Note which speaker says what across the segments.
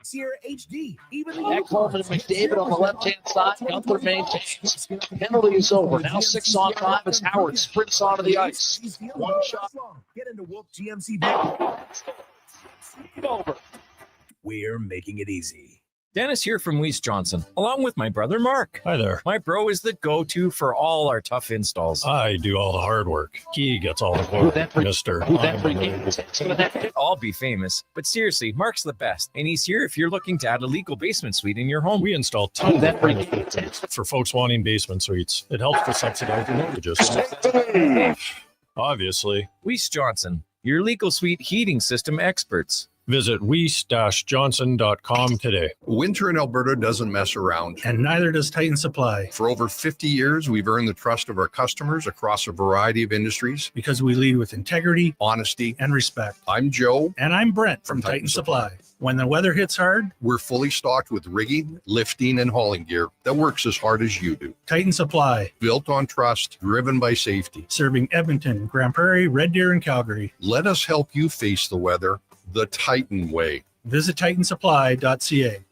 Speaker 1: Sierra HD. Even
Speaker 2: Back home to McDavid on the left-hand side. Gunther maintains. Penalty is over. Now 6-on-5 as Howard sprints onto the ice. One shot.
Speaker 1: Get into Wolf GMC Bank.
Speaker 2: Over.
Speaker 1: We're making it easy.
Speaker 3: Dennis here from Weiss Johnson, along with my brother Mark.
Speaker 4: Hi there.
Speaker 3: My bro is the go-to for all our tough installs.
Speaker 4: I do all the hard work. He gets all the glory, mister.
Speaker 3: I'll be famous, but seriously, Mark's the best, and he's here if you're looking to add a legal basement suite in your home.
Speaker 4: We install tons of for folks wanting basement suites. It helps to subsidize the mortgages. Obviously.
Speaker 3: Weiss Johnson, your legal suite heating system experts.
Speaker 4: Visit weiss-johnson.com today.
Speaker 5: Winter in Alberta doesn't mess around.
Speaker 6: And neither does Titan Supply.
Speaker 5: For over 50 years, we've earned the trust of our customers across a variety of industries.
Speaker 6: Because we lead with integrity,
Speaker 5: honesty,
Speaker 6: and respect.
Speaker 5: I'm Joe.
Speaker 6: And I'm Brent from Titan Supply. When the weather hits hard,
Speaker 5: we're fully stocked with rigging, lifting, and hauling gear that works as hard as you do.
Speaker 6: Titan Supply.
Speaker 5: Built on trust, driven by safety.
Speaker 6: Serving Edmonton, Grand Prairie, Red Deer, and Calgary.
Speaker 5: Let us help you face the weather the Titan way.
Speaker 6: Visit titansupply.ca.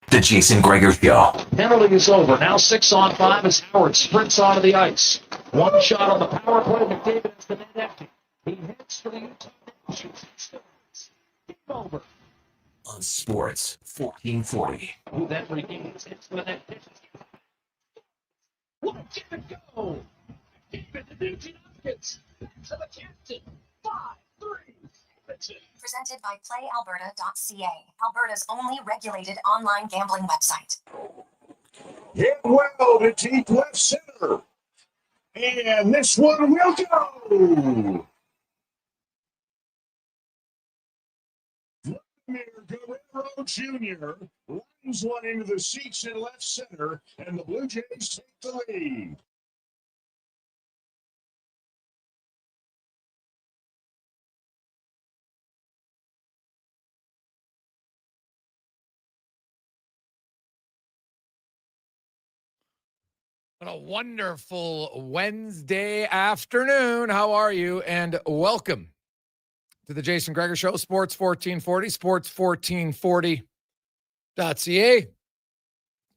Speaker 1: The Jason Gregor Show.
Speaker 2: Penalty is over. Now 6-on-5 as Howard sprints onto the ice. One shot on the power play. McDavid has the net empty. He hits for the Utah. Shoots. Over.
Speaker 1: On Sports 1440.
Speaker 2: Who then regains hits for the net. What did it go? David the Nugent Hopkins. Back to the captain. 5-3. That's it.
Speaker 7: Presented by PlayAlberta.ca, Alberta's only regulated online gambling website.
Speaker 8: Hit well to deep left center. And this one will go. Guerrero Jr. runs one into the seats in left center, and the Blue Jays take the lead.
Speaker 9: What a wonderful Wednesday afternoon. How are you? And welcome to the Jason Gregor Show, Sports 1440, sports1440.ca,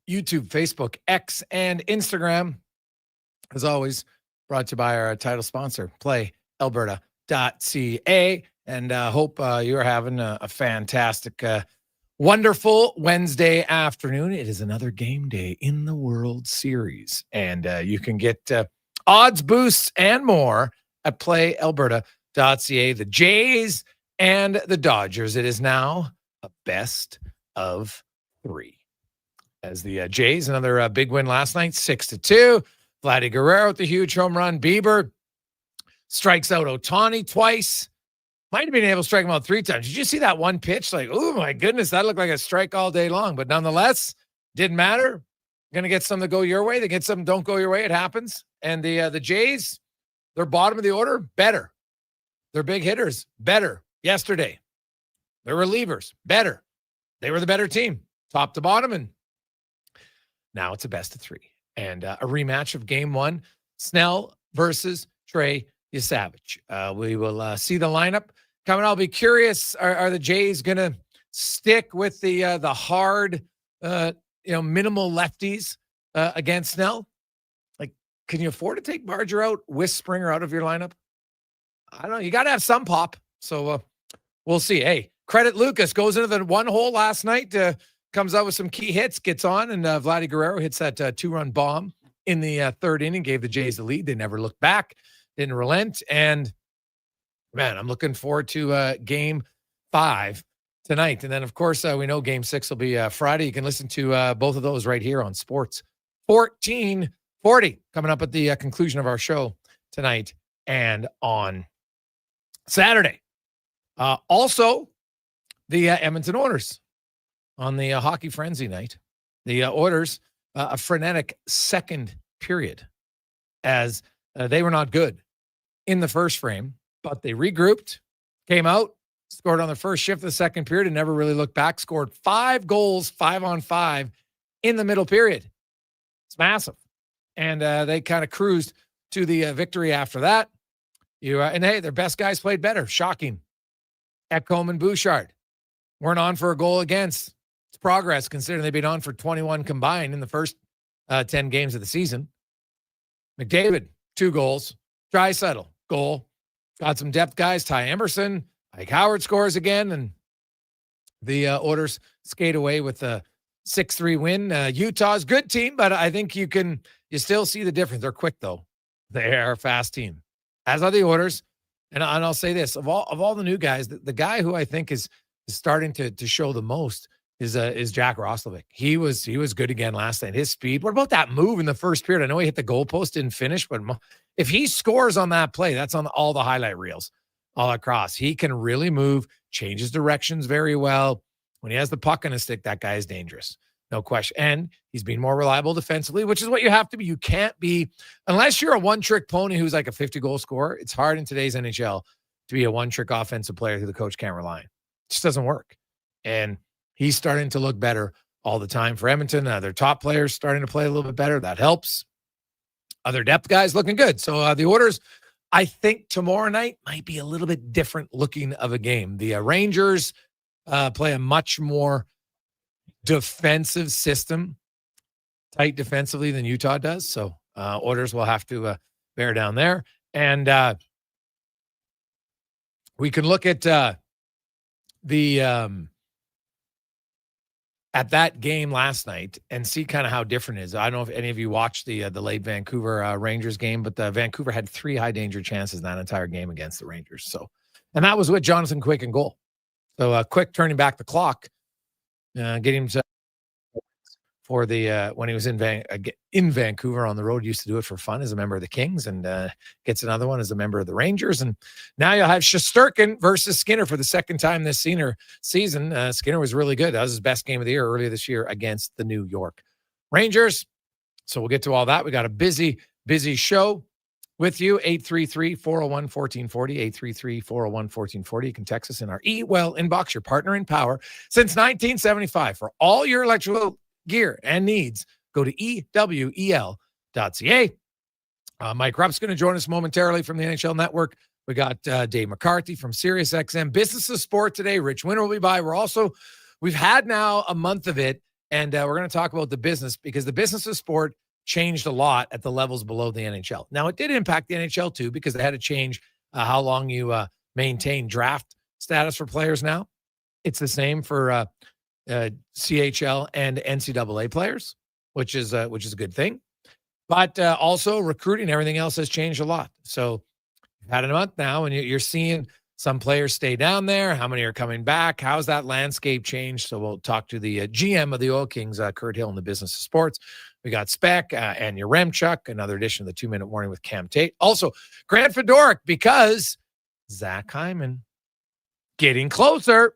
Speaker 9: YouTube, Facebook, X, and Instagram. As always, brought to you by our title sponsor, PlayAlberta.ca. And hope you are having a fantastic, wonderful Wednesday afternoon. It is another game day in the World Series. And you can get odds, boosts, and more at PlayAlberta.ca. The Jays and the Dodgers. It is now a best of 3. As the Jays, another big win last night, 6-2. Vladdy Guerrero with the huge home run. Bieber strikes out Ohtani twice. Might have been able to strike him out 3 times. Did you see that one pitch? Like, oh my goodness, that looked like a strike all day long. But nonetheless, didn't matter. Going to get some that go your way. They get some don't go your way. It happens. And the Jays, they're bottom of the order, better. Their big hitters, better yesterday. Their relievers, better. They were the better team, top to bottom. And now it's a best of 3. And a rematch of game 1, Snell versus Trey Yasavage. We will see the lineup coming. I'll be curious, are the Jays going to stick with the hard, minimal lefties against Snell? Like, can you afford to take Barger out, with Springer out of your lineup? I don't know. You got to have some pop. So we'll see. Hey, credit Lucas. Goes into the one hole last night, comes out with some key hits, gets on, and Vladdy Guerrero hits that 2-run bomb in the third inning, gave the Jays the lead. They never looked back, didn't relent. And, man, I'm looking forward to Game 5 tonight. And then, of course, we know Game 6 will be Friday. You can listen to both of those right here on Sports 1440, coming up at the conclusion of our show tonight and on Saturday. Also, the Edmonton Oilers on the Hockey Frenzy night. The Oilers, a frenetic second period, as they were not good in the first frame, but they regrouped, came out, scored on the first shift of the second period and never really looked back. Scored 5 goals, 5-on-5 in the middle period. It's massive. And they kind of cruised to the victory after that. And hey, their best guys played better. Shocking. Ekholm and Bouchard weren't on for a goal against. It's progress considering they've been on for 21 combined in the first 10 games of the season. McDavid, 2 goals. Draisaitl, goal. Got some depth guys. Ty Emerson, Mike Howard scores again, and the Oilers skate away with a 6-3 win. Utah's good team, but I think you still see the difference. They're quick though. They are a fast team, as are the Oilers. And I'll say this: of all the new guys, the guy who I think is starting to show the most is Jack Roslovic. He was good again last night. His speed. What about that move in the first period? I know he hit the goalpost, didn't finish, but if he scores on that play, that's on all the highlight reels all across. He can really move, changes directions very well. When he has the puck on his stick, that guy is dangerous. No question. And he's been more reliable defensively, which is what you have to be. You can't be, unless you're a one-trick pony who's like a 50-goal scorer, it's hard in today's NHL to be a one-trick offensive player who the coach can't rely on. It just doesn't work. And he's starting to look better all the time for Edmonton. Their top players starting to play a little bit better. That helps. Other depth guys looking good. So the Oilers, I think tomorrow night might be a little bit different looking of a game. The Rangers play a much more defensive system, tight defensively than Utah does. So Oilers will have to bear down there. And we can look at at that game last night and see kind of how different it is. I don't know if any of you watched the late Vancouver Rangers game, but Vancouver had 3 high danger chances in that entire game against the Rangers. So, and that was with Jonathan Quick in goal. So Quick turning back the clock, getting himself for the when he was in Vancouver on the road. Used to do it for fun as a member of the Kings, and gets another one as a member of the Rangers. And now you'll have Shesterkin versus Skinner for the second time this season. Skinner was really good. That was his best game of the year earlier this year against the New York Rangers. So we'll get to all that. We got a busy show with you. 833-401-1440, 833-401-1440. You can text us in our eWell inbox, your partner in power since 1975. For all your electrical gear and needs, go to ewel.ca. Mike Rupp's going to join us momentarily from the NHL Network. We got Dave McCarthy from SiriusXM. Business of Sport today. Rich Winter will be by. We've had now a month of it, and we're going to talk about the business, because the business of sport changed a lot at the levels below the NHL. Now, it did impact the NHL too, because they had to change how long you maintain draft status for players now. It's the same for CHL and NCAA players, which is a good thing. But also recruiting, everything else has changed a lot. So you've had a month now, and you're seeing some players stay down there. How many are coming back? How's that landscape changed? So we'll talk to the GM of the Oil Kings, Kurt Hill, in the business of sports. We got Speck and Yaremchuk, another edition of the 2-Minute Warning with Cam Tate. Also, Grant Fedoruk, because Zach Hyman getting closer.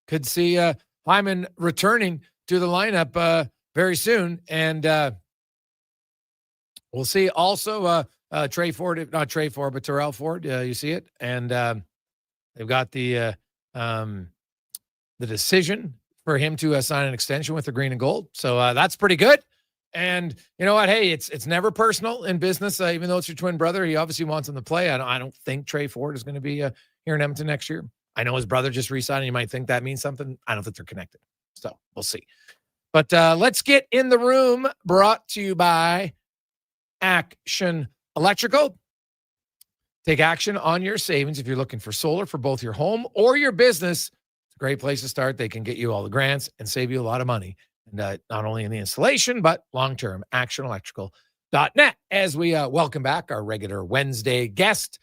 Speaker 9: Could see Hyman returning to the lineup very soon. And we'll see also Trey Ford, not Trey Ford, but Terrell Ford. You see it. And they've got the decision for him to sign an extension with the green and gold. So that's pretty good. And you know what? Hey, it's never personal in business. Even though it's your twin brother, he obviously wants him to play. I don't think Trey Ford is going to be here in Edmonton next year. I know his brother just re-signed, and you might think that means something. I don't think they're connected. So we'll see. But let's get in the room, brought to you by Action Electrical. Take action on your savings if you're looking for solar for both your home or your business. It's a great place to start. They can get you all the grants and save you a lot of money. And not only in the installation, but long-term, actionelectrical.net. As we welcome back our regular Wednesday guest,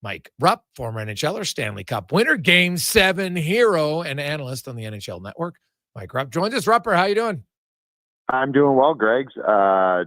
Speaker 9: Mike Rupp, former NHLer, Stanley Cup winner, Game 7 hero, and analyst on the NHL Network. Mike Rupp joins us. Rupper, how you doing?
Speaker 10: I'm doing well, Greg's.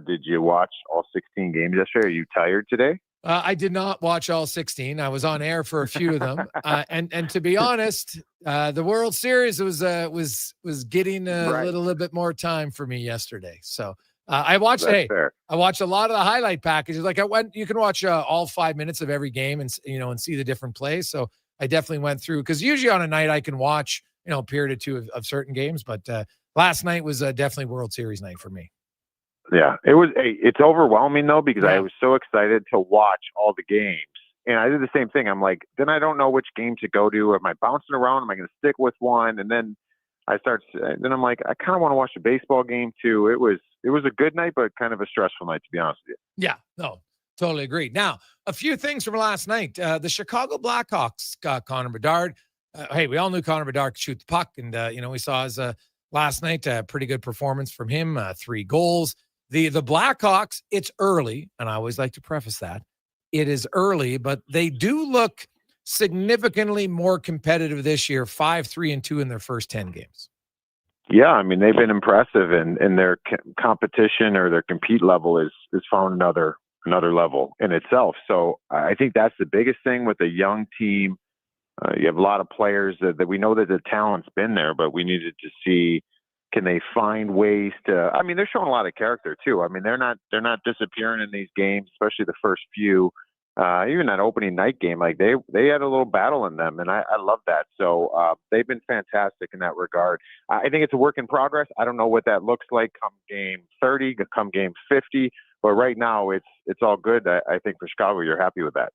Speaker 10: Did you watch all 16 games yesterday? Are you tired today?
Speaker 9: I did not watch all 16. I was on air for a few of them. And to be honest, the World Series was getting a little bit more time for me yesterday. So I watched. I watched a lot of the highlight packages. Like you can watch all 5 minutes of every game and see the different plays. So I definitely went through, because usually on a night I can watch, a period or two of certain games, but last night was definitely World Series night for me.
Speaker 10: Yeah, it was. It's overwhelming though, because I
Speaker 9: Yeah.
Speaker 10: was so excited to watch all the games, and I did the same thing. I'm like, then I don't know which game to go to. Am I bouncing around? Am I going to stick with one? And then then I'm like, I kind of want to watch a baseball game too. It was a good night, but kind of a stressful night, to be honest with you.
Speaker 9: Yeah, no, totally agreed. Now, a few things from last night. The Chicago Blackhawks got Connor Bedard. Hey, we all knew Connor Bedard could shoot the puck, and we saw his last night a pretty good performance from him. 3 goals. The Blackhawks, it's early, and I always like to preface that. It is early, but they do look significantly more competitive this year, 5-3-2 in their first 10 games.
Speaker 10: Yeah, I mean, they've been impressive, and their competition or their compete level is found another level in itself. So I think that's the biggest thing with a young team. You have a lot of players that we know that the talent's been there, but we needed to see, can they find ways to, I mean, they're showing a lot of character too. I mean, they're not disappearing in these games, especially the first few. Even that opening night game, like they had a little battle in them, and I love that. So they've been fantastic in that regard. I think it's a work in progress. I don't know what that looks like come game 30, come game 50, but right now it's all good. I think for Chicago, you're happy with that.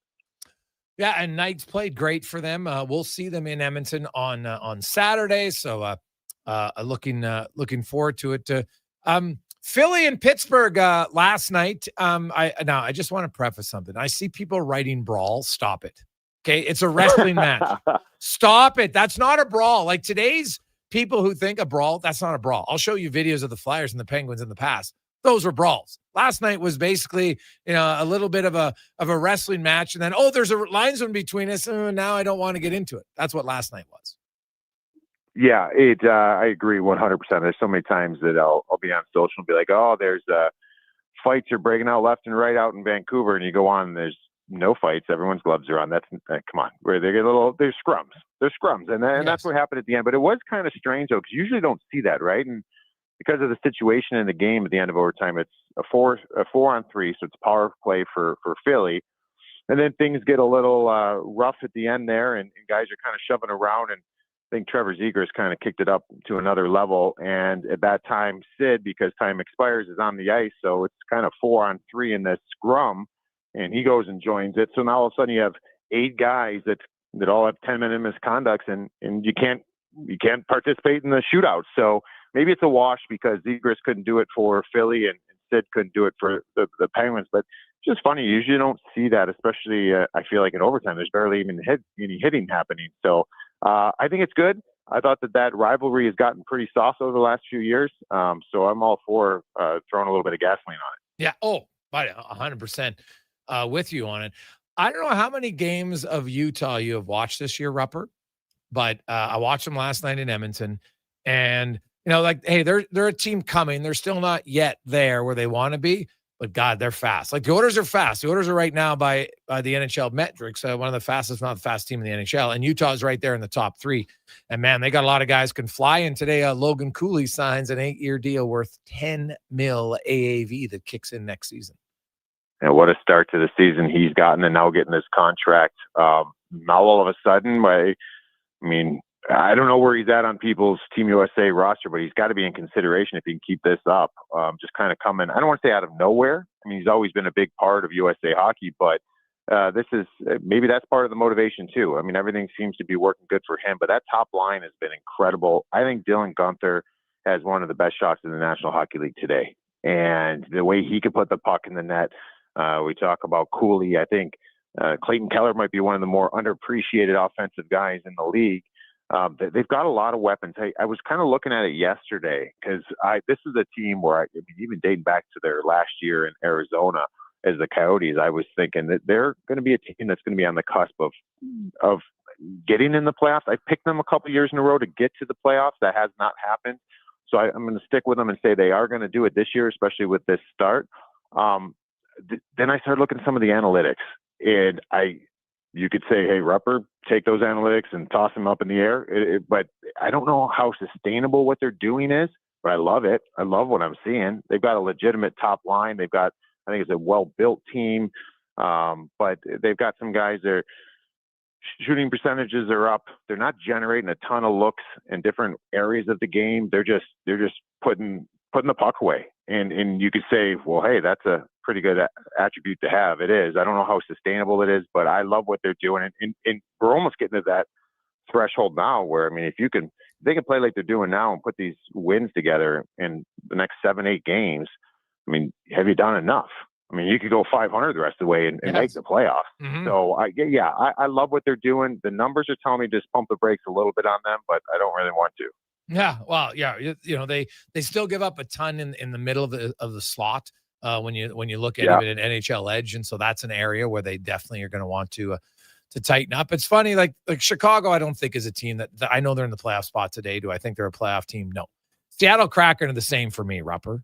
Speaker 9: Yeah, and Knights played great for them. We'll see them in Edmonton on Saturday, so looking forward to it. Philly and Pittsburgh last night. I just want to preface something. I see people writing brawl. Stop it. Okay, it's a wrestling match. Stop it. That's not a brawl. Like today's people who think a brawl, that's not a brawl. I'll show you videos of the Flyers and the Penguins in the past. Those were brawls. Last night was basically, a little bit of a wrestling match, and then there's a linesman between us. Now I don't want to get into it. That's what last night was.
Speaker 10: Yeah, I agree 100%. There's so many times that I'll be on social and be like, oh, there's fights are breaking out left and right out in Vancouver, and you go on and there's no fights. Everyone's gloves are on. That's come on. Where they get there's scrums. There's scrums, and
Speaker 9: Yes.
Speaker 10: That's what happened at the end. But it was kind of strange though, because you usually don't see that, right? And because of the situation in the game at the end of overtime, it's a 4-on-3, so it's power play for Philly. And then things get a little rough at the end there, and guys are kind of shoving around, and I think Trevor Zegras kind of kicked it up to another level. And at that time, Sid, because time expires, is on the ice, so it's kind of 4-on-3 in this scrum, and he goes and joins it. So now all of a sudden you have 8 guys that all have 10-minute misconducts, and you can't participate in the shootout. So maybe it's a wash because Zegras couldn't do it for Philly and Sid couldn't do it for the Penguins. But it's just funny. You usually don't see that, especially I feel like in overtime. There's barely even any hitting happening. So I think it's good. I thought that rivalry has gotten pretty soft over the last few years. So I'm all for throwing a little bit of gasoline on it.
Speaker 9: Yeah. 100% with you on it. I don't know how many games of Utah you have watched this year, Rupper, but I watched them last night in Edmonton, and hey, they're a team coming. They're still not yet there where they want to be, but God, they're fast. Like the Oilers are fast. The Oilers are right now by the NHL metrics, one of the fastest, not the fastest team in the NHL, and Utah is right there in the top 3. And man, they got a lot of guys can fly. And today, Logan Cooley signs an 8-year deal worth $10 million AAV that kicks in next season.
Speaker 10: And what a start to the season he's gotten, and now getting this contract. Now all of a sudden, I mean, I don't know where he's at on people's Team USA roster, but he's got to be in consideration if he can keep this up. Just kind of coming, I don't want to say out of nowhere. I mean, he's always been a big part of USA hockey, but maybe that's part of the motivation too. I mean, everything seems to be working good for him, but that top line has been incredible. I think Dylan Guenther has one of the best shots in the National Hockey League today. And the way he could put the puck in the net, we talk about Cooley. I think Clayton Keller might be one of the more underappreciated offensive guys in the league. They've got a lot of weapons. I was kind of looking at it yesterday because this is a team where even dating back to their last year in Arizona as the Coyotes, I was thinking that they're going to be a team that's going to be on the cusp of getting in the playoffs. I picked them a couple years in a row to get to the playoffs. That has not happened. So I'm going to stick with them and say they are going to do it this year, especially with this start. Then I started looking at some of the analytics, and you could say, hey, Rupper, take those analytics and toss them up in the air. But I don't know how sustainable what they're doing is, but I love it. I love what I'm seeing. They've got a legitimate top line. They've got, I think it's a well-built team, but they've got some guys there. shooting percentages are up. They're not generating a ton of looks in different areas of the game. They're just putting the puck away. And you could say, well, hey, that's a pretty good attribute to have. It is. I don't know how sustainable it is, but I love what they're doing. And we're almost getting to that threshold now where, I mean, if they can play like they're doing now and put these wins together in the next 7-8 games, I mean, have you done enough? I mean, you could go 500 the rest of the way and make the playoffs.
Speaker 9: Mm-hmm.
Speaker 10: So, I love what they're doing. The numbers are telling me just pump the brakes a little bit on them, but I don't really want to.
Speaker 9: Yeah, well, yeah, they still give up a ton in the middle of the slot when you look at it at NHL Edge, and so that's an area where they definitely are going to want to tighten up. It's funny, like Chicago, I don't think is a team that I know they're in the playoff spot today. Do I think they're a playoff team? No. Seattle Kraken are the same for me, Rupper.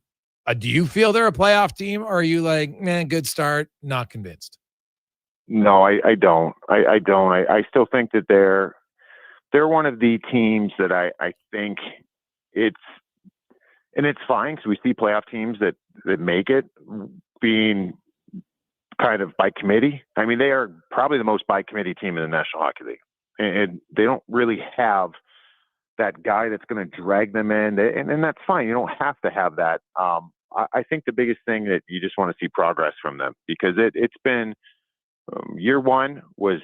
Speaker 9: Do you feel they're a playoff team, or are you like, man, good start, not convinced?
Speaker 10: No, I don't. I don't. I still think that they're one of the teams that I think it's fine because we see playoff teams that make it being kind of by committee. I mean, they are probably the most by committee team in the National Hockey League, and they don't really have that guy that's going to drag them in, and that's fine. You don't have to have that. I think the biggest thing that you just want to see progress from them, because it's been year one was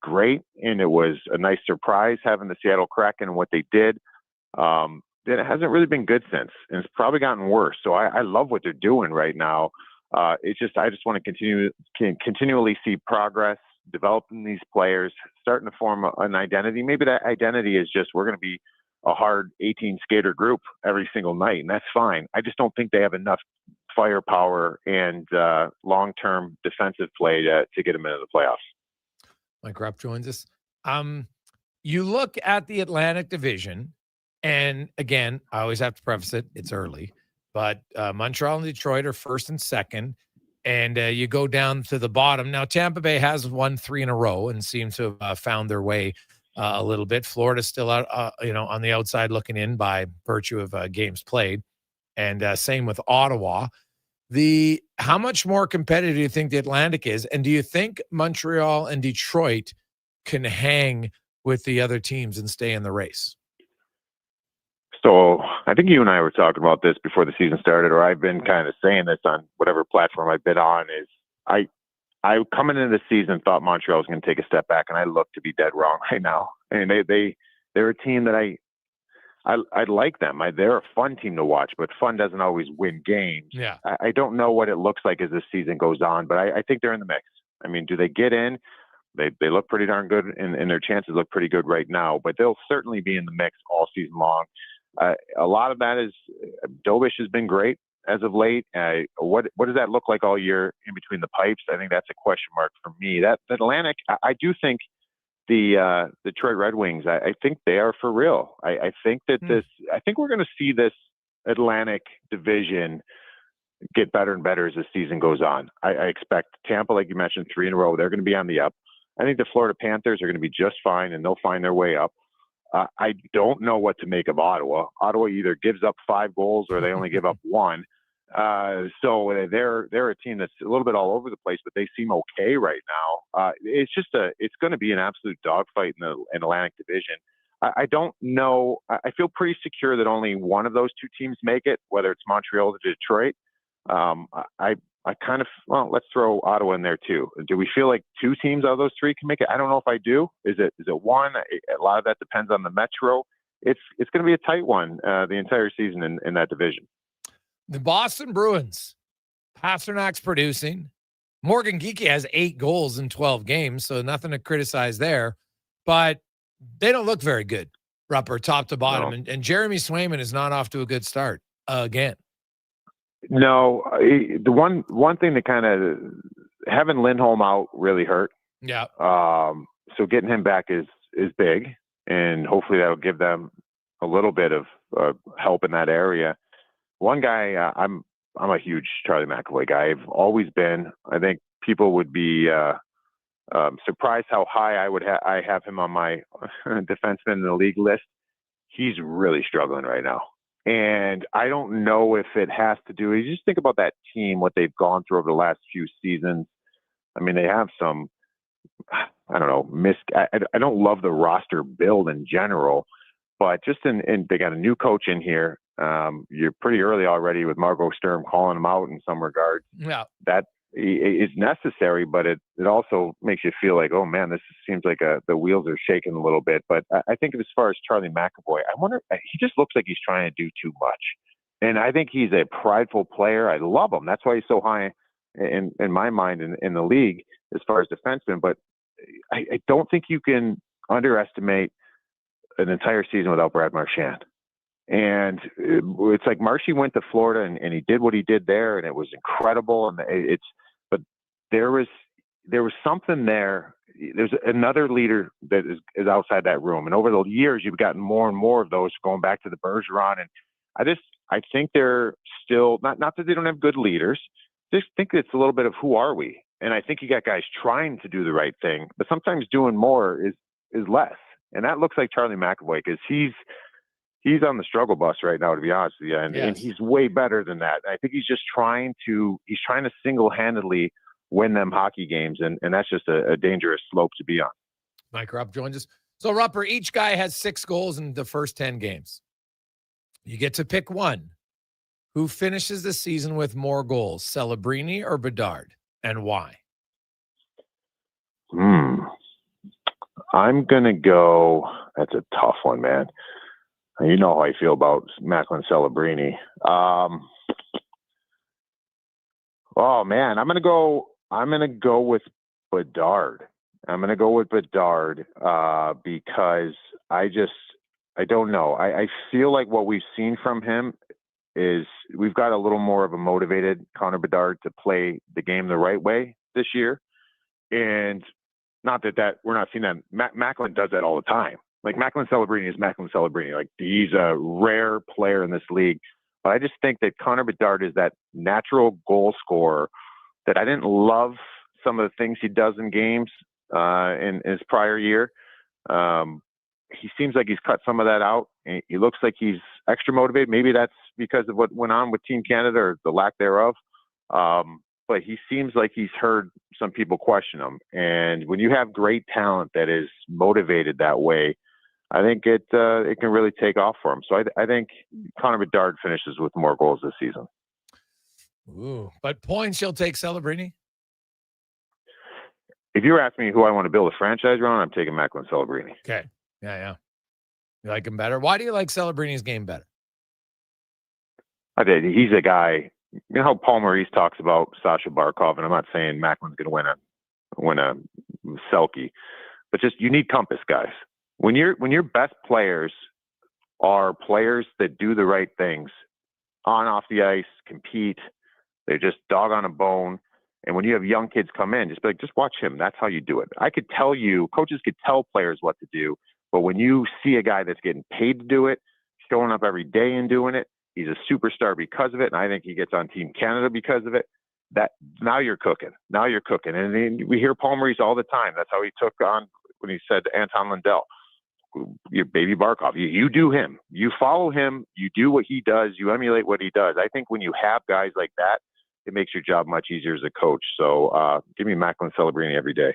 Speaker 10: great, and it was a nice surprise having the Seattle Kraken and what they did. Then it hasn't really been good since, and it's probably gotten worse. So I love what they're doing right now. It's just I just want to continually see progress, developing these players, starting to form an identity. Maybe that identity is just we're going to be a hard 18 skater group every single night, and that's fine. I just don't think they have enough firepower and long-term defensive play to get them into the playoffs.
Speaker 9: Mike Rupp joins us. You look at the Atlantic Division, and again, I always have to preface it, it's early, but Montreal and Detroit are first and second, and you go down to the bottom. Now, Tampa Bay has won 3 in a row and seems to have found their way a little bit. Florida's still out, on the outside looking in by virtue of games played, and same with Ottawa. How much more competitive do you think the Atlantic is, and do you think Montreal and Detroit can hang with the other teams and stay in the race?
Speaker 10: So I think you and I were talking about this before the season started, or I've been kind of saying this on whatever platform I've been on, is I coming into the season thought Montreal was going to take a step back, and I look to be dead wrong right now. And they're a team that I like them. They're a fun team to watch, but fun doesn't always win games.
Speaker 9: Yeah.
Speaker 10: I don't know what it looks like as this season goes on, but I think they're in the mix. I mean, do they get in? They look pretty darn good, and their chances look pretty good right now, but they'll certainly be in the mix all season long. A lot of that is Dobish has been great as of late. What does that look like all year in between the pipes? I think that's a question mark for me. That Atlantic, I do think the Detroit Red Wings, I think they are for real. I think that I think we're going to see this Atlantic division get better and better as the season goes on. I expect Tampa, like you mentioned, 3 in a row. They're going to be on the up. I think the Florida Panthers are going to be just fine, and they'll find their way up. I don't know what to make of Ottawa. Ottawa either gives up 5 goals or they only give up 1. So they're a team that's a little bit all over the place, but they seem okay right now. It's going to be an absolute dogfight in the Atlantic Division. I don't know. I feel pretty secure that only one of those 2 teams make it, whether it's Montreal or Detroit. I kind of, let's throw Ottawa in there too. Do we feel like 2 teams out of those 3 can make it? I don't know if I do. Is it 1? A lot of that depends on the Metro. It's going to be a tight one the entire season in that division.
Speaker 9: The Boston Bruins, Pasternak's producing. Morgan Geekie has 8 goals in 12 games, so nothing to criticize there. But they don't look very good, Rupper, top to bottom. No. And Jeremy Swayman is not off to a good start again.
Speaker 10: No, the one thing that kind of having Lindholm out really hurt.
Speaker 9: Yeah.
Speaker 10: So getting him back is big, and hopefully that'll give them a little bit of help in that area. One guy, I'm a huge Charlie McAvoy guy. I've always been. I think people would be surprised how high I have him on my defenseman in the league list. He's really struggling right now. And I don't know if it has to do, you just think about that team, what they've gone through over the last few seasons. I mean, they have some I don't know, I don't love the roster build in general, but just in they got a new coach in here. You're pretty early already with Margot Sturm calling him out in some regards.
Speaker 9: Yeah.
Speaker 10: That is necessary, but it also makes you feel like, oh man, this seems like the wheels are shaking a little bit. But I think as far as Charlie McAvoy, I wonder, he just looks like he's trying to do too much. And I think he's a prideful player. I love him. That's why he's so high in my mind in the league as far as defensemen. But I don't think you can underestimate an entire season without Brad Marchand. And it's like Marshy went to Florida and he did what he did there, and it was incredible. And but there was something there. There's another leader that is outside that room. And over the years, you've gotten more and more of those going back to the Bergeron. And I think they're still not that they don't have good leaders. Just think it's a little bit of who are we? And I think you got guys trying to do the right thing, but sometimes doing more is less. And that looks like Charlie McAvoy, because he's on the struggle bus right now, to be honest with you. And he's way better than that. I think he's just trying to single-handedly win them hockey games. And that's just a dangerous slope to be on.
Speaker 9: Mike Rupp joins us. So Rupper, each guy has 6 goals in the first 10 games. You get to pick one. Who finishes the season with more goals, Celebrini or Bedard, and why?
Speaker 10: I'm going to go, that's a tough one, man. You know how I feel about Macklin Celebrini. Oh man, I'm going to go with Bedard. Because I don't know. I feel like what we've seen from him is we've got a little more of a motivated Connor Bedard to play the game the right way this year. And not that we're not seeing that. Macklin does that all the time. Like Macklin Celebrini is Macklin Celebrini. Like he's a rare player in this league. But I just think that Connor Bedard is that natural goal scorer that I didn't love some of the things he does in games in his prior year. He seems like he's cut some of that out. He looks like he's extra motivated. Maybe that's because of what went on with Team Canada or the lack thereof. But he seems like he's heard some people question him. And when you have great talent that is motivated that way, I think it can really take off for him. So I think Connor Bedard finishes with more goals this season.
Speaker 9: Ooh, but points you'll take Celebrini?
Speaker 10: If you were asking me who I want to build a franchise around, I'm taking Macklin Celebrini.
Speaker 9: Okay. Yeah. You like him better? Why do you like Celebrini's game better?
Speaker 10: I did. He's a guy. You know how Paul Maurice talks about Sasha Barkov, and I'm not saying Macklin's going to win a Selke, but just you need compass, guys. When your best players are players that do the right things on off the ice, compete, they're just dog on a bone. And when you have young kids come in, just be like, just watch him. That's how you do it. I could tell you, coaches could tell players what to do, but when you see a guy that's getting paid to do it, showing up every day and doing it, he's a superstar because of it. And I think he gets on Team Canada because of it. That now you're cooking. And then we hear Paul Maurice all the time. That's how he took on when he said to Anton Lundell, your baby Barkov, you do him, you follow him, you do what he does, you emulate what he does. I think when you have guys like that, it makes your job much easier as a coach. So give me Macklin Celebrini every day.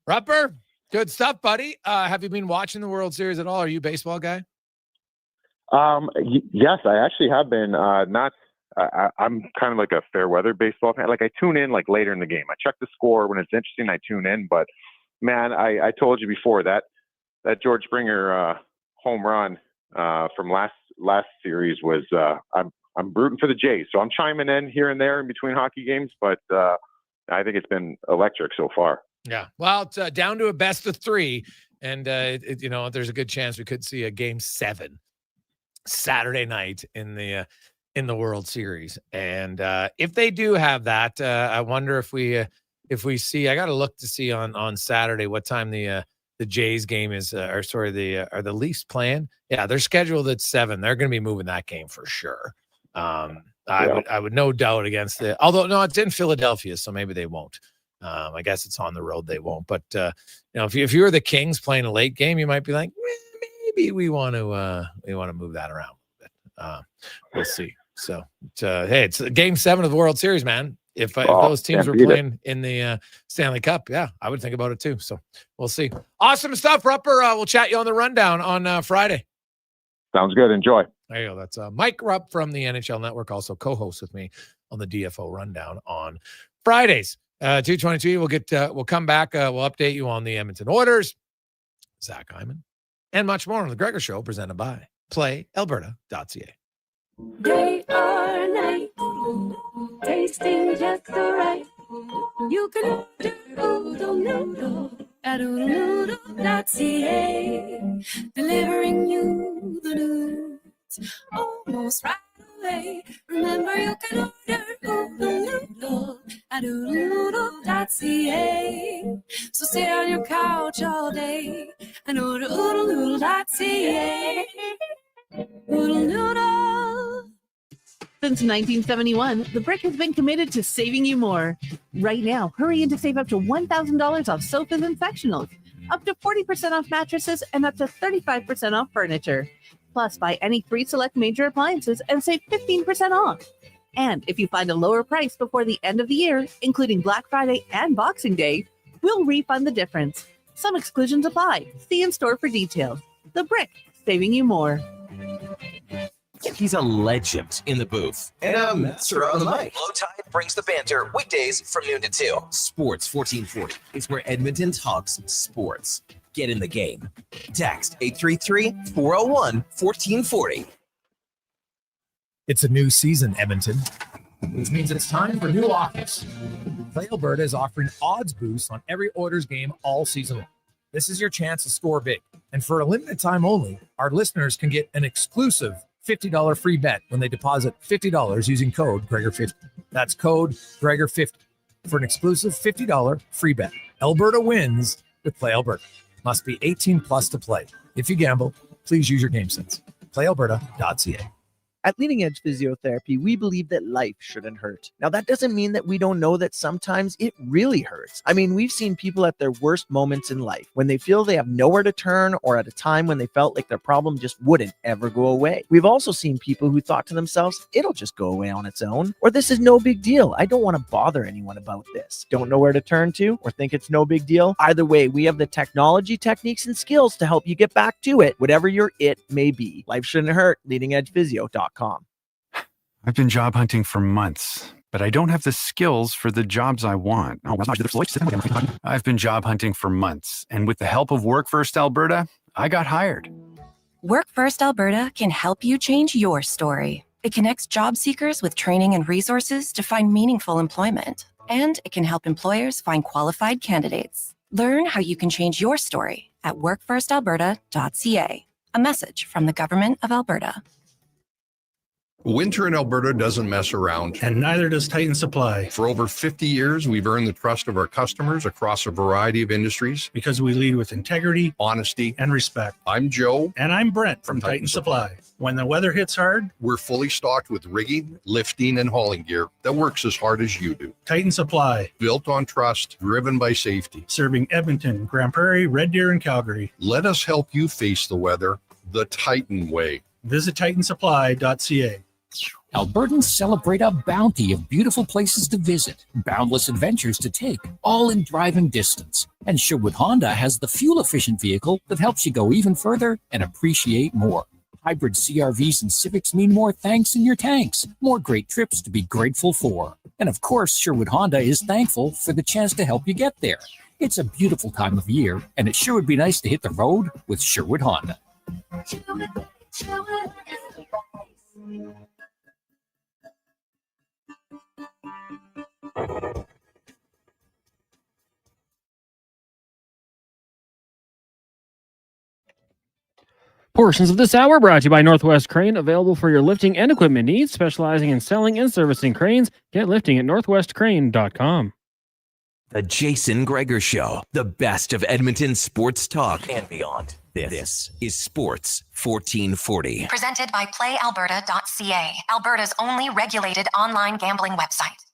Speaker 9: Rupper, good stuff, buddy. Have you been watching the World Series at all? Are you a baseball guy?
Speaker 10: Yes, I actually have been. I'm kind of like a fair weather baseball fan. Like I tune in like later in the game. I check the score when it's interesting. I tune in, but man, I told you before that George Springer home run from last series was I'm rooting for the Jays, so I'm chiming in here and there in between hockey games, but I think it's been electric so far.
Speaker 9: Yeah, well, it's down to a best of 3, and there's a good chance we could see a Game 7 Saturday night in the World Series. And if they do have that, I wonder if we see. I got to look to see on Saturday what time the Jays game is, are the Leafs playing? Yeah, they're scheduled at 7. They're going to be moving that game for sure. I would no doubt against it. Although no, it's in Philadelphia, so maybe they won't. I guess it's on the road. They won't. But if you were the Kings playing a late game, you might be like, maybe we want to move that around a bit. We'll see. So hey, it's Game 7 of the World Series, man. If those teams
Speaker 10: can't
Speaker 9: were
Speaker 10: beat it.
Speaker 9: playing in the Stanley Cup, yeah, I would think about it too. So we'll see. Awesome stuff, Rupper. We'll chat you on the rundown on Friday.
Speaker 10: Sounds good. Enjoy.
Speaker 9: There you go. That's Mike Rupp from the NHL Network, also co-host with me on the DFO Rundown on Fridays. 2:22. We'll come back. We'll update you on the Edmonton Oilers, Zach Hyman, and much more on the Gregor Show, presented by PlayAlberta.ca.
Speaker 11: Day or night, tasting just the right. You can order Oodle Noodle at oodlenoodle.ca, delivering you the news almost right away. Remember, you can order Oodle Noodle at oodlenoodle.ca. So stay on your couch all day and order oodlenoodle.ca. Oodle Noodle.
Speaker 12: Since 1971, The Brick has been committed to saving you more. Right now, hurry in to save up to $1,000 off sofas and sectionals, up to 40% off mattresses, and up to 35% off furniture. Plus, buy any 3 select major appliances and save 15% off. And if you find a lower price before the end of the year, including Black Friday and Boxing Day, we'll refund the difference. Some exclusions apply. See in store for details. The Brick, saving you more.
Speaker 1: He's a legend in the booth and a master on the mic. Low Tide brings the banter weekdays from noon to 2. Sports 1440 is where Edmonton talks sports. Get in the game. Text 833-401-1440.
Speaker 9: It's a new season, Edmonton, which means it's time for new offers. Play Alberta is offering odds boosts on every Oilers game all season long. This is your chance to score big. And for a limited time only, our listeners can get an exclusive $50 free bet when they deposit $50 using code Gregor50. That's code Gregor50 for an exclusive $50 free bet. Alberta wins with Play Alberta. Must be 18 plus to play. If you gamble, please use your game sense. PlayAlberta.ca.
Speaker 13: At Leading Edge Physiotherapy, we believe that life shouldn't hurt. Now, that doesn't mean that we don't know that sometimes it really hurts. I mean, we've seen people at their worst moments in life, when they feel they have nowhere to turn, or at a time when they felt like their problem just wouldn't ever go away. We've also seen people who thought to themselves, it'll just go away on its own, or this is no big deal. I don't want to bother anyone about this. Don't know where to turn to, or think it's no big deal? Either way, we have the technology, techniques, and skills to help you get back to it, whatever your it may be. Life shouldn't hurt. LeadingEdgePhysio.com.
Speaker 14: I've been job hunting for months, but I don't have the skills for the jobs I want. I've been job hunting for months, and with the help of Work First Alberta, I got hired.
Speaker 7: Work First Alberta can help you change your story. It connects job seekers with training and resources to find meaningful employment, and it can help employers find qualified candidates. Learn how you can change your story at workfirstalberta.ca. A message from the Government of Alberta.
Speaker 5: Winter in Alberta doesn't mess around.
Speaker 6: And neither does Titan Supply.
Speaker 5: For over 50 years, we've earned the trust of our customers across a variety of industries.
Speaker 6: Because we lead with integrity,
Speaker 5: honesty,
Speaker 6: and respect.
Speaker 5: I'm Joe.
Speaker 6: And I'm Brent from Titan Supply. When the weather hits hard,
Speaker 5: we're fully stocked with rigging, lifting, and hauling gear that works as hard as you do.
Speaker 6: Titan Supply.
Speaker 5: Built on trust, driven by safety.
Speaker 6: Serving Edmonton, Grand Prairie, Red Deer, and Calgary.
Speaker 5: Let us help you face the weather the Titan way.
Speaker 6: Visit TitanSupply.ca.
Speaker 15: Albertans celebrate a bounty of beautiful places to visit, boundless adventures to take, all in driving distance. And Sherwood Honda has the fuel-efficient vehicle that helps you go even further and appreciate more. Hybrid CRVs and Civics mean more thanks in your tanks, more great trips to be grateful for. And of course, Sherwood Honda is thankful for the chance to help you get there. It's a beautiful time of year, and it sure would be nice to hit the road with Sherwood Honda.
Speaker 16: Portions of this hour brought to you by Northwest Crane, available for your lifting and equipment needs, specializing in selling and servicing cranes. Get lifting at northwestcrane.com.
Speaker 1: The Jason Gregor Show, the best of Edmonton sports talk and beyond. This is Sports 1440.
Speaker 7: Presented by PlayAlberta.ca, Alberta's only regulated online gambling website.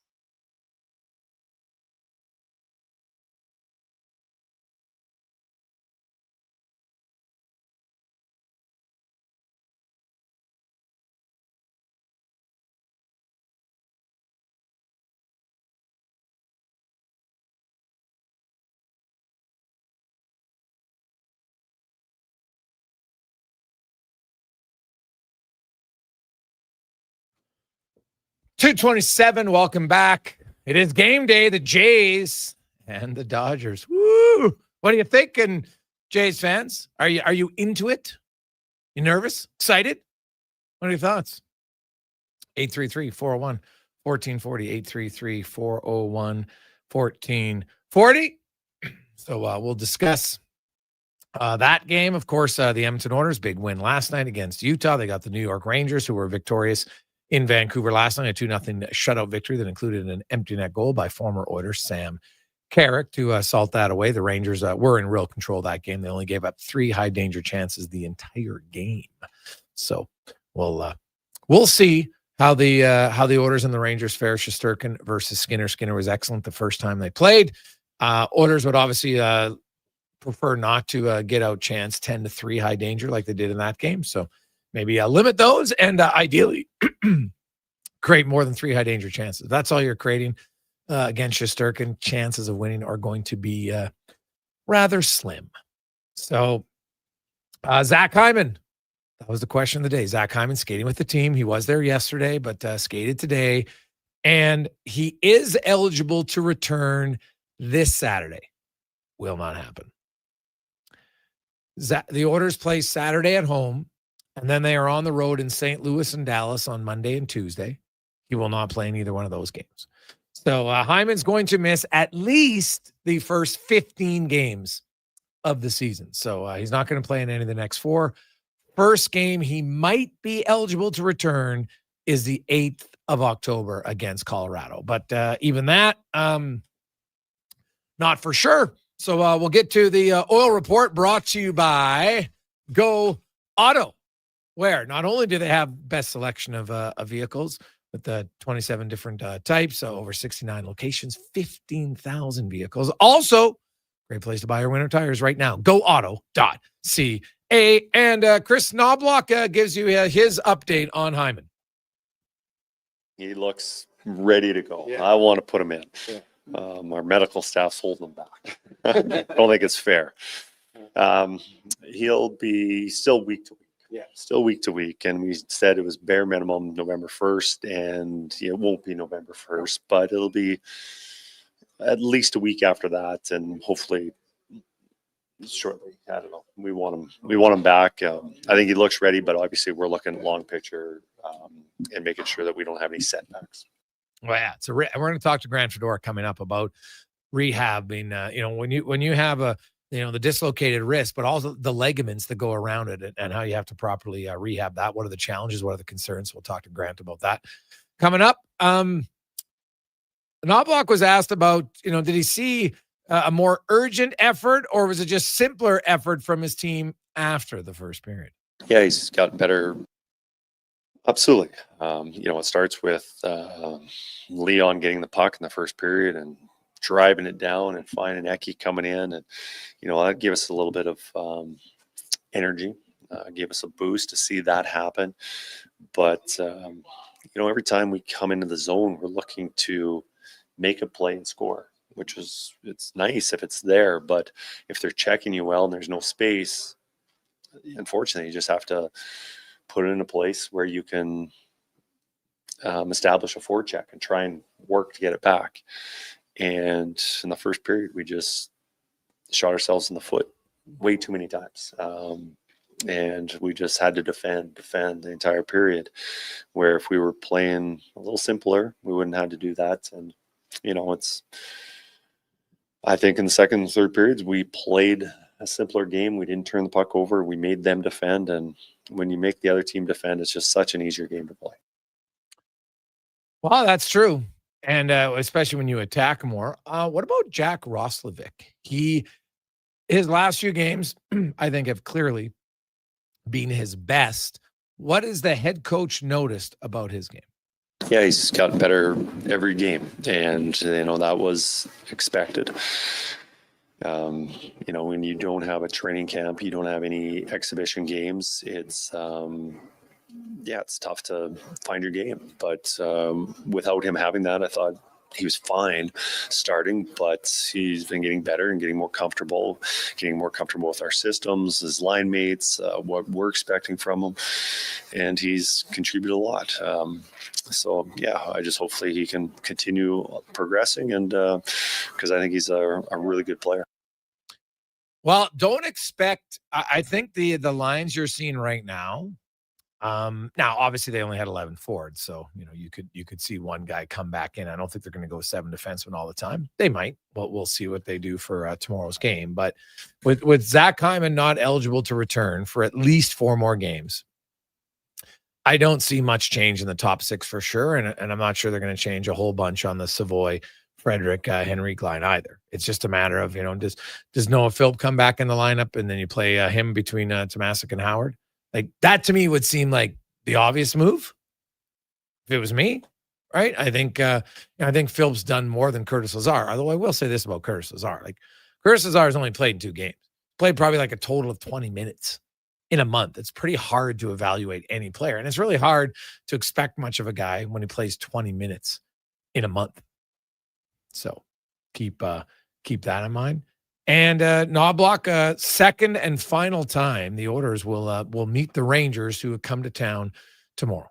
Speaker 9: 227. Welcome back. It is game day. The Jays and the Dodgers. Woo! What are you thinking, Jays fans? Are you into it? You nervous? Excited? What are your thoughts? 833-401-1440. 833-401-1440. So we'll discuss that game. Of course, the Edmonton Oilers, big win last night against Utah. They got the New York Rangers, who were victorious in Vancouver last night, a 2-0 shutout victory that included an empty net goal by former Oiler Sam Carrick to salt that away. The Rangers were in real control of that game. They only gave up 3 high danger chances the entire game. So we'll see how the Oilers and the Rangers fare. Shesterkin versus Skinner. Skinner was excellent the first time they played. Oilers would obviously prefer not to get out chance 10-3 high danger like they did in that game. So maybe limit those and ideally create more than 3 high danger chances. That's all you're creating against Shesterkin. Chances of winning are going to be rather slim. So Zach Hyman, that was the question of the day. Zach Hyman skating with the team. He was there yesterday, but skated today. And he is eligible to return this Saturday. Will not happen. The Oilers play Saturday at home, and then they are on the road in St. Louis and Dallas on Monday and Tuesday. He will not play in either one of those games. So Hyman's going to miss at least the first 15 games of the season. So he's not going to play in any of the next 4. First game he might be eligible to return is the 8th of October against Colorado. But even that, not for sure. So we'll get to the oil report brought to you by Go Auto, where not only do they have best selection of vehicles with the 27 different types, over 69 locations, 15,000 vehicles. Also, great place to buy your winter tires right now. GoAuto.ca. And Chris Knobloch gives you his update on Hyman.
Speaker 17: He looks ready to go. Yeah. I want to put him in. Yeah. Our medical staff's holding him back. I don't think it's fair. He'll be still week to week. Yeah. Still week to week. And we said it was bare minimum November 1st, and it won't be November 1st, but it'll be at least a week after that, and hopefully shortly. I don't know. We want him back. I think he looks ready, but obviously we're looking long picture and making sure that we don't have any setbacks.
Speaker 9: Well, yeah, we're going to talk to Grant Fedora coming up about rehab. Being, when you have the dislocated wrist, but also the ligaments that go around it, and how you have to properly rehab that. What are the challenges? What are the concerns? We'll talk to Grant about that coming up. Knobloch was asked about, did he see a more urgent effort, or was it just simpler effort from his team after the first period?
Speaker 17: Yeah, he's gotten better. Absolutely. It starts with Leon getting the puck in the first period and driving it down and finding Eki coming in. And, that gave us a little bit of energy, gave us a boost to see that happen. But, every time we come into the zone, we're looking to make a play and score, it's nice if it's there. But if they're checking you well and there's no space, unfortunately, you just have to put it in a place where you can establish a forecheck and try and work to get it back. And in the first period, we just shot ourselves in the foot way too many times. And we just had to defend the entire period, where if we were playing a little simpler, we wouldn't have to do that. And, I think in the second and third periods, we played a simpler game. We didn't turn the puck over. We made them defend. And when you make the other team defend, it's just such an easier game to play.
Speaker 9: Well, that's true. And especially when you attack more. What about Jack Roslovic? His last few games, I think, have clearly been his best. What has the head coach noticed about his game?
Speaker 17: Yeah, he's gotten better every game. And, that was expected. When you don't have a training camp, you don't have any exhibition games, it's tough to find your game. But without him having that, I thought he was fine starting, but he's been getting better and getting more comfortable with our systems, his line mates, what we're expecting from him. And he's contributed a lot. So yeah, I just hopefully he can continue progressing, and because I think he's a really good player.
Speaker 9: Well, don't expect, I think the lines you're seeing right now, now obviously they only had 11 forwards, so you could see one guy come back in. I don't think they're going to go 7 defensemen all the time. They might, but we'll see what they do for tomorrow's game. But with Zach Hyman not eligible to return for at least 4 more games, I don't see much change in the top 6 for sure, and I'm not sure they're going to change a whole bunch on the Savoy, Frederick, Henrique line either. It's just a matter of, does Noah Philp come back in the lineup, and then you play him between Tomasic and Howard? Like, that to me would seem like the obvious move if it was me, right? I think Philp's done more than Curtis Lazar. Although I will say this about Curtis Lazar. Like, Curtis Lazar has only played in 2 games. Played probably like a total of 20 minutes in a month. It's pretty hard to evaluate any player. And it's really hard to expect much of a guy when he plays 20 minutes in a month. So keep that in mind. And Knobloch, second and final time, the Oilers will meet the Rangers, who have come to town tomorrow.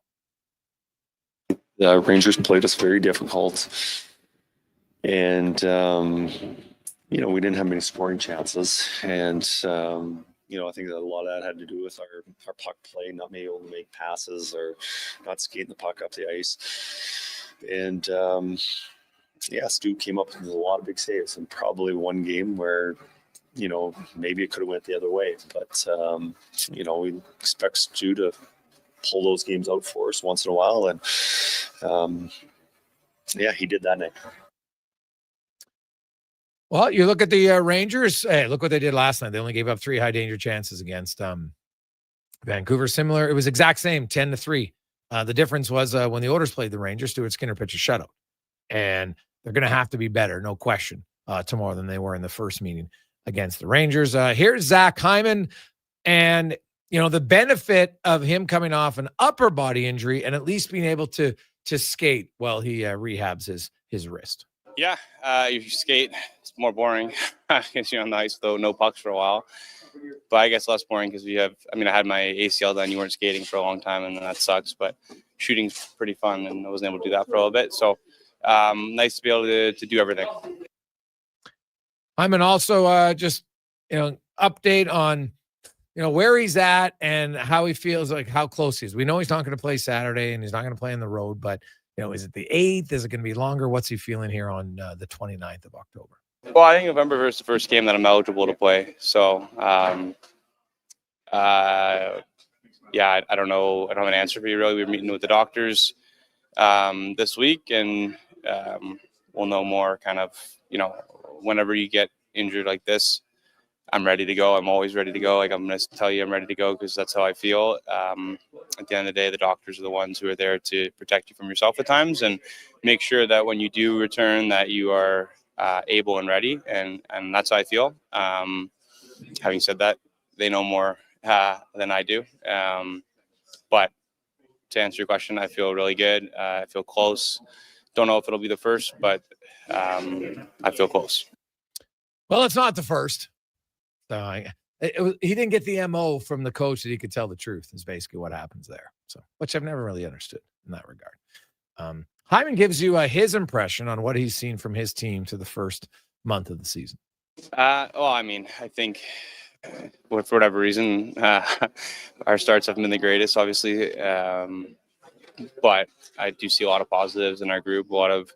Speaker 17: The Rangers played us very difficult, and we didn't have many scoring chances, and I think that a lot of that had to do with our puck play, not being able to make passes or not skating the puck up the ice, and Stu came up with a lot of big saves, and probably one game where, maybe it could have went the other way. But, we expect Stu to pull those games out for us once in a while. And, he did that night.
Speaker 9: Well, you look at the Rangers. Hey, look what they did last night. They only gave up 3 high danger chances against Vancouver. Similar. It was exact same, 10-3. The difference was when the Oilers played the Rangers, Stuart Skinner pitched a shutout. And they're going to have to be better, no question, tomorrow than they were in the first meeting against the Rangers. Here's Zach Hyman, and the benefit of him coming off an upper body injury and at least being able to skate while he rehabs his wrist.
Speaker 18: Yeah, you skate. It's more boring because you're on the ice, though, no pucks for a while. But I guess less boring because I had my ACL done. You weren't skating for a long time, and that sucks. But shooting's pretty fun, and I wasn't able to do that for a little bit. So nice to be able to do everything.
Speaker 9: Hyman also just update on where he's at and how he feels, like how close he is. We know he's not going to play Saturday and he's not going to play on the road, but is it the 8th? Is it going to be longer? What's he feeling here on the 29th of October?
Speaker 18: Well, I think November is the first game that I'm eligible to play. So I don't know. I don't have an answer for you really. We're meeting with the doctors this week, and we'll know more kind of, whenever you get injured like this, I'm ready to go. I'm always ready to go. Like, I'm going to tell you I'm ready to go because that's how I feel. At the end of the day, the doctors are the ones who are there to protect you from yourself at times and make sure that when you do return that you are able and ready. And that's how I feel. Having said that, they know more than I do. But to answer your question, I feel really good. I feel close. Don't know if it'll be the first, but I feel close.
Speaker 9: Well, it's not the first. So he didn't get the MO from the coach that he could tell the truth is basically what happens there. So, which I've never really understood in that regard. Hyman gives you his impression on what he's seen from his team to the first month of the season.
Speaker 18: I think for whatever reason, our starts haven't been the greatest, obviously. But I do see a lot of positives in our group, a lot of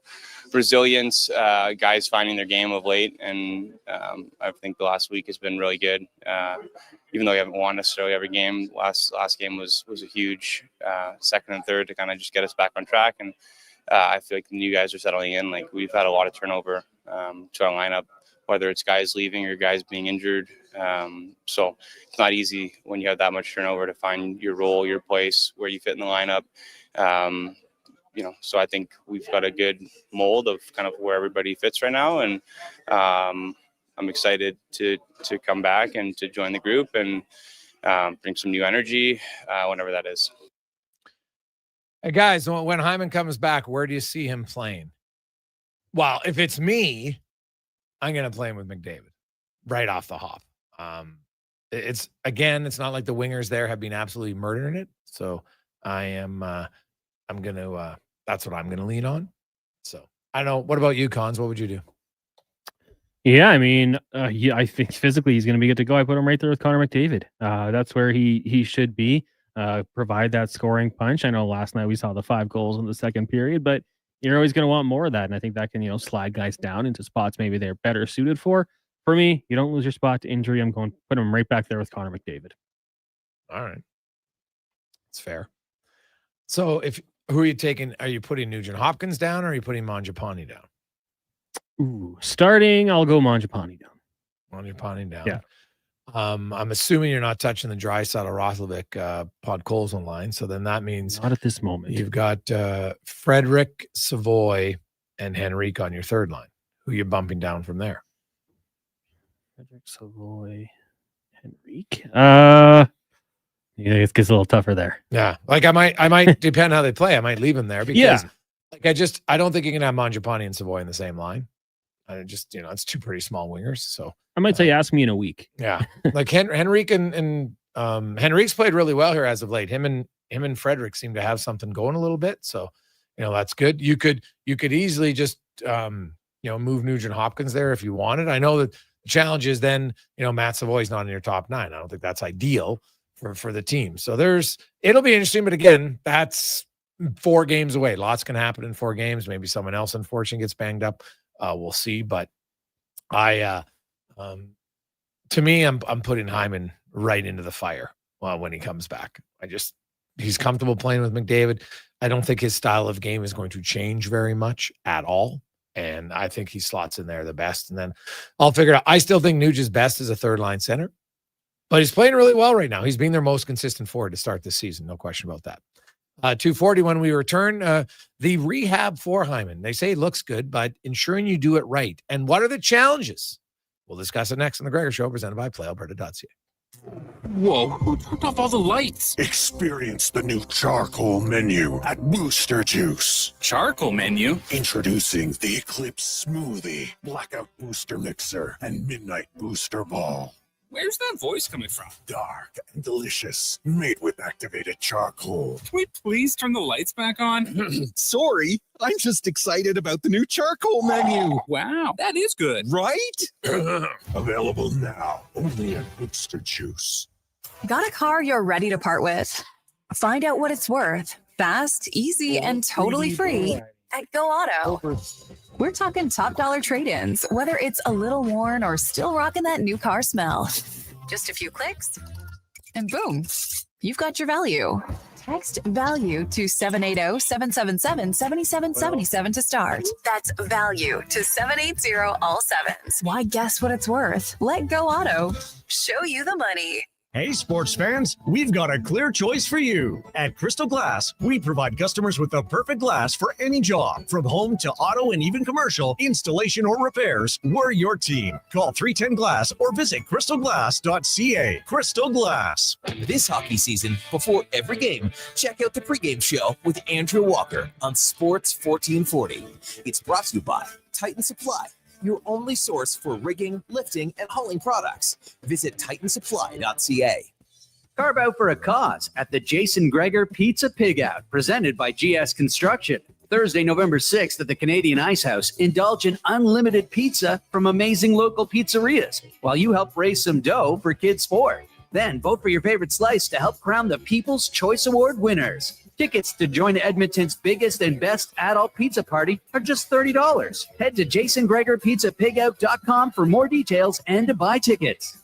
Speaker 18: resilience, guys finding their game of late. And I think the last week has been really good. Even though we haven't won necessarily every game, last game was a huge second and third to kind of just get us back on track. And I feel like the new guys are settling in. Like, we've had a lot of turnover to our lineup, whether it's guys leaving or guys being injured. So it's not easy when you have that much turnover to find your role, your place, where you fit in the lineup. So I think we've got a good mold of kind of where everybody fits right now. And I'm excited to come back and to join the group and bring some new energy whenever that is.
Speaker 9: Hey guys, when Hyman comes back, where do you see him playing? Well, if it's me, I'm going to play him with McDavid right off the hop. It's not like the wingers there have been absolutely murdering it. So I'm going to, that's what I'm going to lean on. So I don't know. What about you, Cons? What would you do?
Speaker 16: Yeah, I mean, I think physically he's going to be good to go. I put him right there with Connor McDavid. That's where he should be. Provide that scoring punch. I know last night we saw the 5 goals in the second period, but you're always going to want more of that. And I think that can, slide guys down into spots maybe they're better suited for. For me, you don't lose your spot to injury. I'm going to put him right back there with Connor McDavid.
Speaker 9: All right. That's fair. So who are you taking? Are you putting Nugent Hopkins down or are you putting Mangiapane down?
Speaker 16: Ooh, starting, I'll go Mangiapane down.
Speaker 9: Mangiapane down.
Speaker 16: Yeah.
Speaker 9: I'm assuming you're not touching the Draisaitl or Roslovic Podkolzin line. So then that means
Speaker 16: not at this moment.
Speaker 9: You've got Frederick, Savoy, and Henrique on your third line. Who you bumping down from there?
Speaker 16: Frederick, Savoy, Henrique. Yeah, it gets a little tougher there.
Speaker 9: Yeah, like I might depend how they play. I might leave him there because, I don't think you can have Mangiapane and Savoy in the same line. I just, it's 2 pretty small wingers. So
Speaker 16: I might say, ask me in a week.
Speaker 9: Yeah, like Henrique and Henrique's played really well here as of late. Him and Frederick seem to have something going a little bit. So, that's good. You could easily just move Nugent Hopkins there if you wanted. I know that the challenge is then Matt Savoy's not in your top 9. I don't think that's ideal for the team. So it'll be interesting. But again, that's 4 games away. Lots can happen in 4 games. Maybe someone else unfortunately gets banged up. We'll see. But to me, I'm putting Hyman right into the fire when he comes back. He's comfortable playing with McDavid. I don't think his style of game is going to change very much at all. And I think he slots in there the best. And then I'll figure it out. I still think Nuge is best as a third line center, but he's playing really well right now. He's being their most consistent forward to start this season. No question about that. 240 when we return. The rehab for Hyman. They say it looks good, but ensuring you do it right. And what are the challenges? We'll discuss it next on the Gregor Show, presented by PlayAlberta.ca.
Speaker 19: Whoa, who turned off all the lights?
Speaker 8: Experience the new charcoal menu at Booster Juice.
Speaker 19: Charcoal menu?
Speaker 8: Introducing the Eclipse Smoothie, Blackout Booster Mixer, and Midnight Booster Ball.
Speaker 19: Where's that voice coming from?
Speaker 8: Dark and delicious, made with activated charcoal.
Speaker 19: Can we please turn the lights back on?
Speaker 20: Sorry, I'm just excited about the new charcoal menu.
Speaker 19: Wow, that is good.
Speaker 20: Right?
Speaker 8: Available now, only at Booster Juice.
Speaker 21: Got a car you're ready to part with? Find out what it's worth. Fast, easy, and totally free at Go Auto. We're talking top dollar trade-ins, whether it's a little worn or still rocking that new car smell. Just a few clicks, and boom, you've got your value. Text value to 780-777-7777 to start. That's value to 780 all sevens. Why guess what it's worth? Let Go Auto show you the money.
Speaker 22: Hey, sports fans, we've got a clear choice for you. At Crystal Glass, we provide customers with the perfect glass for any job. From home to auto and even commercial, installation or repairs, we're your team. Call 310-GLASS or visit crystalglass.ca. Crystal Glass.
Speaker 1: This hockey season, before every game, check out the pregame show with Andrew Walker on Sports 1440. It's brought to you by Titan Supply, your only source for rigging, lifting, and hauling products. Visit titansupply.ca.
Speaker 23: Carve out for a cause at the Jason Gregor Pizza Pig Out, presented by GS Construction. Thursday, November 6th at the Canadian Ice House, indulge in unlimited pizza from amazing local pizzerias while you help raise some dough for kids' sport. Then vote for your favorite slice to help crown the People's Choice Award winners. Tickets to join Edmonton's biggest and best adult pizza party are just $30. Head to jasongregorpizzapigout.com for more details and to buy tickets.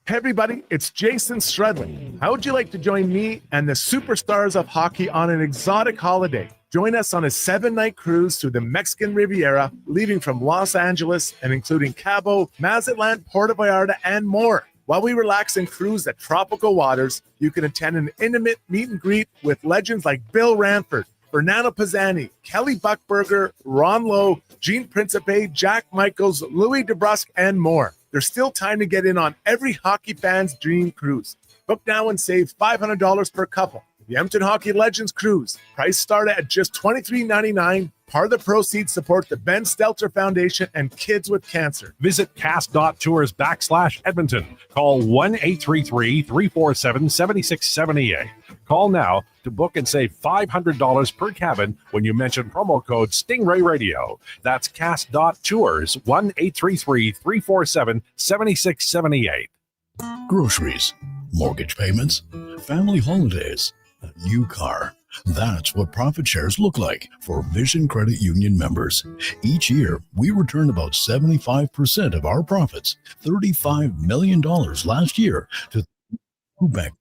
Speaker 24: Hey everybody, it's Jason Stradlin. How would you like to join me and the superstars of hockey on an exotic holiday? Join us on a 7-night cruise through the Mexican Riviera, leaving from Los Angeles and including Cabo, Mazatlan, Puerto Vallarta, and more. While we relax and cruise the tropical waters, you can attend an intimate meet and greet with legends like Bill Ranford, Fernando Pisani, Kelly Buckberger, Ron Lowe, Gene Principe, Jack Michaels, Louis DeBrusque, and more. There's still time to get in on every hockey fan's dream cruise. Book now and save $500 per couple. The Edmonton Hockey Legends Cruise. Price start at just $23.99. Part of the proceeds support the Ben Stelter Foundation and Kids with Cancer.
Speaker 2: Visit cast.tours/Edmonton. Call 1-833-347-7678. Call now to book and save $500 per cabin when you mention promo code Stingray Radio. That's cast.tours, 1-833-347-7678.
Speaker 3: Groceries, mortgage payments, family holidays, a new car. That's what profit shares look like for Vision Credit Union members. Each year, we return about 75% of our profits, $35 million last year, to bank.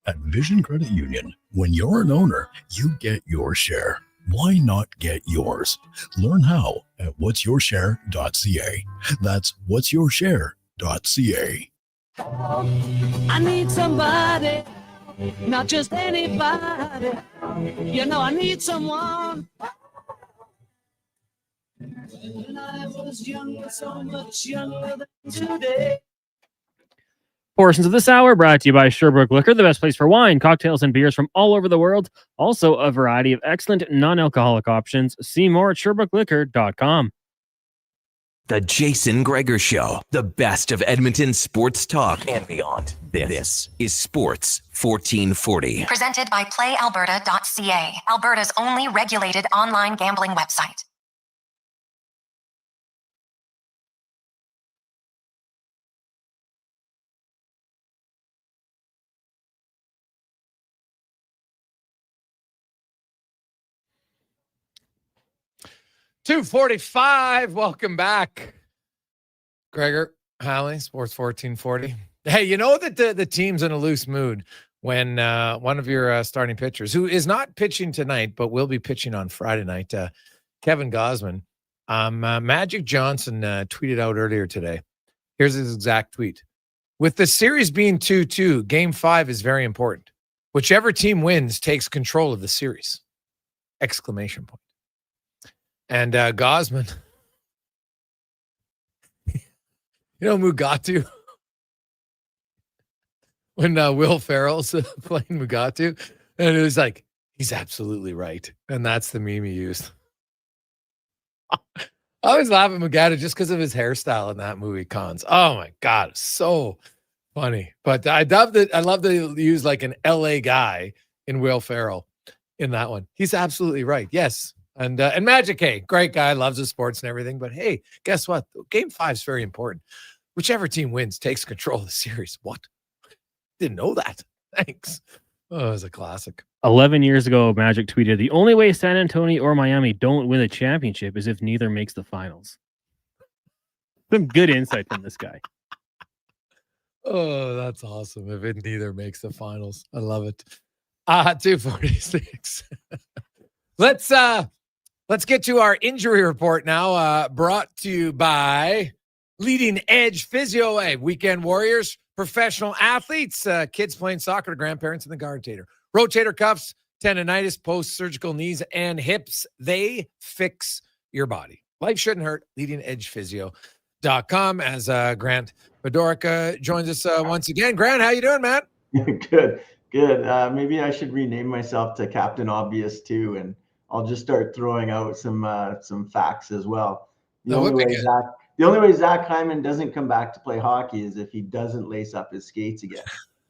Speaker 3: At Vision Credit Union, when you're an owner, you get your share. Why not get yours? Learn how at whatsyourshare.ca. That's whatsyourshare.ca.
Speaker 11: I need somebody, not just anybody. You know, I need someone. When I was younger, so much younger than today.
Speaker 16: Portions of this hour brought to you by Sherbrooke Liquor, the best place for wine, cocktails, and beers from all over the world. Also, a variety of excellent non-alcoholic options. See more at SherbrookeLiquor.com.
Speaker 1: The Jason Gregor Show, the best of Edmonton sports talk and beyond. This is Sports 1440.
Speaker 7: Presented by PlayAlberta.ca, Alberta's only regulated online gambling website.
Speaker 9: $2:45. Welcome back. Gregor Halley, Sports 1440. Hey, you know that the team's in a loose mood when one of your starting pitchers, who is not pitching tonight, but will be pitching on Friday night, Kevin Gausman, Magic Johnson tweeted out earlier today. Here's his exact tweet. With the series being 2-2, Game 5 is very important. Whichever team wins takes control of the series. Exclamation point. And Gausman, you know Mugatu? When Will Ferrell's playing Mugatu, and it was like, he's absolutely right. And that's the meme he used. I always laugh at Mugatu just because of his hairstyle in that movie, Cons. Oh my God, so funny. But I love that they use like an LA guy in Will Ferrell in that one. He's absolutely right. Yes. And Magic, hey, great guy, loves the sports and everything. But hey, guess what? Game 5 is very important. Whichever team wins takes control of the series. What? Didn't know that. Thanks. Oh, it was a classic.
Speaker 16: 11 years ago, Magic tweeted, the only way San Antonio or Miami don't win a championship is if neither makes the finals. Some good insight from this guy.
Speaker 9: Oh, that's awesome. If it neither makes the finals. I love it. 2:46. Let's get to our injury report now, brought to you by Leading Edge Physio, weekend warriors, professional athletes, kids playing soccer, grandparents in the guard-tator. Rotator cuffs, tendonitis, post-surgical knees, and hips. They fix your body. Life shouldn't hurt. LeadingEdgePhysio.com as Grant Bedorica joins us once again. Grant, how you doing, man?
Speaker 4: Good. Maybe I should rename myself to Captain Obvious too, and I'll just start throwing out some facts as well. The only way Zach Hyman doesn't come back to play hockey is if he doesn't lace up his skates again.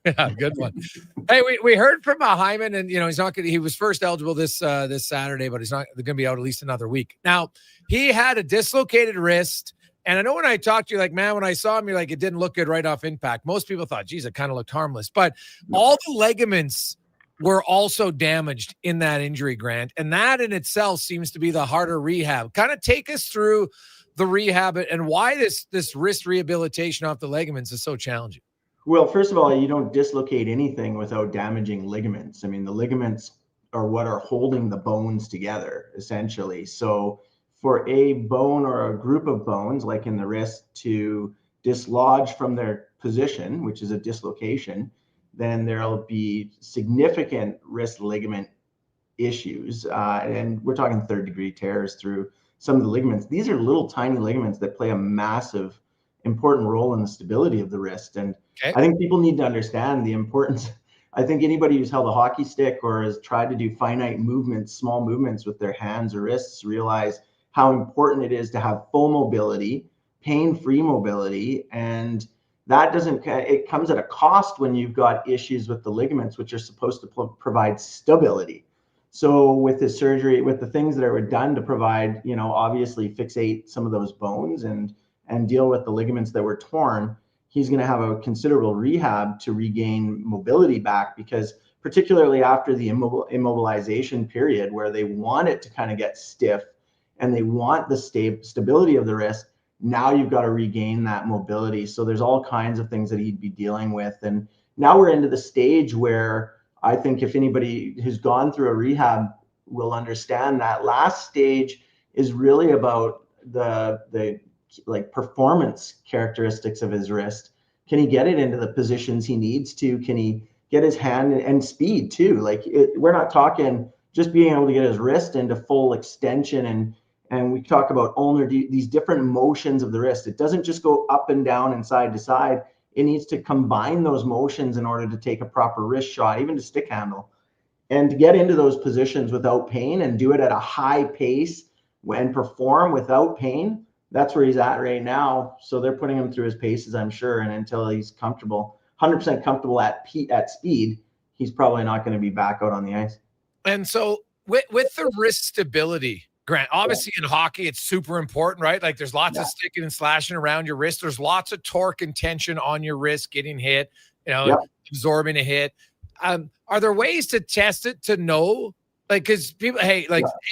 Speaker 9: Yeah, good one. Hey, we heard from Hyman, and he's not going. He was first eligible this Saturday, but he's not going to be out at least another week. Now, he had a dislocated wrist, and I know when I talked to you, like, man, when I saw him, you're like, it didn't look good right off impact. Most people thought, geez, it kind of looked harmless, but all the ligaments were also damaged in that injury, Grant, and that in itself seems to be the harder rehab. Kind of take us through the rehab and why this wrist rehabilitation off the ligaments is so challenging.
Speaker 4: Well, first of all, you don't dislocate anything without damaging ligaments. I mean, the ligaments are what are holding the bones together, essentially. So for a bone or a group of bones, like in the wrist, to dislodge from their position, which is a dislocation, then there'll be significant wrist ligament issues. And we're talking third-degree tears through some of the ligaments. These are little tiny ligaments that play a massive, important role in the stability of the wrist. And I think people need to understand the importance. I think anybody who's held a hockey stick or has tried to do finite movements, small movements with their hands or wrists, realize how important it is to have full mobility, pain-free mobility, and that it comes at a cost when you've got issues with the ligaments, which are supposed to provide stability. So with the surgery, with the things that are done to provide, obviously fixate some of those bones and deal with the ligaments that were torn, he's going to have a considerable rehab to regain mobility back, because particularly after the immobilization period where they want it to kind of get stiff and they want the stability of the wrist, now you've got to regain that mobility. So there's all kinds of things that he'd be dealing with. And now we're into the stage where I think if anybody who's gone through a rehab will understand that last stage is really about the like performance characteristics of his wrist. Can he get it into the positions he needs to? Can he get his hand and speed too? Like we're not talking just being able to get his wrist into full extension and we talk about ulnar, these different motions of the wrist. It doesn't just go up and down and side to side. It needs to combine those motions in order to take a proper wrist shot, even to stick handle, and to get into those positions without pain and do it at a high pace and perform without pain. That's where he's at right now. So they're putting him through his paces, I'm sure, and until he's comfortable, 100% comfortable at speed, he's probably not going to be back out on the ice.
Speaker 9: And so with the wrist stability, Grant, obviously in hockey, it's super important, right? Like there's lots of sticking and slashing around your wrist. There's lots of torque and tension on your wrist getting hit, absorbing a hit. Are there ways to test it to know? Like, because people, hey,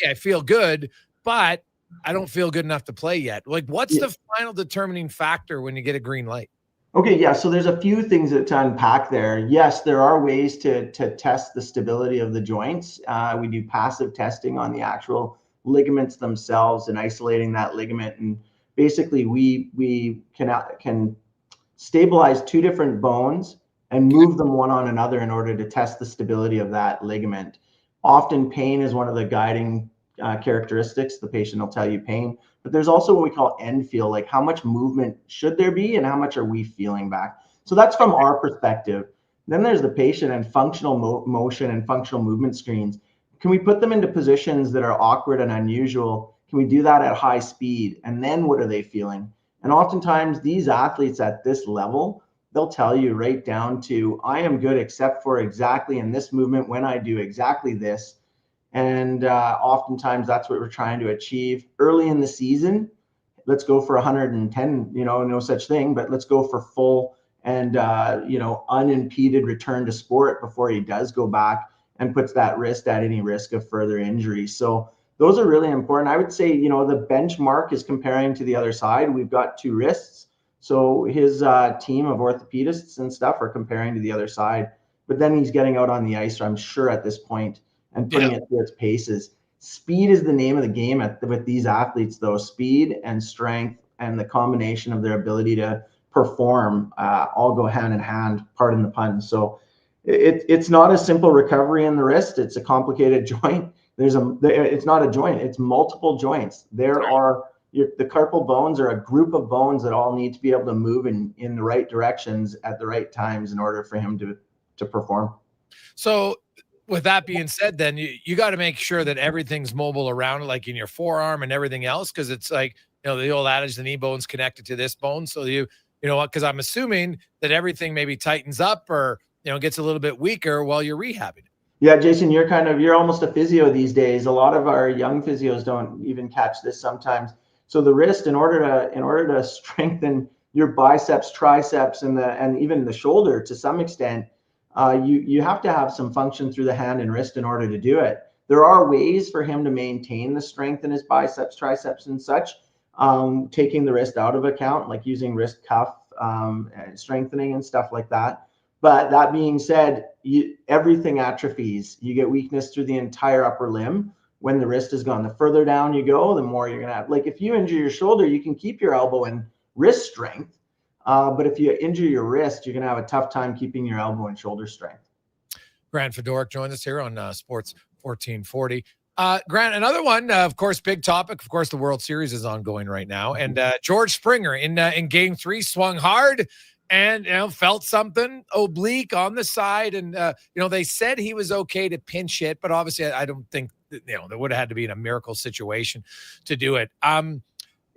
Speaker 9: I feel good, but I don't feel good enough to play yet. Like, what's the final determining factor when you get a green light?
Speaker 4: Okay, yeah. So there's a few things to unpack there. Yes, there are ways to test the stability of the joints. We do passive testing on the actual ligaments themselves and isolating that ligament. And basically, we can stabilize two different bones and move them one on another in order to test the stability of that ligament. Often, pain is one of the guiding characteristics. The patient will tell you pain, but there's also what we call end feel, like how much movement should there be and how much are we feeling back. So that's from our perspective. Then there's the patient and functional motion and functional movement screens. Can we put them into positions that are awkward and unusual? Can we do that at high speed? And then what are they feeling? And oftentimes these athletes at this level, they'll tell you right down to, I am good except for exactly in this movement when I do exactly this. And oftentimes that's what we're trying to achieve early in the season. Let's go for 110, no such thing, but let's go for full and, unimpeded return to sport before he does go back and puts that wrist at any risk of further injury. So those are really important. I would say, the benchmark is comparing to the other side. We've got two wrists. So his team of orthopedists and stuff are comparing to the other side, but then he's getting out on the ice, I'm sure at this point, and putting it through its paces. Speed is the name of the game with these athletes, though. Speed and strength and the combination of their ability to perform all go hand in hand, pardon the pun. So it's not a simple recovery in the wrist. It's a complicated joint. It's not a joint. It's multiple joints. The carpal bones are a group of bones that all need to be able to move in the right directions at the right times in order for him to perform.
Speaker 9: So with that being said, then you got to make sure that everything's mobile around, like in your forearm and everything else, because it's like, the old adage, the knee bone's connected to this bone. So because I'm assuming that everything maybe tightens up or gets a little bit weaker while you're rehabbing.
Speaker 4: Yeah, Jason, you're almost a physio these days. A lot of our young physios don't even catch this sometimes. So the wrist, in order to strengthen your biceps, triceps, and even the shoulder to some extent, you have to have some function through the hand and wrist in order to do it. There are ways for him to maintain the strength in his biceps, triceps, and such, taking the wrist out of account, like using wrist cuff strengthening and stuff like that. But that being said, everything atrophies. You get weakness through the entire upper limb when the wrist is gone. The further down you go, the more you're going to have. Like if you injure your shoulder, you can keep your elbow and wrist strength. But if you injure your wrist, you're going to have a tough time keeping your elbow and shoulder strength.
Speaker 9: Grant Fedoruk joins us here on Sports 1440. Grant, another one, of course, big topic. Of course, the World Series is ongoing right now. And George Springer in Game 3 swung hard and felt something oblique on the side, and they said he was okay to pinch hit, but obviously I don't think there would have had to be in a miracle situation to do it.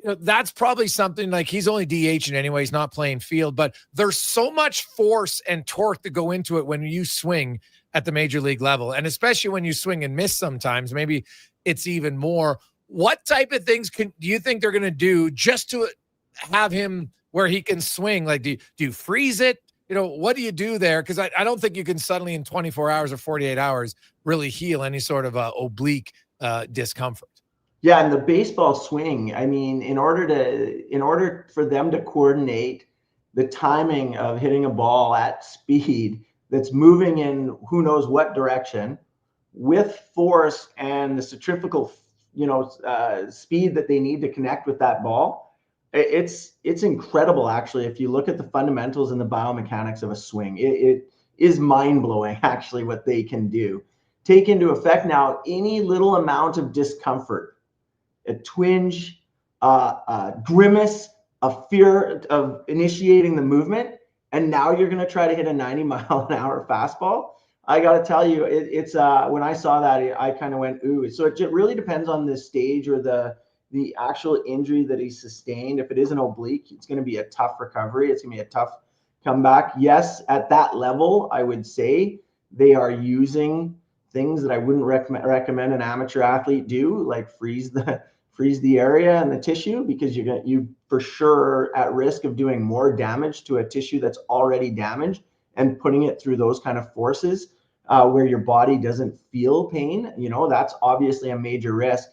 Speaker 9: That's probably something like he's only DHing anyway. He's not playing field, but there's so much force and torque to go into it when you swing at the major league level. And especially when you swing and miss sometimes, maybe it's even more. What type of things do you think they're going to do just to have him where he can swing? Like, do you freeze it? What do you do there? Because I don't think you can suddenly in 24 hours or 48 hours really heal any sort of oblique discomfort.
Speaker 4: Yeah, and the baseball swing, I mean, in order for them to coordinate the timing of hitting a ball at speed that's moving in who knows what direction with force and the centrifugal, speed that they need to connect with that ball, it's incredible, actually. If you look at the fundamentals and the biomechanics of a swing, it is mind-blowing, actually, what they can do. Take into effect now any little amount of discomfort, a twinge, a grimace, a fear of initiating the movement, and now you're going to try to hit a 90-mile-an-hour fastball. I got to tell you, it's when I saw that, I kind of went, ooh. So it really depends on the stage or the actual injury that he sustained. If it is an oblique, it's going to be a tough recovery. It's going to be a tough comeback. Yes, at that level, I would say they are using things that I wouldn't recommend an amateur athlete do, like freeze the area and the tissue, because you for sure at risk of doing more damage to a tissue that's already damaged and putting it through those kind of forces where your body doesn't feel pain. That's obviously a major risk.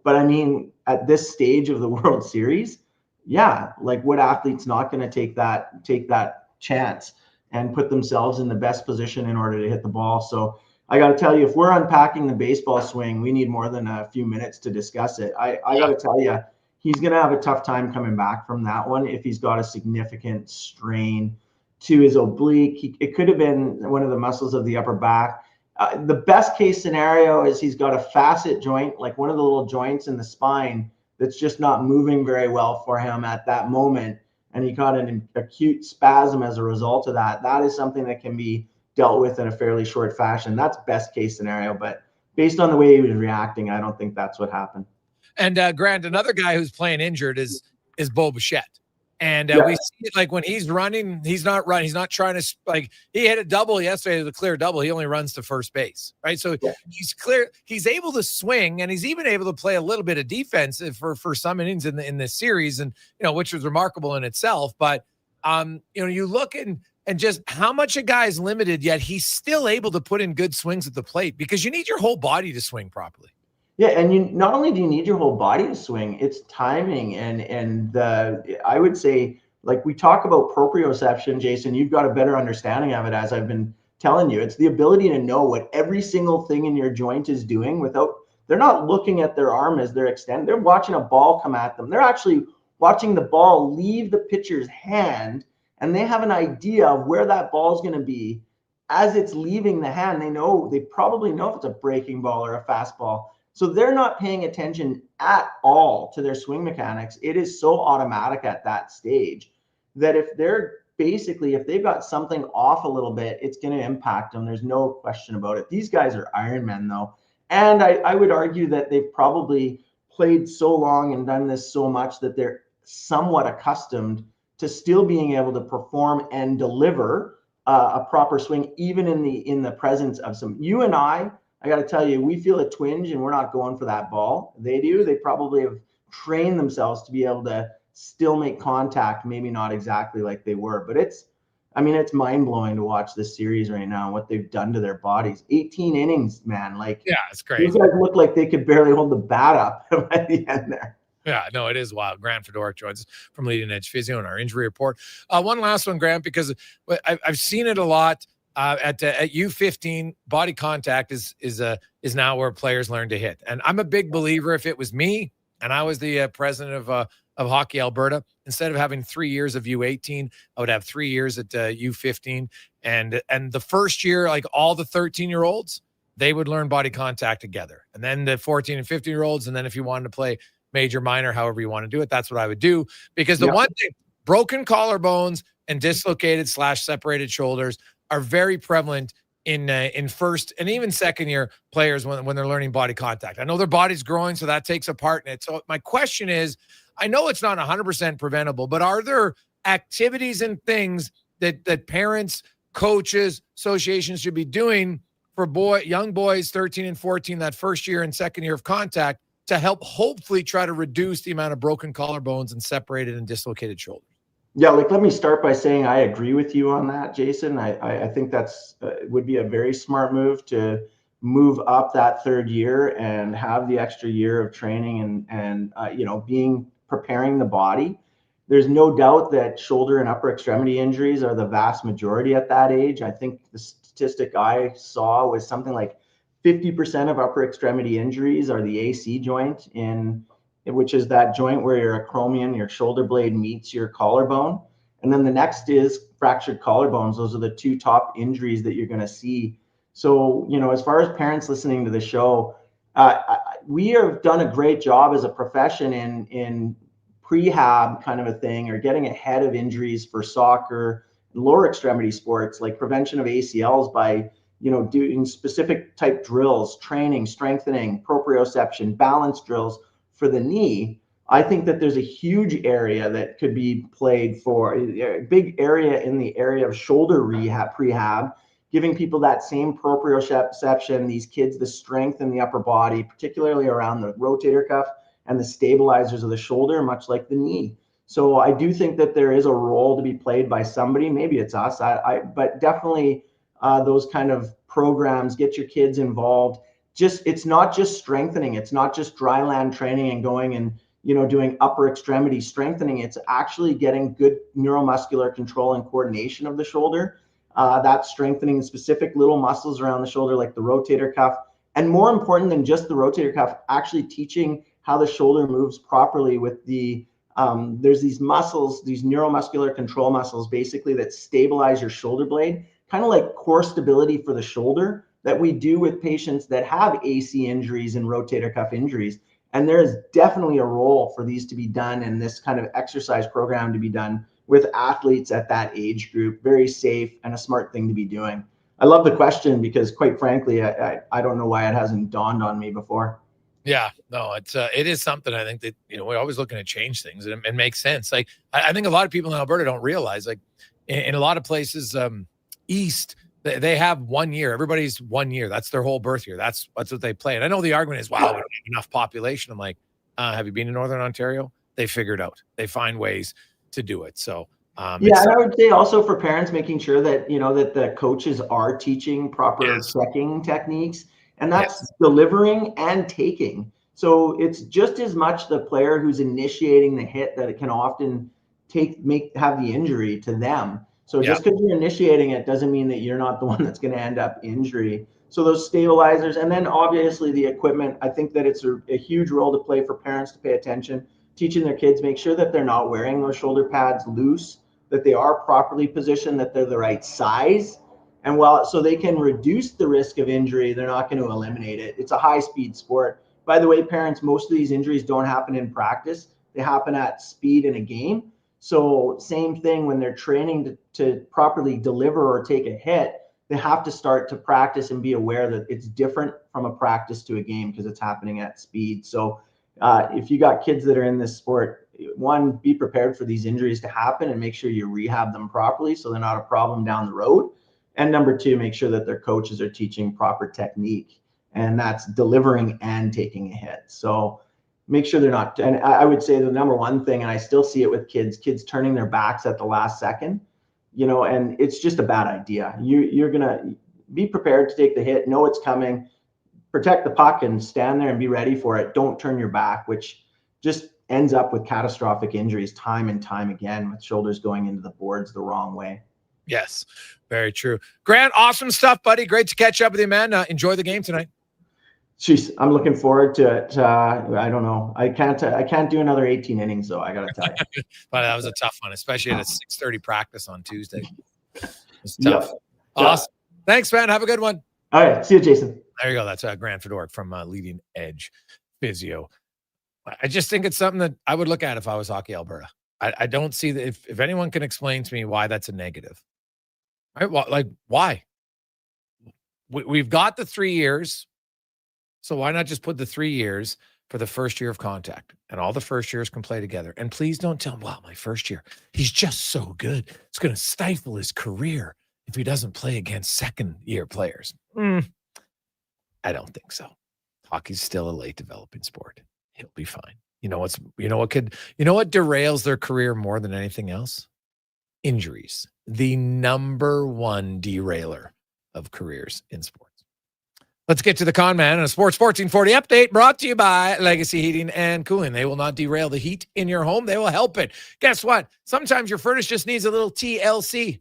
Speaker 4: But I mean, at this stage of the World Series, yeah, like what athlete's not going to take that chance and put themselves in the best position in order to hit the ball? So I got to tell you, if we're unpacking the baseball swing, we need more than a few minutes to discuss it. I got to tell you, he's going to have a tough time coming back from that one if he's got a significant strain to his oblique. It could have been one of the muscles of the upper back. The best case scenario is he's got a facet joint, like one of the little joints in the spine that's just not moving very well for him at that moment, and he got an acute spasm as a result of that. That is something that can be dealt with in a fairly short fashion. That's best case scenario, but based on the way he was reacting, I don't think that's what happened.
Speaker 9: And Grant, another guy who's playing injured is Bo Bichette. And we see it like when he's running, he's not running. He's not trying to, like, he hit a double yesterday, the clear double. He only runs to first base, right? So he's clear. He's able to swing, and he's even able to play a little bit of defense for some innings in this series, and which was remarkable in itself. But you look and just how much a guy is limited, yet he's still able to put in good swings at the plate, because you need your whole body to swing properly.
Speaker 4: Yeah, and not only do you need your whole body to swing, it's timing and I would say, like, we talk about proprioception, Jason, you've got a better understanding of it, as I've been telling you. It's the ability to know what every single thing in your joint is doing without, they're not looking at their arm as they're extended. They're watching a ball come at them. They're actually watching the ball leave the pitcher's hand, and they have an idea of where that ball is going to be as it's leaving the hand. They probably know if it's a breaking ball or a fastball. So they're not paying attention at all to their swing mechanics. It is so automatic at that stage that if they've got something off a little bit, it's going to impact them. There's no question about it. These guys are Ironmen, though. And I would argue that they've probably played so long and done this so much that they're somewhat accustomed to still being able to perform and deliver a proper swing, even in the presence of some. You and I got to tell you, we feel a twinge and we're not going for that ball. They do. They probably have trained themselves to be able to still make contact, maybe not exactly like they were. But it's mind-blowing to watch this series right now and what they've done to their bodies. 18 innings, man. Like,
Speaker 9: yeah, it's crazy.
Speaker 4: These guys look like they could barely hold the bat up by the end there.
Speaker 9: Yeah, no, it is wild. Grant Fedoruk joins us from Leading Edge Physio in our injury report. One last one, Grant, because I've seen it a lot. At U15, body contact is now where players learn to hit. And I'm a big believer, if it was me and I was the president of Hockey Alberta, instead of having 3 years of U18, I would have 3 years at U15. And the first year, like all the 13-year-olds, they would learn body contact together. And then the 14 and 15-year-olds, and then if you wanted to play major, minor, however you want to do it, that's what I would do. Because the one thing, broken collarbones, and dislocated / separated shoulders are very prevalent in first and even second year players when they're learning body contact. I know their body's growing, so that takes a part in it. So my question is, I know it's not 100% preventable, but are there activities and things that parents, coaches, associations should be doing for young boys 13 and 14, that first year and second year of contact, to help hopefully try to reduce the amount of broken collarbones and separated and dislocated shoulders?
Speaker 4: Yeah, like let me start by saying I agree with you on that, Jason. I think that's would be a very smart move to move up that third year and have the extra year of training and preparing the body. There's no doubt that shoulder and upper extremity injuries are the vast majority at that age. I think the statistic I saw was something like 50% of upper extremity injuries are the AC joint, which is that joint where your acromion, your shoulder blade, meets your collarbone. And then the next is fractured collarbones. Those are the two top injuries that you're going to see. So, as far as parents listening to the show, we have done a great job as a profession in prehab kind of a thing, or getting ahead of injuries for soccer, lower extremity sports, like prevention of ACLs by doing specific type drills, training, strengthening, proprioception, balance drills for the knee. I think that there's a huge area that could be played for, a big area in the area of shoulder prehab, giving people that same proprioception, these kids the strength in the upper body, particularly around the rotator cuff and the stabilizers of the shoulder, much like the knee. So I do think that there is a role to be played by somebody. Maybe it's us, but definitely those kind of programs, get your kids involved. It's not just strengthening. It's not just dry land training and going and, doing upper extremity strengthening. It's actually getting good neuromuscular control and coordination of the shoulder. That's strengthening specific little muscles around the shoulder, like the rotator cuff. And more important than just the rotator cuff, actually teaching how the shoulder moves properly with there's these muscles, these neuromuscular control muscles, basically, that stabilize your shoulder blade, kind of like core stability for the shoulder that we do with patients that have AC injuries and rotator cuff injuries. And there is definitely a role for these to be done, and this kind of exercise program to be done with athletes at that age group. Very safe and a smart thing to be doing. I love the question because, quite frankly, I don't know why it hasn't dawned on me before.
Speaker 9: Yeah, no, it is something. I think that, we're always looking to change things, and it makes sense. Like, I think a lot of people in Alberta don't realize, like, in a lot of places east, they have 1 year. Everybody's 1 year. That's their whole birth year. That's what they play. And I know the argument is, wow, we don't have enough population. I'm like, have you been to Northern Ontario? They figure it out. They find ways to do it. So
Speaker 4: and I would say also for parents, making sure that that the coaches are teaching proper checking techniques, and that's delivering and taking. So it's just as much the player who's initiating the hit that it can often have the injury to them. So just because you're initiating it doesn't mean that you're not the one that's going to end up injury. So those stabilizers, and then obviously the equipment, I think that it's a huge role to play for parents to pay attention, teaching their kids, make sure that they're not wearing those shoulder pads loose, that they are properly positioned, that they're the right size. And so they can reduce the risk of injury, they're not going to eliminate it. It's a high-speed sport. By the way, parents, most of these injuries don't happen in practice. They happen at speed in a game. So same thing when they're training to properly deliver or take a hit, they have to start to practice and be aware that it's different from a practice to a game because it's happening at speed. So if you got kids that are in this sport, one, be prepared for these injuries to happen and make sure you rehab them properly so they're not a problem down the road. And number two, make sure that their coaches are teaching proper technique, and that's delivering and taking a hit. So make sure they're not, and I would say the number one thing, and I still see it with kids turning their backs at the last second, and it's just a bad idea. You're going to be prepared to take the hit, know it's coming, protect the puck and stand there and be ready for it. Don't turn your back, which just ends up with catastrophic injuries time and time again, with shoulders going into the boards the wrong way.
Speaker 9: Yes, very true. Grant, awesome stuff, buddy. Great to catch up with you, man. Enjoy the game tonight.
Speaker 4: Jeez, I'm looking forward to it. I don't know. I can't do another 18 innings, though. I got to tell you.
Speaker 9: But that was a tough one, especially at a 6:30 practice on Tuesday. It's tough.
Speaker 4: Yep.
Speaker 9: Awesome. Thanks, man. Have a good one.
Speaker 4: All right. See you, Jason.
Speaker 9: There you go. That's Grant Fedoruk from Leading Edge Physio. I just think it's something that I would look at if I was Hockey Alberta. I don't see that. If anyone can explain to me why that's a negative, right? Well, like why? We've got the 3 years, so why not just put the 3 years for the first year of contact, and all the first years can play together? And please don't tell him, wow, my first year, he's just so good. It's going to stifle his career if he doesn't play against second-year players. I don't think so. Hockey's still a late developing sport. He'll be fine. You know what derails their career more than anything else? Injuries. The number one derailer of careers in sports. Let's get to the con man and a Sports 1440 update brought to you by Legacy Heating and Cooling. They will not derail the heat in your home. They will help it. Guess what? Sometimes your furnace just needs a little TLC.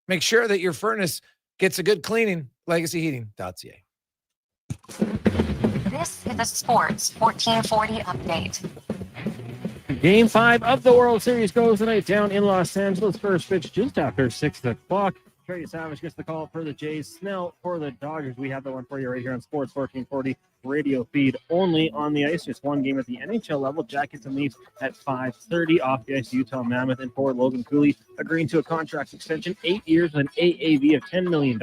Speaker 9: Make sure that your furnace gets a good cleaning. LegacyHeating.ca.
Speaker 7: This is a Sports 1440 update.
Speaker 16: Game 5 of the World Series goes tonight down in Los Angeles. First pitch just after 6 o'clock. Trey Savage gets the call for the Jays. Snell for the Dodgers. We have the one for you right here on Sports 1440 radio feed only on the ice. Just one game at the NHL level. Jackets and Leafs at 5:30 off the ice. Utah Mammoth and forward Logan Cooley agreeing to a contract extension, 8 years with an AAV of $10 million.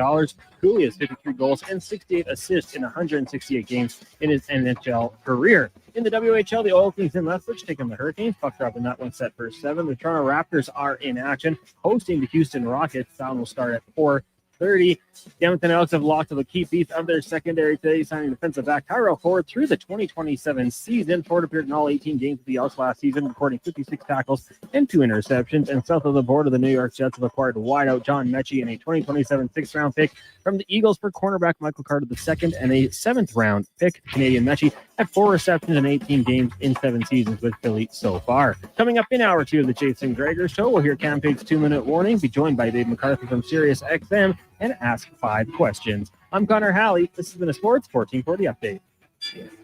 Speaker 16: Cooley has 53 goals and 68 assists in 168 games in his NHL career. In the WHL, the Oil Kings in Lethbridge taking the Hurricanes. Puck drop in that one set for 7. The Toronto Raptors are in action, hosting the Houston Rockets. That one will start at 4:30. The Edmonton Elks have locked the key piece of their secondary today, signing defensive back Tyrell Ford through the 2027 season. Ford appeared in all 18 games of the Elks last season, recording 56 tackles and 2 interceptions. And south of the border, the New York Jets have acquired wideout John Mechie and a 2027 6th-round pick from the Eagles for cornerback Michael Carter II and a 7th-round pick. Canadian Mechie had 4 receptions in 18 games in 7 seasons with Philly so far. Coming up in hour 2 of the Jason Gregor Show, we'll hear Cam Pig's 2-minute warning, be joined by Dave McCarthy from Sirius XM, and ask 5 questions. I'm Connor Halley. This has been a Sports 1440 update.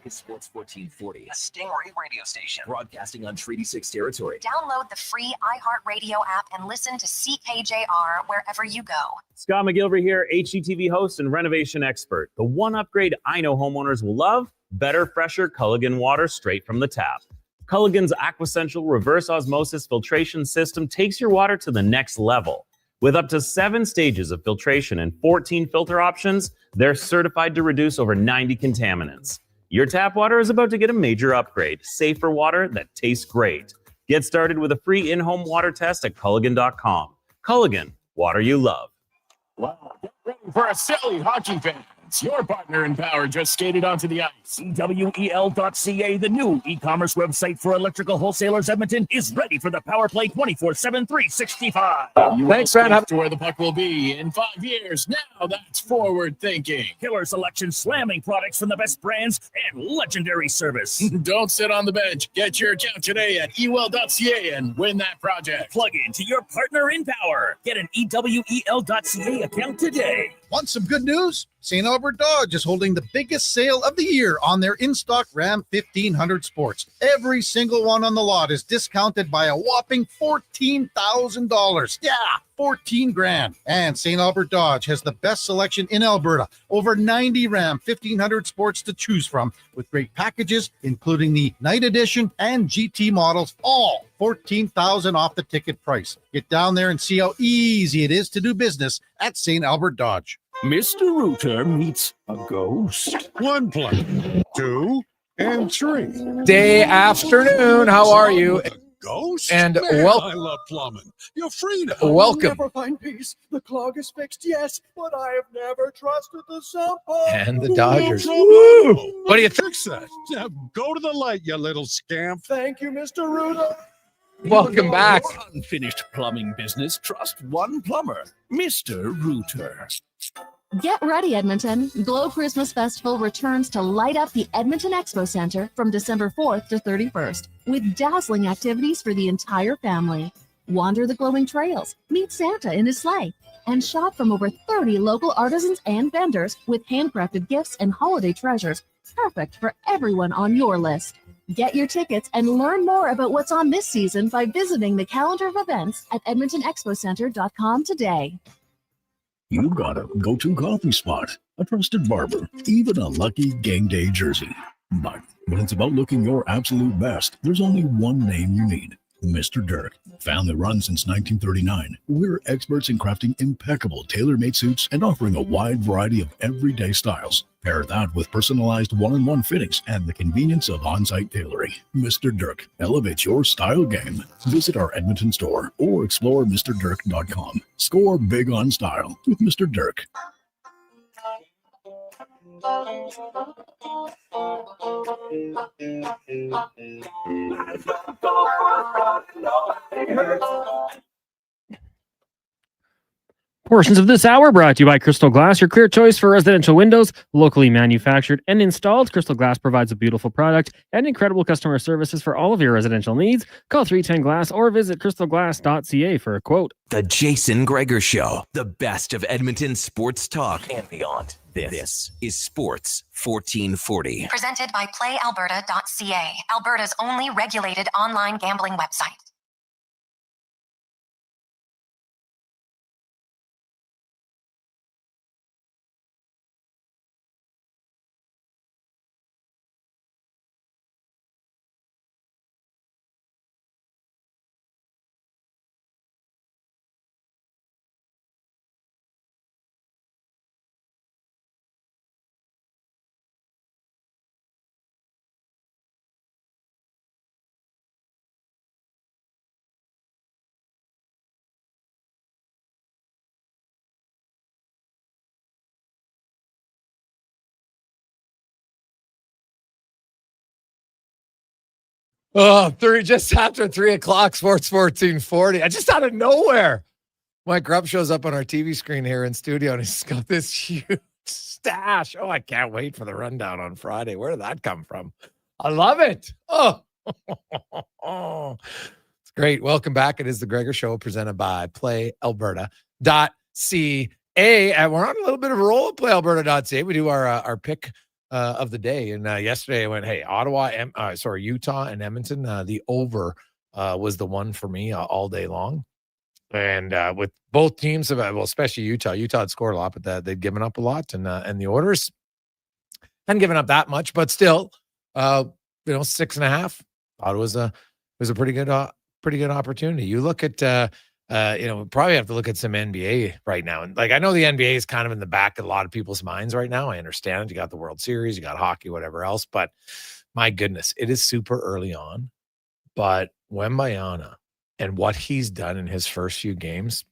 Speaker 1: It's Sports 1440, a Stingray radio station broadcasting on Treaty 6 territory.
Speaker 7: Download the free iHeartRadio app and listen to CKJR wherever you go.
Speaker 10: Scott McGilvery here, HGTV host and renovation expert. The one upgrade I know homeowners will love: better, fresher Culligan water straight from the tap. Culligan's Aquasential reverse osmosis filtration system takes your water to the next level. With up to 7 stages of filtration and 14 filter options, they're certified to reduce over 90 contaminants. Your tap water is about to get a major upgrade. Safer water that tastes great. Get started with a free in-home water test at Culligan.com. Culligan, water you love.
Speaker 12: Wow, get ready for a silly hockey fans. Your partner in power just skated onto the ice. EWEL.ca, the new e-commerce website for electrical wholesalers Edmonton, is ready for the power play 24/7, 365.
Speaker 9: Thanks, Brad.
Speaker 12: To where the puck will be in 5 years. Now that's forward thinking. Killer selection, slamming products from the best brands, and legendary service. Don't sit on the bench. Get your account today at EWEL.ca and win that project. Plug into your partner in power. Get an EWEL.ca account today.
Speaker 13: Want some good news? St. Albert Dodge is holding the biggest sale of the year on their in-stock Ram 1500 Sports. Every single one on the lot is discounted by a whopping $14,000. Yeah, 14 grand. And St. Albert Dodge has the best selection in Alberta. Over 90 Ram 1500 Sports to choose from, with great packages, including the Night Edition and GT models, all $14,000 off the ticket price. Get down there and see how easy it is to do business at St. Albert Dodge.
Speaker 8: Mr. Rooter meets a ghost. 1 play, 2, and 3.
Speaker 9: Day afternoon. How are you?
Speaker 8: Ghost?
Speaker 9: And
Speaker 8: Man,
Speaker 9: welcome.
Speaker 8: I love plumbing. You're free to
Speaker 9: Welcome.
Speaker 14: Never find peace. The clog is fixed, yes, but I have never trusted the sump pump.
Speaker 9: And the Dodgers.
Speaker 14: Woo!
Speaker 9: What do you
Speaker 8: fix that? Now go to the light, you little scamp.
Speaker 14: Thank you, Mr. Rooter.
Speaker 9: Welcome back.
Speaker 14: Unfinished plumbing business. Trust one plumber, Mr. Rooter.
Speaker 25: Get ready, Edmonton. Glow Christmas Festival returns to light up the Edmonton Expo Center from December 4th to 31st with dazzling activities for the entire family. Wander the glowing trails, meet Santa in his sleigh, and shop from over 30 local artisans and vendors with handcrafted gifts and holiday treasures, perfect for everyone on your list. Get your tickets and learn more about what's on this season by visiting the calendar of events at edmontonexpocenter.com today.
Speaker 3: You got a go-to coffee spot, a trusted barber, even a lucky game day jersey. But when it's about looking your absolute best, there's only one name you need. Mr. Dirk, family run since 1939. We're experts in crafting impeccable tailor-made suits and offering a wide variety of everyday styles. Pair that with personalized one-on-one fittings and the convenience of on-site tailoring. Mr. Dirk elevates your style game. Visit our Edmonton store or explore MrDirk.com. Score big on style with Mr. Dirk.
Speaker 16: Portions of this hour brought to you by Crystal Glass, your clear choice for residential windows, locally manufactured and installed. Crystal Glass provides a beautiful product and incredible customer services for all of your residential needs. Call 310 Glass or visit crystalglass.ca for a quote.
Speaker 1: The Jason Gregor Show, the best of Edmonton sports talk and beyond. This is Sports 1440.
Speaker 7: Presented by PlayAlberta.ca, Alberta's only regulated online gambling website.
Speaker 9: Oh, just after 3 o'clock, Sports 1440. I just out of nowhere. Mike Rupp shows up on our TV screen here in studio, and he's got this huge stash. Oh, I can't wait for the rundown on Friday. Where did that come from? I love it. Oh, it's great. Welcome back. It is the Gregor Show presented by PlayAlberta.ca. And we're on a little bit of a roll at PlayAlberta.ca. We do our pick of the day. And yesterday I went, hey, Utah and Edmonton. The over was the one for me all day long. And with both teams, especially Utah had scored a lot, but they'd given up a lot. And the Oilers hadn't given up that much, but still, 6.5. Thought it was a pretty good opportunity. You look at, probably have to look at some NBA right now. And I know the NBA is kind of in the back of a lot of people's minds right now. I understand it. You got the World Series, you got hockey, whatever else, but my goodness, it is super early on. But Wembanyama and what he's done in his first few games,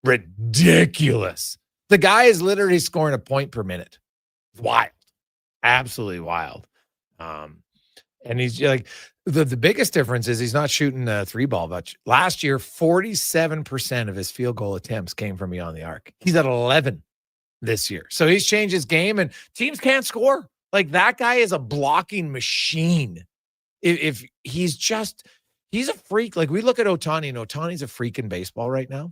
Speaker 9: ridiculous. The guy is literally scoring a point per minute. Wild. Absolutely wild. And he's the biggest difference is he's not shooting a three ball. But last year, 47% of his field goal attempts came from beyond the arc. He's at 11 this year. So he's changed his game, and teams can't score. That guy is a blocking machine. If he's a freak. We look at Ohtani, and Ohtani's a freak in baseball right now.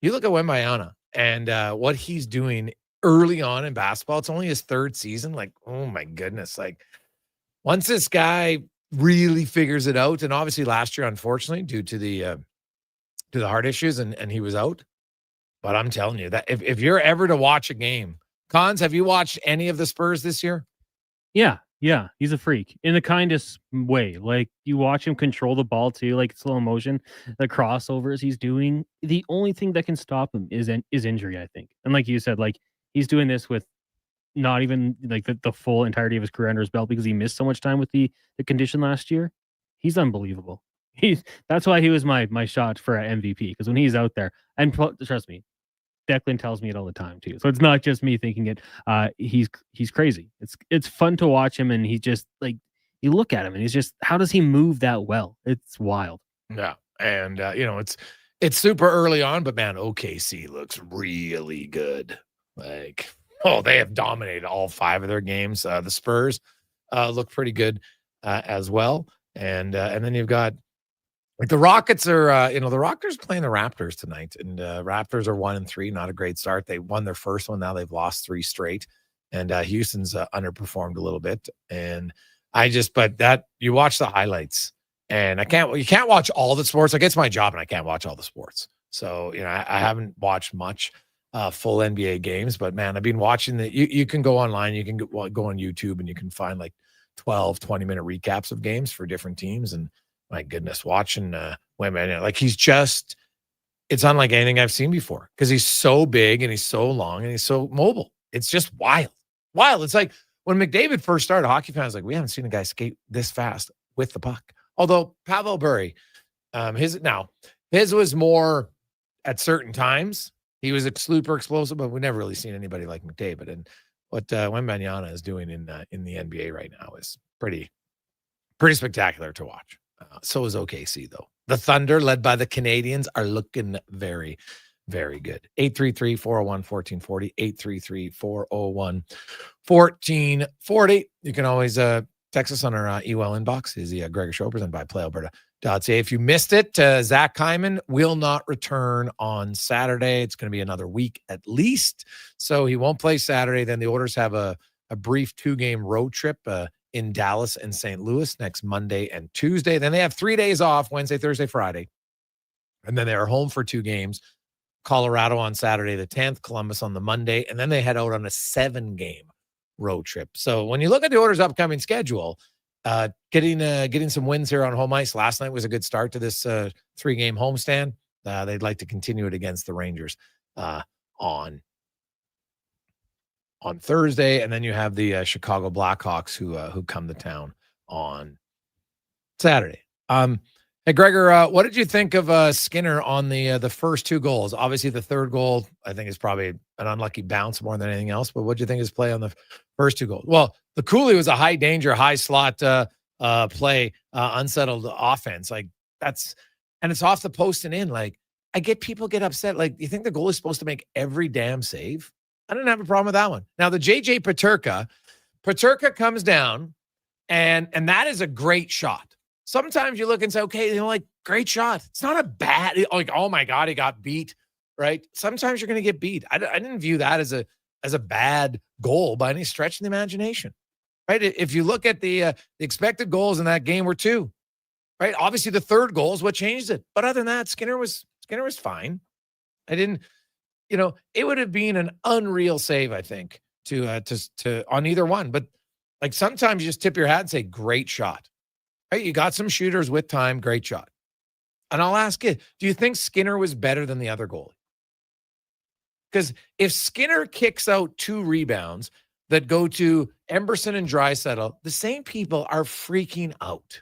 Speaker 9: You look at Wembanyama and what he's doing early on in basketball. It's only his third season. Oh my goodness. Once this guy really figures it out, and obviously last year, unfortunately, due to the heart issues, and he was out. But I'm telling you that if you're ever to watch a game, Cons, have you watched any of the Spurs this year?
Speaker 16: Yeah, he's a freak in the kindest way. You watch him control the ball too, slow motion, the crossovers he's doing. The only thing that can stop him is injury, I think. And like you said, he's doing this with not even the full entirety of his career under his belt because he missed so much time with the condition last year. He's unbelievable. That's why he was my shot for an MVP, because when he's out there, and trust me, Declan tells me it all the time too. So it's not just me thinking it. He's crazy. It's fun to watch him, and he just you look at him and he's just, how does he move that well? It's wild.
Speaker 9: Yeah, and it's super early on, but man, OKC looks really good. They have dominated all 5 of their games. The Spurs look pretty good as well. And then you've got the Rockets are, the Rockets playing the Raptors tonight, and Raptors are 1-3, not a great start. They won their first one. Now they've lost 3 straight, and Houston's underperformed a little bit. And but you watch the highlights, and you can't watch all the sports. It's my job, and I can't watch all the sports. So, I haven't watched much full NBA games, but man, I've been watching you can go online, you can go on YouTube, and you can find 12, 20-minute recaps of games for different teams. And my goodness, watching Wembanyama, like it's unlike anything I've seen before because he's so big and he's so long and he's so mobile. It's just wild. It's like when McDavid first started, hockey fans like, we haven't seen a guy skate this fast with the puck. Although Pavel Bure, his was more at certain times. He was super explosive, but we've never really seen anybody like McDavid. And what Wembanyama is doing in the NBA right now is pretty spectacular to watch. So is OKC, though. The Thunder, led by the Canadians, are looking very, very good. 833-401-1440, 833-401-1440. You can always text us on our email inbox. Is the Gregor Show presented by PlayAlberta.ca. If you missed it, Zach Hyman will not return on Saturday. It's going to be another week at least. So he won't play Saturday. Then the Oilers have a brief 2-game road trip in Dallas and St. Louis next Monday and Tuesday. Then they have 3 days off, Wednesday, Thursday, Friday. And then they are home for 2 games. Colorado on Saturday the 10th, Columbus on the Monday, and then they head out on a 7-game road trip. So when you look at the Oilers' upcoming schedule, getting some wins here on home ice. Last night was a good start to this 3-game homestand. They'd like to continue it against the Rangers on Thursday, and then you have the Chicago Blackhawks who come to town on Saturday. Hey, Gregor, what did you think of Skinner on the first 2 goals? Obviously, the third goal, I think, is probably an unlucky bounce more than anything else. But what do you think of his play on the first 2 goals? Well, the Cooley was a high danger, high slot play, unsettled offense. Like and it's off the post and in. Like, I get people get upset. Like, you think the goal is supposed to make every damn save? I didn't have a problem with that one. Now, the JJ Peterka comes down, and that is a great shot. Sometimes you look and say, okay, like, great shot. It's not a bad, like, oh my God, he got beat, right? Sometimes you're going to get beat. I didn't view that as a bad goal by any stretch of the imagination, right? If you look at the expected goals in that game were 2, right? Obviously, the third goal is what changed it. But other than that, Skinner was fine. It would have been an unreal save, I think, to on either one. But like, sometimes you just tip your hat and say, great shot. Right? You got some shooters with time, great shot. And I'll ask you, do you think Skinner was better than the other goalie? Because if Skinner kicks out 2 rebounds that go to Emberson and Draisaitl, the same people are freaking out.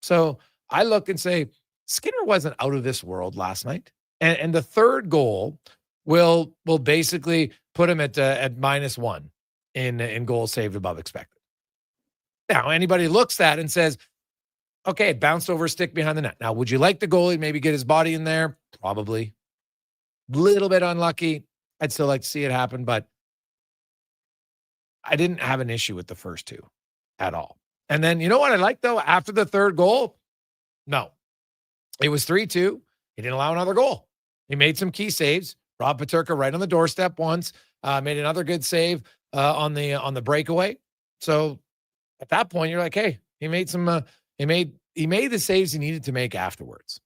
Speaker 9: So I look and say, Skinner wasn't out of this world last night. And the third goal will basically put him at -1 in goals saved above expected. Now, anybody looks at it and says, okay, it bounced over a stick behind the net. Now, would you like the goalie maybe get his body in there? Probably. Little bit unlucky. I'd still like to see it happen, but I didn't have an issue with the first 2 at all. And then, you know what I like, though? After the third goal, no. It was 3-2. He didn't allow another goal. He made some key saves. Rob Peterka right on the doorstep once. Made another good save on the breakaway. So at that point, you're like, hey, he made some. He made the saves he needed to make afterwards.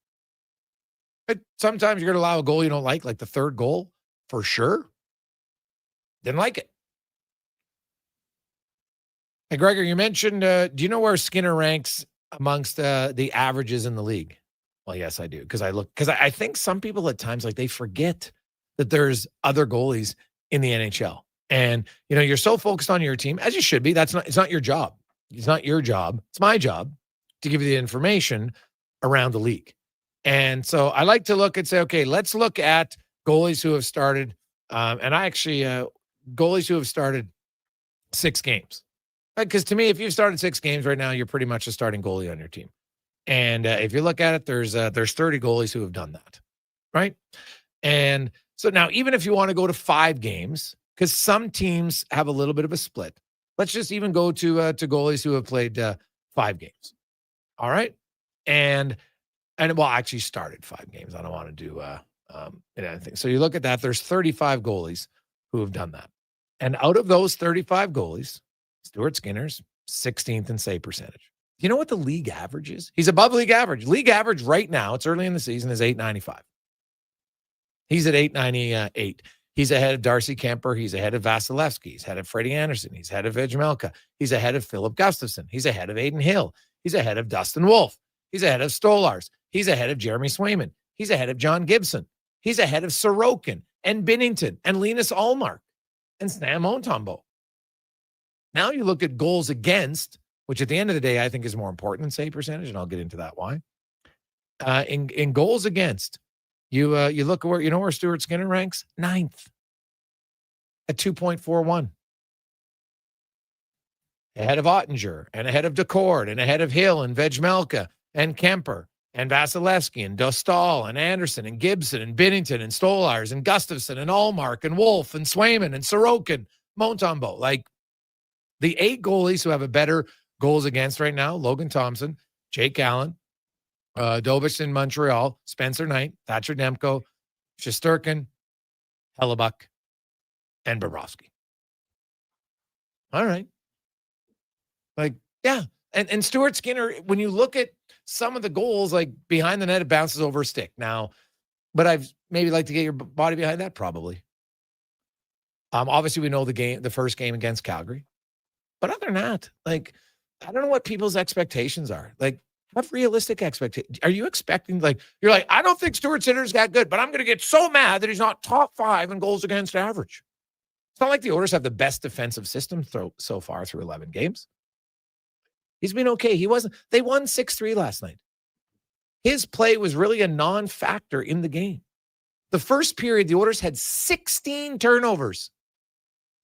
Speaker 9: But sometimes you're going to allow a goal you don't like the third goal, for sure. Didn't like it. Hey, Gregor, you mentioned, do you know where Skinner ranks amongst the averages in the league? Well, yes, I do. Because I think some people at times, like, they forget that there's other goalies in the NHL. And, you're so focused on your team, as you should be. It's not your job. It's not your job. It's my job to give you the information around the league. And so I like to look and say, okay, let's look at goalies who have started. Goalies who have started 6 games. Because to me, if you've started 6 games right now, you're pretty much a starting goalie on your team. And if you look at it, there's 30 goalies who have done that, right? And so now, even if you want to go to 5 games, because some teams have a little bit of a split, let's just even go to goalies who have played 5 games. All right, and actually started 5 games. I don't want to do anything. So you look at that. There's 35 goalies who have done that, and out of those 35 goalies, Stuart Skinner's 16th in save percentage. You know what the league average is? He's above league average. League average right now, it's early in the season, is 895. He's at 898. He's ahead of Darcy Kemper. He's ahead of Vasilevsky. He's ahead of Freddie Anderson. He's ahead of Vejmelka. He's ahead of Philip Gustafsson. He's ahead of Aiden Hill. He's ahead of Dustin Wolf. He's ahead of Stolars. He's ahead of Jeremy Swayman. He's ahead of John Gibson. He's ahead of Sorokin and Binnington and Linus Ullmark and Sam Montembeault. Now you look at goals against, which at the end of the day, I think is more important than save percentage, and I'll get into that why. In goals against, you look at where Stuart Skinner ranks? 9th at 2.41. Ahead of Ottinger and ahead of Decord and ahead of Hill and Vejmelka and Kemper and Vasilevsky and Dostal and Anderson and Gibson and Binnington and Stolars and Gustafsson and Ullmark and Wolf and Swayman and Sorokin, Montembeault. Like the 8 goalies who have a better goals against right now, Logan Thompson, Jake Allen, Dobich in Montreal, Spencer Knight, Thatcher Demko, Shesterkin, Hellebuck, and Bobrovsky. All right. Like, yeah. And Stuart Skinner, when you look at some of the goals, like behind the net, it bounces over a stick. Now, but I've maybe like to get your body behind that, probably. Obviously, we know the first game against Calgary. But other than that, like, I don't know what people's expectations are. Like, have realistic expectations. Are you expecting, like, you're like, I don't think Stuart Skinner's that good, but I'm going to get so mad that he's not top 5 in goals against average. It's not like the Oilers have the best defensive system so far through 11 games. He's been okay. They won 6-3 last night. His play was really a non-factor in the game. The first period, the Oilers had 16 turnovers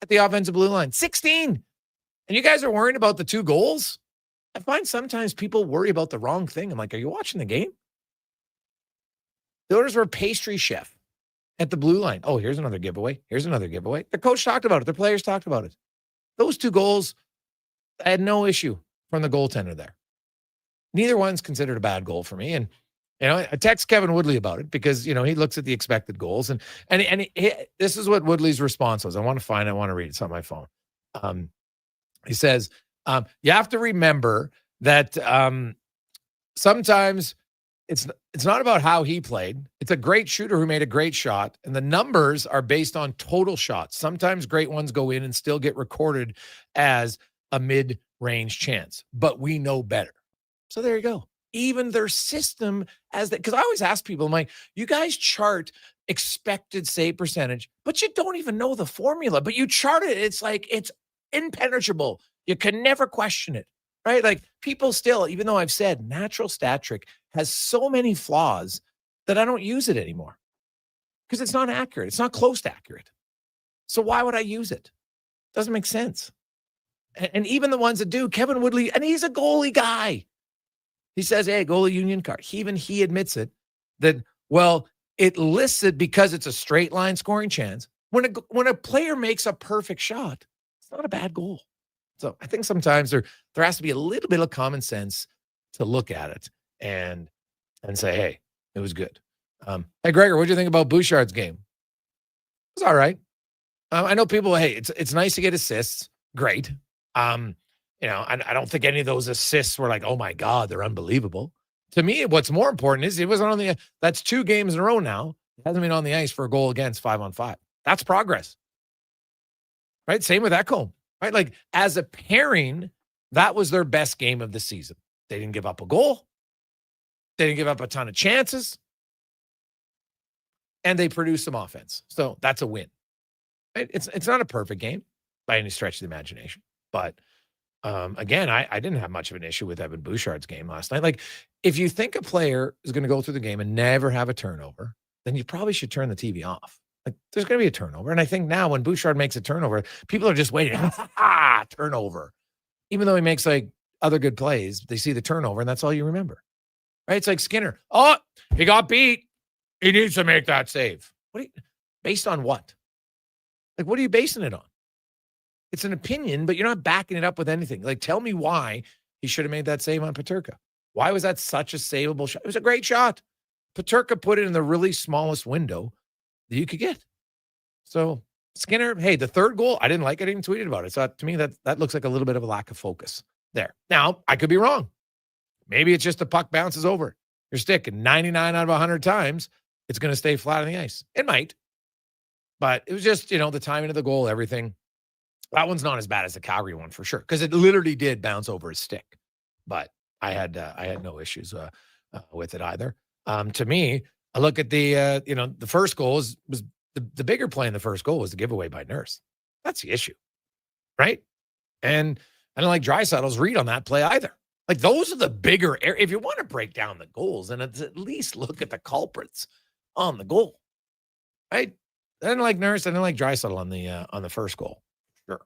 Speaker 9: at the offensive blue line. 16. And you guys are worrying about the 2 goals? I find sometimes people worry about the wrong thing. I'm like, are you watching the game? The Oilers were a pastry chef at the blue line. Oh, here's another giveaway. Here's another giveaway. The coach talked about it. The players talked about it. Those 2 goals, I had no issue from the goaltender there. Neither one's considered a bad goal for me. And, I text Kevin Woodley about it because, he looks at the expected goals. And this is what Woodley's response was. I want to read it. It's on my phone. He says, you have to remember that sometimes it's not about how he played. It's a great shooter who made a great shot, and the numbers are based on total shots. Sometimes great ones go in and still get recorded as a mid-range chance, but we know better. So there you go. Even their system because I always ask people, I'm like, you guys chart expected save percentage, but you don't even know the formula, but you chart it. It's like, it's impenetrable. You can never question it, right? Like people still, even though I've said natural stat trick has so many flaws that I don't use it anymore because it's not accurate. It's not close to accurate. So why would I use it? Doesn't make sense. And even the ones that do, Kevin Woodley, and he's a goalie guy. He says, hey, goalie union card. He admits it that, well, it lists it because it's a straight line scoring chance. When a player makes a perfect shot, it's not a bad goal. So I think sometimes there has to be a little bit of common sense to look at it and say, hey, it was good. Hey, Gregor, what do you think about Bouchard's game? It was all right. I know people, hey, it's nice to get assists. Great. I don't think any of those assists were like, oh my God, they're unbelievable. To me, what's more important is it wasn't that's 2 games in a row now. It hasn't been on the ice for a goal against 5-on-5. That's progress. Right? Same with Ekholm. Right? Like as a pairing, that was their best game of the season. They didn't give up a goal. They didn't give up a ton of chances. And they produced some offense. So that's a win. Right? It's not a perfect game by any stretch of the imagination. But again, I didn't have much of an issue with Evan Bouchard's game last night. Like if you think a player is going to go through the game and never have a turnover, then you probably should turn the TV off. Like there's going to be a turnover. And I think now when Bouchard makes a turnover, people are just waiting. Turnover. Even though he makes like other good plays, they see the turnover and that's all you remember. Right? It's like Skinner. Oh, he got beat. He needs to make that save. Based on what? Like, what are you basing it on? It's an opinion, but you're not backing it up with anything. Like, tell me why he should have made that save on Peterka. Why was that such a savable shot? It was a great shot. Peterka put it in the really smallest window that you could get. So Skinner, hey, the third goal, I didn't like it. I even tweeted about it. So to me, that looks like a little bit of a lack of focus there. Now, I could be wrong. Maybe it's just the puck bounces over your stick and 99 out of 100 times, it's going to stay flat on the ice. It might. But it was just, the timing of the goal, everything. That one's not as bad as the Calgary one for sure, because it literally did bounce over his stick. But I had no issues with it either. To me, I look at the the first goal was the bigger play in the first goal was the giveaway by Nurse. That's the issue, right? And I don't like Draisaitl's read on that play either. Like those are the bigger areas. If you want to break down the goals, then it's at least look at the culprits on the goal, right? I didn't like Nurse. I didn't like Draisaitl on the first goal. Sure.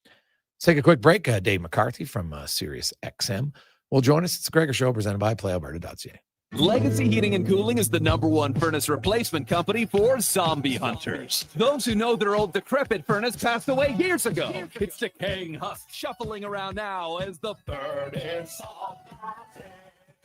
Speaker 9: Let's take a quick break. Dave McCarthy from Sirius XM will join us. It's the Gregor Show presented by PlayAlberta.ca.
Speaker 5: Legacy Heating and Cooling is the #1 furnace replacement company for zombie hunters. Those who know their old decrepit furnace passed away years ago. Its decaying husk shuffling around now as the furnace.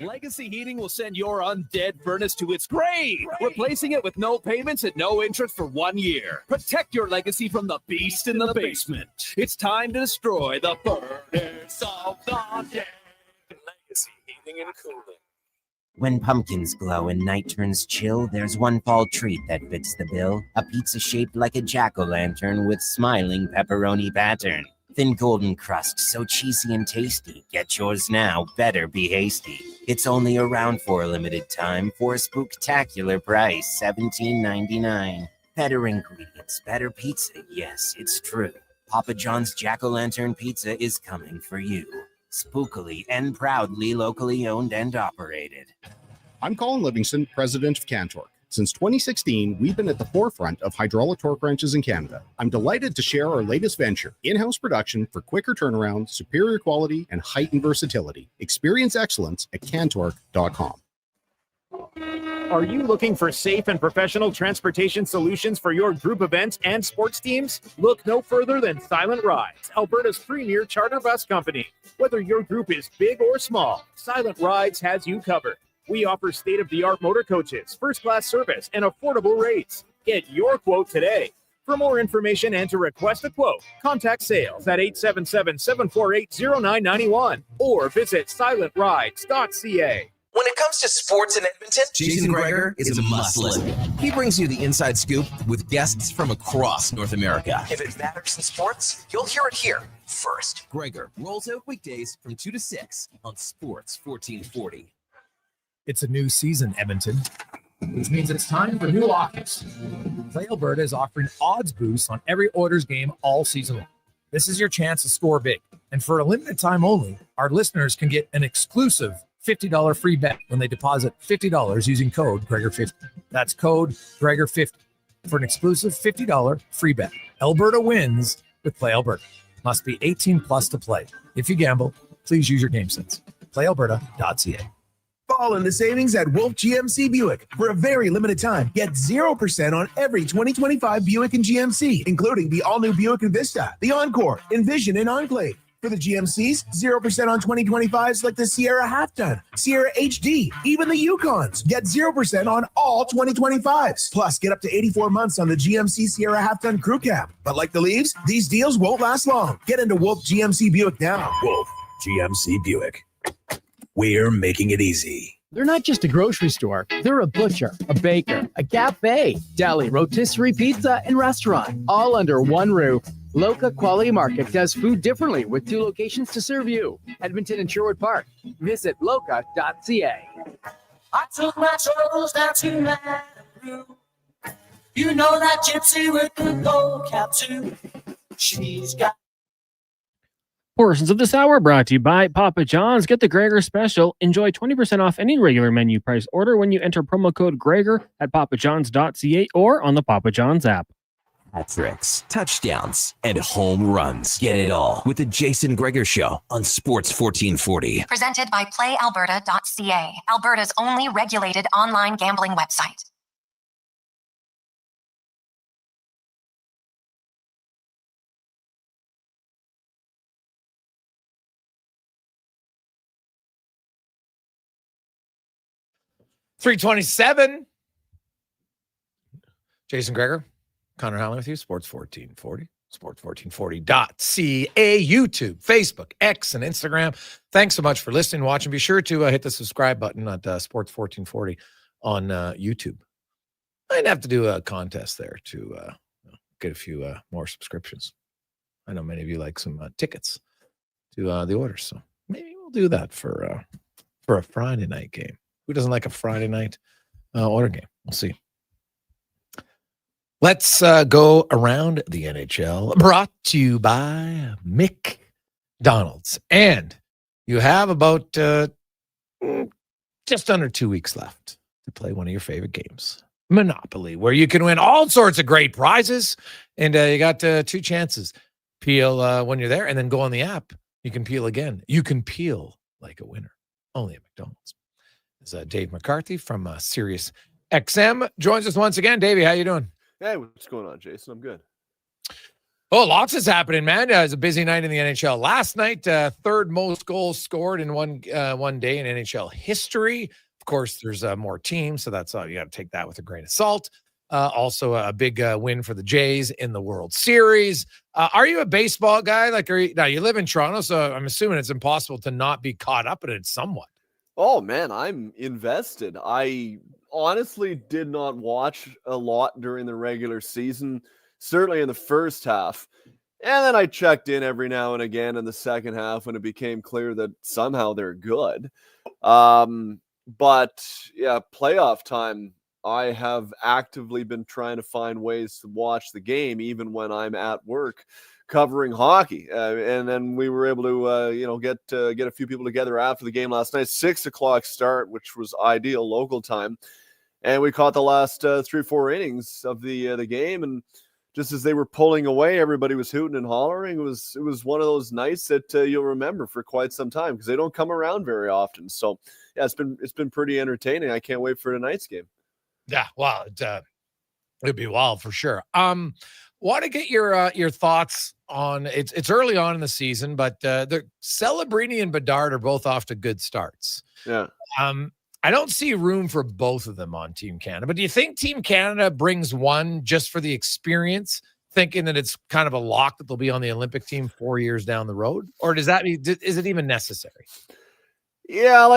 Speaker 5: Legacy Heating will send your undead furnace to its grave, replacing it with no payments and no interest for 1 year. Protect your legacy from the beast in the basement. It's time to destroy the furnace of the dead. Legacy Heating and Cooling.
Speaker 6: When pumpkins glow and night turns chill, there's one fall treat that fits the bill. A pizza shaped like a jack-o'-lantern with smiling pepperoni pattern. Thin golden crust, so cheesy and tasty. Get yours now, better be hasty. It's only around for a limited time for a spooktacular price, $17.99. Better ingredients, better pizza, yes, it's true. Papa John's Jack-o'-lantern Pizza is coming for you. Spookily and proudly locally owned and operated.
Speaker 15: I'm Colin Livingston, president of Cantork. Since 2016, we've been at the forefront of hydraulic torque wrenches in Canada. I'm delighted to share our latest venture, in-house production for quicker turnaround, superior quality, and heightened versatility. Experience excellence at cantork.com.
Speaker 22: Are you looking for safe and professional transportation solutions for your group events and sports teams? Look no further than Silent Rides, Alberta's premier charter bus company. Whether your group is big or small, Silent Rides has you covered. We offer state-of-the-art motor coaches, first-class service, and affordable rates. Get your quote today. For more information and to request a quote, contact sales at 877-748-0991 or visit silentrides.ca.
Speaker 1: When it comes to sports in Edmonton, Jason Gregor is a must-listen. He brings you the inside scoop with guests from across North America. If it matters in sports, you'll hear it here first. Gregor rolls out weekdays from 2 to 6 on Sports 1440.
Speaker 17: It's a new season, Edmonton, which means it's time for new offers. Play Alberta is offering odds boosts on every Oilers game all season long. This is your chance to score big. And for a limited time only, our listeners can get an exclusive $50 free bet when they deposit $50 using code Gregor50. That's code Gregor50 for an exclusive $50 free bet. Alberta wins with Play Alberta. Must be 18 plus to play. If you gamble, please use your game sense. PlayAlberta.ca.
Speaker 18: Fall in the savings at Wolf GMC Buick. For a very limited time, get 0% on every 2025 Buick and GMC, including the all-new Buick Envista, the Encore, Envision, and Enclave. For the GMCs, 0% on 2025s like the Sierra Half-Ton, Sierra HD, even the Yukons. Get 0% on all 2025s. Plus, get up to 84 months on the GMC Sierra Half-Ton Crew Cab. But like the leaves, these deals won't last long. Get into Wolf GMC Buick now. Wolf GMC Buick. We're making it easy.
Speaker 26: They're not just a grocery store. They're a butcher, a baker, a cafe, deli, rotisserie pizza, and restaurant, all under one roof. Loca Quality Market does food differently with 2 locations to serve you. Edmonton and Sherwood Park. Visit loca.ca.
Speaker 11: I took my troubles down to Malibu. You know that gypsy with the gold cap too. She's got.
Speaker 16: Portions of this hour brought to you by Papa John's. Get the Gregor special. Enjoy 20% off any regular menu price order when you enter promo code Gregor at papajohns.ca or on the Papa John's app.
Speaker 1: Hat-tricks, touchdowns, and home runs. Get it all with the Jason Gregor Show on Sports 1440.
Speaker 7: Presented by PlayAlberta.ca, Alberta's only regulated online gambling website.
Speaker 9: .327. Jason Gregor, Connor Halley with you, Sports 1440, sports1440.ca, YouTube, Facebook, X, and Instagram. Thanks so much for listening, watching. Be sure to hit the subscribe button at Sports 1440 on YouTube. I'd have to do a contest there to get a few more subscriptions. I know many of you like some tickets to the orders, so maybe we'll do that for for a Friday night game. Who doesn't like a Friday night Oiler game? We'll see. Let's go around the NHL. Brought to you by McDonald's. And you have about just under 2 weeks left to play one of your favorite games, Monopoly, where you can win all sorts of great prizes. And you got 2 chances. Peel when you're there, and then go on the app. You can peel again. You can peel like a winner. Only at McDonald's. This is Dave McCarthy from Sirius XM joins us once again. Davey, how you doing?
Speaker 2: Hey, what's going on, Jason? I'm good.
Speaker 9: Oh, lots is happening, man. It was a busy night in the NHL. Last night, third most goals scored in one day in NHL history. Of course, there's more teams, so that's you got to take that with a grain of salt. Also, a big win for the Jays in the World Series. Are you a baseball guy? Now you live in Toronto, so I'm assuming it's impossible to not be caught up in it somewhat.
Speaker 2: Oh, man, I'm invested. I honestly did not watch a lot during the regular season, certainly in the first half. And then I checked in every now and again in the second half when it became clear that somehow they're good. But, yeah, playoff time, I have actively been trying to find ways to watch the game, even when I'm at work covering hockey. And then we were able to, get a few people together after the game last night, 6:00 start, which was ideal local time. And we caught the last 3-4 innings of the game. And just as they were pulling away, everybody was hooting and hollering. It was one of those nights that you'll remember for quite some time because they don't come around very often. So yeah, it's been pretty entertaining. I can't wait for tonight's game.
Speaker 9: Yeah, well, it'd be wild for sure. Want to get your thoughts on it's early on in the season, but the Celebrini and Bedard are both off to good starts.
Speaker 2: Yeah.
Speaker 9: I don't see room for both of them on Team Canada, but do you think Team Canada brings one just for the experience, thinking that it's kind of a lock that they'll be on the Olympic team 4 years down the road? Or is it even necessary?
Speaker 2: Yeah,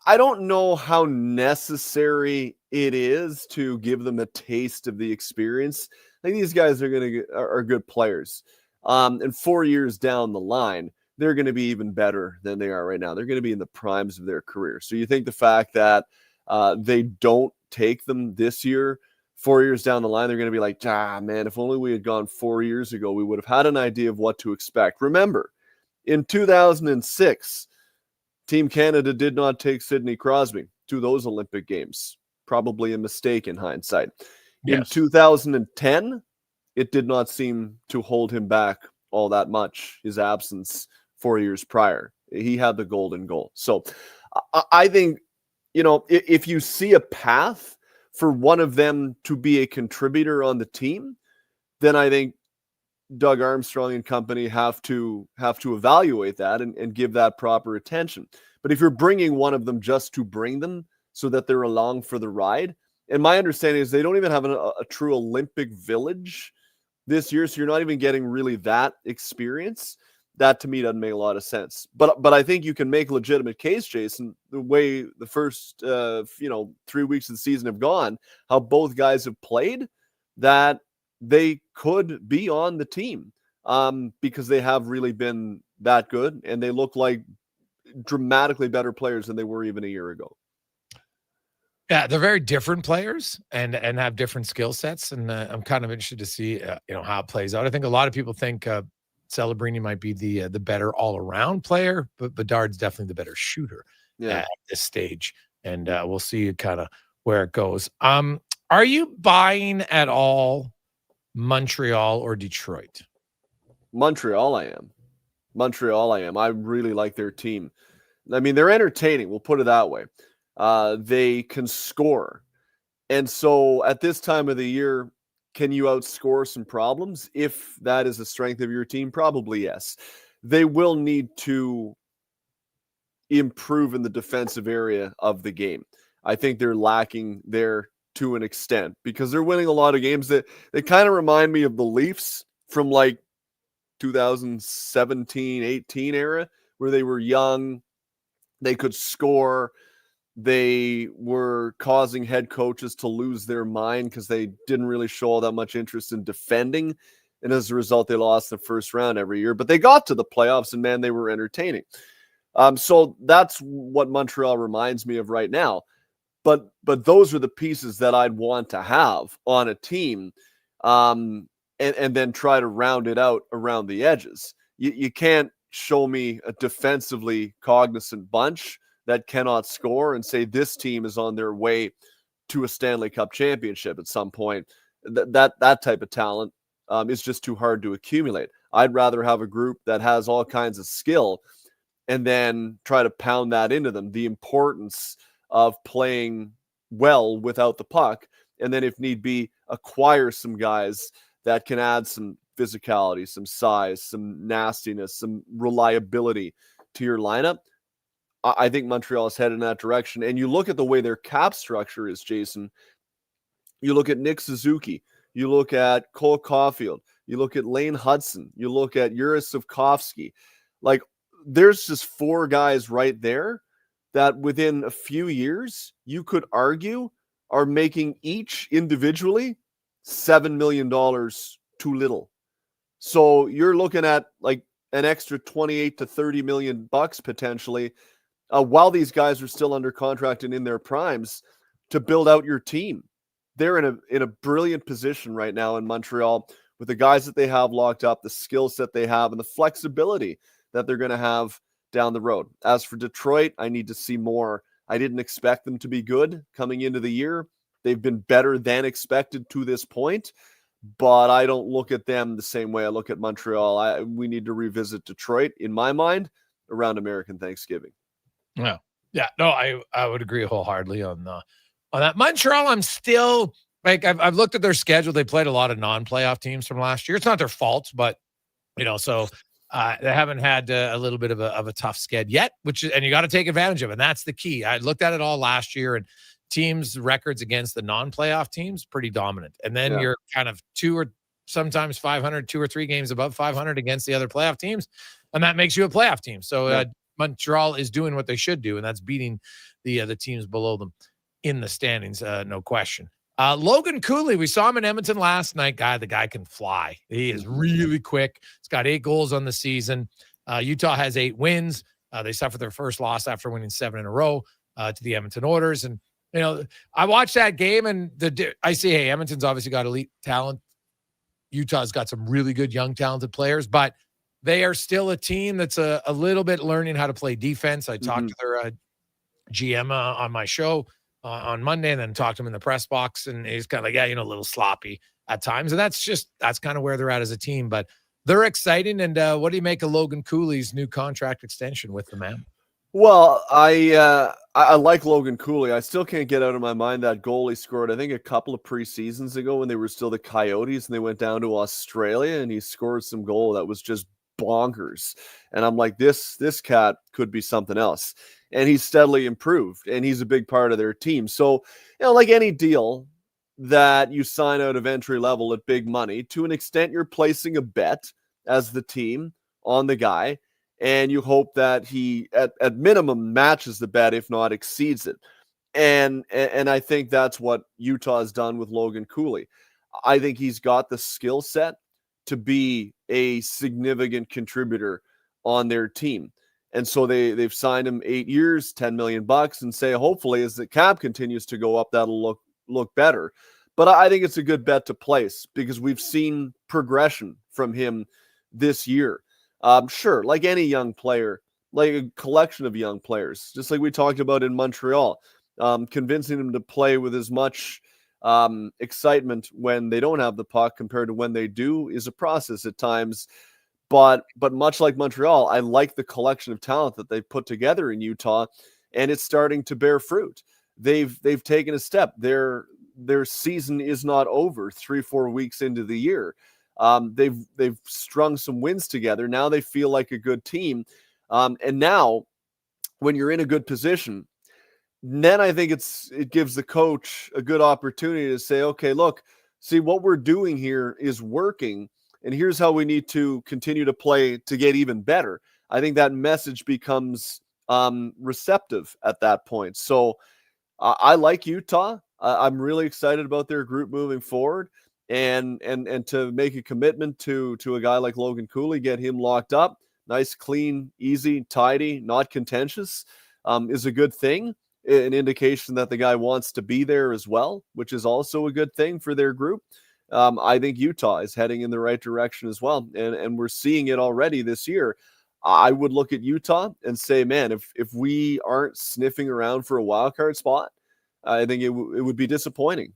Speaker 2: I don't know how necessary it is to give them a taste of the experience. I think these guys are good players. And 4 years down the line, they're going to be even better than they are right now. They're going to be in the primes of their career. So you think the fact that they don't take them this year, 4 years down the line, they're going to be like, man, if only we had gone 4 years ago, we would have had an idea of what to expect. Remember, in 2006, Team Canada did not take Sidney Crosby to those Olympic Games. Probably a mistake in hindsight. Yes. In 2010, it did not seem to hold him back all that much, his absence 4 years prior. He had the golden goal. So I think, if you see a path for one of them to be a contributor on the team, then I think Doug Armstrong and company have to evaluate that and give that proper attention. But if you're bringing one of them just to bring them so that they're along for the ride, and my understanding is they don't even have a true Olympic village this year, so you're not even getting really that experience. That to me doesn't make a lot of sense. But I think you can make a legitimate case, Jason, the way the first 3 weeks of the season have gone, how both guys have played, that they could be on the team because they have really been that good, and they look like dramatically better players than they were even a year ago.
Speaker 9: Yeah, they're very different players and have different skill sets, and I'm kind of interested to see how it plays out. I think a lot of people think Celebrini might be the better all-around player, but Bedard's definitely the better shooter at this stage, and we'll see kind of where it goes. Are you buying at all Montreal or Detroit?
Speaker 2: Montreal, I am. I really like their team. I mean, they're entertaining. We'll put it that way. They can score. And so at this time of the year, can you outscore some problems? If that is the strength of your team, probably yes. They will need to improve in the defensive area of the game. I think they're lacking there to an extent because they're winning a lot of games that they kind of remind me of the Leafs from 2017-18 era, where they were young, they could score, they were causing head coaches to lose their mind because they didn't really show all that much interest in defending, and as a result, they lost the first round every year. But they got to the playoffs, and man, they were entertaining. So that's what Montreal reminds me of right now. But those are the pieces that I'd want to have on a team, and then try to round it out around the edges. You can't show me a defensively cognizant bunch that cannot score and say this team is on their way to a Stanley Cup championship at some point. That type of talent is just too hard to accumulate. I'd rather have a group that has all kinds of skill and then try to pound that into them. The importance of playing well without the puck, and then if need be, acquire some guys that can add some physicality, some size, some nastiness, some reliability to your lineup. I think Montreal is headed in that direction. And you look at the way their cap structure is, Jason. You look at Nick Suzuki. You look at Cole Caulfield. You look at Lane Hudson. You look at Yuri Sivkovsky. Like, there's just 4 guys right there that within a few years, you could argue are making each individually $7 million too little. So you're looking at like an extra 28 to 30 million bucks potentially, while these guys are still under contract and in their primes, to build out your team. They're in a brilliant position right now in Montreal with the guys that they have locked up, the skill set they have, and the flexibility that they're going to have down the road. As for Detroit, I need to see more. I didn't expect them to be good coming into the year. They've been better than expected to this point, but I don't look at them the same way I look at Montreal. We need to revisit Detroit, in my mind, around American Thanksgiving.
Speaker 9: Yeah. No, I would agree wholeheartedly on that. Montreal, I'm still like, I've looked at their schedule. They played a lot of non-playoff teams from last year. It's not their fault, but so they haven't had a little bit of a tough sked yet, and you got to take advantage of it. And that's the key. I looked at it all last year, and teams' records against the non-playoff teams pretty dominant. And then you're kind of 2 or sometimes 500, 2 or 3 games above 500 against the other playoff teams, and that makes you a playoff team. So Montreal is doing what they should do, and that's beating the teams below them in the standings, no question. Logan Cooley, we saw him in Edmonton last night. The guy can fly. He is really quick. He's got 8 goals on the season. Utah has 8 wins. They suffered their first loss after winning 7 in a row to the Edmonton Oilers. And, I watched that game, and I see, hey, Edmonton's obviously got elite talent. Utah's got some really good young talented players, but they are still a team that's a little bit learning how to play defense. I talked to their GM on my show on Monday, and then talked to him in the press box, and he's kind of like, a little sloppy at times. And that's kind of where they're at as a team, but they're exciting. And what do you make of Logan Cooley's new contract extension with the Mammoth?
Speaker 2: Well, I like Logan Cooley. I still can't get out of my mind that goal he scored, I think, a couple of preseasons ago when they were still the Coyotes and they went down to Australia, and he scored some goal that was just bonkers. And I'm like, this cat could be something else. And he's steadily improved, and he's a big part of their team. So, like any deal that you sign out of entry level at big money, to an extent, you're placing a bet as the team on the guy, and you hope that he, at minimum, matches the bet, if not exceeds it. And I think that's what Utah has done with Logan Cooley. I think he's got the skill set to be a significant contributor on their team. And so they've signed him 8 years, $10 million, and say, hopefully, as the cap continues to go up, that'll look better. But I think it's a good bet to place because we've seen progression from him this year. Sure, like any young player, like a collection of young players, just like we talked about in Montreal, convincing them to play with as much excitement when they don't have the puck compared to when they do is a process at times. But much like Montreal, I like the collection of talent that they've put together in Utah, and it's starting to bear fruit. They've taken a step. Their season is not over 3-4 weeks into the year. They've strung some wins together. Now they feel like a good team. And now, when you're in a good position, then I think it gives the coach a good opportunity to say, okay, look, see what we're doing here is working. And here's how we need to continue to play to get even better. I think that message becomes receptive at that point. So I like Utah. I'm really excited about their group moving forward, and to make a commitment to a guy like Logan Cooley, get him locked up, nice, clean, easy, tidy, not contentious, is a good thing. An indication that the guy wants to be there as well, which is also a good thing for their group. I think Utah is heading in the right direction as well. And we're seeing it already this year. I would look at Utah and say, man, if we aren't sniffing around for a wild card spot, I think it would be disappointing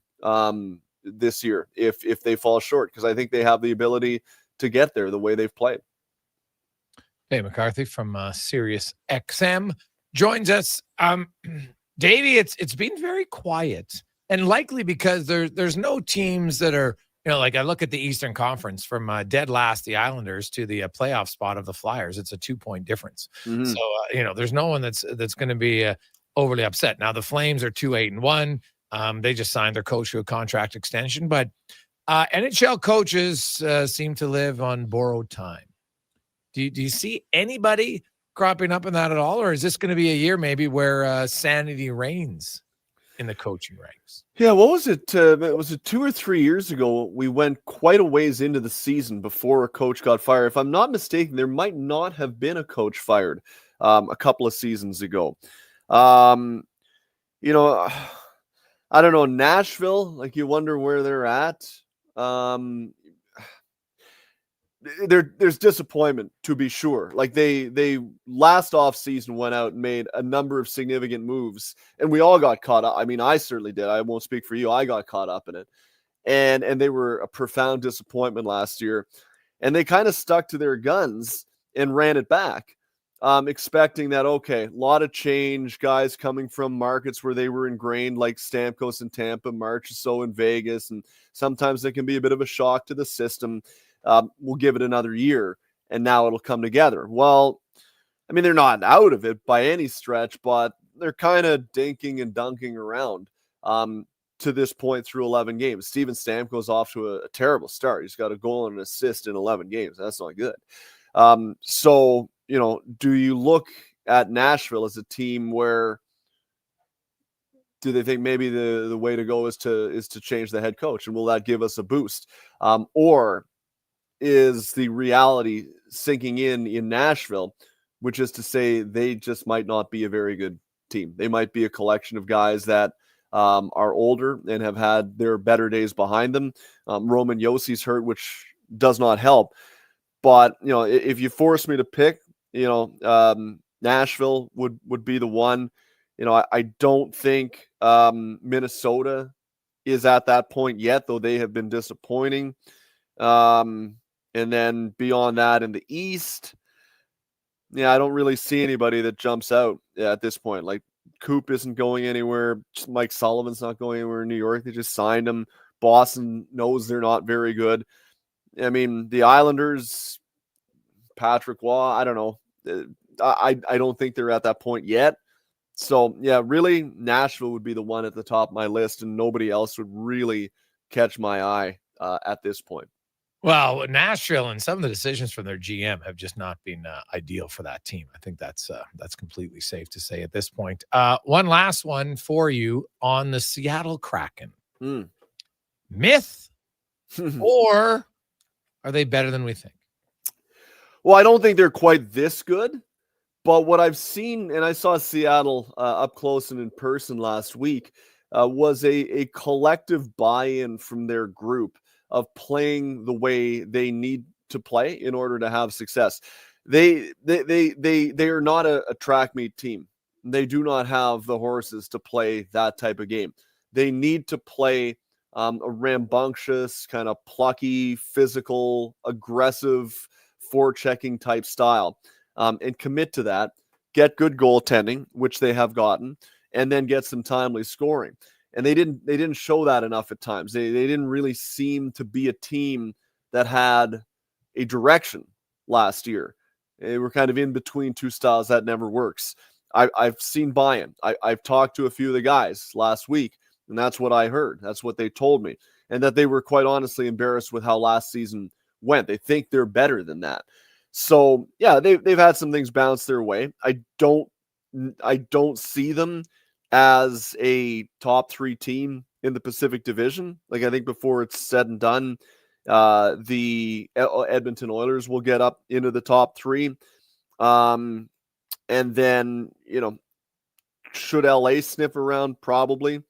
Speaker 2: this year if they fall short, because I think they have the ability to get there the way they've played.
Speaker 9: Hey, McCarthy from Sirius XM joins us. Davey, it's been very quiet, and likely because there's no teams that are, like I look at the Eastern Conference from dead last, the Islanders, to the playoff spot of the Flyers. It's a 2-point difference.
Speaker 2: Mm-hmm.
Speaker 9: So, there's no one that's going to be overly upset. Now the Flames are 2-8-1. They just signed their coach to a contract extension, but NHL coaches seem to live on borrowed time. Do you see anybody cropping up in that at all, or is this going to be a year maybe where sanity reigns in the coaching ranks?
Speaker 2: Yeah, what was it? Was it 2 or 3 years ago? We went quite a ways into the season before a coach got fired. If I'm not mistaken, there might not have been a coach fired a couple of seasons ago. I don't know, Nashville, like you wonder where they're at. There's disappointment, to be sure. Like they last offseason went out and made a number of significant moves, and we all got caught up. I mean, I certainly did. I won't speak for you. I got caught up in it. And they were a profound disappointment last year. And they kind of stuck to their guns and ran it back, expecting that, okay, a lot of change, guys coming from markets where they were ingrained, like Stamkos in Tampa, Marchessault in Vegas, and sometimes they can be a bit of a shock to the system. We'll give it another year, and now it'll come together. Well, I mean, they're not out of it by any stretch, but they're kind of dinking and dunking around to this point through 11 games. Steven Stamkos off to a terrible start. He's got a goal and an assist in 11 games. That's not good. So, do you look at Nashville as a team where do they think maybe the way to go is to change the head coach, and will that give us a boost? Or is the reality sinking in Nashville, which is to say they just might not be a very good team. They might be a collection of guys that are older and have had their better days behind them. Roman Yossi's hurt, which does not help. But, if you force me to pick, Nashville would be the one. I don't think Minnesota is at that point yet, though they have been disappointing. And then beyond that in the East, I don't really see anybody that jumps out at this point. Like Coop isn't going anywhere. Mike Sullivan's not going anywhere in New York. They just signed him. Boston knows they're not very good. I mean, the Islanders, Patrick Waugh, I don't know. I don't think they're at that point yet. So, yeah, really, Nashville would be the one at the top of my list, and nobody else would really catch my eye at this point.
Speaker 9: Well, Nashville and some of the decisions from their GM have just not been ideal for that team. I think that's completely safe to say at this point. One last one for you on the Seattle Kraken. Myth, or are they better than we think?
Speaker 2: Well, I don't think they're quite this good, but what I've seen, and I saw Seattle up close and in person last week, was a collective buy-in from their group of playing the way they need to play in order to have success. They are not a track meet team. They do not have the horses to play that type of game. They need to play a rambunctious, kind of plucky, physical, aggressive, forechecking type style, and commit to that, get good goaltending, which they have gotten, and then get some timely scoring. And they didn't show that enough at times. They didn't really seem to be a team that had a direction last year. They were kind of in between two styles. That never works. I've seen buy-in. I've talked to a few of the guys last week, and that's what I heard. That's what they told me. And that they were quite honestly embarrassed with how last season went. They think they're better than that. So, yeah, they've had some things bounce their way. I don't see them as a top 3 team in the Pacific Division. Like, I think before it's said and done, the Edmonton Oilers will get up into the top 3. And then, should LA sniff around? Probably.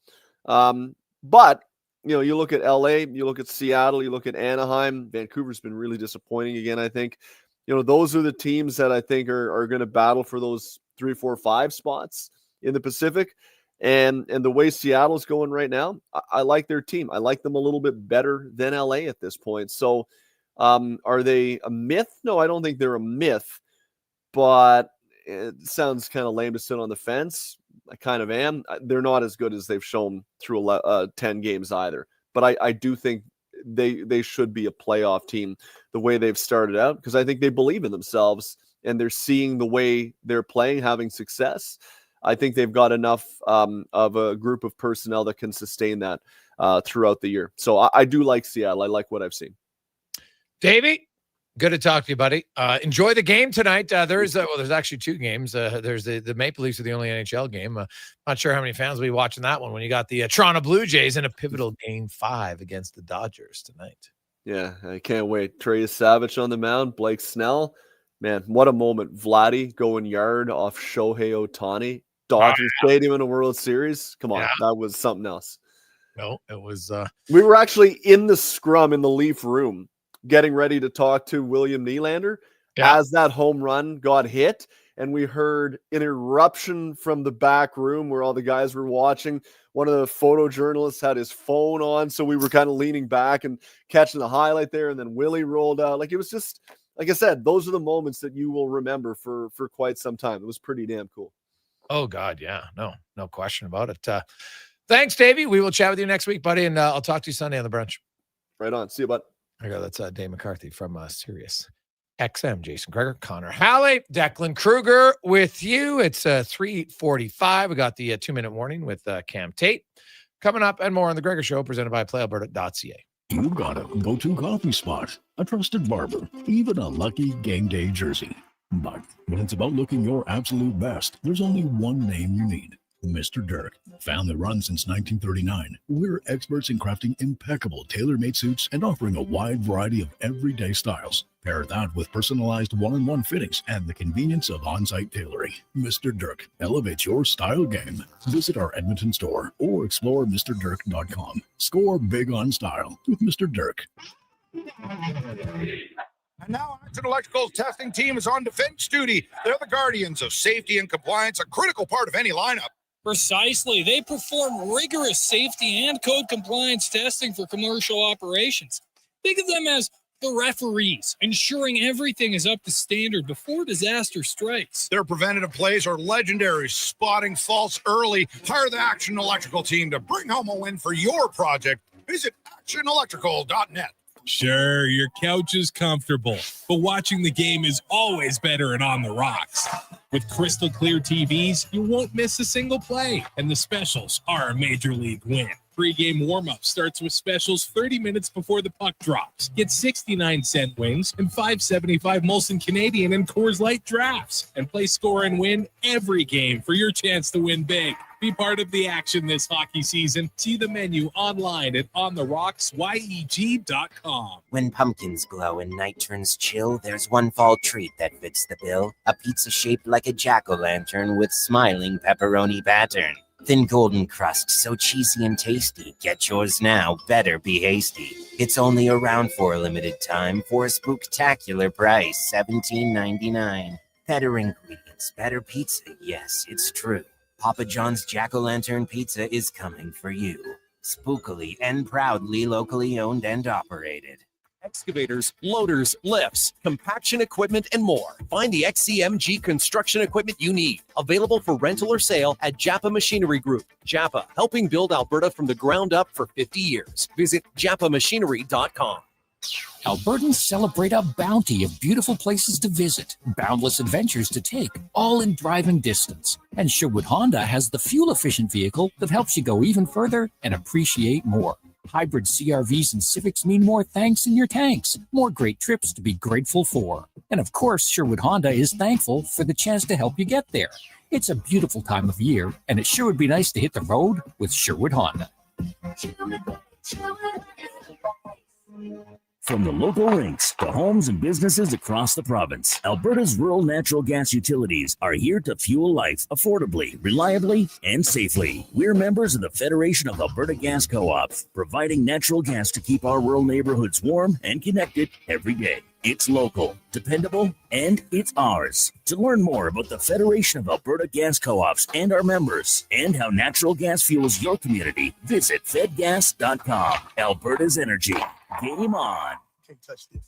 Speaker 2: But, you look at LA, you look at Seattle, you look at Anaheim. Vancouver's been really disappointing again, I think. Those are the teams that I think are going to battle for those 3, 4, 5 spots in the Pacific. And the way Seattle's going right now, I like their team. I like them a little bit better than LA at this point. So are they a myth? No, I don't think they're a myth. But it sounds kind of lame to sit on the fence. I kind of am. They're not as good as they've shown through 10 games either. But I do think they should be a playoff team the way they've started out, because I think they believe in themselves and they're seeing the way they're playing, having success. I think they've got enough of a group of personnel that can sustain that throughout the year. So I do like Seattle. I like what I've seen.
Speaker 9: Davey, good to talk to you, buddy. Enjoy the game tonight. There's actually 2 games. There's the Maple Leafs are the only NHL game. Not sure how many fans will be watching that one when you got the Toronto Blue Jays in a pivotal Game 5 against the Dodgers tonight.
Speaker 2: Yeah, I can't wait. Trey Savage on the mound, Blake Snell. Man, what a moment. Vladdy going yard off Shohei Ohtani. Dodger Stadium in a World Series. Come on, that was something else.
Speaker 9: No, it was...
Speaker 2: We were actually in the scrum in the Leaf room getting ready to talk to William Nylander as that home run got hit. And we heard an eruption from the back room where all the guys were watching. One of the photojournalists had his phone on, so we were kind of leaning back and catching the highlight there. And then Willie rolled out. Like, it was just, like I said, those are the moments that you will remember for quite some time. It was pretty damn cool.
Speaker 9: Oh, God, yeah. No question about it. Thanks, Davey. We will chat with you next week, buddy, and I'll talk to you Sunday on the brunch.
Speaker 2: Right on. See you, bud.
Speaker 9: There you go. That's Dave McCarthy from Sirius XM. Jason Gregor, Connor Halley, Declan Kruger with you. It's 3:45. We got the 2-minute warning with Cam Tate coming up, and more on the Gregor Show presented by PlayAlberta.ca.
Speaker 3: You got a go-to coffee spot, a trusted barber, even a lucky game day jersey. But when it's about looking your absolute best, there's only one name you need. Mr. Dirk. Family run since 1939. We're experts in crafting impeccable tailor-made suits and offering a wide variety of everyday styles. Pair that with personalized one-on-one fittings and the convenience of on-site tailoring. Mr. Dirk elevates your style game. Visit our Edmonton store or explore MrDirk.com. Score big on style with Mr. Dirk.
Speaker 4: And now Action Electrical's testing team is on defense duty. They're the guardians of safety and compliance, a critical part of any lineup.
Speaker 19: Precisely. They perform rigorous safety and code compliance testing for commercial operations. Think of them as the referees, ensuring everything is up to standard before disaster strikes.
Speaker 4: Their preventative plays are legendary, spotting faults early. Hire the Action Electrical team to bring home a win for your project. Visit actionelectrical.net.
Speaker 20: Sure, your couch is comfortable, but watching the game is always better and on the rocks. With crystal clear TVs, you won't miss a single play, and the specials are a major league win. Pre-game warm-up starts with specials 30 minutes before the puck drops. Get 69-cent wings and $5.75 Molson Canadian and Coors Light drafts. And play score and win every game for your chance to win big. Be part of the action this hockey season. See the menu online at ontherocks.yeg.com.
Speaker 6: When pumpkins glow and night turns chill, there's one fall treat that fits the bill. A pizza shaped like a jack-o'-lantern with smiling pepperoni pattern. Thin golden crust, so cheesy and tasty. Get yours now, better be hasty. It's only around for a limited time for a spooktacular price, $17.99. Better ingredients, better pizza, yes, it's true. Papa John's Jack-O-Lantern Pizza is coming for you. Spookily and proudly locally owned and operated.
Speaker 1: Excavators, loaders, lifts, compaction equipment, and more. Find the XCMG construction equipment you need. Available for rental or sale at Japa Machinery Group. Japa, helping build Alberta from the ground up for 50 years. Visit japamachinery.com.
Speaker 21: Albertans celebrate a bounty of beautiful places to visit, boundless adventures to take, all in driving distance. And Sherwood Honda has the fuel-efficient vehicle that helps you go even further and appreciate more. Hybrid CRVs and Civics mean more thanks in your tanks, more great trips to be grateful for. And of course, Sherwood Honda is thankful for the chance to help you get there. It's a beautiful time of year, and it sure would be nice to hit the road with Sherwood Honda.
Speaker 8: From the local rinks to homes and businesses across the province, Alberta's rural natural gas utilities are here to fuel life affordably, reliably, and safely. We're members of the Federation of Alberta Gas Co-ops, providing natural gas to keep our rural neighborhoods warm and connected every day. It's local, dependable, and it's ours. To learn more about the Federation of Alberta Gas Co-ops and our members, and how natural gas fuels your community, visit fedgas.com. Alberta's energy. Game on.
Speaker 14: Can't touch this.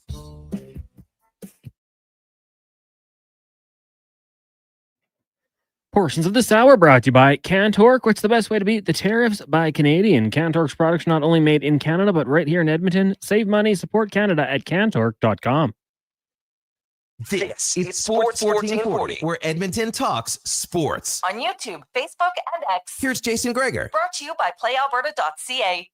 Speaker 16: Portions of this hour brought to you by Cantork. What's the best way to beat the tariffs? By Canadian. Cantork's products not only made in Canada, but right here in Edmonton. Save money, support Canada at cantork.com.
Speaker 1: This is Sports 1440, where Edmonton talks sports.
Speaker 10: On YouTube, Facebook, and X.
Speaker 1: Here's Jason Gregor.
Speaker 10: Brought to you by playalberta.ca.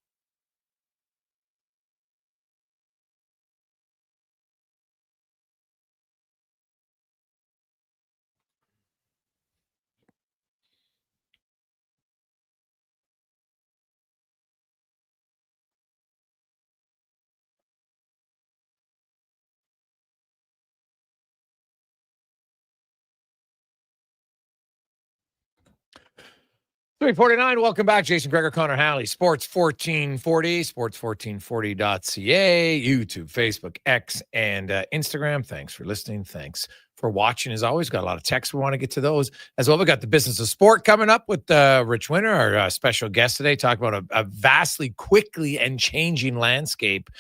Speaker 9: .49, welcome back. Jason Gregor, Connor Halley, Sports 1440, sports1440.ca, YouTube, Facebook, X, and Instagram. Thanks for listening. Thanks for watching. As always, got a lot of texts. We want to get to those as well. We got the business of sport coming up with Rich Winter, our special guest today, talk about a vastly quickly and changing landscape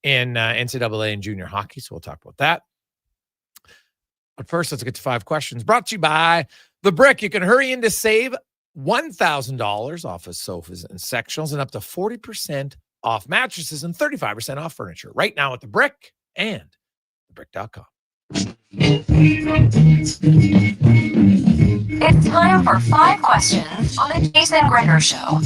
Speaker 9: in NCAA and junior hockey. So we'll talk about that. But first, let's get to 5 questions brought to you by The Brick. You can hurry in to save $1,000 off of sofas and sectionals and up to 40% off mattresses and 35% off furniture right now at The Brick and thebrick.com.
Speaker 25: It's time for 5 questions on the Jason Gregor Show.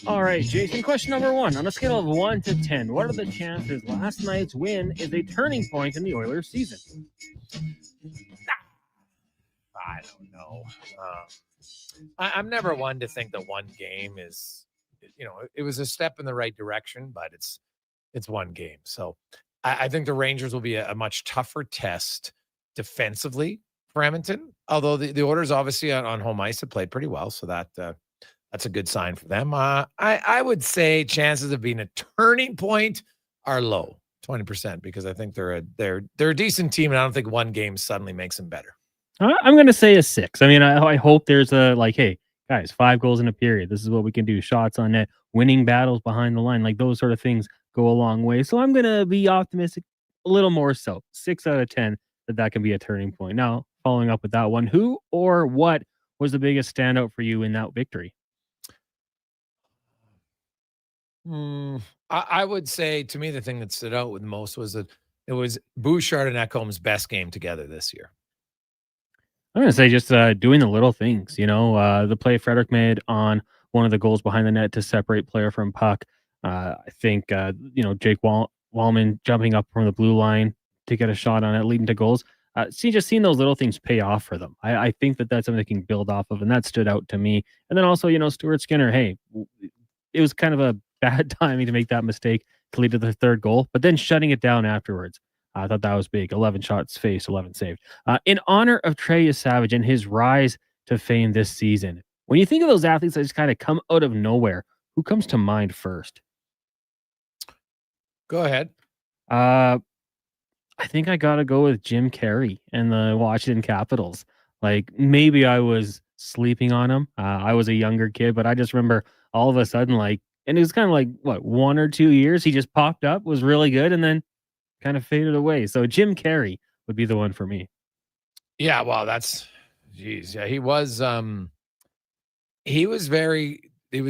Speaker 16: All right, Jason, question number 1. On a scale of 1 to 10, what are the chances last night's win is a turning point in the Oilers' season?
Speaker 9: I don't know. I'm never one to think that one game is, it was a step in the right direction, but it's one game. So I think the Rangers will be a much tougher test defensively for Edmonton. Although the Oilers obviously on home ice have played pretty well, so that's a good sign for them. I would say chances of being a turning point are low, 20%, because I think they're a decent team, and I don't think one game suddenly makes them better.
Speaker 16: I'm going to say a 6. I mean, I hope there's hey, guys, 5 goals in a period. This is what we can do. Shots on net, winning battles behind the line. Like, those sort of things go a long way. So I'm going to be optimistic a little more so. 6 out of 10 that can be a turning point. Now, following up with that one, who or what was the biggest standout for you in that victory?
Speaker 9: I would say, to me, the thing that stood out with most was that it was Bouchard and Ekholm's best game together this year.
Speaker 16: I'm going to say just doing the little things, the play Frederick made on one of the goals behind the net to separate player from puck. I think, Jake Wallman jumping up from the blue line to get a shot on it, leading to goals. Seeing those little things pay off for them. I think that's something they can build off of, and that stood out to me. And then also, Stuart Skinner, hey, it was kind of a bad timing to make that mistake to lead to the 3rd goal, but then shutting it down afterwards. I thought that was big. 11 shots faced, 11 saved. In honor of Trey Savage and his rise to fame this season, when you think of those athletes that just kind of come out of nowhere, who comes to mind first?
Speaker 9: Go ahead.
Speaker 16: I think I got to go with Jim Carey and the Washington Capitals. Like, maybe I was sleeping on him. I was a younger kid, but I just remember all of a sudden, and it was kind of 1 or 2 years, he just popped up, was really good, and then kind of faded away. So Jim Carey would be the one for me.
Speaker 9: Yeah, well, yeah, he was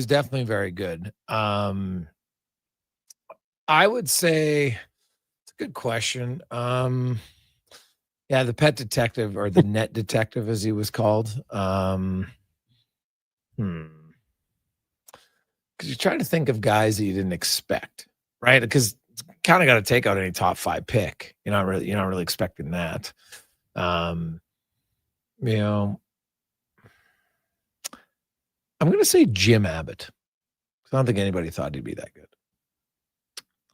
Speaker 9: definitely very good. I would say it's a good question. Yeah, the pet detective, or the net detective as he was called. Because you're trying to think of guys that you didn't expect, right? Because kind of got to take out any top 5 pick. You're not really expecting that. I'm going to say Jim Abbott. I don't think anybody thought he'd be that good.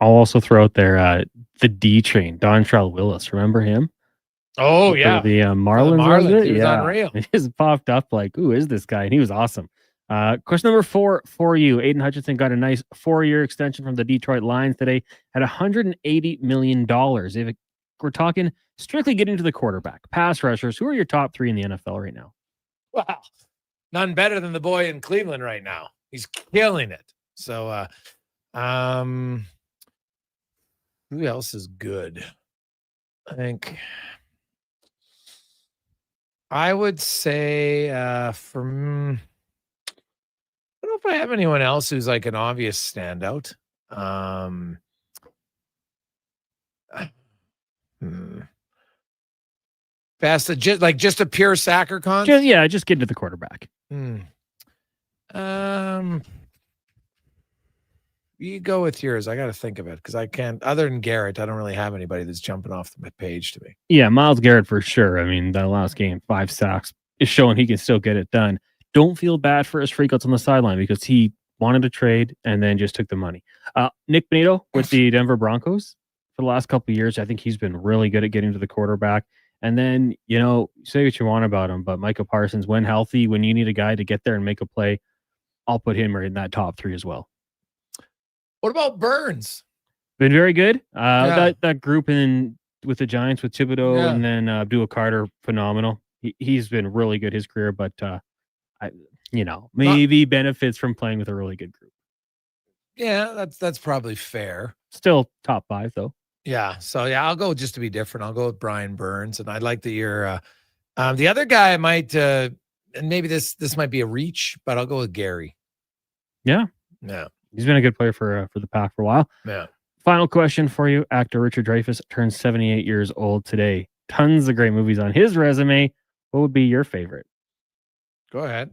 Speaker 16: I'll also throw out there the D train, Dontrell Willis. Remember him?
Speaker 9: Oh,
Speaker 16: For
Speaker 9: yeah.
Speaker 16: the Marlins.
Speaker 9: The Marlins.
Speaker 16: Was it?
Speaker 9: He was
Speaker 16: Yeah.
Speaker 9: unreal.
Speaker 16: He just popped up like, who is this guy? And he was awesome. Question number 4 for you. Aiden Hutchinson got a nice 4-year extension from the Detroit Lions today at $180 million. If we're talking strictly getting to the quarterback, pass rushers, who are your top 3 in the NFL right now?
Speaker 9: Wow. None better than the boy in Cleveland right now. He's killing it. So, who else is good? I think I would say I don't know if I have anyone else who's like an obvious standout. Best just a pure sacker con.
Speaker 16: Just get to the quarterback.
Speaker 9: You go with yours. I got to think of it because I can't. Other than Garrett, I don't really have anybody that's jumping off the page to me.
Speaker 16: Yeah, Myles Garrett for sure. I mean, that last game, 5 sacks is showing he can still get it done. Don't feel bad for his freakouts on the sideline because he wanted to trade and then just took the money. Nick Bonito with the Denver Broncos for the last couple of years. I think he's been really good at getting to the quarterback. And then, say what you want about him, but Micah Parsons, when healthy, when you need a guy to get there and make a play, I'll put him right in that top 3 as well.
Speaker 9: What about Burns?
Speaker 16: Been very good. That group with the Giants with Thibodeau and then Abdul Carter, phenomenal. He's been really good his career, but maybe benefits from playing with a really good group.
Speaker 9: Yeah, that's probably fair.
Speaker 16: Still top 5 though.
Speaker 9: Yeah. So I'll go just to be different. I'll go with Brian Burns, and I like that you're the other guy might and maybe this might be a reach, but I'll go with Gary.
Speaker 16: Yeah.
Speaker 9: Yeah.
Speaker 16: He's been a good player for the Pack for a while.
Speaker 9: Yeah.
Speaker 16: Final question for you. Actor Richard Dreyfuss turns 78 years old today. Tons of great movies on his resume. What would be your favorite?
Speaker 9: Go ahead.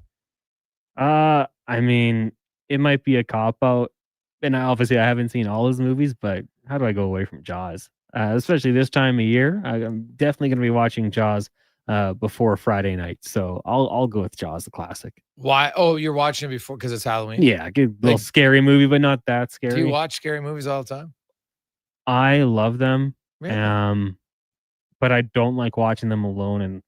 Speaker 16: I mean, it might be a cop-out. And obviously, I haven't seen all his movies, but how do I go away from Jaws? Especially this time of year. I'm definitely going to be watching Jaws before Friday night. So I'll go with Jaws, the classic.
Speaker 9: Why? Oh, you're watching it before because it's Halloween?
Speaker 16: Yeah, good little scary movie, but not that scary.
Speaker 9: Do you watch scary movies all the time?
Speaker 16: I love them.
Speaker 9: Really?
Speaker 16: But I don't like watching them alone. And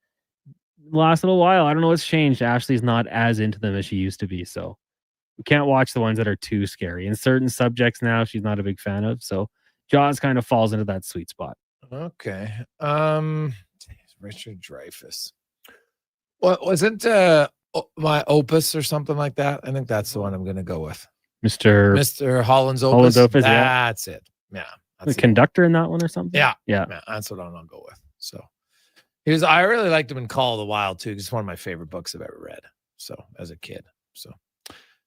Speaker 16: the last little while, I don't know what's changed. Ashley's not as into them as she used to be. So we can't watch the ones that are too scary. And certain subjects now she's not a big fan of. So Jaws kind of falls into that sweet spot.
Speaker 9: Okay. Richard Dreyfuss. What wasn't my Opus or something like that? I think that's the one I'm going to go with.
Speaker 16: Mr.
Speaker 9: Holland's Opus.
Speaker 16: Yeah.
Speaker 9: That's it. Yeah.
Speaker 16: The conductor in that one or something?
Speaker 9: Yeah.
Speaker 16: Yeah.
Speaker 9: That's what I'll go with. So I really liked him in Call of the Wild too, because it's one of my favorite books I've ever read. So as a kid. So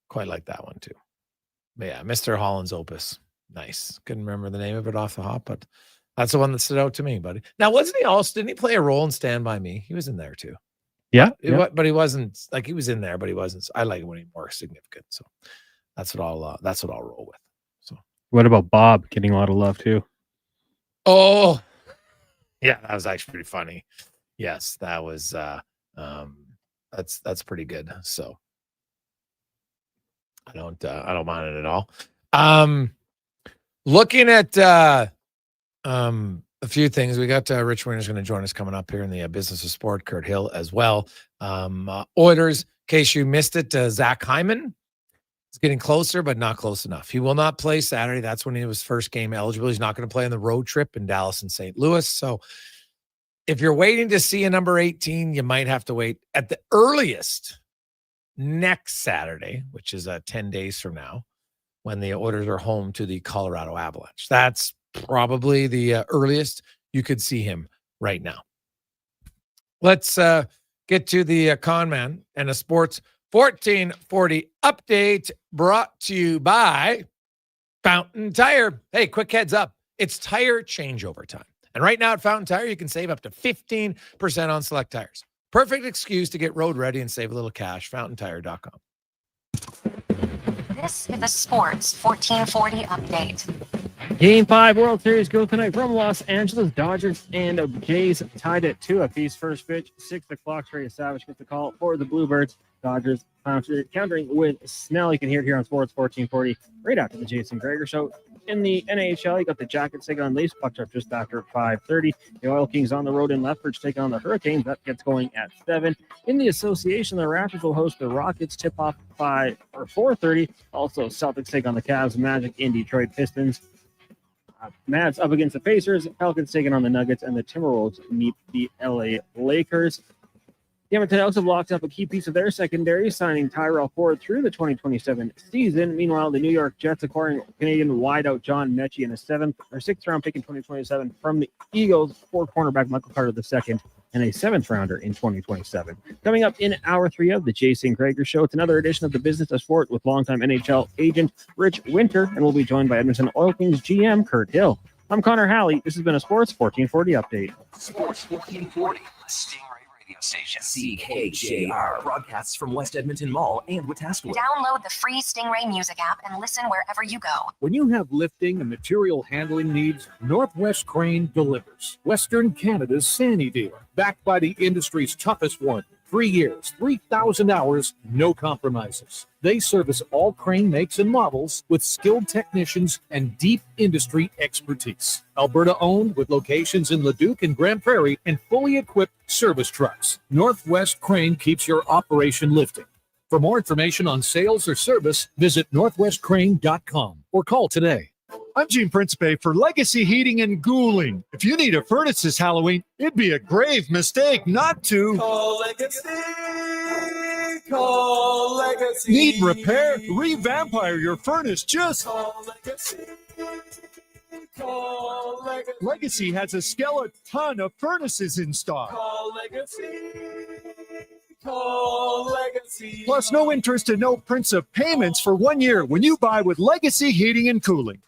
Speaker 9: quite like that one too. But yeah, Mr. Holland's Opus. Nice. Couldn't remember the name of it off the hop, but that's the one that stood out to me, buddy. Now, didn't he play a role in Stand By Me? He was in there too.
Speaker 16: Yeah.
Speaker 9: But he wasn't like he was in there, but he wasn't. I like it when he's more significant. So that's what I'll roll with. So
Speaker 16: what about Bob getting a lot of love too?
Speaker 9: Oh, yeah, that was actually pretty funny. Yes, that was that's pretty good. So I don't mind it at all. Looking at a few things. We got Rich Winter's going to join us coming up here in the Business of Sport. Kurt Hill as well. Oilers, in case you missed it, Zach Hyman is getting closer, but not close enough. He will not play Saturday. That's when he was first game eligible. He's not going to play on the road trip in Dallas and St. Louis. So if you're waiting to see a number 18, you might have to wait at the earliest next Saturday, which is 10 days from now, when the Oilers are home to the Colorado Avalanche. That's probably the earliest you could see him right now. Let's get to the con man and a sports 1440 update brought to you by Fountain Tire. Hey, quick heads up. It's tire changeover time. And right now at Fountain Tire, you can save up to 15% on select tires. Perfect excuse to get road ready and save a little cash. FountainTire.com.
Speaker 10: This is the Sports 1440 update.
Speaker 16: Game 5 World Series go tonight from Los Angeles. Dodgers and Jays tied at 2 apiece. First pitch, 6 o'clock. Trey Savage gets the call for the Bluebirds. Dodgers countering with Snell. You can hear it here on Sports 1440 right after the Jason Gregor Show. In the NHL, you got the Jackets taking on Leafs. Puck drop just after 5:30. The Oil Kings on the road in Lethbridge taking on the Hurricanes. That gets going at 7. In the association, the Raptors will host the Rockets. Tip off 4:30. Also, Celtics take on the Cavs. Magic in Detroit Pistons. Mavs up against the Pacers. Pelicans taking on the Nuggets, and the Timberwolves meet the LA Lakers. The Edmonton Elks have locked up a key piece of their secondary, signing Tyrell Ford through the 2027 season. Meanwhile, the New York Jets acquiring Canadian wideout John Mechie and a 7th or 6th round pick in 2027 from the Eagles for cornerback Michael Carter II and a 7th rounder in 2027. Coming up in hour 3 of the Jason Gregor Show, it's another edition of the Business of Sport with longtime NHL agent Rich Winter, and we'll be joined by Edmonton Oil Kings GM Kurt Hill. I'm Connor Halley. This has been a Sports 1440 update.
Speaker 1: Sports 1440, Stingray Radio Station. CKJR broadcasts from West Edmonton Mall and Wetaskiwin.
Speaker 10: Download the free Stingray music app and listen wherever you go.
Speaker 22: When you have lifting and material handling needs, Northwest Crane delivers. Western Canada's Sandy dealer, backed by the industry's toughest one. 3 years, 3,000 hours, no compromises. They service all crane makes and models with skilled technicians and deep industry expertise. Alberta owned with locations in Leduc and Grand Prairie and fully equipped service trucks. Northwest Crane keeps your operation lifting. For more information on sales or service, visit northwestcrane.com or call today.
Speaker 14: I'm Gene Principe for Legacy Heating and Cooling. If you need a furnace this Halloween, it'd be a grave mistake not to
Speaker 5: call Legacy. Call Legacy.
Speaker 14: Need repair? Re-vampire your furnace. Just
Speaker 5: call Legacy. Call Legacy.
Speaker 14: Legacy has a skeleton of furnaces in stock.
Speaker 5: Call Legacy. Call Legacy.
Speaker 14: Plus, no interest and no prints of payments for 1 year when you buy with Legacy Heating and Cooling.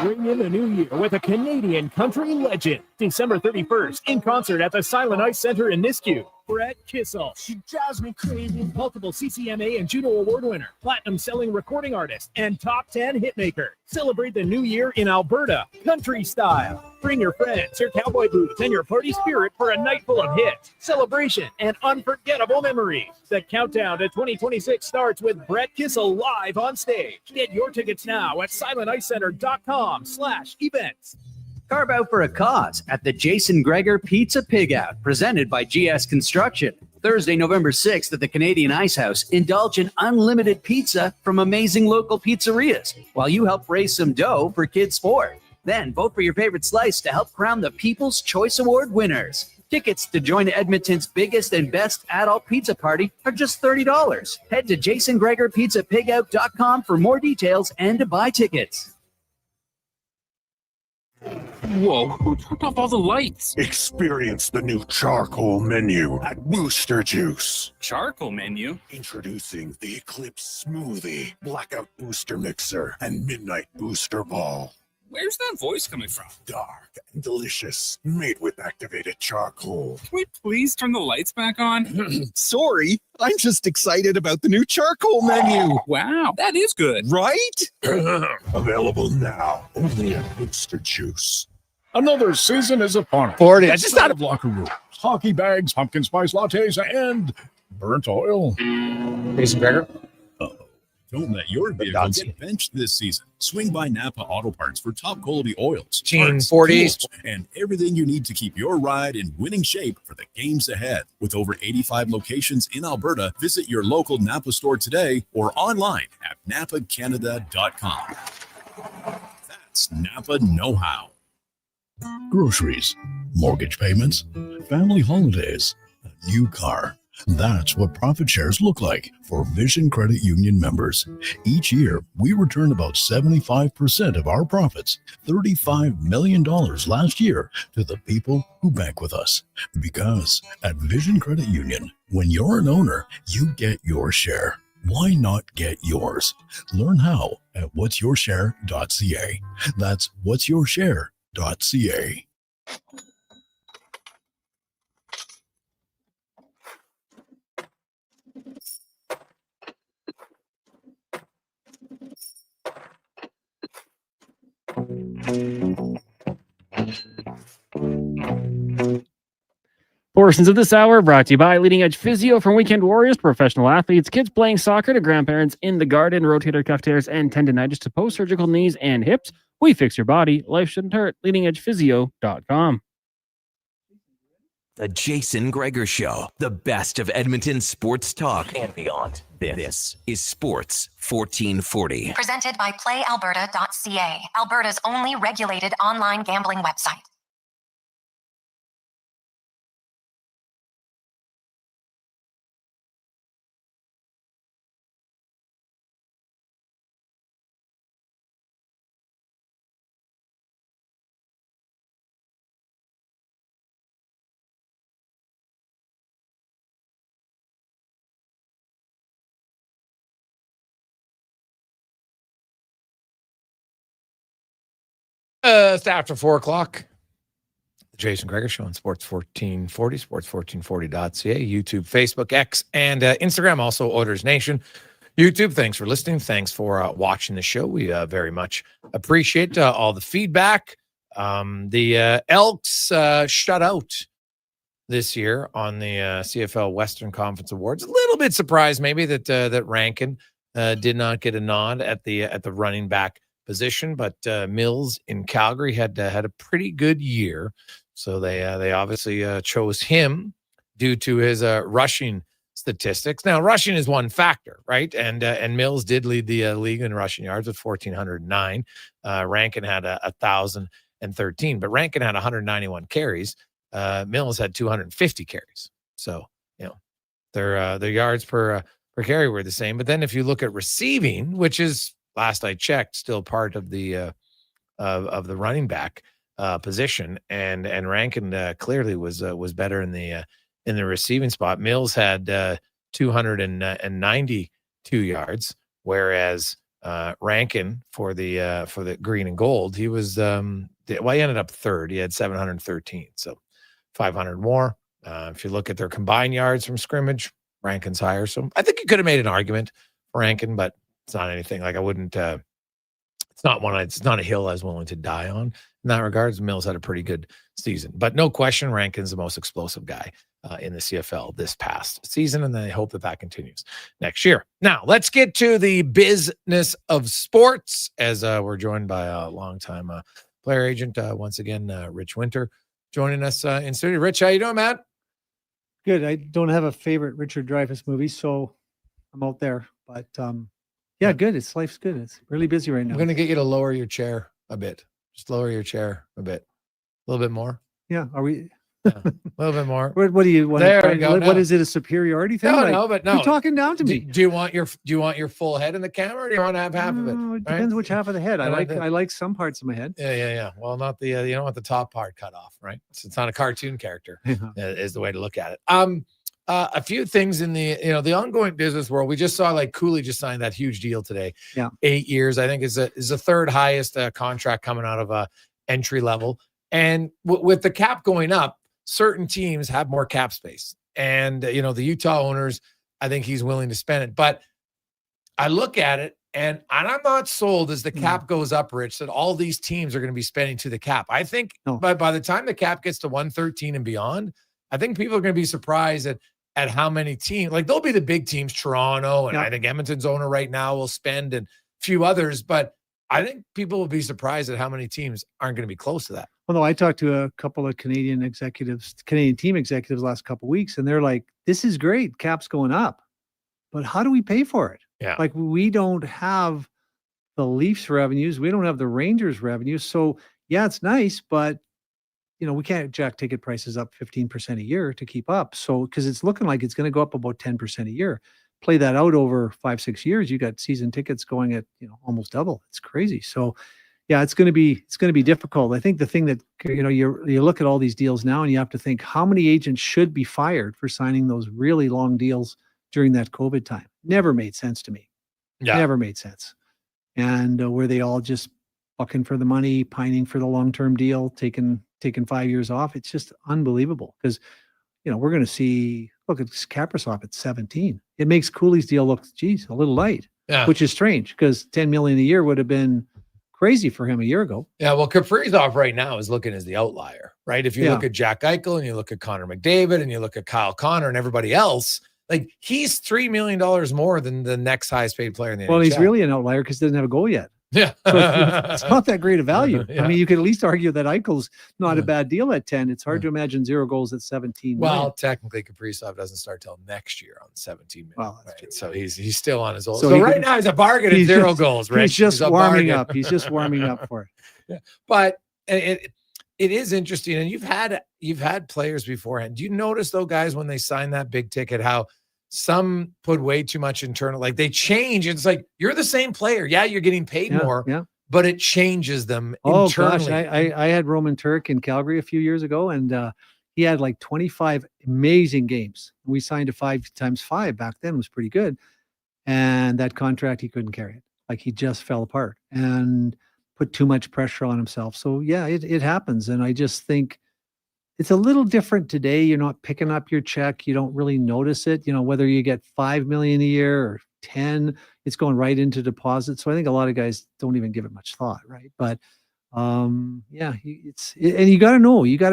Speaker 22: Bring in the new year with a Canadian country legend. December 31st, in concert at the Silent Ice Center in Nisku. Brett Kissel, she drives me crazy. Multiple CCMA and Juno Award winner, platinum-selling recording artist, and top 10 hitmaker. Celebrate the new year in Alberta, country style. Bring your friends, your cowboy boots, and your party spirit for a night full of hits, celebration, and unforgettable memories. The countdown to 2026 starts with Brett Kissel live on stage. Get your tickets now at silenticecenter.com/events.
Speaker 12: Carve out for a cause at the Jason Gregor Pizza Pig Out, presented by GS Construction. Thursday, November 6th at the Canadian Ice House, indulge in unlimited pizza from amazing local pizzerias while you help raise some dough for kids' sport. Then vote for your favorite slice to help crown the People's Choice Award winners. Tickets to join Edmonton's biggest and best adult pizza party are just $30. Head to jasongregorpizzapigout.com for more details and to buy tickets.
Speaker 13: Whoa, who turned off all the lights?
Speaker 15: Experience the new charcoal menu at Booster Juice.
Speaker 13: Charcoal menu?
Speaker 15: Introducing the Eclipse Smoothie, Blackout Booster Mixer, and Midnight Booster Ball.
Speaker 13: Where's that voice coming from?
Speaker 15: Dark and delicious, made with activated charcoal.
Speaker 13: Can we please turn the lights back on?
Speaker 23: Sorry, I'm just excited about the new charcoal menu.
Speaker 13: Wow, that is good.
Speaker 23: Right?
Speaker 15: Available now, only at Booster Juice.
Speaker 22: Another season is upon us.
Speaker 14: 40.
Speaker 22: That's just out of locker room. Hockey bags, pumpkin spice lattes, and burnt oil.
Speaker 17: Jason Gregor.
Speaker 3: Don't let your vehicle get benched this season. Swing by Napa Auto Parts for top quality oils,
Speaker 9: Gene
Speaker 3: parts,
Speaker 9: 40,
Speaker 3: tools, and everything you need to keep your ride in winning shape for the games ahead. With over 85 locations in Alberta, visit your local Napa store today or online at napacanada.com. That's Napa know-how. Groceries, mortgage payments, family holidays, a new car. That's what profit shares look like for Vision Credit Union members. Each year, we return about 75% of our profits, $35 million last year, to the people who bank with us. Because at Vision Credit Union, when you're an owner, you get your share. Why not get yours? Learn how at whatsyourshare.ca. That's whatsyourshare.ca.
Speaker 16: Portions of this hour brought to you by Leading Edge Physio from weekend warriors, professional athletes, kids playing soccer to grandparents in the garden, rotator cuff tears and tendonitis to post-surgical knees and hips. We fix your body. Life shouldn't hurt. LeadingEdgePhysio.com.
Speaker 1: The Jason Gregor Show, the best of Edmonton sports talk and beyond. This is Sports 1440.
Speaker 10: Presented by PlayAlberta.ca, Alberta's only regulated online gambling website.
Speaker 9: It's after 4 o'clock. The Jason Gregor Show on Sports 1440, sports1440.ca, YouTube, Facebook, X, and Instagram. Also, Oilers Nation. YouTube, thanks for listening. Thanks for watching the show. We very much appreciate all the feedback. The Elks shut out this year on the CFL Western Conference Awards. A little bit surprised maybe that Rankin did not get a nod at the running back position, but Mills in Calgary had a pretty good year, so they obviously chose him due to his rushing statistics. Now, rushing is one factor, right? And Mills did lead the league in rushing yards with 1,409. Rankin had 1,013, but Rankin had 191 carries. Mills had 250 carries. So their yards per carry were the same. But then if you look at receiving, which is last I checked, still part of the running back position, and Rankin clearly was better in the receiving spot. Mills had 292 yards, whereas Rankin for the green and gold, he was he ended up third. He had 713, so 500 more. If you look at their combined yards from scrimmage, Rankin's higher. So I think you could have made an argument for Rankin, but it's not anything like I wouldn't. It's not a hill I was willing to die on in that regards. Mills had a pretty good season, but no question, Rankin's the most explosive guy in the CFL this past season, and I hope that continues next year. Now, let's get to the business of sports as we're joined by a longtime player agent once again, Rich Winter, joining us in studio. Rich, how you doing, Matt?
Speaker 2: Good. I don't have a favorite Richard Dreyfuss movie, so I'm out there, but. Yeah, good. Life's good. It's really busy right now.
Speaker 9: I'm going to get you to lower your chair a bit. Just lower your chair a bit. A little bit more.
Speaker 2: Yeah. Are we?
Speaker 9: A little bit more.
Speaker 2: What do you want?
Speaker 9: There we go.
Speaker 2: What is it? A superiority thing?
Speaker 9: No, but no.
Speaker 2: You're talking down to me.
Speaker 9: Do you want your full head in the camera, or do you want to have half of it?
Speaker 2: It depends which half of the head. I like some parts of my head.
Speaker 9: Yeah. Well, not the you don't want the top part cut off, right? So it's not a cartoon character. Is the way to look at it. A few things in the the ongoing business world. We just saw like Cooley just signed that huge deal today.
Speaker 2: Yeah,
Speaker 9: 8 years. I think is the third highest contract coming out of entry level. And with the cap going up, certain teams have more cap space. And the Utah owners, I think he's willing to spend it. But I look at it, and I'm not sold as the cap goes up, Rich, that all these teams are going to be spending to the cap. I think by the time the cap gets to 113 and beyond, I think people are going to be surprised at how many teams, like there'll be the big teams, Toronto, and I think Edmonton's owner right now will spend, and a few others, but I think people will be surprised at how many teams aren't going to be close to that.
Speaker 2: Well, no, I talked to a couple of Canadian team executives last couple of weeks, and they're like, this is great. Cap's going up, but how do we pay for it?
Speaker 9: Yeah.
Speaker 2: Like we don't have the Leafs revenues. We don't have the Rangers revenues. So yeah, it's nice, but we can't jack ticket prices up 15% a year to keep up. So, because it's looking like it's going to go up about 10% a year. Play that out over 5-6 years, you got season tickets going at almost double. It's crazy. So, yeah, it's going to be difficult. I think the thing that you look at all these deals now, and you have to think how many agents should be fired for signing those really long deals during that COVID time. Never made sense to me.
Speaker 9: Yeah,
Speaker 2: never made sense. And were they all just bucking for the money, pining for the long-term deal, taking 5 years off? It's just unbelievable because, we're going to see, look at Kaprizov at 17. It makes Cooley's deal look, a little light, which is strange because $10 million a year would have been crazy for him a year ago.
Speaker 9: Yeah, well, Kaprizov right now is looking as the outlier, right? If you look at Jack Eichel and you look at Connor McDavid and you look at Kyle Connor and everybody else, like he's $3 million more than the next highest paid player in the NHL.
Speaker 2: Well, he's really an outlier because he doesn't have a goal yet.
Speaker 9: Yeah.
Speaker 2: So it's not that great a value.
Speaker 9: Yeah.
Speaker 2: I mean, you could at least argue that Eichel's not a bad deal at 10. It's hard to imagine 0 goals at 17.
Speaker 9: Well, technically, Kaprizov doesn't start till next year on 17 million.
Speaker 2: Well,
Speaker 9: right? So he's still on his old.
Speaker 2: So
Speaker 9: So,
Speaker 2: he
Speaker 9: right
Speaker 2: could-
Speaker 9: now he's a bargain at 0 goals, right?
Speaker 2: He's just
Speaker 9: a
Speaker 2: warming
Speaker 9: bargain.
Speaker 2: up. He's just warming up for it.
Speaker 9: Yeah. But it is interesting, and you've had players beforehand. Do you notice though, guys, when they sign that big ticket, how some put way too much internal, like they change. It's like you're the same player. Yeah, you're getting paid more.
Speaker 2: Yeah.
Speaker 9: But it changes them
Speaker 2: Oh
Speaker 9: internally.
Speaker 2: gosh, I had Roman Turk in Calgary a few years ago, and he had like 25 amazing games. We signed a 5x5 back then, was pretty good. And that contract, he couldn't carry it. Like he just fell apart and put too much pressure on himself. So yeah, it happens. And I just think it's a little different today. You're not picking up your check. You don't really notice it. You know, whether you get 5 million a year or 10, it's going right into deposit. So I think a lot of guys don't even give it much thought, right? But yeah, and you got to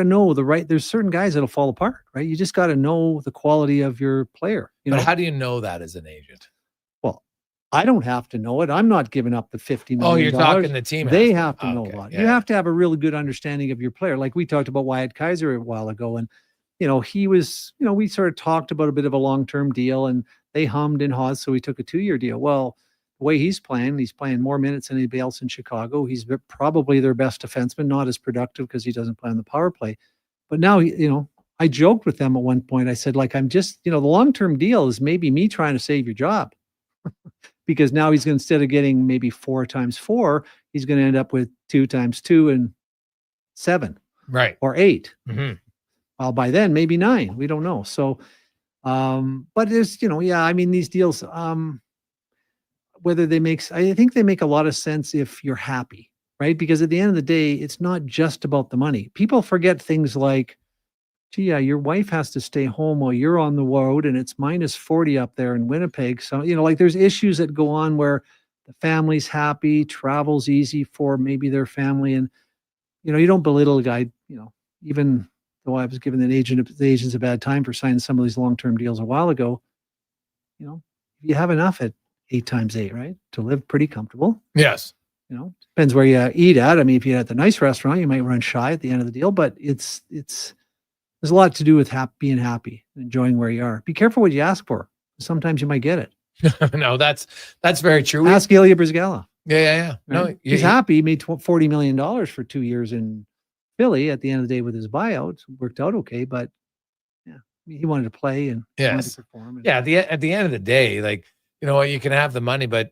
Speaker 2: know the right. There's certain guys that'll fall apart, right? You just got to know the quality of your player.
Speaker 9: But how do you know that as an agent?
Speaker 2: Well, I don't have to know it. I'm not giving up the $50 million.
Speaker 9: Oh, you're talking the team.
Speaker 2: They
Speaker 9: has
Speaker 2: have to know
Speaker 9: Okay,
Speaker 2: a lot.
Speaker 9: yeah.
Speaker 2: You have to have a really good understanding of your player. Like we talked about Wyatt Kaiser a while ago, and he was, we sort of talked about a bit of a long-term deal, and they hummed and hawed, so he took a 2-year deal. Well, the way he's playing more minutes than anybody else in Chicago. He's probably their best defenseman, not as productive because he doesn't play on the power play. But now, I joked with them at one point. I said, like, I'm just, the long-term deal is maybe me trying to save your job. Because now he's going, instead of getting maybe 4 times 4, he's going to end up with 2 times 2 and 7.
Speaker 9: Right.
Speaker 2: Or 8.
Speaker 9: Mm-hmm.
Speaker 2: Well, by then, maybe 9. We don't know. So, but there's, these deals, whether I think they make a lot of sense if you're happy, right? Because at the end of the day, it's not just about the money. People forget things like, gee, yeah, your wife has to stay home while you're on the road and it's minus 40 up there in Winnipeg. So, like there's issues that go on where the family's happy, travel's easy for maybe their family. And, you don't belittle a guy, even though I was giving the agents a bad time for signing some of these long-term deals a while ago, you have enough at 8 times 8, right? To live pretty comfortable.
Speaker 9: Yes.
Speaker 2: Depends where you eat at. I mean, if you eat at the nice restaurant, you might run shy at the end of the deal, but there's a lot to do with being happy, enjoying where you are. Be careful what you ask for. Sometimes you might get it.
Speaker 9: No, that's very true.
Speaker 2: Ask Ilya Brzgala.
Speaker 9: Yeah. No,
Speaker 2: right? He's happy. He made $40 million for 2 years in Philly. At the end of the day, with his buyout, worked out okay. But yeah, he wanted to play and wanted to perform.
Speaker 9: Yeah. At the end of the day, like, you can have the money, but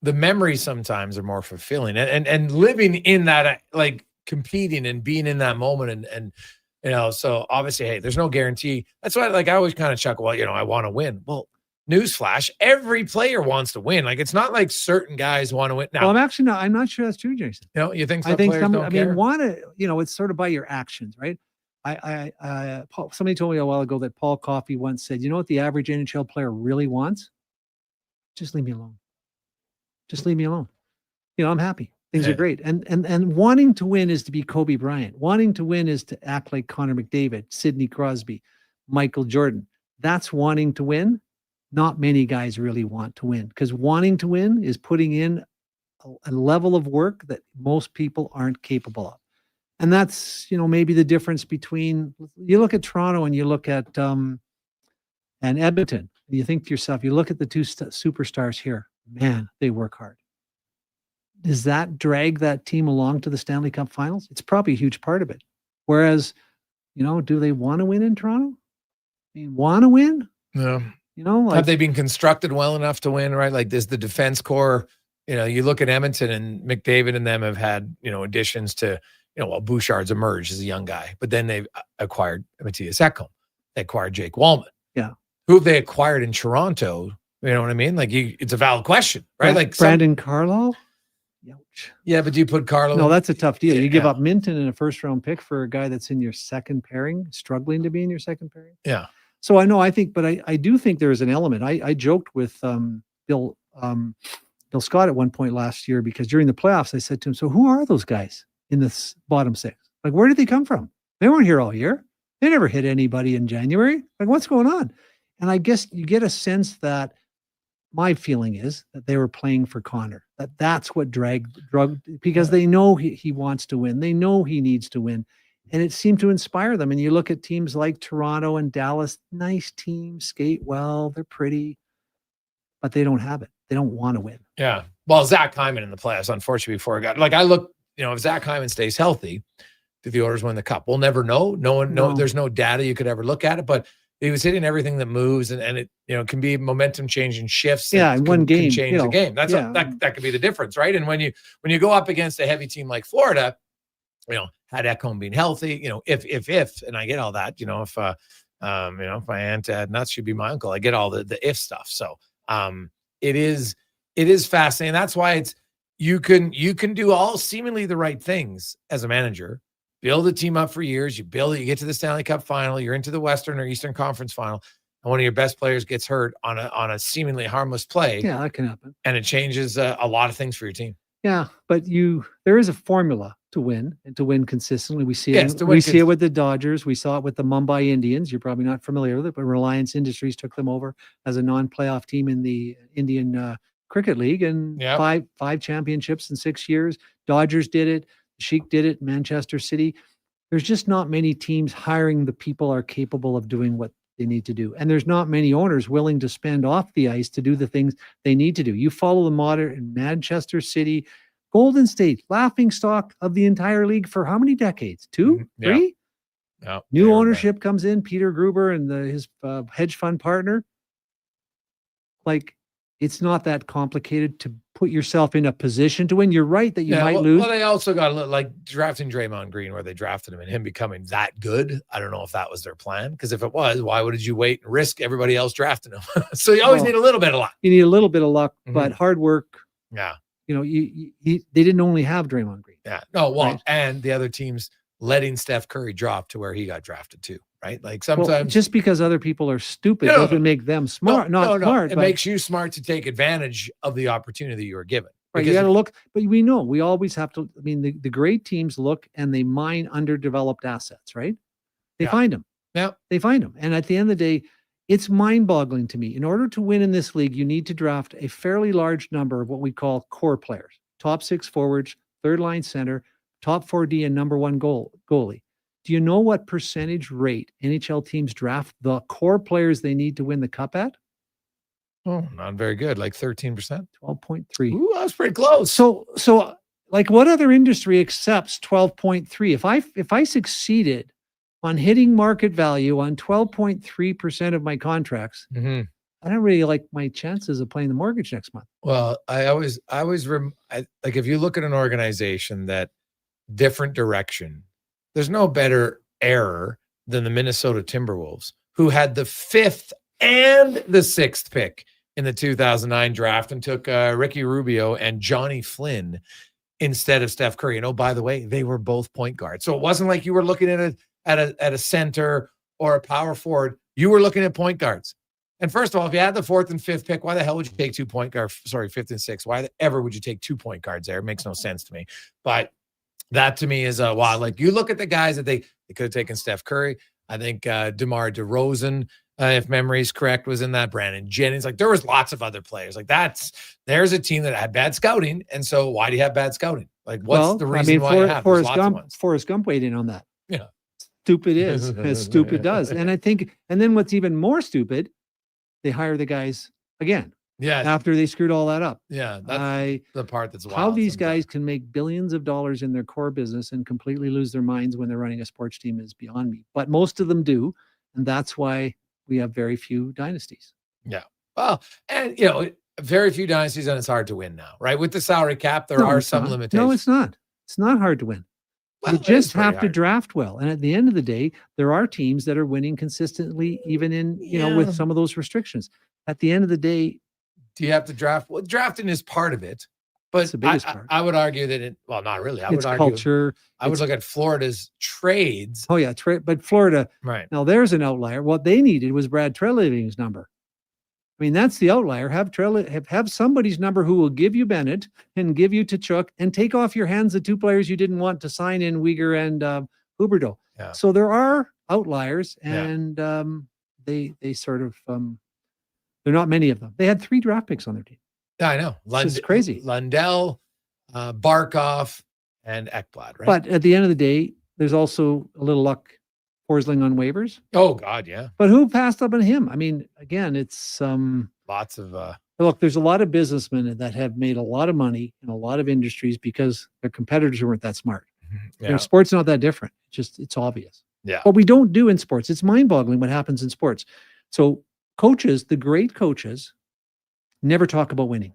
Speaker 9: the memories sometimes are more fulfilling. And living in that, like competing and being in that moment and so obviously, hey, there's no guarantee. That's why, like, I always kind of chuckle, well, I want to win. Well, newsflash, every player wants to win. Like, it's not like certain guys want to win. Now,
Speaker 2: Well, I'm not sure that's true, Jason.
Speaker 9: you think some
Speaker 2: I think
Speaker 9: players don't care?
Speaker 2: want to, it's sort of by your actions, right? Somebody told me a while ago that Paul Coffey once said, what the average NHL player really wants? Just leave me alone. Just leave me alone. I'm happy. Things are great. And wanting to win is to be Kobe Bryant. Wanting to win is to act like Connor McDavid, Sidney Crosby, Michael Jordan. That's wanting to win. Not many guys really want to win, because wanting to win is putting in a level of work that most people aren't capable of. And that's, maybe the difference between, you look at Toronto and you look at and Edmonton, and you think to yourself, you look at the two superstars here, man, they work hard. Does that drag that team along to the Stanley Cup Finals? It's probably a huge part of it. Whereas, do they want to win in Toronto? Want to win?
Speaker 9: No.
Speaker 2: Like,
Speaker 9: have they been constructed well enough to win, right? Like, there's the defense core. You look at Edmonton, and McDavid and them have had, additions to, Bouchard's emerged as a young guy, but then they've acquired Matthias Ekholm. They acquired Jake Wallman.
Speaker 2: Yeah.
Speaker 9: Who have they acquired in Toronto? You know what I mean? Like, it's a valid question, right? Like
Speaker 2: Brandon Carlo?
Speaker 9: Yeah, but do you put Carlo?
Speaker 2: No, that's a tough deal. You give up Minton and a first-round pick for a guy that's in your second pairing, struggling to be in your second pairing.
Speaker 9: Yeah.
Speaker 2: So I know, but I do think there is an element. I joked with Bill Bill Scott at one point last year, because during the playoffs, I said to him, so who are those guys in this bottom six? Like, where did they come from? They weren't here all year. They never hit anybody in January. Like, what's going on? And I guess you get a sense that my feeling is that they were playing for Connor, that's what drug, because they know he wants to win. They know he needs to win. And it seemed to inspire them. And you look at teams like Toronto and Dallas, nice teams, skate well, they're pretty, but they don't have it. They don't want to win.
Speaker 9: Yeah. Well, Zach Hyman in the playoffs, unfortunately, before it got, like, I look, if Zach Hyman stays healthy, do the Oilers win the cup? We'll never know. No, there's no data you could ever look at it, but he was hitting everything that moves, and it, can be momentum changing shifts.
Speaker 2: Yeah. In one game,
Speaker 9: can change the game. That's that could be the difference. Right. And when you go up against a heavy team like Florida, had Ekholm being healthy, if, and I get all that, if my aunt had nuts, she'd be my uncle. I get all the if stuff. So, it is fascinating. That's why you can do all seemingly the right things as a manager, build a team up for years. You build it, you get to the Stanley Cup final, you're into the Western or Eastern Conference final, and one of your best players gets hurt on a seemingly harmless play.
Speaker 2: Yeah, that can happen.
Speaker 9: And it changes a lot of things for your team.
Speaker 2: Yeah, but there is a formula to win and to win consistently. We see it. We see it with the Dodgers. We saw it with the Mumbai Indians. You're probably not familiar with it, but Reliance Industries took them over as a non-playoff team in the Indian Cricket League, and five championships in 6 years. Dodgers did it. Sheik did it. Manchester City. There's just not many teams hiring the people are capable of doing what they need to do. And there's not many owners willing to spend off the ice to do the things they need to do. You follow the modern in Manchester City, Golden State, laughingstock of the entire league for how many decades? 2, 3?
Speaker 9: Yeah.
Speaker 2: New ownership comes in, Peter Gruber and his hedge fund partner. Like, it's not that complicated to put yourself in a position to win. You're right that you might lose.
Speaker 9: Well, they also got like drafting Draymond Green, where they drafted him and him becoming that good. I don't know if that was their plan, because if it was, why would you wait and risk everybody else drafting him? So you always need a little bit of luck.
Speaker 2: You need a little bit of luck, but hard work.
Speaker 9: Yeah.
Speaker 2: They didn't only have Draymond Green.
Speaker 9: Yeah. No, well, right? And the other teams letting Steph Curry drop to where he got drafted too, right? Like sometimes
Speaker 2: just because other people are stupid doesn't make them smart. Smart.
Speaker 9: It makes you smart to take advantage of the opportunity you were given.
Speaker 2: Right. You got to look, but we know we always have to. I mean, the great teams look and they mine underdeveloped assets, right? They find them.
Speaker 9: Yeah.
Speaker 2: They find them. And at the end of the day, it's mind-boggling to me. In order to win in this league, you need to draft a fairly large number of what we call core players: top 6 forwards, third line center, top 4D, and number 1 goalie. Do you know what percentage rate NHL teams draft the core players they need to win the cup at?
Speaker 9: Oh, not very good. Like 13%.
Speaker 2: 12.3.
Speaker 9: Ooh, that was pretty close.
Speaker 2: So like, what other industry accepts 12.3? If I succeeded on hitting market value on 12.3% of my contracts, I don't really like my chances of playing the mortgage next month.
Speaker 9: Well, like, if you look at an organization that different direction, there's no better error than the Minnesota Timberwolves, who had the 5th and the 6th pick in the 2009 draft and took Ricky Rubio and Johnny Flynn instead of Steph Curry. And oh, by the way, they were both point guards. So it wasn't like you were looking at a center or a power forward. You were looking at point guards. And first of all, if you had the 4th and 5th pick, why the hell would you take 2 point guards? Sorry, 5th and 6th. Why ever would you take 2 point guards there? It makes no sense to me. But that to me is wow. Like, you look at the guys that they could have taken Steph Curry. I think DeMar DeRozan, if memory is correct, was in that. Brandon Jennings. Like, there was lots of other players. Like, there's a team that had bad scouting. And so why do you have bad scouting? Like, what's the reason why you have
Speaker 2: Forrest Gump weighed in on that.
Speaker 9: Yeah.
Speaker 2: Stupid is as stupid does. And I think, and then what's even more stupid, they hire the guys again.
Speaker 9: Yeah.
Speaker 2: After they screwed all that up.
Speaker 9: Yeah. That's the part that's wild.
Speaker 2: How these guys can make billions of dollars in their core business and completely lose their minds when they're running a sports team is beyond me. But most of them do. And that's why we have very few dynasties.
Speaker 9: Yeah. Well, and very few dynasties, and it's hard to win now, right? With the salary cap, there are some limitations.
Speaker 2: No, it's not. It's not hard to win. Well, you just have to draft well. And at the end of the day, there are teams that are winning consistently, even in, with some of those restrictions. At the end of the day,
Speaker 9: do you have to draft? Well, drafting is part of it, but
Speaker 2: the biggest part.
Speaker 9: I would argue that not really. I would argue
Speaker 2: culture.
Speaker 9: I would look at Florida's trades.
Speaker 2: Oh yeah. But Florida,
Speaker 9: right.
Speaker 2: Now there's an outlier. What they needed was Brad Treliving's number. I I mean, that's the outlier. Have somebody's number who will give you Bennett and give you Tkachuk and take off your hands the two players you didn't want to sign in Uyghur and Huberdeau.
Speaker 9: Yeah.
Speaker 2: So there are outliers,
Speaker 9: Yeah.
Speaker 2: and they sort of there are not many of them. They had 3 draft picks on their team.
Speaker 9: Yeah, I know.
Speaker 2: This is crazy.
Speaker 9: Lundell, Barkov, and Ekblad, right?
Speaker 2: But at the end of the day, there's also a little luck Forsling on waivers.
Speaker 9: Oh God, yeah.
Speaker 2: But who passed up on him? I mean, again, it's
Speaker 9: Lots of
Speaker 2: look, there's a lot of businessmen that have made a lot of money in a lot of industries because their competitors weren't that smart.
Speaker 9: yeah.
Speaker 2: Their sport's not that different. It's obvious.
Speaker 9: Yeah.
Speaker 2: What we don't do in sports, it's mind-boggling what happens in sports. So coaches, the great coaches, never talk about winning.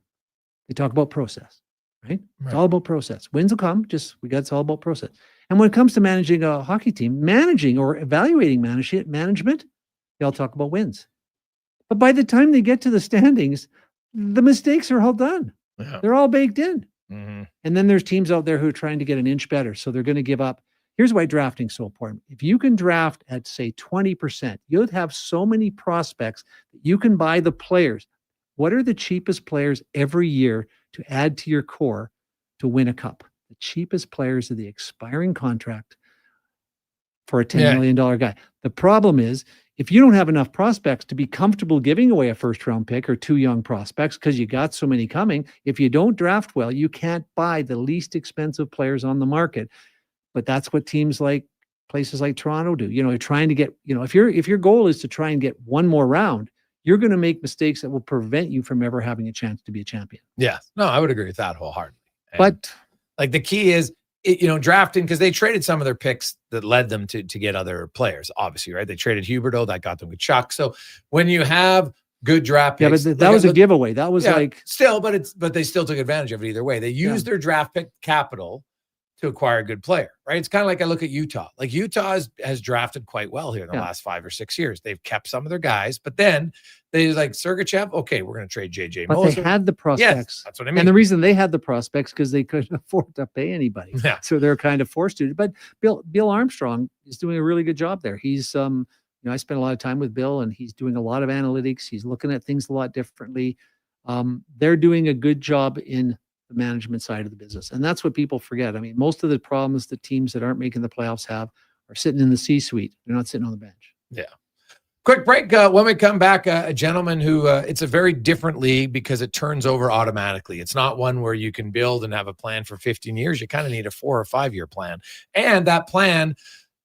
Speaker 2: They talk about process, right? It's all about process. Wins will come, it's all about process. And when it comes to managing a hockey team, managing or evaluating management, they all talk about wins. But by the time they get to the standings, the mistakes are all done.
Speaker 9: Yeah.
Speaker 2: They're all baked in.
Speaker 9: Mm-hmm.
Speaker 2: And then there's teams out there who are trying to get an inch better. So they're going to give up. Here's why drafting is so important. If you can draft at, say, 20%, you'll have so many prospects that you can buy the players. What are the cheapest players every year to add to your core to win a cup? The cheapest players are the expiring contract for a $10 million guy. The problem is, if you don't have enough prospects to be comfortable giving away a first-round pick or 2 young prospects because you got so many coming, if you don't draft well, you can't buy the least expensive players on the market. But that's what teams like places like Toronto do. You're trying to get, if your goal is to try and get one more round, you're going to make mistakes that will prevent you from ever having a chance to be a champion.
Speaker 9: Yeah. No, I would agree with that wholeheartedly. And
Speaker 2: But
Speaker 9: like the key is, drafting, because they traded some of their picks that led them to get other players, obviously, right? They traded Huberdeau, that got them with Chuck. So when you have good draft picks,
Speaker 2: but that was a giveaway. That was
Speaker 9: but they still took advantage of it either way. They used their draft pick capital to acquire a good player, right? It's kind of like I look at Utah. Like Utah has drafted quite well here in the last 5 or 6 years. They've kept some of their guys, but then they like Sergachev. Okay, we're going to trade JJ.
Speaker 2: But
Speaker 9: Moser.
Speaker 2: they had the prospects.
Speaker 9: Yes, that's what I mean.
Speaker 2: And the reason they had the prospects because they couldn't afford to pay anybody.
Speaker 9: Yeah.
Speaker 2: So they're kind of forced to. But Bill Armstrong is doing a really good job there. He's I spent a lot of time with Bill, and he's doing a lot of analytics. He's looking at things a lot differently. They're doing a good job in the management side of the business. And that's what people forget. I mean, most of the problems the teams that aren't making the playoffs have are sitting in the C-suite. They're not sitting on the bench.
Speaker 9: Yeah. Quick break. When we come back, a gentleman who it's a very different league because it turns over automatically. It's not one where you can build and have a plan for 15 years. You kind of need a 4 or 5 year plan. And that plan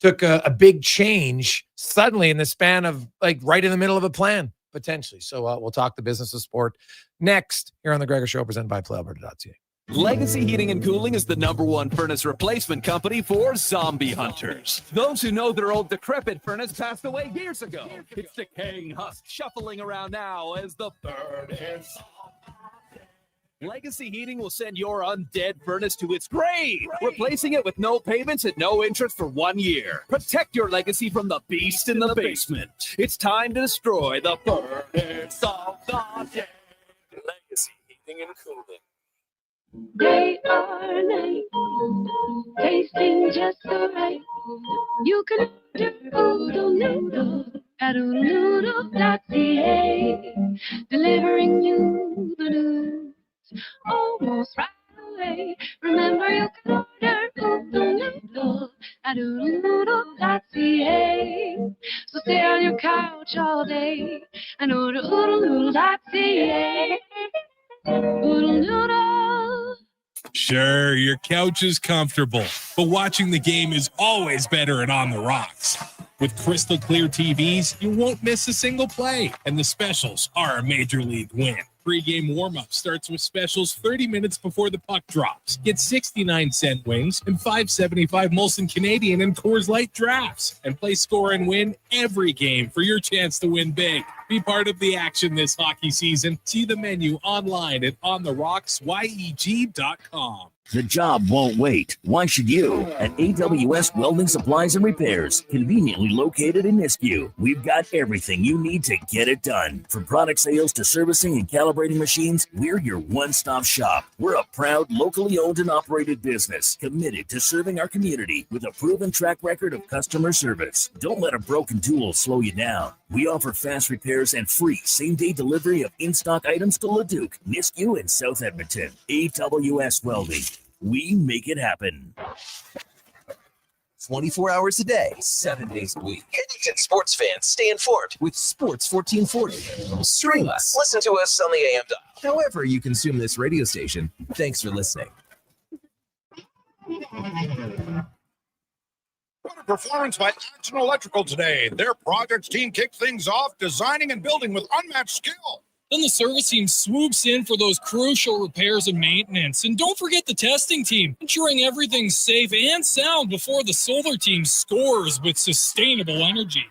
Speaker 9: took a big change suddenly in the span of like right in the middle of a plan, potentially. So we'll talk the business of sport next here on the Gregor Show, presented by PlayAlberta.ca.
Speaker 7: Legacy Heating and Cooling is the #1 furnace replacement company for zombie hunters. Those who know their old decrepit furnace passed away years ago. It's decaying husk shuffling around now as the bird hits. Legacy Heating will send your undead furnace to its grave, replacing it with no payments and no interest for 1 year. Protect your legacy from the beast in the basement. It's time to destroy the furnace of the dead. Legacy Heating and Cooling.
Speaker 11: Day or night, tasting just so right. You can order oodle noodle at oodlenoodle.ca, delivering you the news almost right away. Remember, you can order oodle noodle at oodlenoodle.ca. So stay on your couch all day and order oodlenoodle.ca. Oodle noodle.
Speaker 20: Sure, your couch is comfortable, but watching the game is always better and on the rocks. With crystal clear TVs, you won't miss a single play, and the specials are a major league win. Pre-game warm-up starts with specials 30 minutes before the puck drops. Get 69-cent wings and $5.75 Molson Canadian and Coors Light drafts. And play score and win every game for your chance to win big. Be part of the action this hockey season. See the menu online at ontherocks.yeg.com.
Speaker 8: The job won't wait. Why should you? At AWS Welding Supplies and Repairs, conveniently located in Nisku, we've got everything you need to get it done. From product sales to servicing and calibrating machines, we're your one-stop shop. We're a proud, locally owned and operated business, committed to serving our community with a proven track record of customer service. Don't let a broken tool slow you down. We offer fast repairs and free same-day delivery of in-stock items to Leduc, Nisku, and South Edmonton. AWS Welding. We make it happen.
Speaker 1: 24 hours a day, 7 days a week. Edmonton sports fans stay informed with Sports 1440. Stream us. Listen to us on the AM dial. However you consume this radio station, thanks for listening.
Speaker 4: What a performance by Action Electrical today. Their projects team kicked things off, designing and building with unmatched skill.
Speaker 6: Then the service team swoops in for those crucial repairs and maintenance. And don't forget the testing team, ensuring everything's safe and sound before the solar team scores with sustainable energy.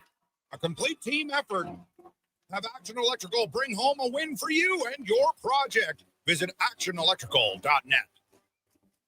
Speaker 4: A complete team effort. Have Action Electrical bring home a win for you and your project. Visit actionelectrical.net.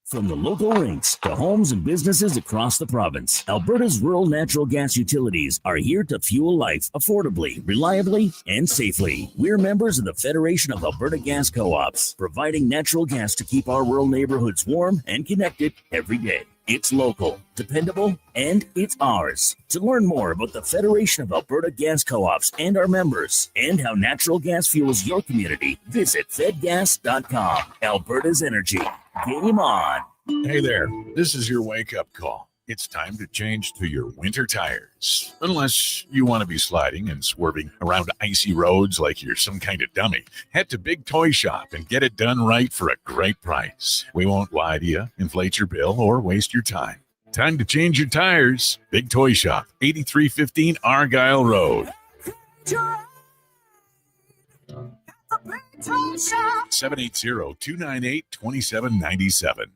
Speaker 8: From the local rinks to homes and businesses across the province, Alberta's rural natural gas utilities are here to fuel life affordably, reliably, and safely. We're members of the Federation of Alberta Gas Co-ops, providing natural gas to keep our rural neighborhoods warm and connected every day. It's local, dependable, and it's ours. To learn more about the Federation of Alberta Gas Co-ops and our members, and how natural gas fuels your community, visit fedgas.com. Alberta's energy. Game on.
Speaker 15: Hey there, this is your wake-up call. It's time to change to your winter tires. Unless you want to be sliding and swerving around icy roads like you're some kind of dummy. Head to Big Toy Shop and get it done right for a great price. We won't lie to you, inflate your bill, or waste your time. Time to change your tires. Big Toy Shop, 8315 Argyle Road. 780-298-2797.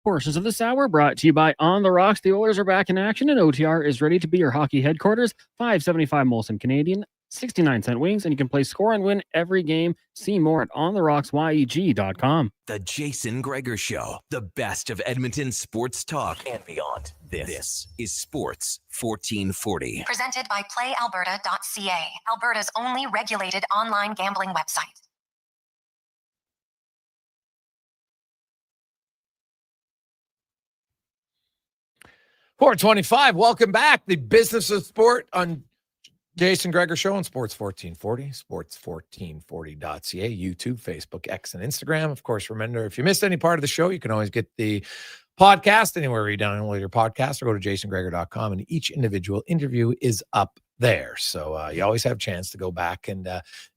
Speaker 16: Portions of this hour brought to you by On the Rocks. The Oilers are back in action, and OTR is ready to be your hockey headquarters. $5.75 Molson Canadian, 69-cent wings, and you can play score and win every game. See more at ontherocksyeg.com.
Speaker 1: The Jason Gregor Show, the best of Edmonton sports talk and beyond. This is Sports 1440.
Speaker 10: Presented by PlayAlberta.ca, Alberta's only regulated online gambling website.
Speaker 9: $425. Welcome back. The Business of Sport on Jason Gregor Show on Sports 1440, sports1440.ca, YouTube, Facebook, X, and Instagram. Of course, remember, if you missed any part of the show, you can always get the podcast anywhere you download your podcast, or go to jasongregor.com, and each individual interview is up there. So you always have a chance to go back and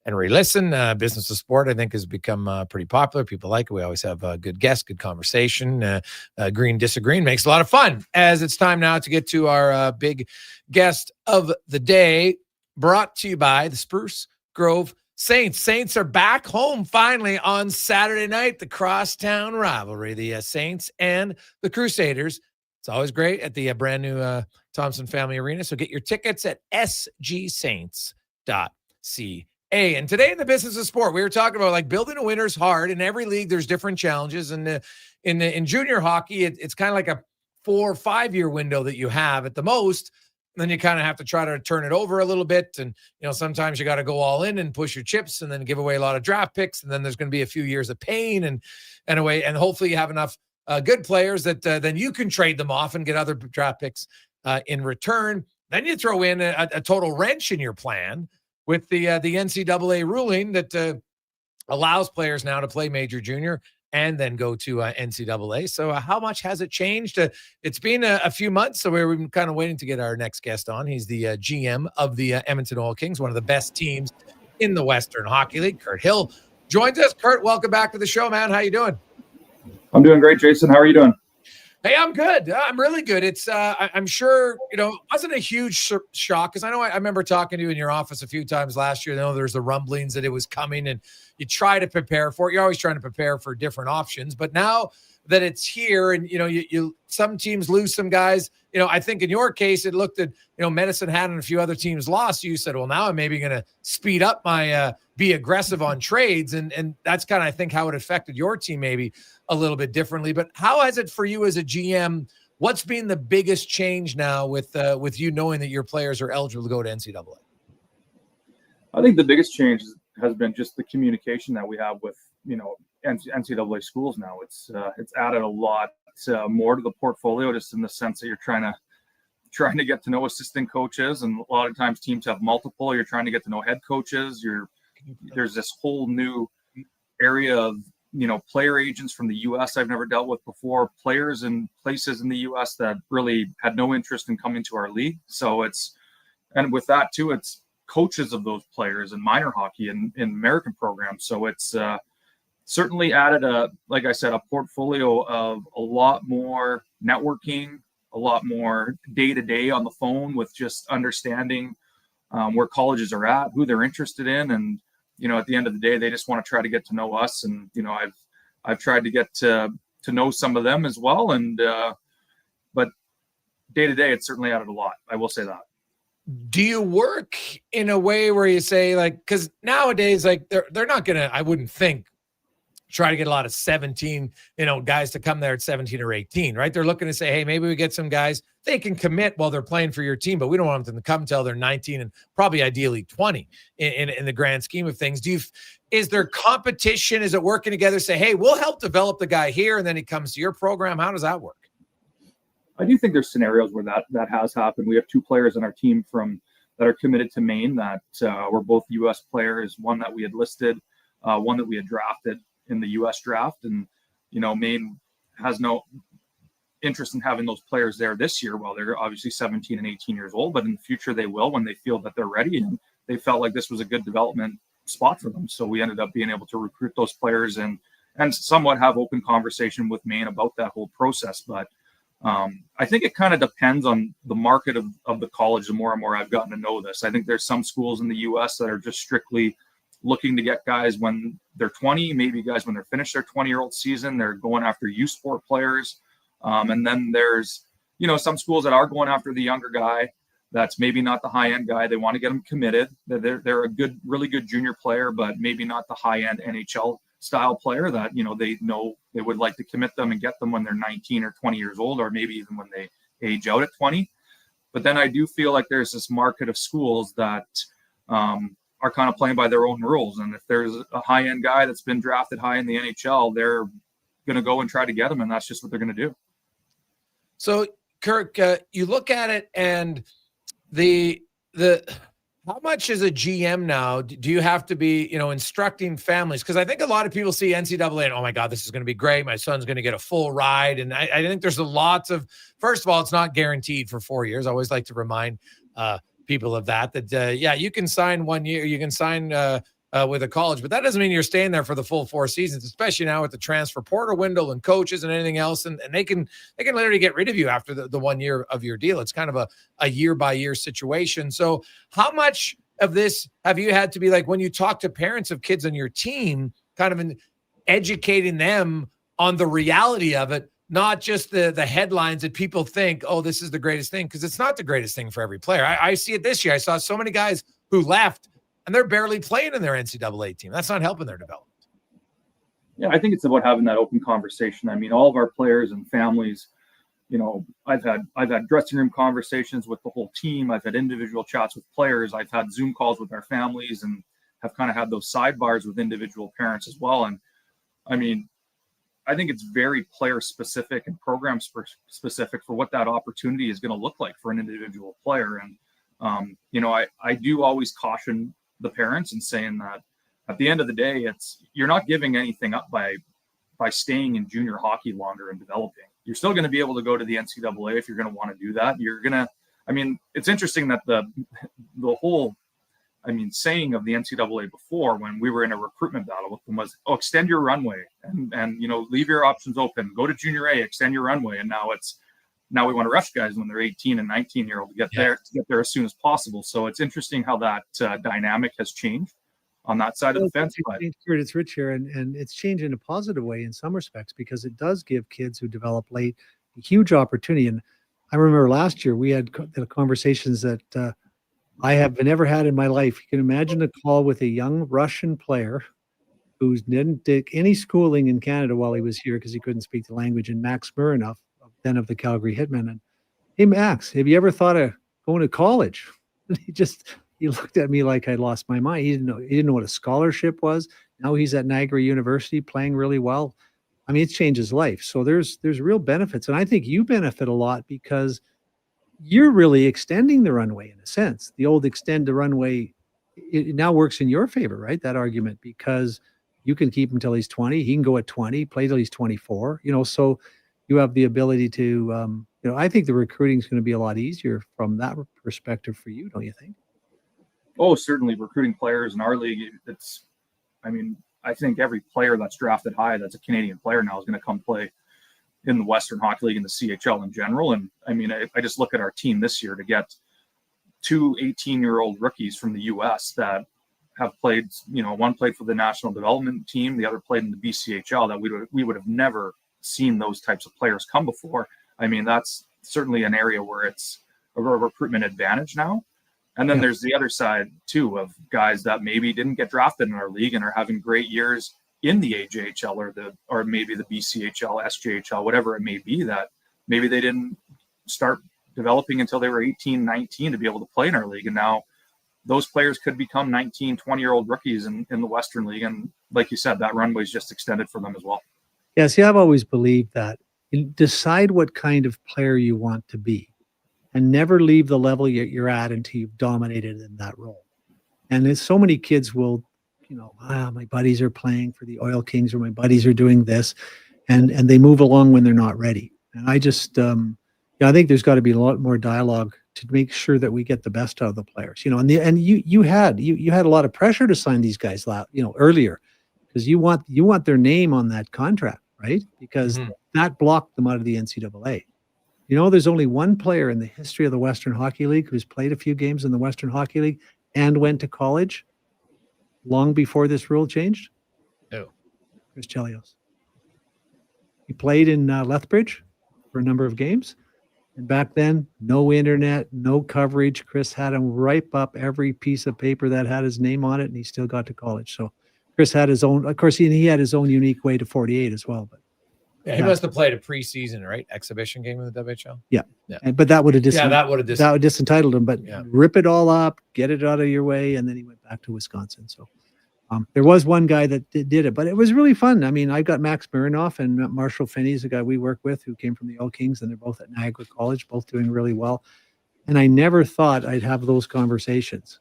Speaker 9: re-listen. Business of Sport, I think, has become pretty popular. People like it. We always have good guests, good conversation. Agreeing, disagreeing makes a lot of fun. As it's time now to get to our big guest of the day, brought to you by the Spruce Grove Saints. Saints are back home finally on Saturday night, the crosstown rivalry, the Saints and the Crusaders. It's always great at the brand new Thompson Family Arena. So get your tickets at sgsaints.ca. And today in the Business of Sport, we were talking about like building a winner's hard. In every league, there's different challenges. And in junior hockey, it's kind of like a 4 or 5 year window that you have at the most. Then you kind of have to try to turn it over a little bit. And, you know, sometimes you got to go all in and push your chips and then give away a lot of draft picks. And then there's going to be a few years of pain and away. And hopefully you have enough good players that then you can trade them off and get other draft picks in return. Then you throw in a total wrench in your plan with the NCAA ruling that allows players now to play major junior and then go to NCAA. So how much has it changed? It's been a few months, so we've been kind of waiting to get our next guest on. He's the GM of the Edmonton Oil Kings, one of the best teams in the Western Hockey League. Kurt Hill joins us. Kurt, welcome back to the show, man. How you doing?
Speaker 18: I'm doing great, Jason. How are you doing?
Speaker 9: Hey, I'm good. I'm really good. It's I'm sure, you know, it wasn't a huge shock because I remember talking to you in your office a few times last year. I know there's the rumblings that it was coming and you try to prepare for it. You're always trying to prepare for different options. But now that it's here and, you know, you some teams lose some guys, you know, I think in your case, it looked at, you know, Medicine Hat and a few other teams lost. You said, well, now I'm maybe going to speed up my be aggressive on trades. And that's kind of, I think, how it affected your team maybe a little bit differently. But how has it for you as a GM? What's been the biggest change now with you knowing that your players are eligible to go to NCAA?
Speaker 18: I think the biggest change has been just the communication that we have with, NCAA schools now. It's added a lot more to the portfolio, just in the sense that you're trying to get to know assistant coaches, and a lot of times teams have multiple. You're trying to get to know head coaches. There's this whole new area of player agents from the U.S. I've never dealt with before, players in places in the U.S. that really had no interest in coming to our league. So and with that too, it's coaches of those players in minor hockey and in American programs. So it's certainly added like I said, a portfolio of a lot more networking, a lot more day-to-day on the phone with just understanding where colleges are at, who they're interested in. And, at the end of the day, they just want to try to get to know us. And, I've tried to get to know some of them as well. And, but day-to-day, it's certainly added a lot. I will say that.
Speaker 9: Do you work in a way where you say, like, because nowadays, like, they're not going to, I wouldn't think, try to get a lot of 17, guys to come there at 17 or 18, right? They're looking to say, hey, maybe we get some guys, they can commit while they're playing for your team, but we don't want them to come until they're 19 and probably ideally 20 in the grand scheme of things. Is there competition? Is it working together? Say, hey, we'll help develop the guy here, and then he comes to your program. How does that work?
Speaker 18: I do think there's scenarios where that has happened. We have 2 players on our team that are committed to Maine that were both U.S. players, one that we had listed, one that we had drafted in the U.S. draft. And, Maine has no interest in having those players there this year. Well, they're obviously 17 and 18 years old, but in the future they will when they feel that they're ready. And they felt like this was a good development spot for them. So we ended up being able to recruit those players and somewhat have open conversation with Maine about that whole process. But I think it kind of depends on the market of the college. The more and more I've gotten to know this, I think there's some schools in the U.S. that are just strictly looking to get guys when they're 20, maybe guys when they're finished their 20-year-old season. They're going after youth sport players. And then there's, some schools that are going after the younger guy that's maybe not the high-end guy. They want to get them committed. They're a really good junior player, but maybe not the high-end NHL style player that, they know they would like to commit them and get them when they're 19 or 20 years old, or maybe even when they age out at 20. But then I do feel like there's this market of schools that are kind of playing by their own rules. And if there's a high-end guy that's been drafted high in the NHL, they're going to go and try to get him. And that's just what they're going to do.
Speaker 9: So, Kirk, you look at it, and the how much as a GM now do you have to be, instructing families? Because I think a lot of people see NCAA and, oh my God, this is going to be great. My son's going to get a full ride. And I think there's lots of, first of all, it's not guaranteed for 4 years. I always like to remind people of that, you can sign 1 year, you can sign with a college, but that doesn't mean you're staying there for the full 4 seasons, especially now with the transfer portal window and coaches and anything else. And they can literally get rid of you after the 1 year of your deal. It's kind of a year by year situation. So how much of this have you had to be like, when you talk to parents of kids on your team, kind of educating them on the reality of it, not just the headlines that people think, oh, this is the greatest thing, because it's not the greatest thing for every player. I see it this year. I saw so many guys who left and they're barely playing in their NCAA team. That's not helping their development.
Speaker 18: Yeah, I think it's about having that open conversation. I mean, all of our players and families, I've had dressing room conversations with the whole team. I've had individual chats with players. I've had Zoom calls with our families and have kind of had those sidebars with individual parents as well. And I mean, I think it's very player specific and program specific for what that opportunity is going to look like for an individual player. And, I do always caution the parents and saying that at the end of the day, you're not giving anything up by staying in junior hockey longer and developing. You're still going to be able to go to the NCAA if you're going to want to do that. It's interesting that the whole, saying of the NCAA before, when we were in a recruitment battle with them, was, extend your runway and leave your options open, go to junior A, extend your runway. And now we want to rush guys when they're 18 and 19-year-old to get there as soon as possible. So it's interesting how that dynamic has changed on that side of the fence.
Speaker 2: It's Rich here, and it's changed in a positive way in some respects, because it does give kids who develop late a huge opportunity. And I remember last year we had conversations that I have never had in my life. You can imagine a call with a young Russian player who didn't take any schooling in Canada while he was here because he couldn't speak the language, and Max Murinov, then of the Calgary Hitmen. And, hey, Max, have you ever thought of going to college? And he just he looked at me like I'd lost my mind. He didn't know what a scholarship was. Now he's at Niagara University playing really well. I mean, it's changed his life. So there's real benefits. And I think you benefit a lot because you're really extending the runway in a sense. The old extend the runway, it now works in your favor, right? That argument, because you can keep him till he's 20. He can go at 20, play till he's 24, so you have the ability to, I think the recruiting is going to be a lot easier from that perspective for you, don't you think?
Speaker 18: Oh, certainly recruiting players in our league. I think every player that's drafted high, that's a Canadian player now, is going to come play in the Western Hockey League and the CHL in general. And I just look at our team this year to get 2 18-year-old rookies from the U.S. that have played, one played for the national development team, the other played in the BCHL, that we would have never seen those types of players come before. That's certainly an area where it's a recruitment advantage now. And then there's the other side too of guys that maybe didn't get drafted in our league and are having great years in the AJHL or maybe the BCHL, SJHL, whatever it may be, that maybe they didn't start developing until they were 18, 19 to be able to play in our league. And now those players could become 19, 20-year-old rookies in the Western League. And like you said, that runway is just extended for them as well.
Speaker 2: Yeah, see, I've always believed that. Decide what kind of player you want to be and never leave the level you're at until you've dominated in that role. And there's so many kids will, my buddies are playing for the Oil Kings, or my buddies are doing this, and they move along when they're not ready. And I just, I think there's got to be a lot more dialogue to make sure that we get the best out of the players. And you had a lot of pressure to sign these guys, earlier, because you want their name on that contract, right? Because that blocked them out of the NCAA. There's only one player in the history of the Western Hockey League who's played a few games in the Western Hockey League and went to college long before this rule changed.
Speaker 9: Oh.
Speaker 2: Chris Chelios. He played in Lethbridge for a number of games. And back then, no internet, no coverage. Chris had him ripe up every piece of paper that had his name on it, and he still got to college. So Chris had his own, of course, he had his own unique way to 48 as well. But
Speaker 9: yeah, he must have played a preseason, right? Exhibition game in the WHL.
Speaker 2: Yeah. But that would have
Speaker 9: disentitled
Speaker 2: him. But rip it all up, get it out of your way, and then he went back to Wisconsin. So there was one guy that did it, but it was really fun. I've got Max Marinoff and Marshall Finney is a guy we work with who came from the Oil Kings, and they're both at Niagara College, both doing really well. And I never thought I'd have those conversations.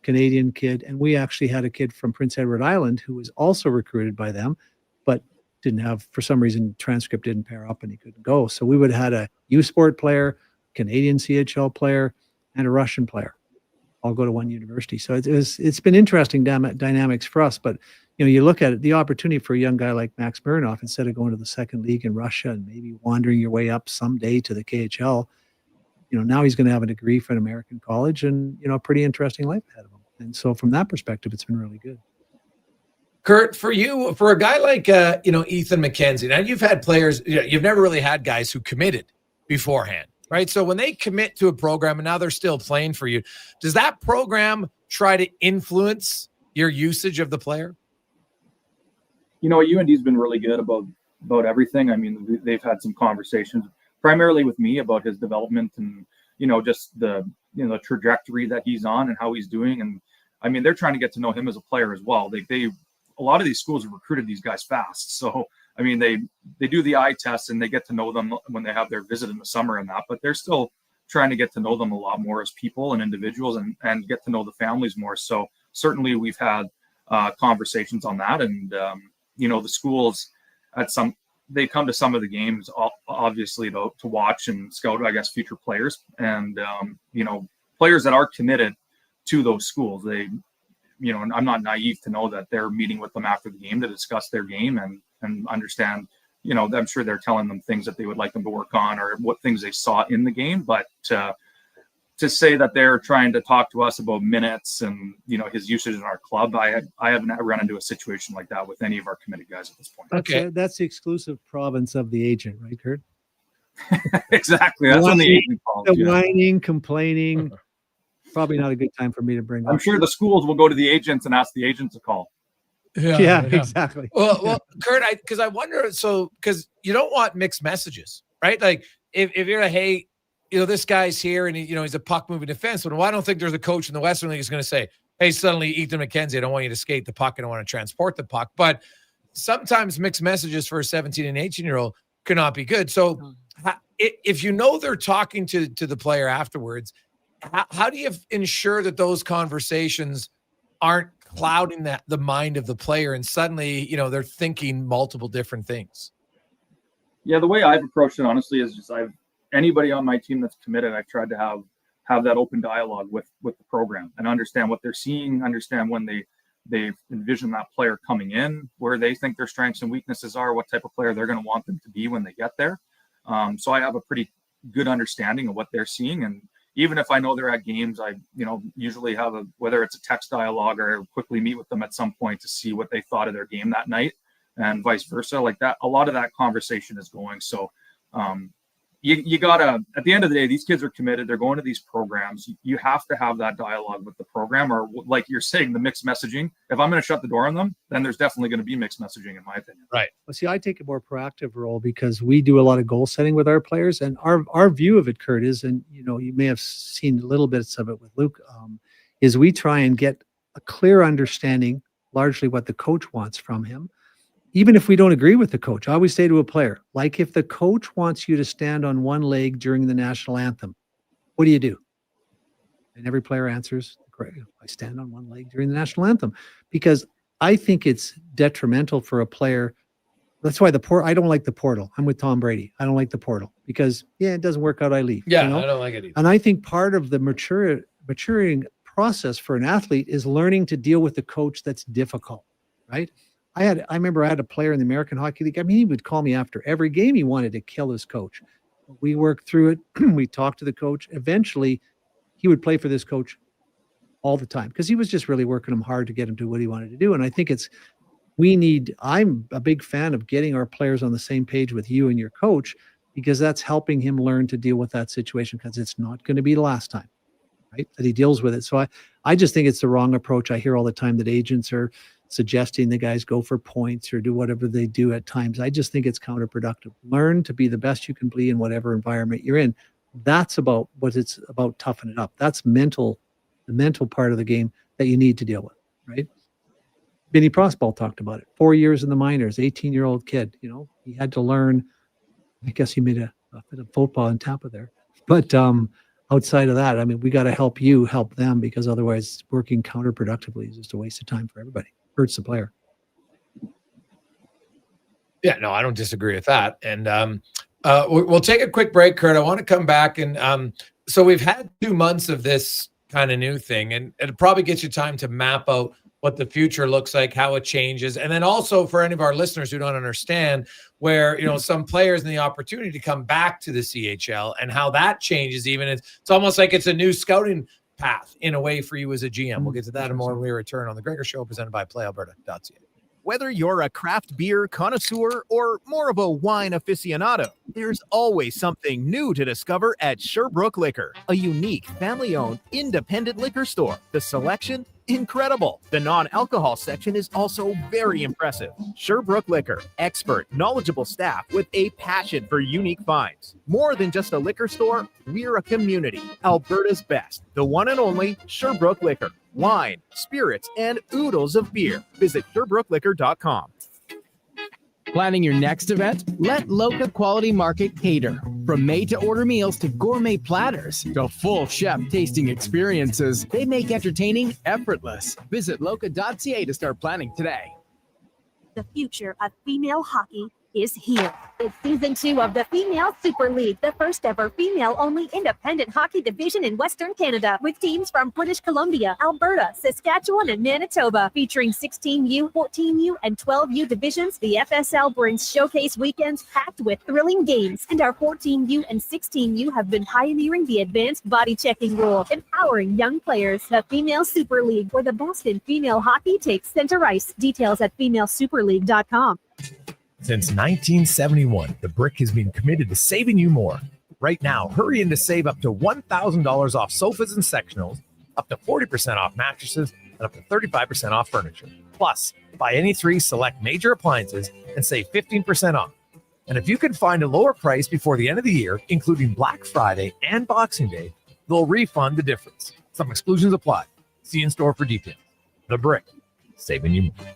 Speaker 2: Canadian kid, and we actually had a kid from Prince Edward Island who was also recruited by them, but didn't have, for some reason, transcript didn't pair up and he couldn't go. So we would have had a U Sport player, Canadian CHL player, and a Russian player all go to one university. So it's been interesting dynamics for us. But you look at it, the opportunity for a young guy like Max Marinoff, instead of going to the second league in Russia and maybe wandering your way up someday to the KHL, now he's going to have a degree from an American college and a pretty interesting life ahead of him. And so from that perspective, it's been really good.
Speaker 9: Kurt, for you, for a guy like Ethan McKenzie, now you've had players, you've never really had guys who committed beforehand, right? So when they commit to a program and now they're still playing for you, does that program try to influence your usage of the player?
Speaker 18: UND's been really good about everything. They've had some conversations primarily with me about his development and just the trajectory that he's on and how he's doing. And they're trying to get to know him as a player as well. They a lot of these schools have recruited these guys fast. So, they do the eye test and they get to know them when they have their visit in the summer and that, but they're still trying to get to know them a lot more as people and individuals and get to know the families more. So certainly we've had conversations on that. And, the schools they come to some of the games, obviously to watch and scout, I guess, future players and, players that are committed to those schools. And I'm not naive to know that they're meeting with them after the game to discuss their game and understand, I'm sure they're telling them things that they would like them to work on or what things they saw in the game. But to say that they're trying to talk to us about minutes and, his usage in our club, I haven't run into a situation like that with any of our committed guys at this point.
Speaker 2: Okay. That's the exclusive province of the agent, right, Kurt?
Speaker 18: Exactly. That's when the agent calls.
Speaker 2: The whining, complaining. Probably not a good time for me to bring up.
Speaker 18: I'm sure the schools will go to the agents and ask the agents to call.
Speaker 2: Yeah. Exactly.
Speaker 9: Well, Kurt, I wonder, because you don't want mixed messages, right? Like if you're like, hey, this guy's here and he's a puck moving defenseman. Well, I don't think there's a coach in the Western League who's going to say, hey, suddenly Ethan McKenzie, I don't want you to skate the puck. I don't want to transport the puck. But sometimes mixed messages for a 17 and 18-year-old cannot be good. So if they're talking to the player afterwards, how do you ensure that those conversations aren't clouding the mind of the player and suddenly, they're thinking multiple different things?
Speaker 18: Yeah, the way I've approached it, honestly, is just anybody on my team that's committed, I've tried to have that open dialogue with the program and understand what they're seeing, understand when they envision that player coming in, where they think their strengths and weaknesses are, what type of player they're going to want them to be when they get there. So I have a pretty good understanding of what they're seeing. And even if I know they're at games, I usually have whether it's a text dialogue or quickly meet with them at some point to see what they thought of their game that night and vice versa. Like that, a lot of that conversation is going. So you gotta, at the end of the day, these kids are committed. They're going to these programs. You have to have that dialogue with the program, or like you're saying, the mixed messaging. If I'm going to shut the door on them, then there's definitely going to be mixed messaging, in my opinion.
Speaker 9: Right.
Speaker 2: Well, see, I take a more proactive role because we do a lot of goal setting with our players, and our view of it, Kurt, is, and you may have seen little bits of it with Luke, is we try and get a clear understanding, largely what the coach wants from him. Even if we don't agree with the coach, I always say to a player, like if the coach wants you to stand on one leg during the national anthem, what do? And every player answers, correct, I stand on one leg during the national anthem, because I think it's detrimental for a player. That's why I don't like the portal. I'm with Tom Brady. I don't like the portal because, it doesn't work out, I leave.
Speaker 9: Yeah, I don't like it either.
Speaker 2: And I think part of the maturing process for an athlete is learning to deal with the coach that's difficult, right? I remember I had a player in the American Hockey League. I mean, he would call me after every game. He wanted to kill his coach. We worked through it. We talked to the coach. Eventually, he would play for this coach all the time because he was just really working him hard to get him to what he wanted to do. And I think I'm a big fan of getting our players on the same page with you and your coach, because that's helping him learn to deal with that situation, because it's not going to be the last time, right, that he deals with it. So I just think it's the wrong approach. I hear all the time that agents are suggesting the guys go for points or do whatever they do at times. I just think it's counterproductive. Learn to be the best you can be in whatever environment you're in. That's about what it's about, toughen it up. That's the mental part of the game that you need to deal with, right? Benny Prosball talked about it. 4 years in the minors, 18-year-old kid, he had to learn. I guess he made a bit of football in Tampa there. But outside of that, I mean, we got to help them, because otherwise working counterproductively is just a waste of time for everybody. Hurts the player.
Speaker 9: Yeah, no, I don't disagree with that. And we'll take a quick break, Kurt. I want to come back. And so we've had 2 months of this kind of new thing, and it probably gets you time to map out what the future looks like, how it changes. And then also for any of our listeners who don't understand, where, some players and the opportunity to come back to the CHL and how that changes. Even it's almost like it's a new scouting path in a way for you as a GM. We'll get to that and more when we return on the Gregor Show, presented by PlayAlberta.ca.
Speaker 5: Whether you're a craft beer connoisseur or more of a wine aficionado, there's always something new to discover at Sherbrooke Liquor, a unique family-owned independent liquor store. The selection, incredible. The non-alcohol section is also very impressive. Sherbrooke Liquor, expert, knowledgeable staff with a passion for unique finds. More than just a liquor store, we're a community. Alberta's best, the one and only Sherbrooke Liquor. Wine, spirits, and oodles of beer. Visit SherbrookeLiquor.com.
Speaker 19: Planning your next event? Let Loca Quality Market cater. From made-to-order meals to gourmet platters to full chef tasting experiences, they make entertaining effortless. Visit Loca.ca to start planning today.
Speaker 21: The future of female hockey is here. It's season 2 of the Female Super League, the first ever female-only independent hockey division in Western Canada, with teams from British Columbia, Alberta, Saskatchewan, and Manitoba. Featuring 16U, 14U, and 12U divisions, the FSL brings showcase weekends packed with thrilling games, and our 14U and 16U have been pioneering the advanced body checking rule, empowering young players. The Female Super League, where the best in female hockey takes center ice. Details at femalesuperleague.com.
Speaker 17: Since 1971, the Brick has been committed to saving you more. Right now, hurry in to save up to $1,000 off sofas and sectionals, up to 40% off mattresses, and up to 35% off furniture. Plus, buy any 3 select major appliances and save 15% off. And if you can find a lower price before the end of the year, including Black Friday and Boxing Day, they'll refund the difference. Some exclusions apply. See in store for details. The Brick, saving you money.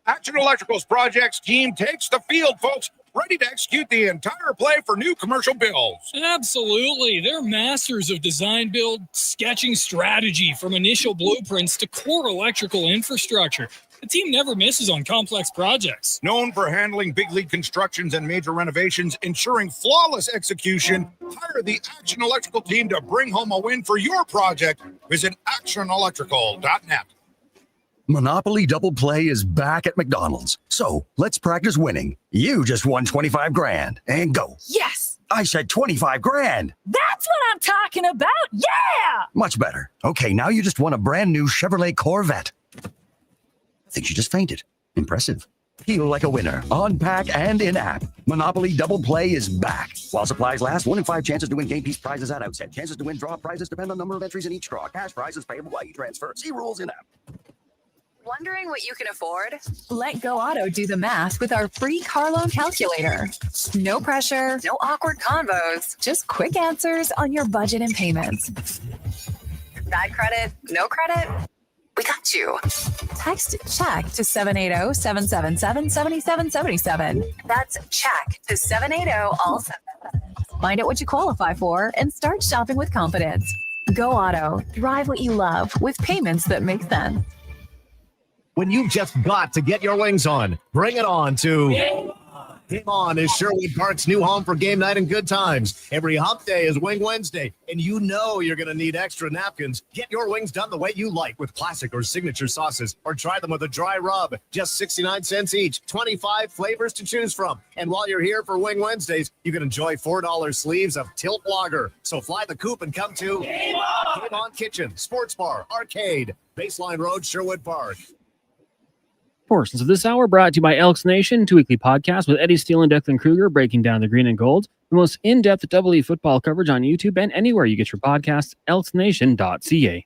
Speaker 4: Action Electrical's projects team takes the field, folks, ready to execute the entire play for new commercial builds.
Speaker 6: Absolutely. They're masters of design build, sketching strategy from initial blueprints to core electrical infrastructure. The team never misses on complex projects.
Speaker 4: Known for handling big league constructions and major renovations, ensuring flawless execution, hire the Action Electrical team to bring home a win for your project. Visit actionelectrical.net.
Speaker 12: Monopoly Double Play is back at McDonald's. So let's practice winning. You just won 25 grand and go.
Speaker 13: Yes!
Speaker 12: I said 25 grand.
Speaker 13: That's what I'm talking about. Yeah!
Speaker 12: Much better. Okay, now you just won a brand new Chevrolet Corvette. I think she just fainted. Impressive. Feel like a winner on pack and in-app. Monopoly Double Play is back. While supplies last, 1 in 5 chances to win game piece prizes at outset. Chances to win draw prizes depend on number of entries in each draw. Cash prizes payable by e-transfer. See rules in-app.
Speaker 23: Wondering what you can afford? Let Go Auto do the math with our free car loan calculator. No pressure, no awkward convos, just quick answers on your budget and payments. Bad credit? No credit? We got you. Text CHECK to 780-777-7777. That's CHECK to 780-all-7. Find out what you qualify for and start shopping with confidence. Go Auto. Drive what you love with payments that make sense.
Speaker 17: When you've just got to get your wings on, bring it on to Game On is Sherwood Park's new home for game night and good times. Every hump day is Wing Wednesday, and you know you're going to need extra napkins. Get your wings done the way you like with classic or signature sauces, or try them with a dry rub. Just 69 cents each, 25 flavors to choose from. And while you're here for Wing Wednesdays, you can enjoy $4 sleeves of Tilt Lager. So fly the coop and come to Game On Kitchen, Sports Bar, Arcade, Baseline Road, Sherwood Park.
Speaker 16: Portions of this hour brought to you by Elks Nation, 2 weekly podcast with Eddie Steele and Declan Kruger breaking down the green and gold. The most in-depth Double E football coverage on YouTube and anywhere you get your podcasts, elksnation.ca.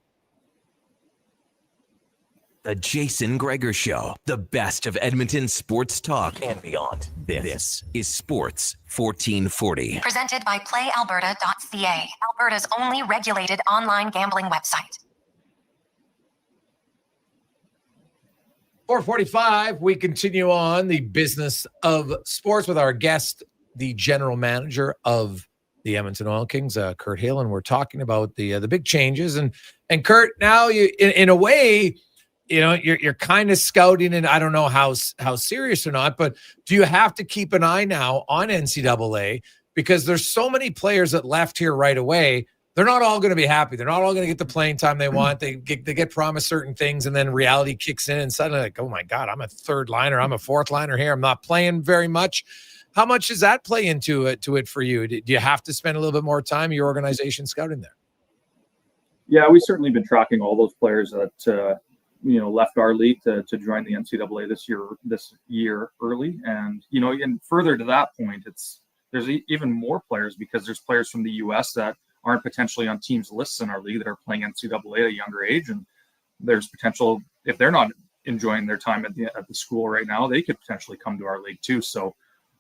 Speaker 1: The Jason Gregor Show, the best of Edmonton sports talk and beyond. This is Sports 1440.
Speaker 10: Presented by PlayAlberta.ca, Alberta's only regulated online gambling website.
Speaker 9: 4:45, we continue on the business of sports with our guest, the general manager of the Edmonton Oil Kings, Kurt Hale, and we're talking about the big changes. And Kurt, now you, in a way, you know, you're kind of scouting, and I don't know how serious or not, but do you have to keep an eye now on NCAA because there's so many players that left here right away? They're not all going to be happy. They're not all going to get the playing time they want. They get promised certain things, and then reality kicks in, and suddenly, like, oh my God, I'm a third liner. I'm a fourth liner here. I'm not playing very much. How much does that play into it for you? Do you have to spend a little bit more time in your organization scouting there?
Speaker 18: Yeah, we've certainly been tracking all those players that left our league to join the NCAA this year early, and and further to that point, there's even more players because there's players from the U.S. that aren't potentially on teams lists in our league that are playing NCAA at a younger age. And there's potential, if they're not enjoying their time at the school right now, they could potentially come to our league too. So,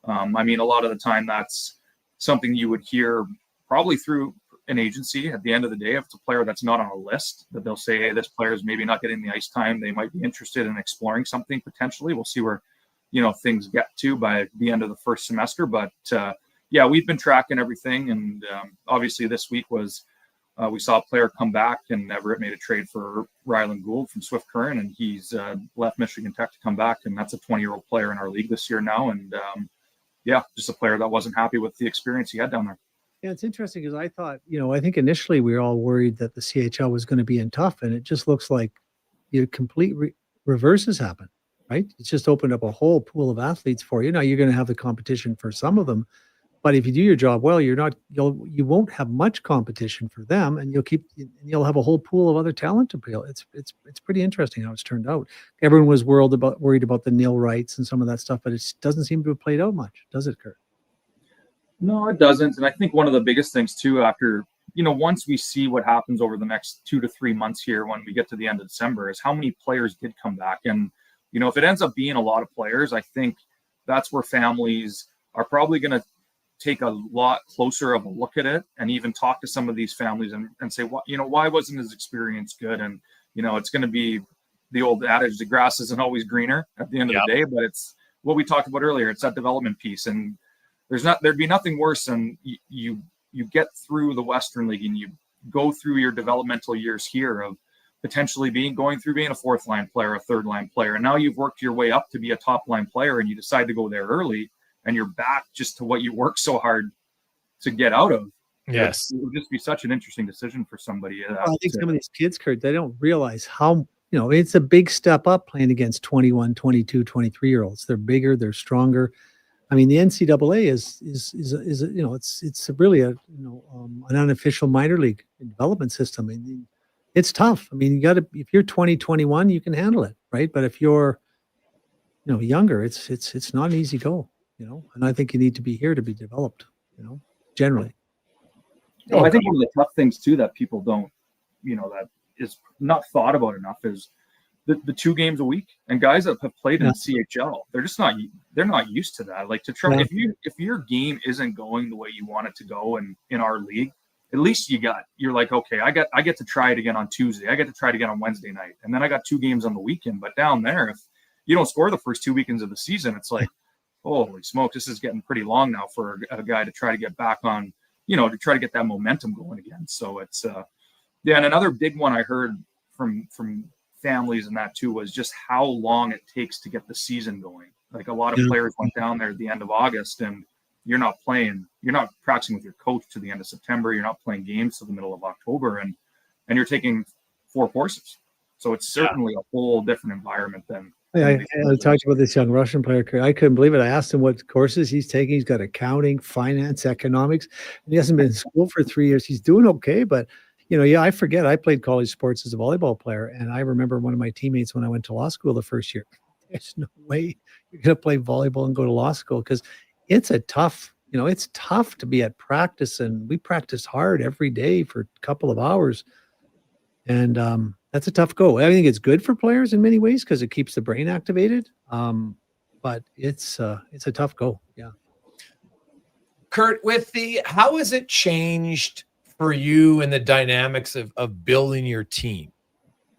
Speaker 18: a lot of the time that's something you would hear probably through an agency at the end of the day. If it's a player that's not on a list, that they'll say, hey, this player is maybe not getting the ice time. They might be interested in exploring something potentially. We'll see where, things get to by the end of the first semester. But, yeah, we've been tracking everything, and obviously this week was we saw a player come back, and Everett made a trade for Ryland Gould from Swift Current, and he's left Michigan Tech to come back, and that's a 20-year-old player in our league this year now, and just a player that wasn't happy with the experience he had down there.
Speaker 2: Yeah, it's interesting because I thought, I think initially we were all worried that the CHL was going to be in tough, and it just looks like complete reverse has happened, right? It's just opened up a whole pool of athletes for you. Now you're going to have the competition for some of them, but if you do your job well, you won't have much competition for them, and you'll have a whole pool of other talent to build. It's pretty interesting how it's turned out. Everyone was worried about the nil rights and some of that stuff, but it doesn't seem to have played out much, does it, Kurt?
Speaker 18: No, it doesn't. And I think one of the biggest things too, after once we see what happens over the next 2 to 3 months here, when we get to the end of December, is how many players did come back. And if it ends up being a lot of players, I think that's where families are probably going to take a lot closer of a look at it, and even talk to some of these families and say, well, why wasn't his experience good? And, it's going to be the old adage, the grass isn't always greener at the end of the day, but it's what we talked about earlier. It's that development piece. And there'd be nothing worse than you get through the Western League and you go through your developmental years here of potentially going through being a fourth line player, a third line player. And now you've worked your way up to be a top line player, and you decide to go there early, and you're back just to what you worked so hard to get out of.
Speaker 9: Yes.
Speaker 18: It would just be such an interesting decision for somebody.
Speaker 2: I think some of these kids, Kurt, they don't realize how, it's a big step up playing against 21, 22, 23-year-olds. They're bigger, they're stronger. I mean, the NCAA is it's really an unofficial minor league development system. I mean, it's tough. I mean, if you're 20, 21, you can handle it, right? But if you're, younger, it's not an easy go. And I think you need to be here to be developed, generally.
Speaker 18: Well, I think one of the tough things too that people don't, that is not thought about enough is the 2 games a week. And guys that have played in CHL, they're not used to that. Like to try, if your game isn't going the way you want it to go in our league, at least you're like, okay, I get to try it again on Tuesday. I get to try it again on Wednesday night. And then I got 2 games on the weekend. But down there, if you don't score the first 2 weekends of the season, it's like, holy smoke, this is getting pretty long now for a guy to try to get back on, to try to get that momentum going again. So it's, and another big one I heard from families and that too was just how long it takes to get the season going. Like a lot of players went down there at the end of August, and you're not practicing with your coach to the end of September. You're not playing games to the middle of October, and you're taking 4 courses. So it's certainly a whole different environment than.
Speaker 2: I talked about this young Russian player. I couldn't believe it. I asked him what courses he's taking. He's got accounting, finance, economics, and he hasn't been in school for 3 years. He's doing okay, but I forget. I played college sports as a volleyball player, and I remember one of my teammates when I went to law school the first year. There's no way you're going to play volleyball and go to law school because it's it's tough to be at practice, and we practice hard every day for a couple of hours, and that's a tough go. I think it's good for players in many ways because it keeps the brain activated, but it's a tough go. Yeah.
Speaker 9: Kurt, how has it changed for you and the dynamics of building your team?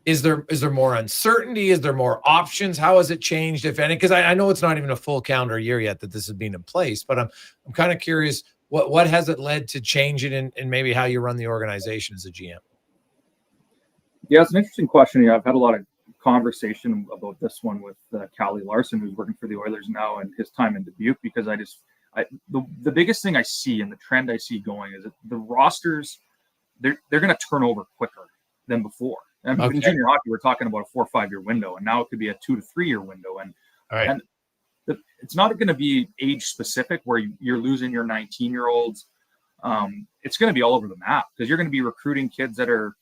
Speaker 9: Is there more uncertainty? Is there more options? How has it changed, if any? Because I know it's not even a full calendar year yet that this has been in place, but I'm kind of curious, what has it led to change it in maybe how you run the organization as a GM?
Speaker 18: Yeah, it's an interesting question. I've had a lot of conversation about this one with Callie Larson, who's working for the Oilers now, and his time in Dubuque, because the biggest thing I see and the trend I see going is that the rosters, they're going to turn over quicker than before. And in junior hockey, we're talking about a 4 or 5 year window, and now it could be a 2 to 3 year window. And it's not going to be age specific where you're losing your 19-year-olds. It's going to be all over the map because you're going to be recruiting kids that are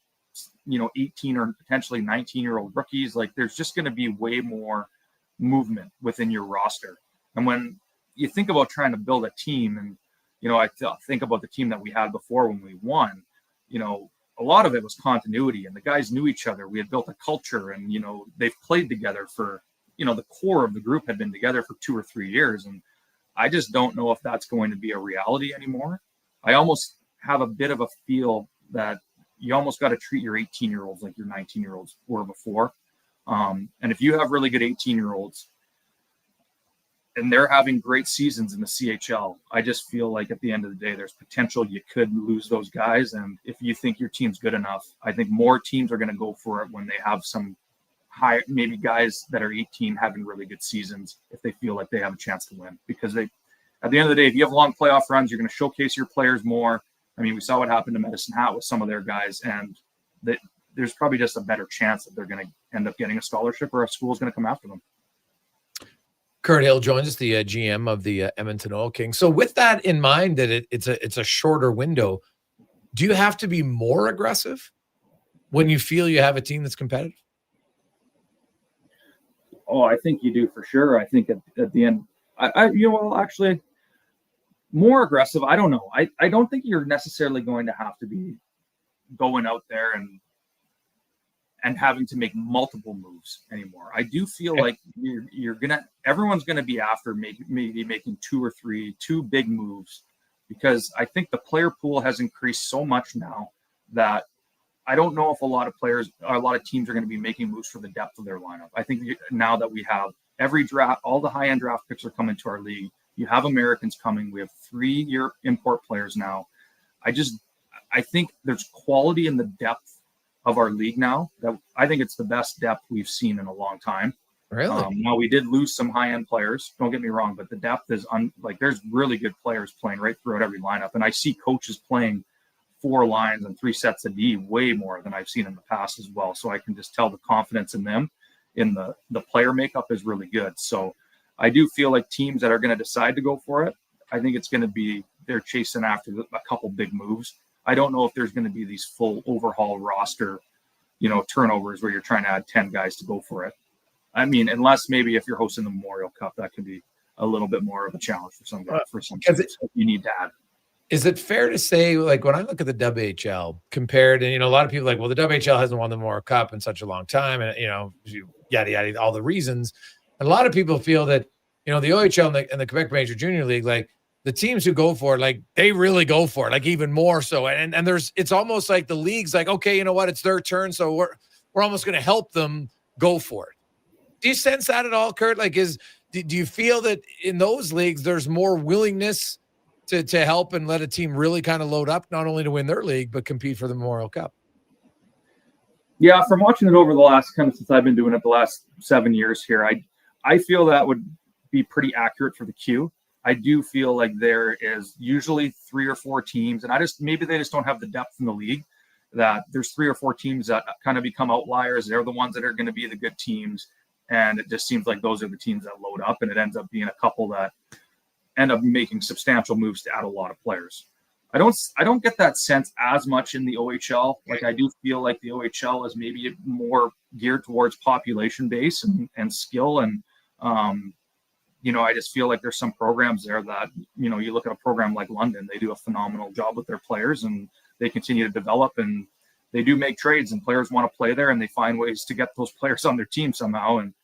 Speaker 18: 18 or potentially 19-year-old rookies. Like there's just going to be way more movement within your roster. And when you think about trying to build a team, and I think about the team that we had before when we won, a lot of it was continuity, and the guys knew each other. We had built a culture, and they've played together for the core of the group had been together for 2 or 3 years, and I just don't know if that's going to be a reality anymore. I almost have a bit of a feel that you almost got to treat your 18-year-olds like your 19-year-olds were before. And if you have really good 18-year-olds and they're having great seasons in the CHL, I just feel like at the end of the day, there's potential you could lose those guys. And if you think your team's good enough, I think more teams are going to go for it when they have some high, maybe guys that are 18 having really good seasons, if they feel like they have a chance to win. Because at the end of the day, if you have long playoff runs, you're going to showcase your players more. I mean, we saw what happened to Medicine Hat with some of their guys, and there's probably just a better chance that they're going to end up getting a scholarship, or a school's going to come after them.
Speaker 9: Kurt Hill joins us, the GM of the Edmonton Oil Kings. So with that in mind, that it's a shorter window, do you have to be more aggressive when you feel you have a team that's competitive?
Speaker 18: Oh, I think you do for sure. I think at the end, actually, more aggressive. I don't know. I don't think you're necessarily going to have to be going out there and having to make multiple moves anymore. I do feel like everyone's gonna be after maybe making two big moves, because I think the player pool has increased so much now that I don't know if a lot of teams are going to be making moves for the depth of their lineup. I think now that we have every draft, all the high-end draft picks are coming to our league. You have Americans coming. We have 3-year import players now. I think there's quality in the depth of our league now. That I think it's the best depth we've seen in a long time.
Speaker 9: Really?
Speaker 18: Now we did lose some high-end players. Don't get me wrong, but the depth is there's really good players playing right throughout every lineup, and I see coaches playing 4 lines and 3 sets of D way more than I've seen in the past as well. So I can just tell the confidence in them, in the player makeup is really good. So I do feel like teams that are going to decide to go for it, I think it's going to be they're chasing after a couple big moves. I don't know if there's going to be these full overhaul roster, turnovers where you're trying to add 10 guys to go for it. I mean, unless maybe if you're hosting the Memorial Cup, that could be a little bit more of a challenge for some guys. For some teams, you need to add.
Speaker 9: Is it fair to say, like, when I look at the WHL compared, and, a lot of people are like, well, the WHL hasn't won the Memorial Cup in such a long time, and, yada, yada, all the reasons. And a lot of people feel that, the OHL and the Quebec Major Junior League, like, the teams who go for it, like, they really go for it, like, even more so. And it's almost like the league's like, okay, you know what, it's their turn, so we're almost going to help them go for it. Do you sense that at all, Kurt? Like, do you feel that in those leagues there's more willingness to help and let a team really kind of load up, not only to win their league, but compete for the Memorial Cup?
Speaker 18: Yeah, from watching it over the last since I've been doing it the last 7 years here, I feel that would be pretty accurate for the Q. I do feel like there is usually 3 or 4 teams, and maybe they just don't have the depth in the league, that there's 3 or 4 teams that kind of become outliers. They're the ones that are going to be the good teams. And it just seems like those are the teams that load up, and it ends up being a couple that end up making substantial moves to add a lot of players. I don't get that sense as much in the OHL. Like, I do feel like the OHL is maybe more geared towards population base and skill. And, I just feel like there's some programs there that, you look at a program like London, they do a phenomenal job with their players, and they continue to develop, and they do make trades, and players want to play there, and they find ways to get those players on their team somehow. And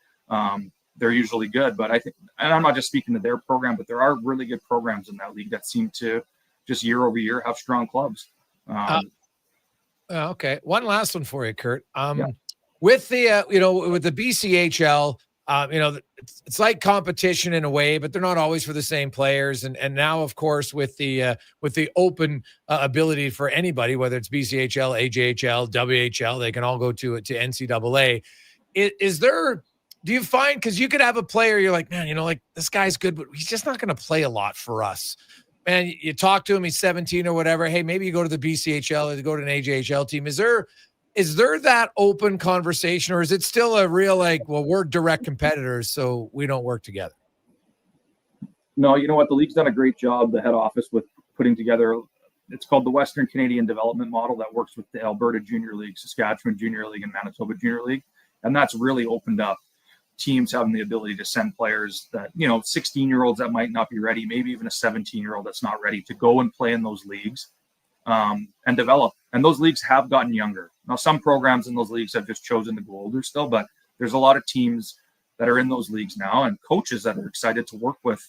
Speaker 18: they're usually good. But I think, and I'm not just speaking to their program, but there are really good programs in that league that seem to just year over year have strong clubs.
Speaker 9: Okay. One last one for you, Kurt. With the, with the BCHL, it's like competition in a way, but they're not always for the same players. And now, of course, with the open ability for anybody, whether it's BCHL, AJHL, WHL, they can all go to NCAA. Is there, do you find, because you could have a player, you're like, man, like, this guy's good, but he's just not going to play a lot for us. Man, you talk to him, he's 17 or whatever. Hey, maybe you go to the BCHL or go to an AJHL team. Is there that open conversation, or is it still a real, like, well, we're direct competitors, so we don't work together?
Speaker 18: No, you know what? The league's done a great job, the head office, with putting together, it's called the Western Canadian Development Model, that works with the Alberta Junior League, Saskatchewan Junior League, and Manitoba Junior League. And that's really opened up teams having the ability to send players that, 16-year-olds that might not be ready, maybe even a 17-year-old that's not ready, to go and play in those leagues and develop. And those leagues have gotten younger. Now, some programs in those leagues have just chosen to go older still, but there's a lot of teams that are in those leagues now, and coaches that are excited to work with,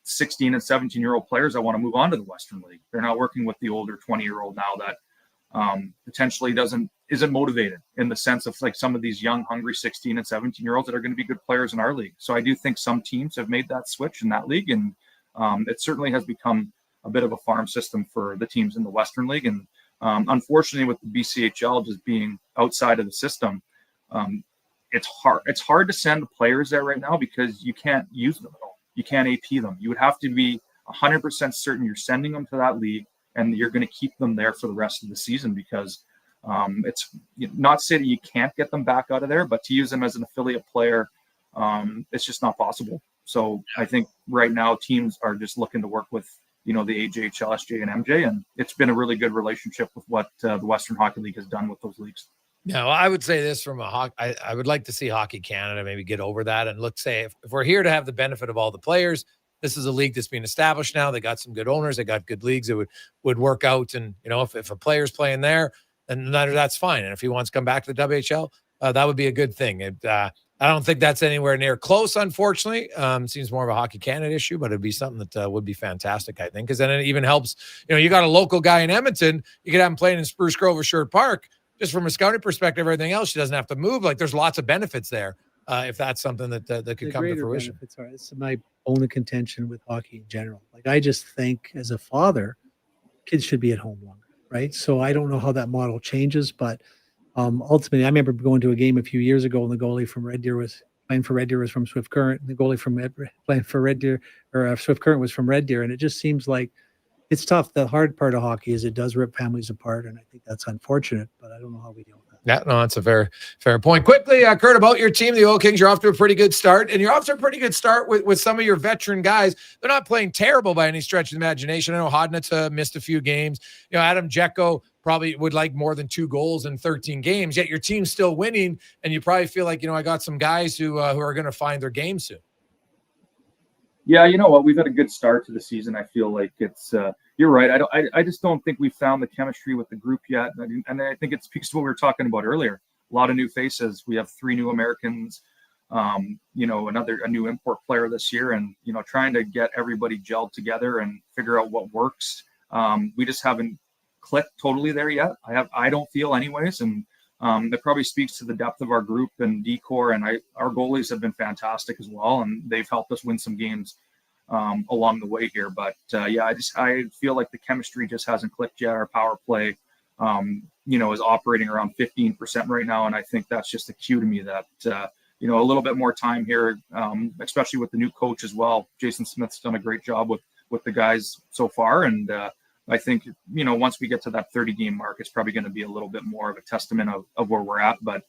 Speaker 18: 16 and 17-year-old players that want to move on to the Western League. They're not working with the older 20-year-old now that potentially isn't motivated, in the sense of, like, some of these young, hungry 16 and 17-year-olds that are going to be good players in our league. So I do think some teams have made that switch in that league, and it certainly has become a bit of a farm system for the teams in the Western League. And unfortunately, with the BCHL just being outside of the system, it's hard to send players there right now because you can't use them at all. You can't AP them. You would have to be 100% certain you're sending them to that league and you're going to keep them there for the rest of the season, because it's not to say that you can't get them back out of there, but to use them as an affiliate player, it's just not possible. So I think right now teams are just looking to work with, the AJHL, SJ, and MJ, and it's been a really good relationship with what the Western Hockey League has done with those leagues.
Speaker 9: No, I would say this from I would like to see Hockey Canada maybe get over that and look, say, if we're here to have the benefit of all the players, this is a league that's been established now. They got some good owners. They got good leagues that would work out. And, if a player's playing there, and that's fine. And if he wants to come back to the WHL, that would be a good thing. I don't think that's anywhere near close, unfortunately. Seems more of a Hockey Canada issue, but it'd be something that would be fantastic, I think, because then it even helps. You got a local guy in Edmonton. You could have him playing in Spruce Grove or Sherwood Park. Just from a scouting perspective, everything else, she doesn't have to move. Like, there's lots of benefits there if that's something that could come to fruition.
Speaker 2: It's my own contention with hockey in general. Like, I just think as a father, kids should be at home longer, right? So I don't know how that model changes, but ultimately, I remember going to a game a few years ago, and the goalie from Red Deer was playing for Red Deer was from Swift Current, and the goalie from playing for Red Deer or Swift Current was from Red Deer, and it just seems like it's tough. The hard part of hockey is it does rip families apart, and I think that's unfortunate, but I don't know how we deal with that.
Speaker 9: Yeah, no, that's a very fair point. Quickly, Kurt, about your team, the Oil Kings, you're off to a pretty good start, and you're off to a pretty good start with some of your veteran guys. They're not playing terrible by any stretch of the imagination. I know Hodnett missed a few games. Adam Jecko probably would like more than 2 goals in 13 games, yet your team's still winning, and you probably feel like, I got some guys who are going to find their game soon.
Speaker 18: Yeah, you know what? We've had a good start to the season. I feel like it's you're right. I just don't think we've found the chemistry with the group yet. And I think it speaks to what we were talking about earlier. A lot of new faces. We have 3 new Americans, a new import player this year, and trying to get everybody gelled together and figure out what works. We just haven't clicked totally there yet. I don't feel anyways, and that probably speaks to the depth of our group and decor. And our goalies have been fantastic as well, and they've helped us win some games along the way here. But I feel like the chemistry just hasn't clicked yet. Our power play, is operating around 15% right now, and I think that's just a cue to me that a little bit more time here, especially with the new coach as well. Jason Smith's done a great job with the guys so far, and I think, once we get to that 30-game mark, it's probably going to be a little bit more of a testament of where we're at. But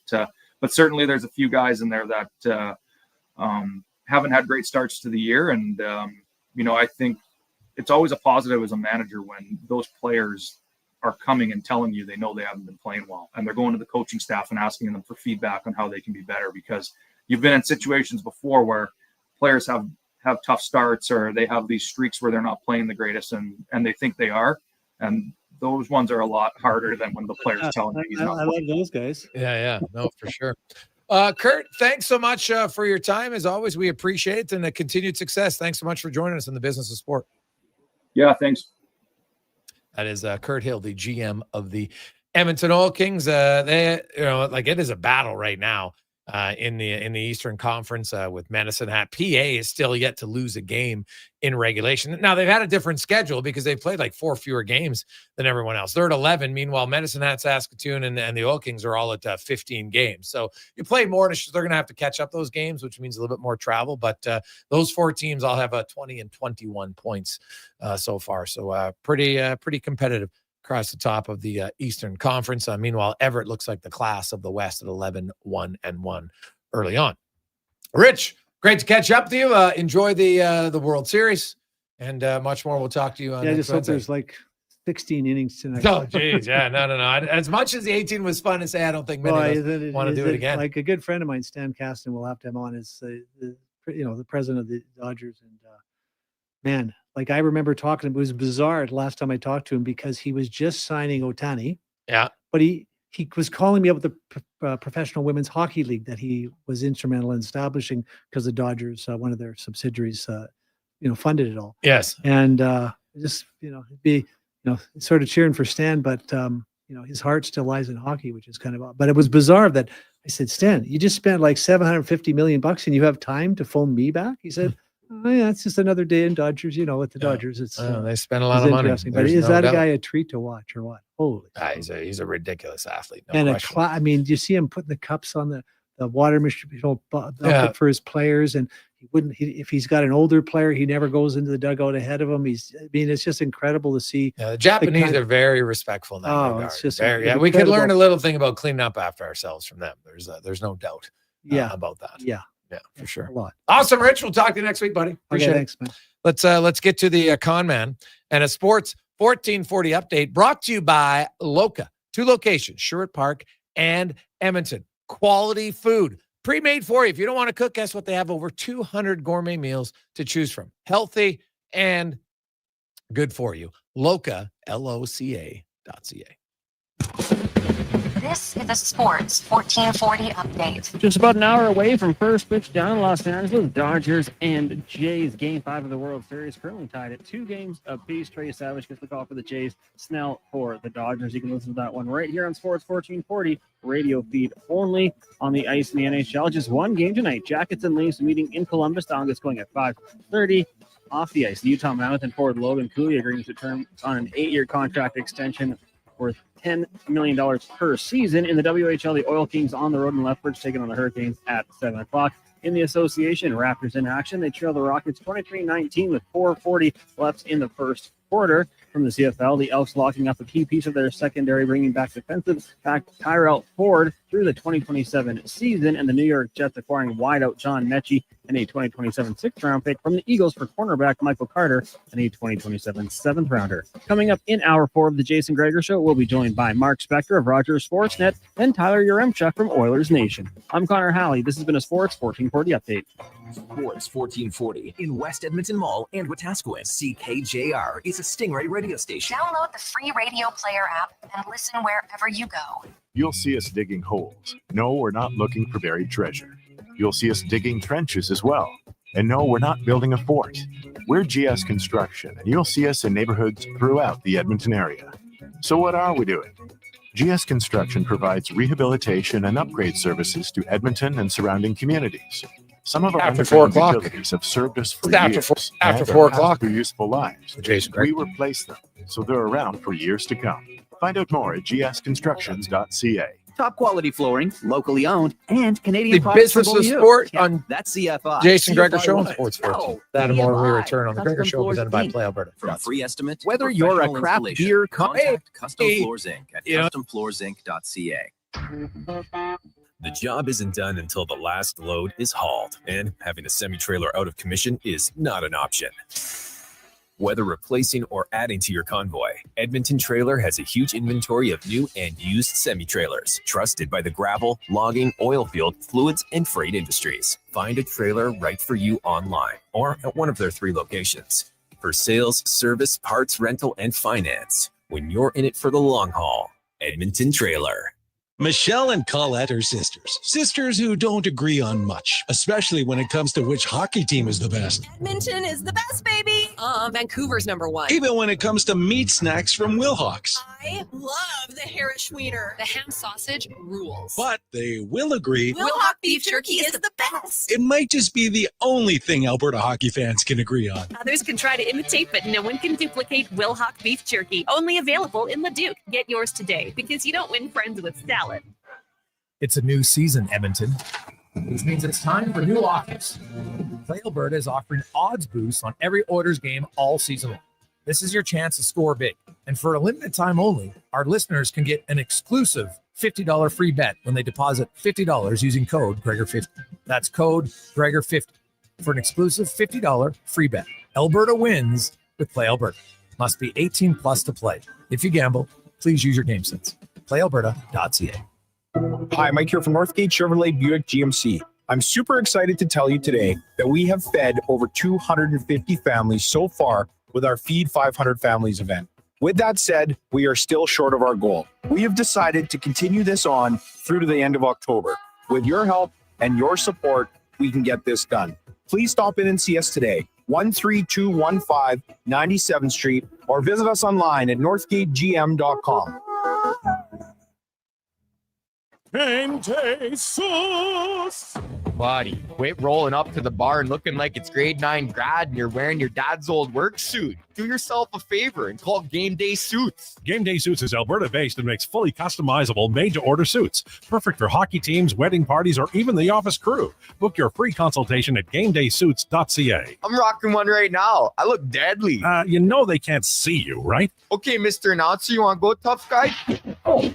Speaker 18: certainly there's a few guys in there that haven't had great starts to the year. And, I think it's always a positive as a manager when those players are coming and telling you they know they haven't been playing well. And they're going to the coaching staff and asking them for feedback on how they can be better, because you've been in situations before where players have tough starts, or they have these streaks where they're not playing the greatest, and they think they are. And those ones are a lot harder than when the player's telling you he's not.
Speaker 2: I love those guys.
Speaker 9: Yeah. No, for sure. Kurt, thanks so much for your time. As always, we appreciate it, and continued success. Thanks so much for joining us in the business of sport.
Speaker 18: Yeah, thanks.
Speaker 9: That is Kurt Hill, the GM of the Edmonton Oil Kings. It is a battle right now in the Eastern Conference with Medicine Hat. PA is still yet to lose a game in regulation. Now, they've had a different schedule because they've played like 4 fewer games than everyone else. They're at 11. Meanwhile, Medicine Hat, Saskatoon, and the Oil Kings are all at 15 games. So you play more, and they're going to have to catch up those games, which means a little bit more travel. But those 4 teams all have 20 and 21 points so far. So pretty competitive across the top of the Eastern Conference. Meanwhile, Everett looks like the class of the West at 11-1-1 early on. Rich, great to catch up with you. Enjoy the World Series, and much more. We'll talk to you on
Speaker 2: I just hope there's like 16 innings tonight.
Speaker 9: Oh, geez. Yeah, no. As much as the 18 was fun to say, I don't think many of us want to do it again.
Speaker 2: Like a good friend of mine, Stan Kasten, we'll have to have on as the president of the Dodgers, and man, like I remember talking, it was bizarre the last time I talked to him because he was just signing Ohtani.
Speaker 9: Yeah.
Speaker 2: But he was calling me up with the Professional Women's Hockey League that he was instrumental in establishing because the Dodgers, one of their subsidiaries, funded it all.
Speaker 9: Yes.
Speaker 2: And just, be, sort of cheering for Stan, but, his heart still lies in hockey, which is kind of, but it was bizarre that I said, Stan, you just spent like $750 million and you have time to phone me back? He said, oh, yeah, it's just another day in Dodgers, with the Dodgers. It's
Speaker 9: they spend a lot of money.
Speaker 2: But is that a guy a treat to watch or what? Holy!
Speaker 9: He's a ridiculous athlete. No
Speaker 2: and
Speaker 9: question.
Speaker 2: do you see him putting the cups on the water machine, bucket for his players, and he wouldn't. If he's got an older player, he never goes into the dugout ahead of him. It's just incrable to see.
Speaker 9: Yeah, the Japanese are very respectful in that regard.
Speaker 2: It's just
Speaker 9: we could learn a little thing about cleaning up after ourselves from them. There's no doubt. About that.
Speaker 2: Yeah.
Speaker 9: Yeah, for sure.
Speaker 2: A lot.
Speaker 9: Awesome, Rich. We'll talk to you next week, buddy. Appreciate it.
Speaker 2: Thanks, man.
Speaker 9: Let's get to the con man and a sports 1440 update brought to you by Loca. 2 locations, Sherwood Park and Edmonton. Quality food pre-made for you. If you don't want to cook, guess what? They have over 200 gourmet meals to choose from. Healthy and good for you. Loca, LOCA.ca.
Speaker 10: This is a Sports 1440 update.
Speaker 16: Just about an hour away from first pitch down in Los Angeles, Dodgers and Jays. Game 5 of the World Series currently tied at 2 games apiece. Trey Savage gets the call for the Jays. Snell for the Dodgers. You can listen to that one right here on Sports 1440, radio feed only. On the ice in the NHL, just one game tonight. Jackets and Leafs meeting in Columbus. Down gets going at 5:30. Off the ice, the Utah Mammoth and forward Logan Cooley agreeing to term on an 8-year contract extension worth $10 million per season. In the WHL, the Oil Kings on the road in Lethbridge taking on the Hurricanes at 7 o'clock. In the association, Raptors in action. They trail the Rockets 23-19 with 4:40 left in the first quarter. From the CFL, the Elks locking up a key piece of their secondary, bringing back defensive back Tyrell Ford through the 2027 season, and the New York Jets acquiring wideout John Mechie and a 2027 sixth-round pick from the Eagles for cornerback Michael Carter and a 2027 seventh-rounder. Coming up in Hour 4 of the Jason Gregor Show, we'll be joined by Mark Spector of Rogers Sportsnet and Tyler Yaremchuk from Oilers Nation. I'm Connor Halley. This has been a Sports 1440 update.
Speaker 1: Sports 1440 in West Edmonton Mall and Wetaskiwin. CKJR is a Stingray radio station.
Speaker 10: Download the free radio player app and listen wherever you go.
Speaker 3: You'll see us digging holes. No, we're not looking for buried treasure. You'll see us digging trenches as well. And no, we're not building a fort. We're GS Construction, and you'll see us in neighborhoods throughout the Edmonton area. So what are we doing? GS Construction provides rehabilitation and upgrade services to Edmonton and surrounding communities. Some of our
Speaker 9: After 4 o'clock.
Speaker 3: utilities have served us for
Speaker 9: After
Speaker 3: years.
Speaker 9: four- after
Speaker 3: and
Speaker 9: 4
Speaker 3: have
Speaker 9: o'clock.
Speaker 3: passed their useful lives.
Speaker 9: Jason
Speaker 3: We replace them, so they're around for years to come. Find out more at gsconstructions.ca.
Speaker 7: Top quality flooring, locally owned, and Canadian
Speaker 9: The
Speaker 7: products for
Speaker 9: business of
Speaker 7: both you.
Speaker 9: sport
Speaker 7: Yeah,
Speaker 9: on
Speaker 7: that's CFI.
Speaker 9: Jason Gregor Show on
Speaker 7: CFI.
Speaker 9: Sports
Speaker 7: No,
Speaker 9: 14. That and more when we
Speaker 7: CFI.
Speaker 9: return on the Gregor
Speaker 7: Custom
Speaker 9: Show
Speaker 7: Floors
Speaker 9: presented by
Speaker 7: Inc.
Speaker 9: Play Alberta.
Speaker 14: From free estimate to
Speaker 5: Whether you're a
Speaker 14: professional
Speaker 5: craft
Speaker 14: installation,
Speaker 5: beer
Speaker 14: contact Custom
Speaker 9: hey,
Speaker 14: Floors Inc. at
Speaker 9: you know-
Speaker 14: customfloorsinc.ca.
Speaker 22: The job isn't done until the last load is hauled, and having a semi-trailer out of commission is not an option. Whether replacing or adding to your convoy, Edmonton Trailer has a huge inventory of new and used semi-trailers, trusted by the gravel, logging, oil field, fluids, and freight industries. Find a trailer right for you online or at one of their 3 locations. For sales, service, parts, rental, and finance, when you're in it for the long haul, Edmonton Trailer.
Speaker 24: Michelle and Colette are sisters. Sisters who don't agree on much, especially when it comes to which hockey team is the best.
Speaker 25: Edmonton is the best, baby. Vancouver's number 1.
Speaker 24: Even when it comes to meat snacks from Wilhawks.
Speaker 25: I love the Harris Schwiener. The ham sausage rules.
Speaker 24: But they will agree
Speaker 25: Wilhawk beef jerky is the best.
Speaker 24: it might just be the only thing Alberta hockey fans can agree on.
Speaker 25: Others can try to imitate, but no one can duplicate Wilhawk beef jerky. Only available in Leduc. Get yours today, because you don't win friends with salad.
Speaker 17: It's a new season, Edmonton, which means it's time for new offers. Play Alberta is offering odds boosts on every Oilers game all season long. This is your chance to score big. And for a limited time only, our listeners can get an exclusive $50 free bet when they deposit $50 using code Gregor50. That's code Gregor50 for an exclusive $50 free bet. Alberta wins with Play Alberta. Must be 18 plus to play. If you gamble, please use your game sense. PlayAlberta.ca.
Speaker 26: Hi, Mike here from Northgate Chevrolet Buick GMC. I'm super excited to tell you today that we have fed over 250 families so far with our Feed 500 Families event. With that said, we are still short of our goal. We have decided to continue this on through to the end of October. With your help and your support, we can get this done. Please stop in and see us today, 13215 97th Street, or visit us online at northgategm.com.
Speaker 27: Buddy, quit rolling up to the bar and looking like it's grade 9 grad and you're wearing your dad's old work suit. Do yourself a favor and call Game Day Suits.
Speaker 28: Game Day Suits is Alberta-based and makes fully customizable, made-to-order suits. Perfect for hockey teams, wedding parties, or even the office crew. Book your free consultation at GameDaySuits.ca.
Speaker 27: I'm rocking one right now. I look deadly.
Speaker 28: You know they can't see you, right?
Speaker 27: Okay, Mr. Announcer, you want to go, tough guy?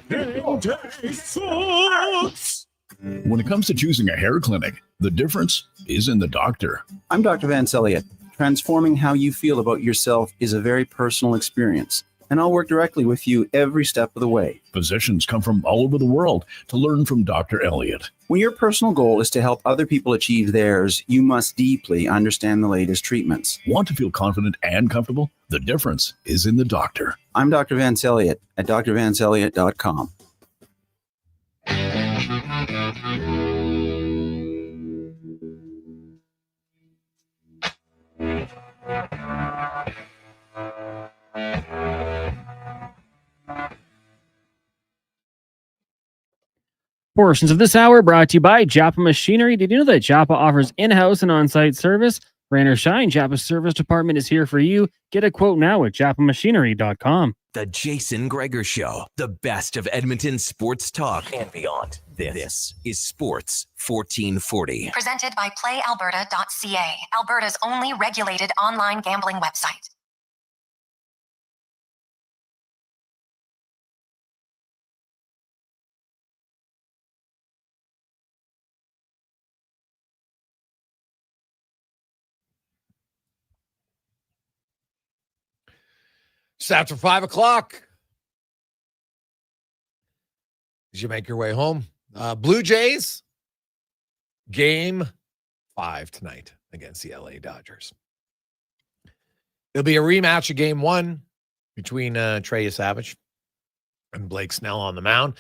Speaker 28: Game Day Suits!
Speaker 15: When it comes to choosing a hair clinic, the difference is in the doctor.
Speaker 29: I'm Dr. Vance Elliott. Transforming how you feel about yourself is a very personal experience, and I'll work directly with you every step of the way.
Speaker 15: Physicians come from all over the world to learn from Dr. Elliott.
Speaker 29: When your personal goal is to help other people achieve theirs, you must deeply understand the latest treatments.
Speaker 15: Want to feel confident and comfortable? The difference is in the doctor.
Speaker 29: I'm Dr. Vance Elliott at drvanceelliott.com.
Speaker 16: Portions of this hour brought to you by Joppa Machinery. Did you know that Joppa offers in-house and on-site service? Rain or shine, Joppa's service department is here for you. Get a quote now at joppamachinery.com.
Speaker 1: The Jason Gregor Show, the best of Edmonton sports talk and beyond. This is Sports 1440.
Speaker 10: Presented by PlayAlberta.ca, Alberta's only regulated online gambling website.
Speaker 9: It's after 5 o'clock. As you make your way home, Blue Jays, game 5 tonight against the LA Dodgers. It'll be a rematch of game 1 between Trey Savage and Blake Snell on the mound.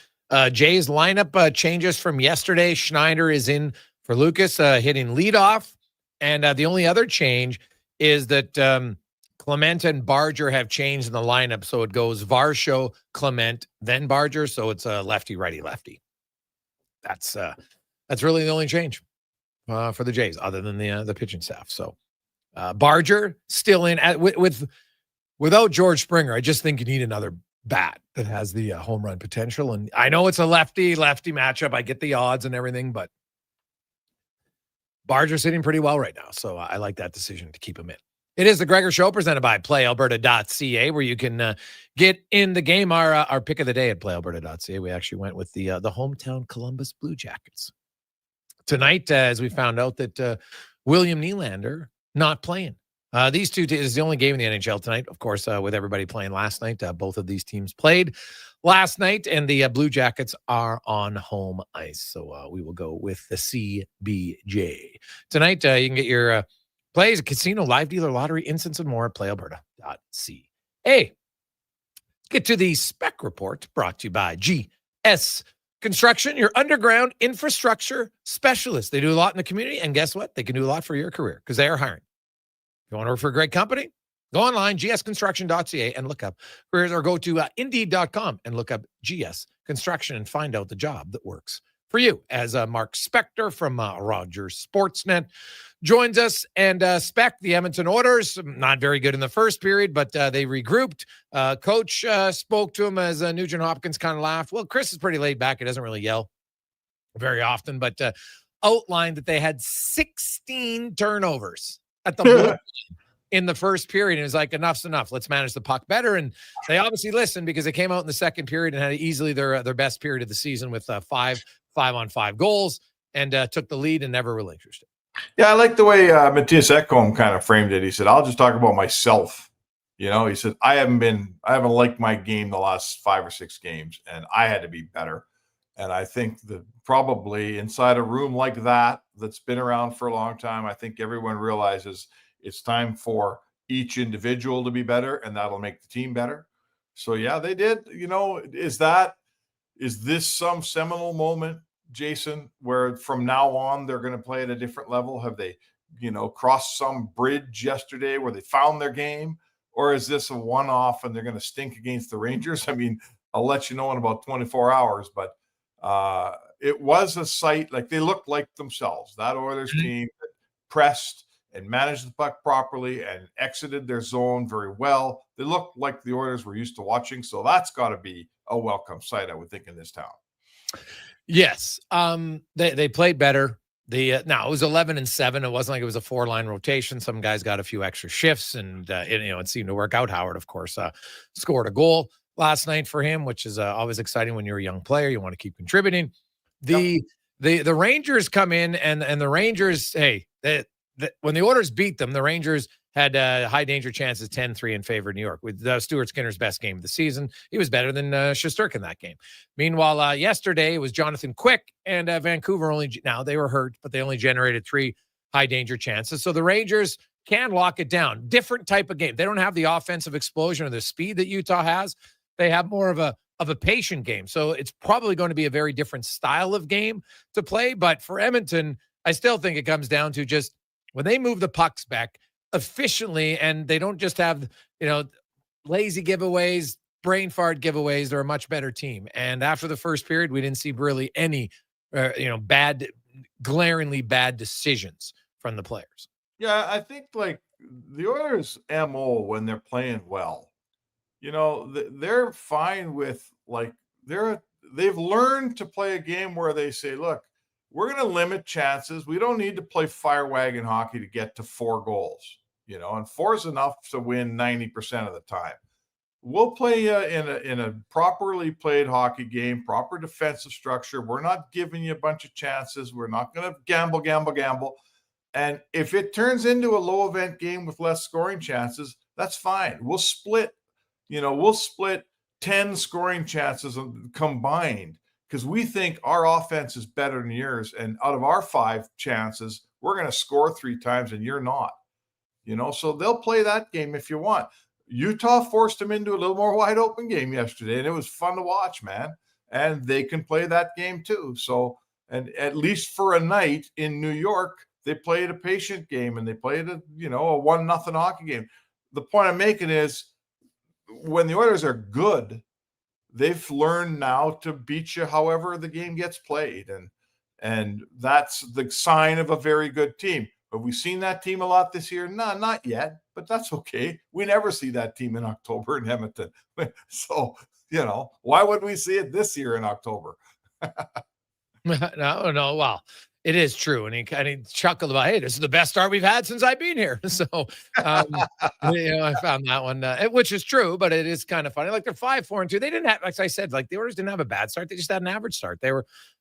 Speaker 9: Jays lineup changes from yesterday. Schneider is in for Lucas, hitting leadoff. And the only other change is that Clement and Barger have changed in the lineup, so it goes Varsho, Clement, then Barger, so it's a lefty, righty, lefty. That's really the only change for the Jays, other than the pitching staff. So Barger still in without George Springer. I just think you need another bat that has the home run potential. And I know it's a lefty matchup. I get the odds and everything, but Barger's hitting pretty well right now, so I like that decision to keep him in. It is the Gregor Show presented by PlayAlberta.ca, where you can get in the game. Our pick of the day at PlayAlberta.ca, we actually went with the hometown Columbus Blue Jackets. Tonight, as we found out that William Nylander not playing. These two is the only game in the NHL tonight, of course, with everybody playing last night. Both of these teams played last night, and the Blue Jackets are on home ice. So we will go with the CBJ. Tonight, you can get your plays, casino, live dealer, lottery, instants, and more at PlayAlberta.ca. Hey, get to the spec report brought to you by GS Construction, your underground infrastructure specialist. They do a lot in the community, and guess what? They can do a lot for your career because they are hiring. If you want to work for a great company, go online, gsconstruction.ca, and look up careers, or go to indeed.com and look up GS Construction and find out the job that works for you. As Mark Spector from Rogers Sportsnet joins us, and Spec, the Edmonton Oilers, not very good in the first period, but they regrouped. Coach spoke to him as Nugent Hopkins kind of laughed. Well, Chris is pretty laid back. He doesn't really yell very often, but outlined that they had 16 turnovers at the blue line in the first period. And it was like, enough's enough. Let's manage the puck better. And they obviously listened, because they came out in the second period and had easily their best period of the season with 5-on-5 goals, and took the lead and never relinquished it.
Speaker 4: Yeah, I like the way Matthias Ekholm kind of framed it. He said, I'll just talk about myself. You know, he said, I haven't liked my game the last 5 or 6 games, and I had to be better. And I think that probably inside a room like that's been around for a long time, I think everyone realizes it's time for each individual to be better, and that'll make the team better. So, yeah, they did. You know, is this some seminal moment, Jason, where from now on they're going to play at a different level? Have they, crossed some bridge yesterday where they found their game? Or is this a one-off and they're going to stink against the Rangers? I mean, I'll let you know in about 24 hours, but it was a sight. Like, they looked like themselves. That Oilers team that pressed and managed the puck properly and exited their zone very well. They looked like the Oilers we're used to watching. So that's got to be a welcome sight, I would think, in this town.
Speaker 9: Yes. They played better. Now it was 11-7. It wasn't like it was a 4-line rotation. Some guys got a few extra shifts, and it seemed to work out. Howard, of course, scored a goal last night for him, which is always exciting when you're a young player. You want to keep contributing. The Rangers come in, and the Rangers, hey, when the Oilers beat them, the Rangers had high danger chances, 10-3 in favor of New York, with Stuart Skinner's best game of the season. He was better than Shesterkin in that game. Meanwhile, yesterday it was Jonathan Quick, and Vancouver now they were hurt, but they only generated 3 high danger chances. So the Rangers can lock it down. Different type of game. They don't have the offensive explosion or the speed that Utah has. They have more of a of a patient game. So it's probably going to be a very different style of game to play. But for Edmonton, I still think it comes down to just when they move the pucks back efficiently, and they don't just have, lazy giveaways, brain fart giveaways. They're a much better team. And after the first period, we didn't see really any, glaringly bad decisions from the players.
Speaker 4: Yeah, I think like the Oilers' MO when they're playing well, they're fine with they've learned to play a game where they say, look, we're going to limit chances. We don't need to play fire wagon hockey to get to 4 goals, and 4 is enough to win 90% of the time. We'll play in a properly played hockey game, proper defensive structure. We're not giving you a bunch of chances. We're not going to gamble. And if it turns into a low event game with less scoring chances, that's fine. We'll split 10 scoring chances combined because we think our offense is better than yours. And out of our 5 chances, we're going to score 3 times and you're not. So they'll play that game if you want. Utah forced them into a little more wide open game yesterday, and it was fun to watch, man. And they can play that game too. So, and at least for a night in New York, they played a patient game and they played a 1-0 hockey game. The point I'm making is when the Oilers are good, they've learned now to beat you however the game gets played. And that's the sign of a very good team. Have we seen that team a lot this year? No, not yet, but that's okay. We never see that team in October in Edmonton. So, why would we see it this year in October?
Speaker 9: No. Well, it is true. And he kind of chuckled about, hey, this is the best start we've had since I've been here. So, I found that one, which is true, but it is kind of funny. Like they're 5-4-2. They didn't have, like I said, like the Oilers didn't have a bad start. They just had an average start. They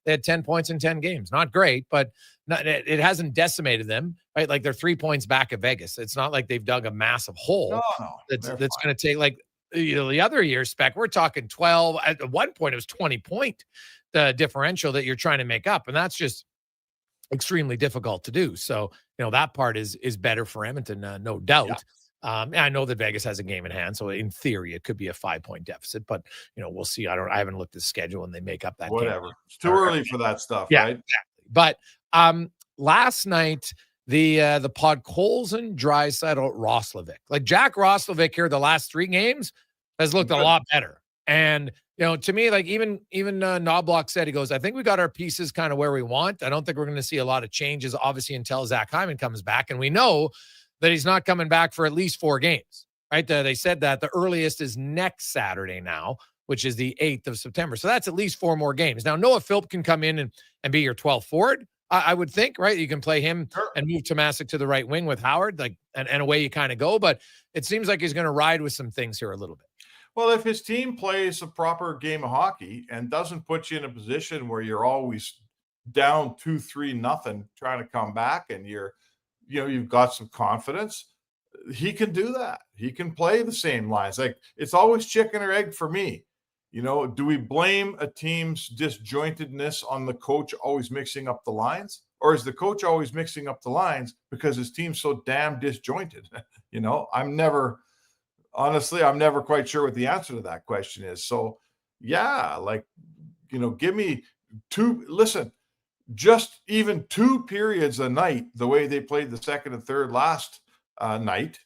Speaker 9: had 10 points in 10 games. Not great, but it hasn't decimated them, right? Like they're 3 points back of Vegas. It's not like they've dug a massive hole that's going to take like, the other year, Spec, we're talking 12. At one point, it was 20-point differential that you're trying to make up. And that's just extremely difficult to do. So, that part is better for Edmonton, no doubt. Yeah. I know that Vegas has a game in hand, so in theory, it could be a 5-point deficit. But we'll see. I haven't looked at the schedule, and they make up that
Speaker 4: whatever.
Speaker 9: Game.
Speaker 4: It's too early for that stuff,
Speaker 9: yeah,
Speaker 4: right?
Speaker 9: Exactly. But last night, the Podkolzin, Draisaitl, Roslovic, like Jack Roslovic here, the last 3 games has looked a lot better. And to me, like even Knobloch said, he goes, I think we got our pieces kind of where we want. I don't think we're going to see a lot of changes, obviously, until Zach Hyman comes back. And we know that he's not coming back for at least 4 games, right? They said that the earliest is next Saturday now, which is the 8th of September. So that's at least 4 more games. Now, Noah Philp can come in and be your 12th forward, I would think, right? You can play him and move Tomasic to the right wing with Howard, and away you kind of go. But it seems like he's going to ride with some things here a little bit.
Speaker 4: Well, if his team plays a proper game of hockey and doesn't put you in a position where you're always down 2-3-0 trying to come back and you've got some confidence, he can do that. He can play the same lines. Like it's always chicken or egg for me. Do we blame a team's disjointedness on the coach always mixing up the lines? Or is the coach always mixing up the lines because his team's so damn disjointed? I'm never quite sure what the answer to that question is. So, yeah, give me 2. Listen, just even 2 periods a night, the way they played the second and third last night,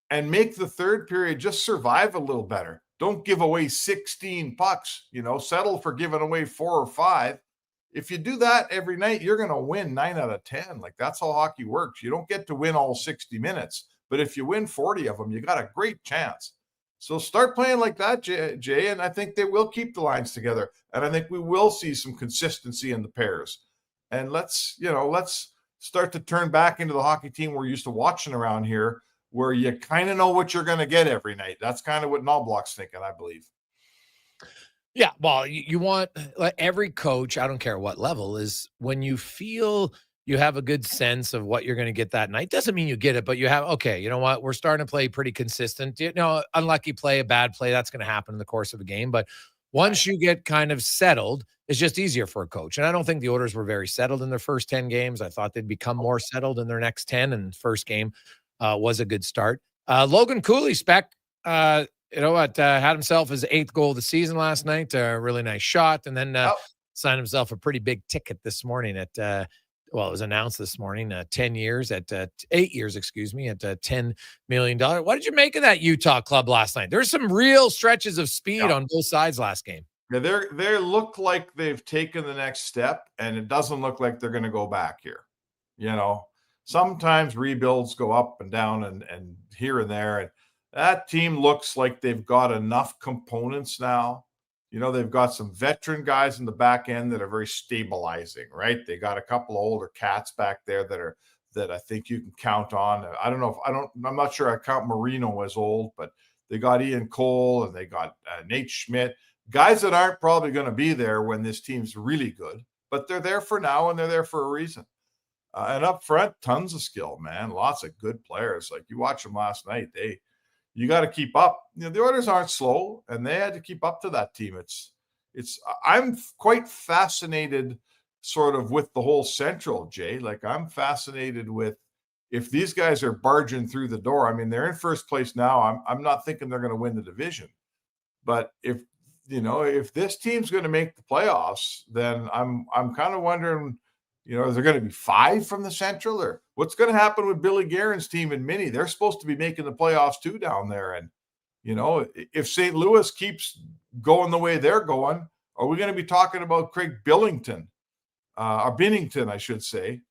Speaker 4: and make the third period just survive a little better. Don't give away 16 pucks, settle for giving away 4 or 5. If you do that every night, you're going to win 9 out of 10. Like that's how hockey works. You don't get to win all 60 minutes. But if you win 40 of them, you got a great chance. So start playing like that, Jay, and I think they will keep the lines together. And I think we will see some consistency in the pairs. And let's start to turn back into the hockey team we're used to watching around here, where you kind of know what you're going to get every night. That's kind of what Knobloch's thinking, I believe.
Speaker 9: Yeah, well, you want every coach, I don't care what level, is when you feel you have a good sense of what you're going to get that night. Doesn't mean you get it, but you have, okay, you know what? We're starting to play pretty consistent. Unlucky play, a bad play, that's going to happen in the course of a game. But once you get kind of settled, it's just easier for a coach. And I don't think the Oilers were very settled in their first 10 games. I thought they'd become more settled in their next 10, and the first game was a good start. Logan Cooley, Spec, you know what? Had himself his 8th goal of the season last night. A really nice shot, and then signed himself a pretty big ticket this morning at. Well, it was announced this morning. 10 years at 8 years, excuse me, at $10 million. What did you make of that Utah club last night? There's some real stretches of speed on both sides last game.
Speaker 4: Yeah, they look like they've taken the next step, and it doesn't look like they're going to go back here. You know, sometimes rebuilds go up and down and here and there, and that team looks like they've got enough components now. You know, they've got some veteran guys in the back end that are very stabilizing, right? They got a couple of older cats back there that I think you can count on. I'm not sure I count Marino as old, but they got Ian Cole and they got Nate Schmidt, guys that aren't probably going to be there when this team's really good, but they're there for now and they're there for a reason. And up front, tons of skill, man. Lots of good players. Like you watched them last night. You got to keep up. You know, the Oilers aren't slow, and they had to keep up to that team. I'm quite fascinated sort of with the whole Central, Jay. Like I'm fascinated with if these guys are barging through the door. I mean, they're in first place now. I'm not thinking they're going to win the division. But if this team's going to make the playoffs, then I'm kind of wondering, you know, is there going to be 5 from the Central, or what's going to happen with Billy Guerin's team in Mini? They're supposed to be making the playoffs too down there. And, you know, if St. Louis keeps going the way they're going, are we going to be talking about Craig Billington, or Binnington, I should say?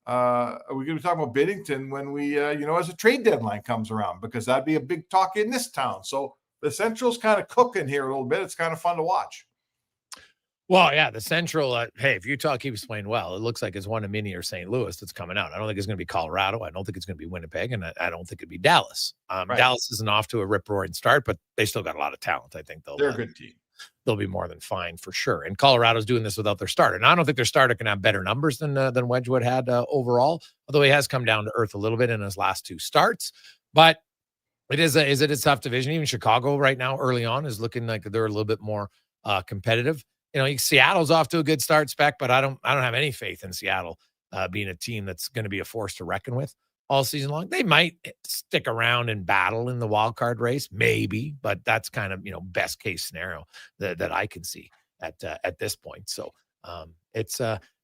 Speaker 4: Are we going to be talking about Binnington when we, as a trade deadline comes around? Because that'd be a big talk in this town. So the Central's kind of cooking here a little bit. It's kind of fun to watch.
Speaker 9: Well, yeah, the Central, hey, if Utah keeps playing well, it looks like it's one of Mini or St. Louis that's coming out. I don't think it's going to be Colorado. I don't think it's going to be Winnipeg, and I don't think it'd be Dallas. Right. Dallas isn't off to a rip-roaring start, but they still got a lot of talent. I think
Speaker 4: they're a good team.
Speaker 9: They'll be more than fine for sure. And Colorado's doing this without their starter. And I don't think their starter can have better numbers than Wedgwood had overall, although he has come down to earth a little bit in his last 2 starts. But it is a tough division. Even Chicago right now, early on, is looking like they're a little bit more competitive. You know, Seattle's off to a good start, Spec, but I don't have any faith in Seattle being a team that's going to be a force to reckon with all season long. They might stick around and battle in the wild card race, maybe, but that's kind of, best case scenario that I can see at this point. So it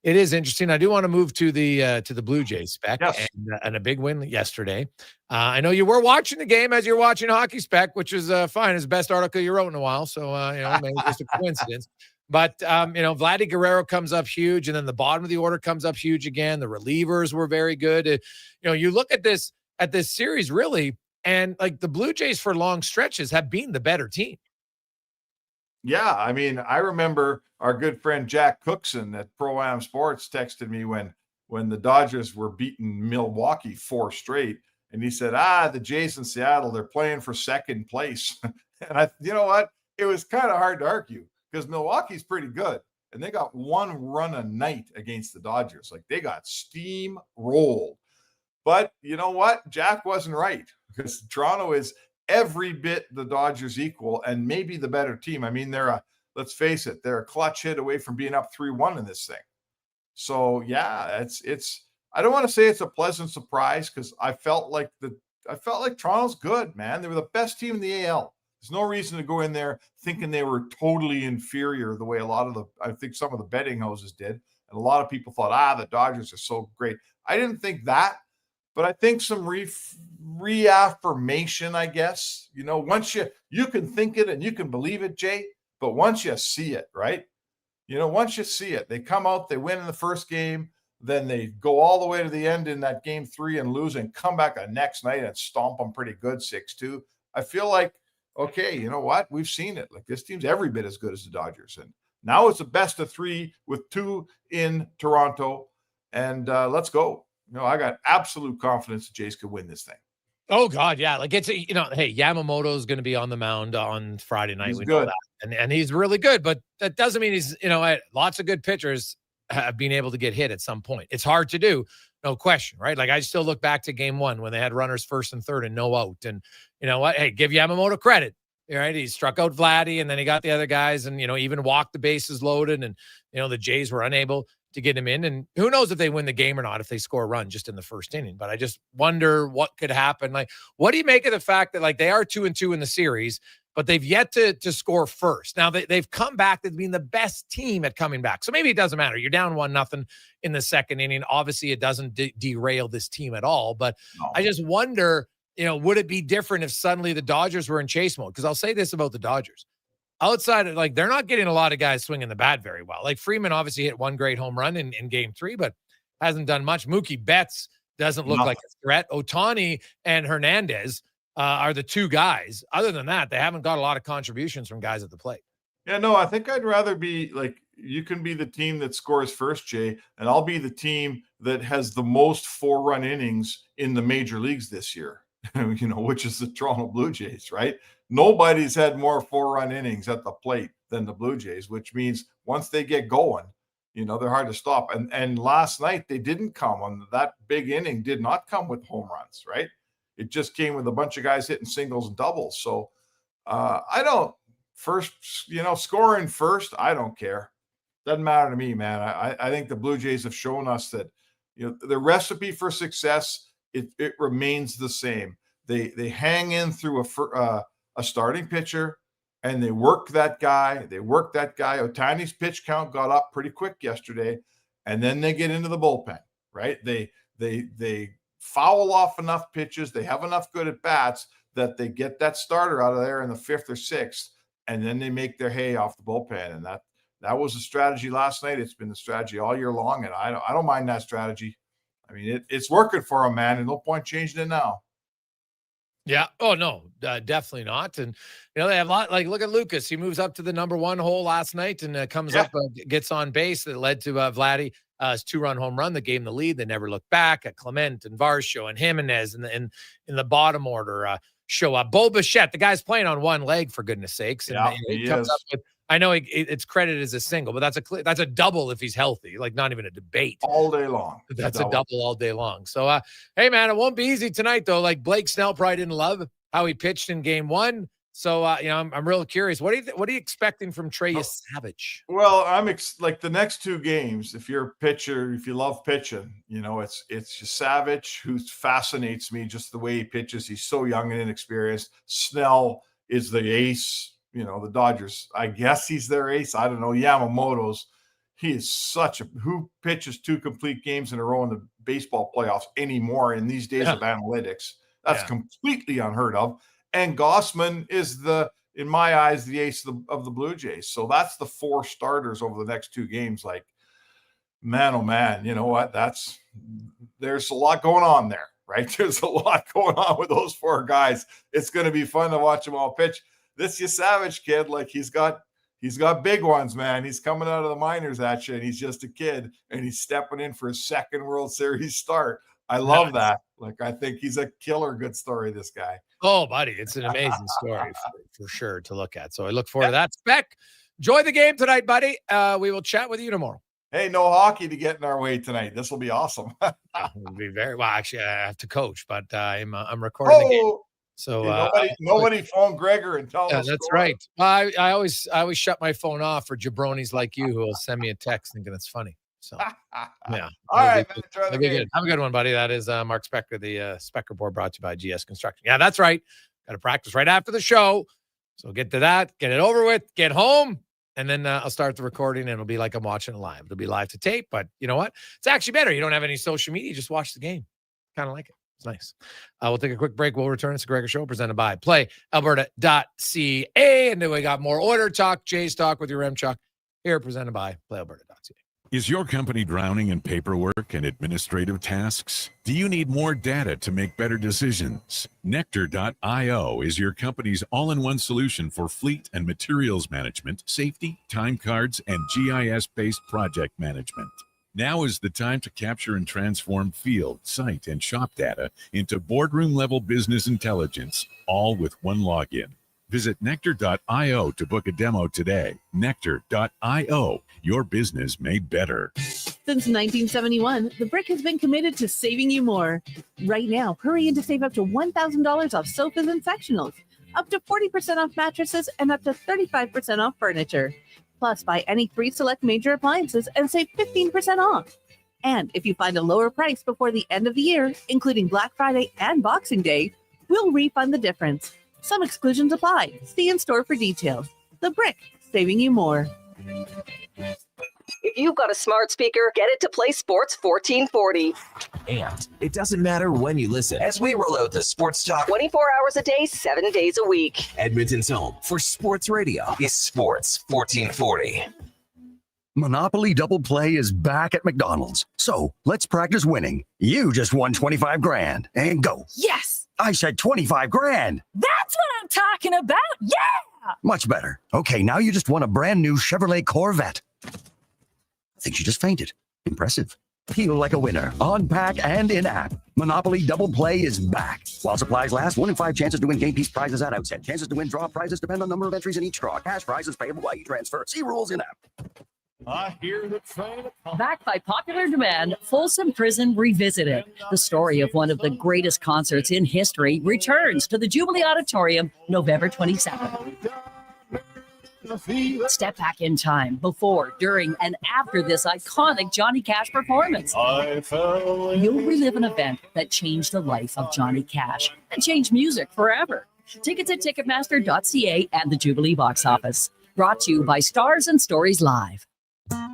Speaker 9: is interesting. I do want to move to the Blue Jays, Spec,
Speaker 4: yes.
Speaker 9: and a big win yesterday. I know you were watching the game as you're watching hockey, Spec, which is fine. It's the best article you wrote in a while. So, maybe it's just a coincidence. But, Vladdy Guerrero comes up huge, and then the bottom of the order comes up huge again. The relievers were very good. You look at this series, really, and like the Blue Jays for long stretches have been the better team.
Speaker 4: Yeah, I mean, I remember our good friend Jack Cookson at Pro-Am Sports texted me when the Dodgers were beating Milwaukee 4 straight, and he said, the Jays in Seattle, they're playing for second place. And you know what? It was kind of hard to argue, because Milwaukee's pretty good, and they got 1 run a night against the Dodgers. Like, they got steamrolled. But you know what? Jack wasn't right, because Toronto is every bit the Dodgers equal and maybe the better team. I mean, let's face it, they're a clutch hit away from being up 3-1 in this thing. So yeah, it's I don't want to say it's a pleasant surprise, because I felt like Toronto's good, man. They were the best team in the AL. There's no reason to go in there thinking they were totally inferior the way I think some of the betting houses did. And a lot of people thought, the Dodgers are so great. I didn't think that, but I think some reaffirmation, I guess. Once you can think it and you can believe it, Jay, but once you see it, right? Once you see it, they come out, they win in the first game, then they go all the way to the end in that game 3 and lose, and come back the next night and stomp them pretty good 6-2. I feel like, okay, you know what? We've seen it. Like, this team's every bit as good as the Dodgers. And now it's a best of 3 with 2 in Toronto. And let's go. I got absolute confidence the Jays could win this thing.
Speaker 9: Oh, God, yeah. Like, hey, Yamamoto is going to be on the mound on Friday night.
Speaker 4: He's
Speaker 9: we
Speaker 4: good.
Speaker 9: know that. And he's really good, but that doesn't mean he's, lots of good pitchers have been able to get hit at some point. It's hard to do. No question, right? Like, I still look back to game 1 when they had runners first and third and no out. And you know what? Hey, give Yamamoto credit. Right? He struck out Vladdy, and then he got the other guys and, even walked the bases loaded. And, the Jays were unable to get him in. And who knows if they win the game or not, if they score a run just in the first inning. But I just wonder what could happen. Like, what do you make of the fact that, like, they are 2-2 in the series? but they've yet to score first. Now they've come back. They've been the best team at coming back. So maybe it doesn't matter. You're down 1-0 in the second inning. Obviously, it doesn't derail this team at all. But I just wonder, would it be different if suddenly the Dodgers were in chase mode? Because I'll say this about the Dodgers. Outside of, they're not getting a lot of guys swinging the bat very well. Like Freeman obviously hit one great home run in game 3, but hasn't done much. Mookie Betts doesn't look like a threat. Ohtani and Hernandez are the two guys. Other than that, they haven't got a lot of contributions from guys at the plate.
Speaker 4: Yeah, no, I think I'd rather be you can be the team that scores first, Jay, and I'll be the team that has the most 4-run innings in the major leagues this year, which is the Toronto Blue Jays, right? Nobody's had more 4-run innings at the plate than the Blue Jays, which means once they get going, they're hard to stop. And last night they didn't come on that big inning, did not come with home runs, right? It just came with a bunch of guys hitting singles and doubles. So scoring first, I don't care. Doesn't matter to me, man. I think the Blue Jays have shown us that, the recipe for success, it remains the same. They hang in through a starting pitcher, and they work that guy. Ohtani's pitch count got up pretty quick yesterday, and then they get into the bullpen, right? They foul off enough pitches. They have enough good at bats that they get that starter out of there in the 5th or 6th, and then they make their hay off the bullpen. And that was the strategy last night. It's been the strategy all year long, and I don't mind that strategy. I mean, it's working for them, man, and no point changing it now.
Speaker 9: Yeah. Oh, no, definitely not. And, they have a lot, look at Lucas. He moves up to the number 1 hole last night and comes up, gets on base. That led to Vladdy's 2-run home run that gave him the lead. They never looked back. Clement and Varsho and Jimenez in the bottom order show up. Bo Bichette, the guy's playing on one leg, for goodness sakes. And he comes up with, I know it's credited as a single, but that's a double if he's healthy, not even a debate.
Speaker 4: All day long.
Speaker 9: That's a double all day long. So, hey, man, it won't be easy tonight, though. Blake Snell probably didn't love how he pitched in game 1. So, I'm real curious. What are you expecting from Trey Savage?
Speaker 4: Well, I'm the next 2 games, if you're a pitcher, if you love pitching, it's Savage, who fascinates me just the way he pitches. He's so young and inexperienced. Snell is the ace. The Dodgers, I guess he's their ace. I don't know. Yamamoto's, he is who pitches 2 complete games in a row in the baseball playoffs anymore in these days of analytics. That's completely unheard of. And Gossman is in my eyes, the ace of the Blue Jays. So that's the 4 starters over the next 2 games. Man, oh man, you know what? There's a lot going on there, right? There's a lot going on with those 4 guys. It's going to be fun to watch them all pitch. This Savage kid, he's got big ones, man. He's coming out of the minors at you, and he's just a kid, and he's stepping in for his 2nd World Series start. I love that. I think he's a killer good story, this guy.
Speaker 9: Oh, buddy, it's an amazing story for sure to look at. So I look forward to that. Spec, enjoy the game tonight, buddy. We will chat with you tomorrow.
Speaker 4: Hey, no hockey to get in our way tonight. This will be awesome.
Speaker 9: It'll be very well. Actually, I have to coach, but I'm recording the game. So
Speaker 4: nobody phone Gregor and tell us.
Speaker 9: That's right. I always shut my phone off for jabronis like you who will send me a text thinking it's funny. So yeah.
Speaker 4: All right, man, enjoy the game.
Speaker 9: Have a good one, buddy. That is Mark Specker, the Specker Board, brought to you by GS Construction. Yeah, that's right. Got to practice right after the show. So get to that, get it over with, get home, and then I'll start the recording, and it'll be like I'm watching it live. It'll be live to tape, but you know what? It's actually better. You don't have any social media. You just watch the game. Kind of like it. It's nice. We'll take a quick break. We'll return. It's the Gregor Show presented by PlayAlberta.ca. And then we got more order talk, Jay's talk with Yaremchuk here presented by PlayAlberta.ca.
Speaker 15: Is your company drowning in paperwork and administrative tasks? Do you need more data to make better decisions? Nectar.io is your company's all-in-one solution for fleet and materials management, safety, time cards, and GIS-based project management. Now is the time to capture and transform field, site, and shop data into boardroom-level business intelligence, all with one login. Visit Nectar.io to book a demo today. Nectar.io, your business made better.
Speaker 6: Since 1971, The Brick has been committed to saving you more. Right now, hurry in to save up to $1,000 off sofas and sectionals, up to 40% off mattresses, and up to 35% off furniture. Plus, buy any 3 select major appliances and save 15% off. And if you find a lower price before the end of the year, including Black Friday and Boxing Day, we'll refund the difference. Some exclusions apply. See in store for details. The Brick, saving you more.
Speaker 8: If you've got a smart speaker, get it to play Sports 1440.
Speaker 1: And it doesn't matter when you listen as we roll out the Sports Talk
Speaker 8: 24 hours a day, 7 days a week.
Speaker 1: Edmonton's home for sports radio is Sports 1440.
Speaker 11: Monopoly Double Play is back at McDonald's. So let's practice winning. You just won 25 grand and go.
Speaker 12: Yes!
Speaker 11: I said 25 grand.
Speaker 12: That's what I'm talking about. Yeah!
Speaker 11: Much better. Okay, now you just won a brand new Chevrolet Corvette. I think she just fainted. Impressive. Feel like a winner on pack and in app. Monopoly Double Play is back. While supplies last, 1 in 5 chances to win game piece prizes at outset. Chances to win draw prizes depend on number of entries in each draw. Cash prizes payable by e-transfer. See rules in app.
Speaker 13: I hear the train.
Speaker 12: Backed by popular demand, Folsom Prison Revisited. The story of one of the greatest concerts in history returns to the Jubilee Auditorium November 27th. Step back in time before, during, and after this iconic Johnny Cash performance. You'll relive an event that changed the life of Johnny Cash and changed music forever. Tickets at Ticketmaster.ca and the Jubilee box office. Brought to you by Stars and Stories Live.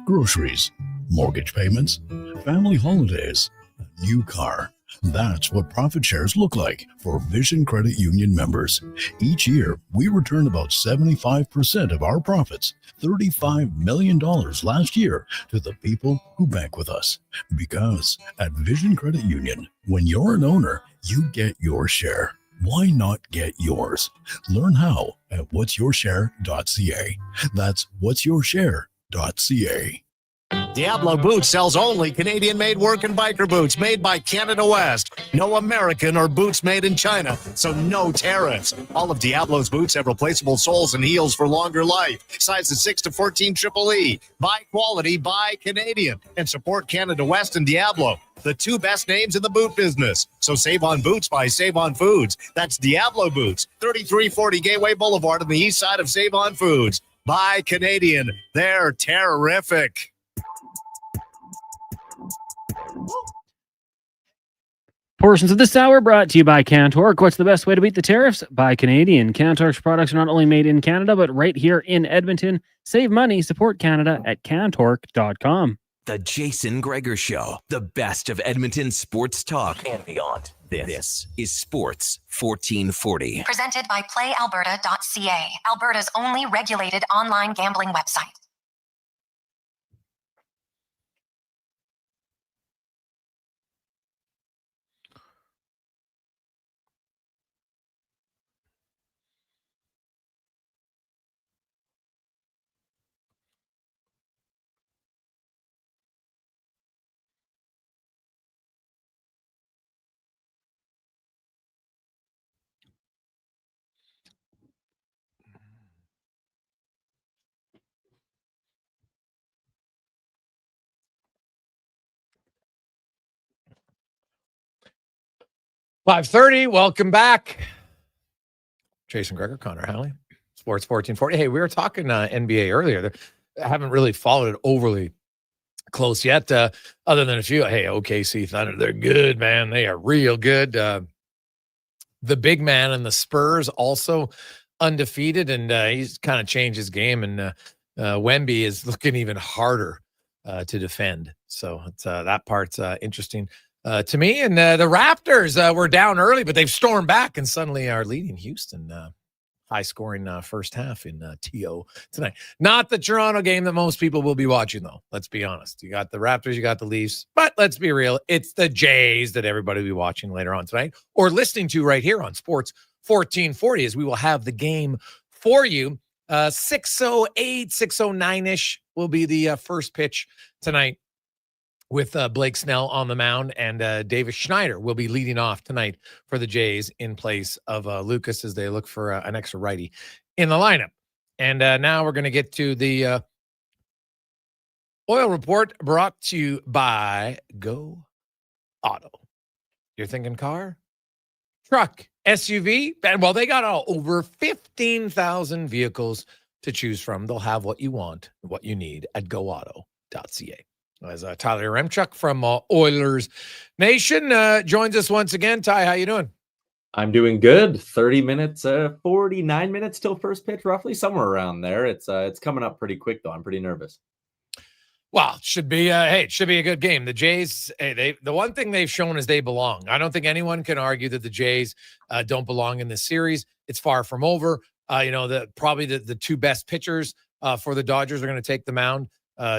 Speaker 18: Groceries, mortgage payments, family holidays, a new car. That's what profit shares look like for Vision Credit Union members. Each year, we return about 75% of our profits, $35 million last year, to the people who bank with us. Because at Vision Credit Union, when you're an owner, you get your share. Why not get yours? Learn how at whatsyourshare.ca. That's whatsyourshare.ca.
Speaker 19: Diablo Boots sells only Canadian-made work and biker boots made by Canada West. No American or boots made in China, so no tariffs. All of Diablo's boots have replaceable soles and heels for longer life. Sizes 6 to 14 triple E. Buy quality, buy Canadian. And support Canada West and Diablo, the two best names in the boot business. So save on boots by Save On Foods. That's Diablo Boots, 3340 Gateway Boulevard on the east side of Save On Foods. Buy Canadian. They're terrific.
Speaker 16: Portions of this hour brought to you by Cantork. What's the best way to beat the tariffs? Buy Canadian. Cantork's products are not only made in Canada, but right here in Edmonton. Save money, support Canada at cantork.com.
Speaker 1: The Jason Gregor Show, the best of Edmonton sports talk and beyond. This is Sports 1440.
Speaker 10: Presented by PlayAlberta.ca, Alberta's only regulated online gambling website.
Speaker 9: .5:30, welcome back. Jason Gregor, Connor Halley, Sports 1440. Hey, we were talking NBA earlier. I haven't really followed it overly close yet, other than a few. Hey, OKC Thunder, they're good, man. They are real good. The big man and the Spurs also undefeated, and he's kind of changed his game, and Wemby is looking even harder to defend. So it's, that part's interesting. To me, and the Raptors were down early, but they've stormed back and suddenly are leading Houston. High-scoring first half in TO tonight. Not the Toronto game that most people will be watching, though. Let's be honest. You got the Raptors, you got the Leafs, but let's be real. It's the Jays that everybody will be watching later on tonight or listening to right here on Sports 1440, as we will have the game for you. 6:08, 6:09-ish will be the first pitch tonight, with Blake Snell on the mound, and Davis Schneider will be leading off tonight for the Jays in place of Lucas, as they look for an extra righty in the lineup. And now we're going to get to the oil report, brought to you by Go Auto. You're thinking car, truck, SUV? Well, they got over 15,000 vehicles to choose from. They'll have what you want, what you need at goauto.ca. As Tyler Yaremchuk from Oilers Nation joins us once again. Ty, how you doing?
Speaker 2: I'm doing good. 30 minutes, 49 minutes till first pitch, roughly somewhere around there. It's coming up pretty quick though. I'm pretty nervous.
Speaker 9: Well, it should be it should be a good game. The Jays, the one thing they've shown is they belong. I don't think anyone can argue that the Jays don't belong in this series. It's far from over. Probably the two best pitchers for the Dodgers are going to take the mound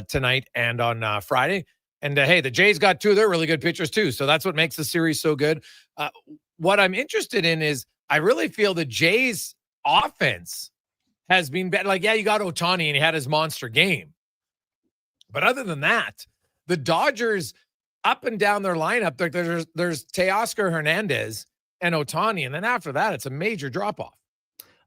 Speaker 9: tonight and on Friday. And the Jays got two of their really good pitchers too. So that's what makes the series so good. What I'm interested in is I really feel the Jays offense has been better. Like, yeah, you got Ohtani and he had his monster game. But other than that, the Dodgers up and down their lineup, there's Teoscar Hernandez and Ohtani. And then after that, it's a major drop-off.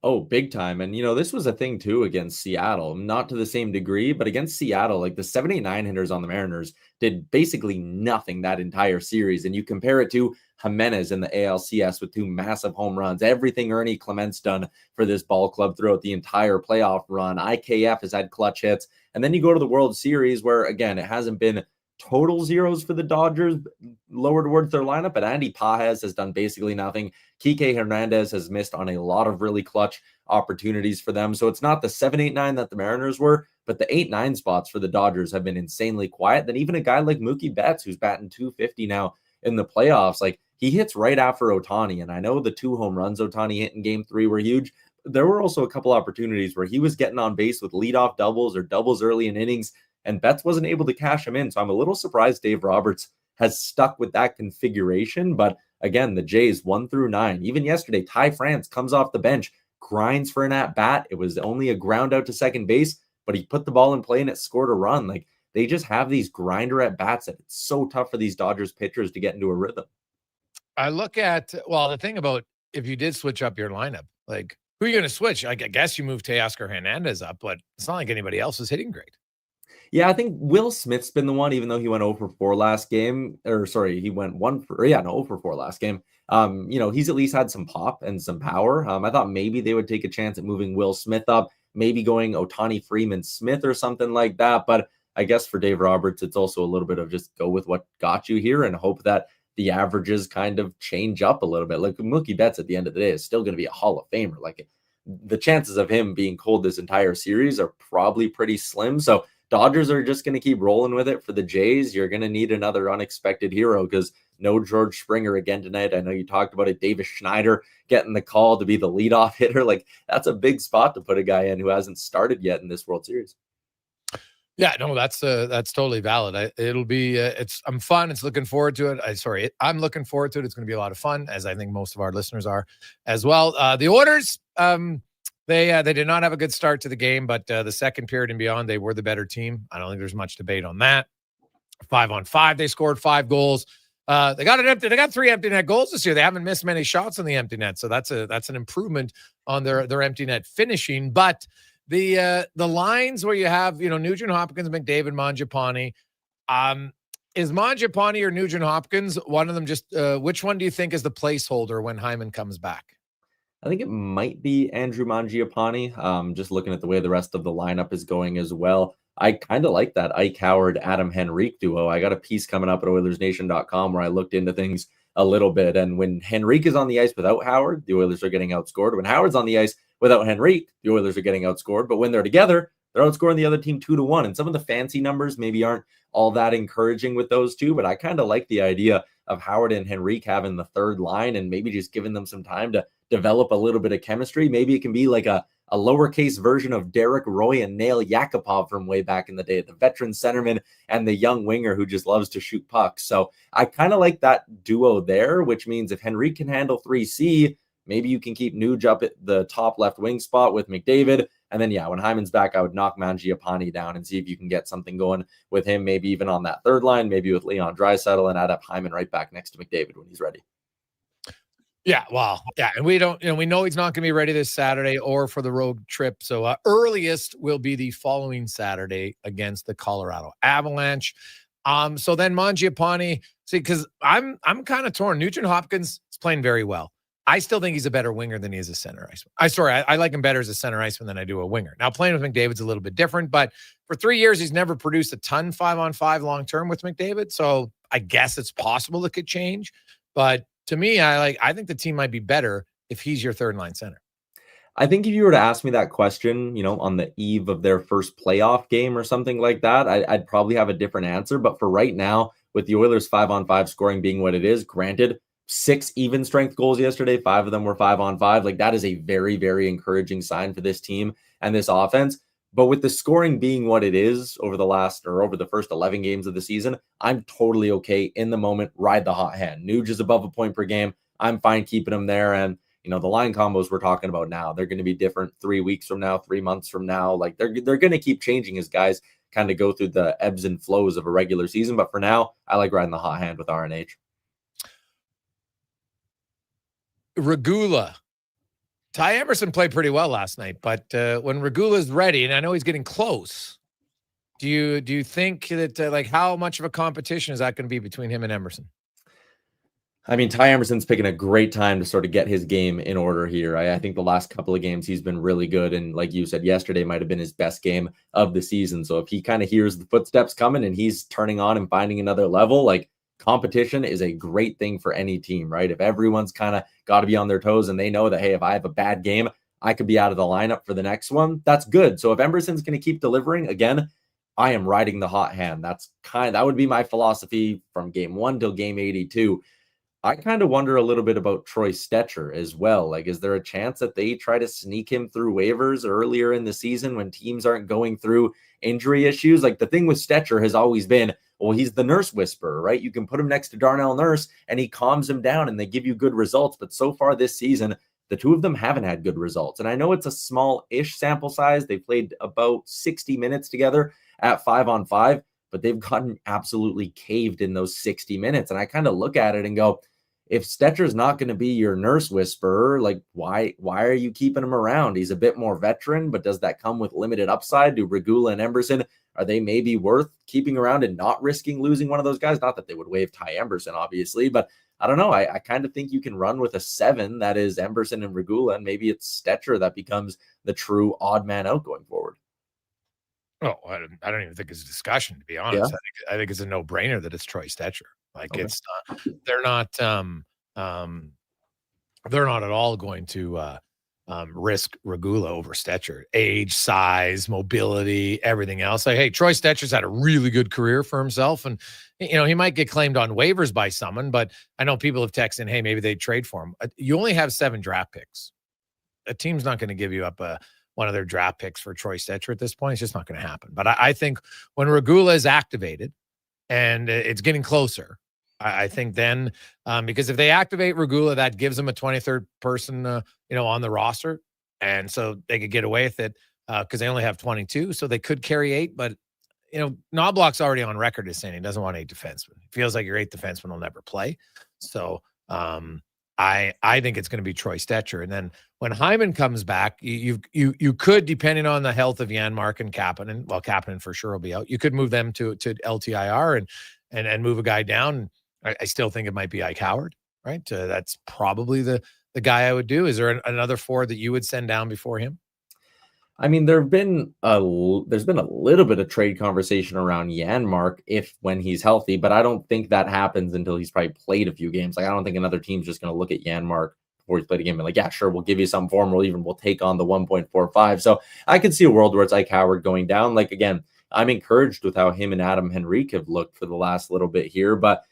Speaker 2: Oh, big time. And, this was a thing, too, against Seattle. Not to the same degree, but against Seattle, like the 7-8-9 hitters on the Mariners did basically nothing that entire series. And you compare it to Jimenez in the ALCS with two massive home runs, everything Ernie Clement's done for this ball club throughout the entire playoff run. IKF has had clutch hits. And then you go to the World Series where, again, it hasn't been total zeros for the Dodgers lower towards their lineup, but Andy Pages has done basically nothing. Kike Hernandez has missed on a lot of really clutch opportunities for them. So it's not the 7-8-9 that the Mariners were, but the 8-9 spots for the Dodgers have been insanely quiet. Then even a guy like Mookie Betts, who's batting 250 now in the playoffs, like he hits right after Ohtani. And I know the 2 home runs Ohtani hit in game 3 were huge. There were also a couple opportunities where he was getting on base with leadoff doubles or doubles early in innings, and Betts wasn't able to cash him in. So I'm a little surprised Dave Roberts has stuck with that configuration. But again, the Jays 1 through 9. Even yesterday, Ty France comes off the bench, grinds for an at-bat. It was only a ground out to second base, but he put the ball in play and it scored a run. Like, they just have these grinder at-bats that it's so tough for these Dodgers pitchers to get into a rhythm.
Speaker 9: I look at, the thing about if you did switch up your lineup, like, who are you going to switch? I guess you move Teoscar Hernandez up, but it's not like anybody else is hitting great.
Speaker 2: Yeah, I think Will Smith's been the one, even though he went 0 for 4 last game. He went 0 for 4 last game. He's at least had some pop and some power. I thought maybe they would take a chance at moving Will Smith up, maybe going Ohtani Freeman Smith or something like that. But I guess for Dave Roberts, it's also a little bit of just go with what got you here and hope that the averages kind of change up a little bit. Like Mookie Betts at the end of the day is still going to be a Hall of Famer. Like the chances of him being cold this entire series are probably pretty slim. So Dodgers are just going to keep rolling with it. For the Jays, you're going to need another unexpected hero because no George Springer again tonight. I know you talked about it. Davis Schneider getting the call to be the leadoff hitter. Like that's a big spot to put a guy in who hasn't started yet in this World Series.
Speaker 9: Yeah, no, that's totally valid. It'll be I'm fun. It's looking forward to it. I'm looking forward to it. It's going to be a lot of fun, as I think most of our listeners are as well. The Oilers, they did not have a good start to the game, but the second period and beyond, they were the better team. I don't think there's much debate on that. 5-on-5, they scored 5 goals. They got 3 empty net goals this year. They haven't missed many shots on the empty net, so that's an improvement on their empty net finishing. But the lines where you have, Nugent Hopkins, McDavid, Mangiapane, is Mangiapane or Nugent Hopkins, one of them just, which one do you think is the placeholder when Hyman comes back?
Speaker 2: I think it might be Andrew Mangiapane. Just looking at the way the rest of the lineup is going as well. I kind of like that Ike Howard, Adam Henrique duo. I got a piece coming up at OilersNation.com where I looked into things a little bit. And when Henrique is on the ice without Howard, the Oilers are getting outscored. When Howard's on the ice without Henrique, the Oilers are getting outscored. But when they're together, they're outscoring the other team 2-1. And some of the fancy numbers maybe aren't all that encouraging with those two, but I kind of like the idea of Howard and Henrique having the third line and maybe just giving them some time to develop a little bit of chemistry. Maybe it can be like a lowercase version of Derek Roy and Nail Yakupov from way back in the day, the veteran centerman and the young winger who just loves to shoot pucks. So I kind of like that duo there, which means if Henrique can handle 3C, maybe you can keep Nuge up at the top left wing spot with McDavid. And then, when Hyman's back, I would knock Mangiapane down and see if you can get something going with him, maybe even on that third line, maybe with Leon Draisaitl, and add up Hyman right back next to McDavid when he's ready.
Speaker 9: Yeah, well, yeah, and we know he's not going to be ready this Saturday or for the road trip. So earliest will be the following Saturday against the Colorado Avalanche. So then Mangiapane, because I'm kind of torn. Nugent Hopkins is playing very well. I still think he's a better winger than he is a center iceman. I like him better as a center iceman than I do a winger. Now, playing with McDavid's a little bit different, but for 3 years, he's never produced a ton 5-on-5 long-term with McDavid. So I guess it's possible it could change. But to me, I think the team might be better if he's your third line center.
Speaker 2: I think if you were to ask me that question, on the eve of their first playoff game or something like that, I'd probably have a different answer. But for right now, with the Oilers 5-on-5 scoring being what it is, granted, 6 even strength goals yesterday, 5 of them were 5-on-5. Like, that is a very, very encouraging sign for this team and this offense. But with the scoring being what it is over the first 11 games of the season, I'm totally okay in the moment, ride the hot hand. Nuge is above a point per game. I'm fine keeping him there. And, the line combos we're talking about now, they're going to be different 3 weeks from now, 3 months from now. Like, they're going to keep changing as guys kind of go through the ebbs and flows of a regular season. But for now, I like riding the hot hand with RNH.
Speaker 9: Regula. Ty Emerson played pretty well last night, but when Regula's ready, and I know he's getting close, do you think that how much of a competition is that going to be between him and Emerson?
Speaker 2: I mean, Ty Emerson's picking a great time to sort of get his game in order here. I think the last couple of games he's been really good, and like you said, yesterday might have been his best game of the season. So if he kind of hears the footsteps coming and he's turning on and finding another level, like, competition is a great thing for any team, right? If everyone's kind of got to be on their toes and they know that, hey, if I have a bad game, I could be out of the lineup for the next one, that's good. So if Emerson's going to keep delivering, again, I am riding the hot hand. That would be my philosophy from game 1 till game 82. I kind of wonder a little bit about Troy Stecher as well. Like, is there a chance that they try to sneak him through waivers earlier in the season when teams aren't going through injury issues? Like, the thing with Stecher has always been, well, he's the nurse whisperer, right? You can put him next to Darnell Nurse and he calms him down and they give you good results. But so far this season, the two of them haven't had good results. And I know it's a small-ish sample size. They played about 60 minutes together at 5-on-5, but they've gotten absolutely caved in those 60 minutes. And I kind of look at it and go, if Stetcher's not going to be your nurse whisperer, like, why are you keeping him around? He's a bit more veteran, but does that come with limited upside? Do Regula and Emerson, are they maybe worth keeping around and not risking losing one of those guys? Not that they would waive Ty Emerson, obviously, but I don't know. I kind of think you can run with a 7 that is Emerson and Regula, and maybe it's Stecher that becomes the true odd man out going forward.
Speaker 9: Oh, I don't even think it's a discussion, to be honest. Yeah. I think it's a no-brainer that it's Troy Stecher. Like, okay. It's not, they're not at all going to risk Regula over Stecher. Age, size, mobility, everything else. Like, hey, Troy Stetcher's had a really good career for himself, and he might get claimed on waivers by someone, but I know people have texted, hey, maybe they'd trade for him. You only have 7 draft picks. A team's not going to give you up one of their draft picks for Troy Stecher at this point. It's just not going to happen. But I think when Regula is activated and it's getting closer, I think then because if they activate Regula, that gives them a 23rd person, on the roster. And so they could get away with it because they only have 22. So they could carry 8. But, Knobloch's already on record as saying he doesn't want 8 defensemen. It feels like your 8th defenseman will never play. So I think it's going to be Troy Stecher. And then when Hyman comes back, you could, depending on the health of Janmark and Kapanen, well, Kapanen for sure will be out. You could move them to LTIR and move a guy down. I still think it might be Ike Howard, right? That's probably the guy I would do. Is there another forward that you would send down before him?
Speaker 2: I mean, there's been a little bit of trade conversation around Janmark when he's healthy, but I don't think that happens until he's probably played a few games. Like, I don't think another team's just going to look at Janmark before he's played a game and like, yeah, sure, we'll give you some for him. We'll take on the 1.45. So I could see a world where it's Ike Howard going down. Like, again, I'm encouraged with how him and Adam Henrique have looked for the last little bit here, but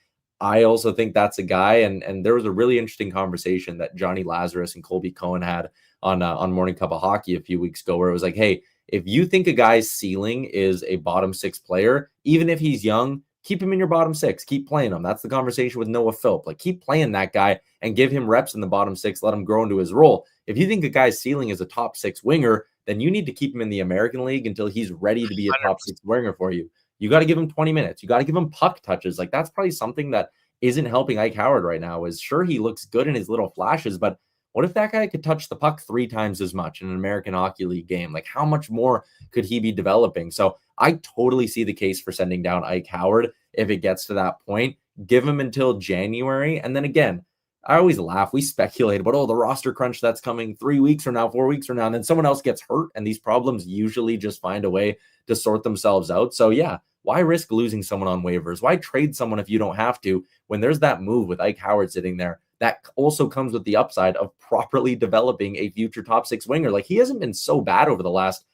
Speaker 2: I also think that's a guy, and there was a really interesting conversation that Johnny Lazarus and Colby Cohen had on Morning Cup of Hockey a few weeks ago, where it was like, hey, if you think a guy's ceiling is a bottom 6 player, even if he's young, keep him in your bottom 6, keep playing him. That's the conversation with Noah Philp. Like, keep playing that guy and give him reps in the bottom 6, let him grow into his role. If you think a guy's ceiling is a top 6 winger, then you need to keep him in the American League until he's ready to be a top 6 winger for you. You got to give him 20 minutes. You got to give him puck touches. Like, that's probably something that isn't helping Ike Howard right now. Is sure, he looks good in his little flashes, but what if that guy could touch the puck 3 times as much in an American Hockey League game? Like, how much more could he be developing? So I totally see the case for sending down Ike Howard if it gets to that point. Give him until January. And then again, I always laugh. We speculate about, the roster crunch that's coming 3 weeks from now, 4 weeks from now, and then someone else gets hurt, and these problems usually just find a way to sort themselves out. So yeah, why risk losing someone on waivers? Why trade someone if you don't have to, when there's that move with Ike Howard sitting there that also comes with the upside of properly developing a future top 6 winger. Like, he hasn't been so bad over the last,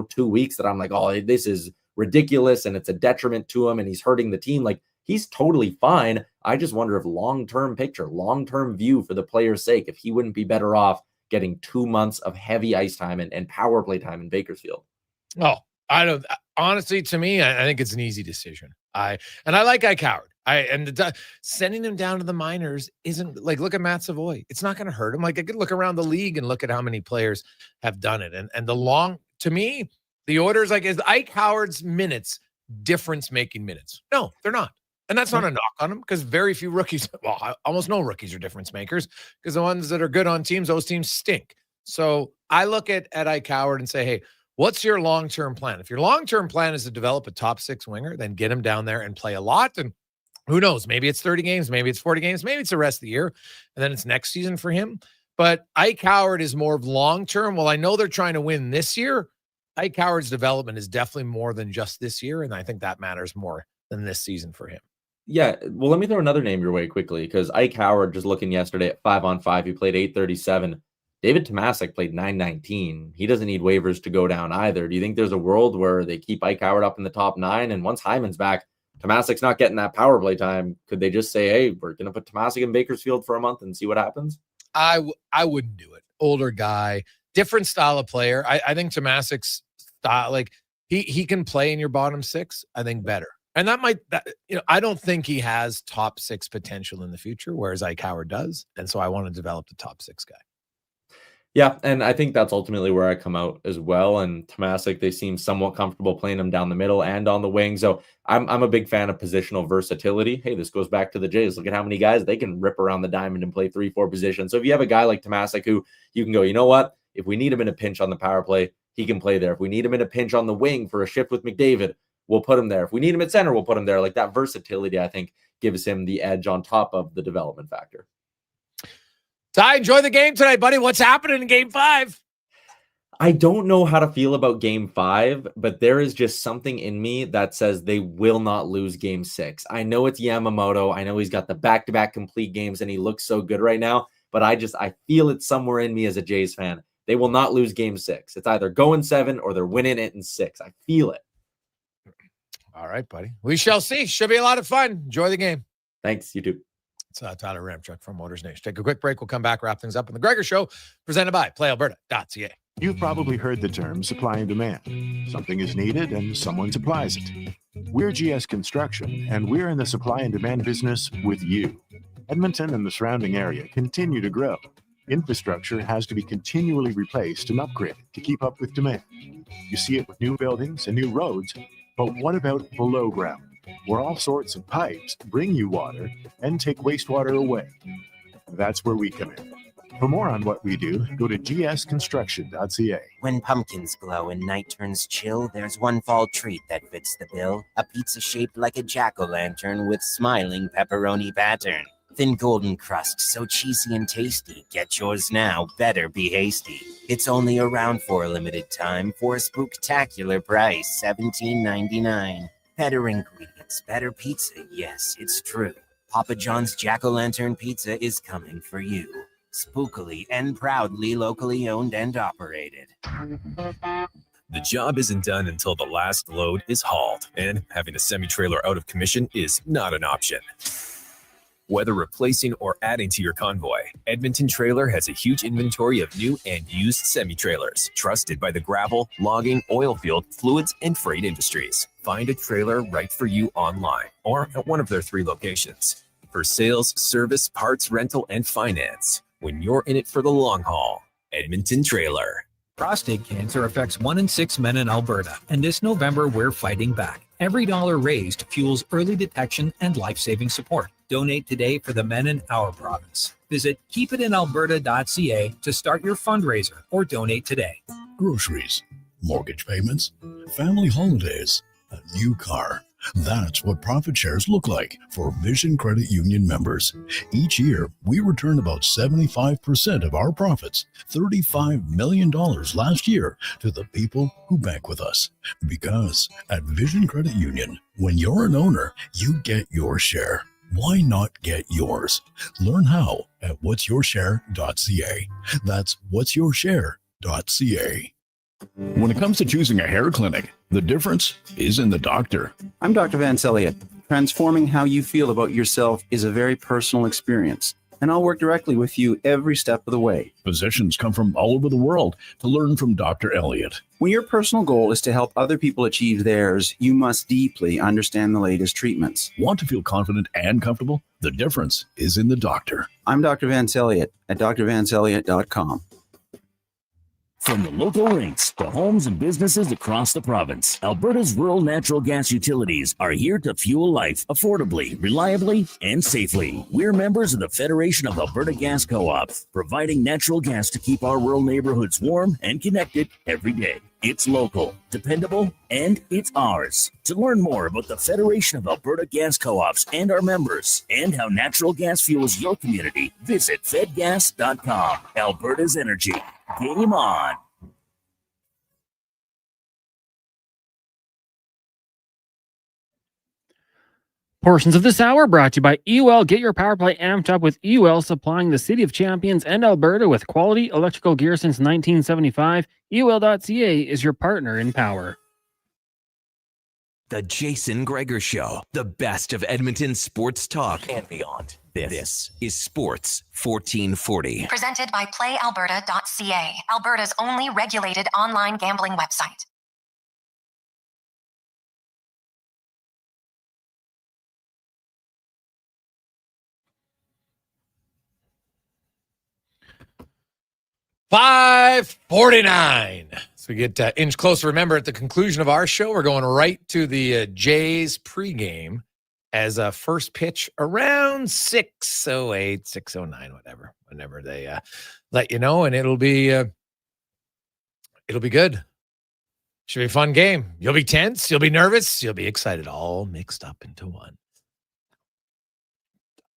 Speaker 2: 2 weeks that I'm like, oh, this is ridiculous and it's a detriment to him and he's hurting the team. Like, he's totally fine. I just wonder if long-term picture, long-term view for the player's sake, if he wouldn't be better off getting 2 months of heavy ice time and power play time in Bakersfield.
Speaker 9: Oh, I don't. Honestly, to me, I think it's an easy decision. I like Ike Howard. Sending him down to the minors isn't like, look at Matt Savoy. It's not going to hurt him. Like, I could look around the league and look at how many players have done it. To me, the orders, like, is Ike Howard's minutes difference-making minutes? No, they're not. And that's not a knock on him, because very few rookies, well, almost no rookies are difference makers, because the ones that are good on teams, those teams stink. So I look at Ike Howard and say, hey, what's your long-term plan? If your long-term plan is to develop a top 6 winger, then get him down there and play a lot. And who knows, maybe it's 30 games, maybe it's 40 games, maybe it's the rest of the year, and then it's next season for him. But Ike Howard is more of long-term. Well, I know they're trying to win this year. Ike Howard's development is definitely more than just this year, and I think that matters more than this season for him.
Speaker 2: Yeah, well, let me throw another name your way quickly, because Ike Howard, just looking yesterday at 5-on-5, he played 837. David Tomasic played 919. He doesn't need waivers to go down either. Do you think there's a world where they keep Ike Howard up in the top 9, and once Hyman's back, Tomasic's not getting that power play time? Could they just say, hey, we're going to put Tomasic in Bakersfield for a month and see what happens?
Speaker 9: I wouldn't do it. Older guy, different style of player. I think Tomasic's style, like, he can play in your bottom 6, I think, better. And I don't think he has top 6 potential in the future, whereas Ike Howard does. And so I want to develop the top 6 guy.
Speaker 2: Yeah, and I think that's ultimately where I come out as well. And Tomasic, they seem somewhat comfortable playing him down the middle and on the wing. So I'm a big fan of positional versatility. Hey, this goes back to the Jays. Look at how many guys they can rip around the diamond and play 3-4 positions. So if you have a guy like Tomasic who you can go, you know what? If we need him in a pinch on the power play, he can play there. If we need him in a pinch on the wing for a shift with McDavid, we'll put him there. If we need him at center, we'll put him there. Like, that versatility, I think, gives him the edge on top of the development factor.
Speaker 9: Ty, enjoy the game tonight, buddy. What's happening in Game 5?
Speaker 2: I don't know how to feel about Game 5, but there is just something in me that says they will not lose Game 6. I know it's Yamamoto. I know he's got the back-to-back complete games, and he looks so good right now, but I feel it somewhere in me as a Jays fan. They will not lose Game 6. It's either going 7 or they're winning it in 6. I feel it.
Speaker 9: All right, buddy. We shall see. Should be a lot of fun. Enjoy the game.
Speaker 2: Thanks. You too.
Speaker 9: It's Tyler Yaremchuk from Motors Nation. Take a quick break. We'll come back, wrap things up on the Gregor Show, presented by PlayAlberta.ca.
Speaker 3: You've probably heard the term supply and demand. Something is needed and someone supplies it. We're GS Construction, and we're in the supply and demand business with you. Edmonton and the surrounding area continue to grow. Infrastructure has to be continually replaced and upgraded to keep up with demand. You see it with new buildings and new roads, but what about below ground, where all sorts of pipes bring you water and take wastewater away? That's where we come in. For more on what we do, go to gsconstruction.ca.
Speaker 5: When pumpkins glow and night turns chill, there's one fall treat that fits the bill. A pizza shaped like a jack-o'-lantern with smiling pepperoni pattern. Thin golden crust, so cheesy and tasty. Get yours now, better be hasty. It's only around for a limited time for a spooktacular price, $17.99. Better ingredients, better pizza, yes, it's true. Papa John's Jack-O'-Lantern Pizza is coming for you. Spookily and proudly locally owned and operated.
Speaker 7: The job isn't done until the last load is hauled, and having a semi-trailer out of commission is not an option. Whether replacing or adding to your convoy, Edmonton Trailer has a huge inventory of new and used semi-trailers, trusted by the gravel, logging, oil field, fluids, and freight industries. Find a trailer right for you online or at one of their 3 locations. For sales, service, parts, rental, and finance, when you're in it for the long haul, Edmonton Trailer.
Speaker 14: Prostate cancer affects 1 in 6 men in Alberta, and this November we're fighting back. Every dollar raised fuels early detection and life-saving support. Donate today for the men in our province. Visit keepitinalberta.ca to start your fundraiser or donate today.
Speaker 18: Groceries, mortgage payments, family holidays, a new car. That's what profit shares look like for Vision Credit Union members. Each year, we return about 75% of our profits, $35 million last year, to the people who bank with us. Because at Vision Credit Union, when you're an owner, you get your share. Why not get yours? Learn how at whatsyourshare.ca. That's whatsyourshare.ca. When it comes to choosing a hair clinic, the difference is in the doctor.
Speaker 29: I'm Dr. Vance Elliott. Transforming how you feel about yourself is a very personal experience, and I'll work directly with you every step of the way.
Speaker 18: Physicians come from all over the world to learn from Dr. Elliott.
Speaker 29: When your personal goal is to help other people achieve theirs, you must deeply understand the latest treatments.
Speaker 18: Want to feel confident and comfortable? The difference is in the doctor.
Speaker 29: I'm Dr. Vance Elliott at drvanceelliott.com.
Speaker 17: From the local rinks to homes and businesses across the province, Alberta's rural natural gas utilities are here to fuel life affordably, reliably, and safely. We're members of the Federation of Alberta Gas Co-ops, providing natural gas to keep our rural neighborhoods warm and connected every day. It's local, dependable, and it's ours. To learn more about the Federation of Alberta Gas Co-ops and our members, and how natural gas fuels your community, visit fedgas.com. Alberta's energy. Game on.
Speaker 16: Portions of this hour brought to you by EUL. Get your power play amped up with EUL, supplying the City of Champions and Alberta with quality electrical gear since 1975. EUL.ca is your partner in power.
Speaker 1: The Jason Gregor Show, the best of Edmonton sports talk and beyond. This is Sports 1440.
Speaker 10: Presented by PlayAlberta.ca, Alberta's only regulated online gambling website.
Speaker 9: $5.49. So we get inch closer. Remember, at the conclusion of our show, we're going right to the Jays pregame as a first pitch around 6:08, 6:09, whenever they let you know, and it'll be good. Should be a fun game. You'll be tense, you'll be nervous, you'll be excited, all mixed up into one.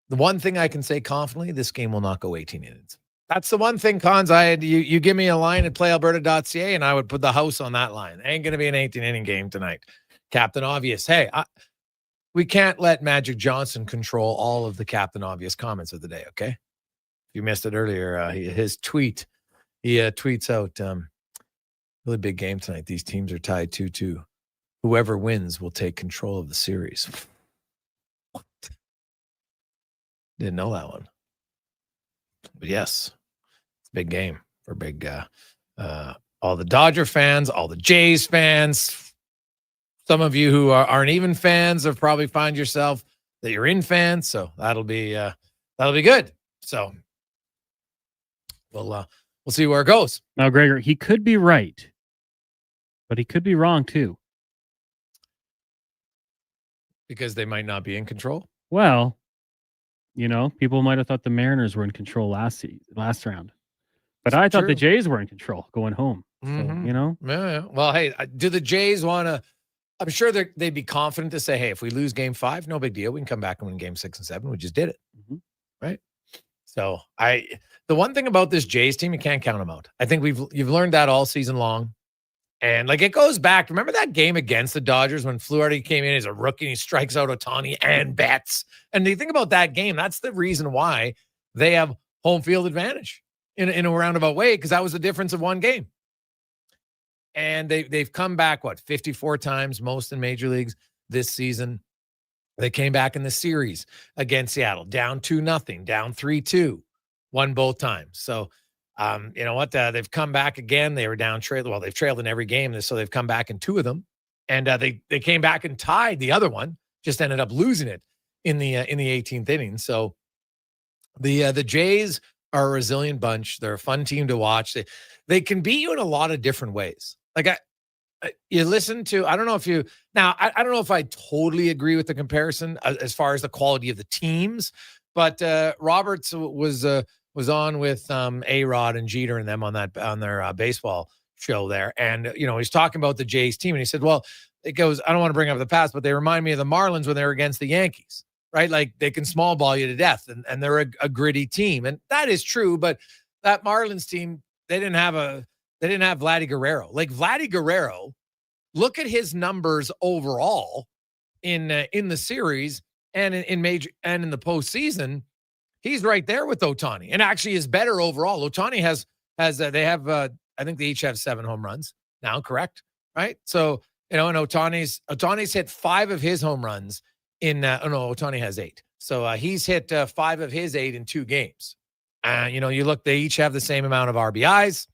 Speaker 9: The one thing I can say confidently, this game will not go 18 innings. That's the one thing, Cons. You give me a line at playalberta.ca and I would put the house on that line. Ain't going to be an 18-inning game tonight. Captain Obvious. Hey, we can't let Magic Johnson control all of the Captain Obvious comments of the day, okay? If you missed it earlier, his tweet, he tweets out, really big game tonight. These teams are tied 2-2. Whoever wins will take control of the series. What? Didn't know that one. But yes. Big game for all the Dodger fans, all the Jays fans. Some of you who aren't even fans have probably find yourself that you're in fans. So that'll be good. So we'll see where it goes.
Speaker 16: Now, Gregor, he could be right, but he could be wrong too,
Speaker 9: because they might not be in control.
Speaker 16: Well, people might have thought the Mariners were in control last round. But I thought the Jays were in control going home. So,
Speaker 9: Yeah. Well, hey, do the Jays want to? I'm sure they'd be confident to say, hey, if we lose game 5, no big deal. We can come back and win game 6 and 7. We just did it.
Speaker 16: Mm-hmm.
Speaker 9: Right. So the one thing about this Jays team, you can't count them out. I think you've learned that all season long. And it goes back. Remember that game against the Dodgers when Fluharty came in as a rookie and he strikes out Ohtani and Betts? And you think about that game, that's the reason why they have home field advantage in a roundabout way, because that was the difference of one game. And they've come back, 54 times, most in major leagues this season. They came back in the series against Seattle, down 2-0, down 3-2, won both times. So, you know what? They've come back again. They were down they've trailed in every game, so they've come back in 2 of them. And they came back and tied the other one, just ended up losing it in the 18th inning. So the Jays are a resilient bunch. They're a fun team to watch. They can beat you in a lot of different ways. You listen to, I don't know if I totally agree with the comparison as far as the quality of the teams, but Roberts was on with A-Rod and Jeter and them on their baseball show there. And, he's talking about the Jays team. And he said, well, it goes, I don't want to bring up the past, but they remind me of the Marlins when they were against the Yankees, right? Like they can small ball you to death and they're a gritty team. And that is true. But that Marlins team, they didn't have Vladdy Guerrero. Like Vladdy Guerrero, look at his numbers overall in the series. and in major and in the postseason, he's right there with Ohtani, and actually is better overall. Ohtani has they have I think they each have 7 home runs now, correct? Right? So, and Ohtani's hit 5 of his home runs in Ohtani has 8. So he's hit 5 of his 8 in 2 games. You look, they each have the same amount of RBIs.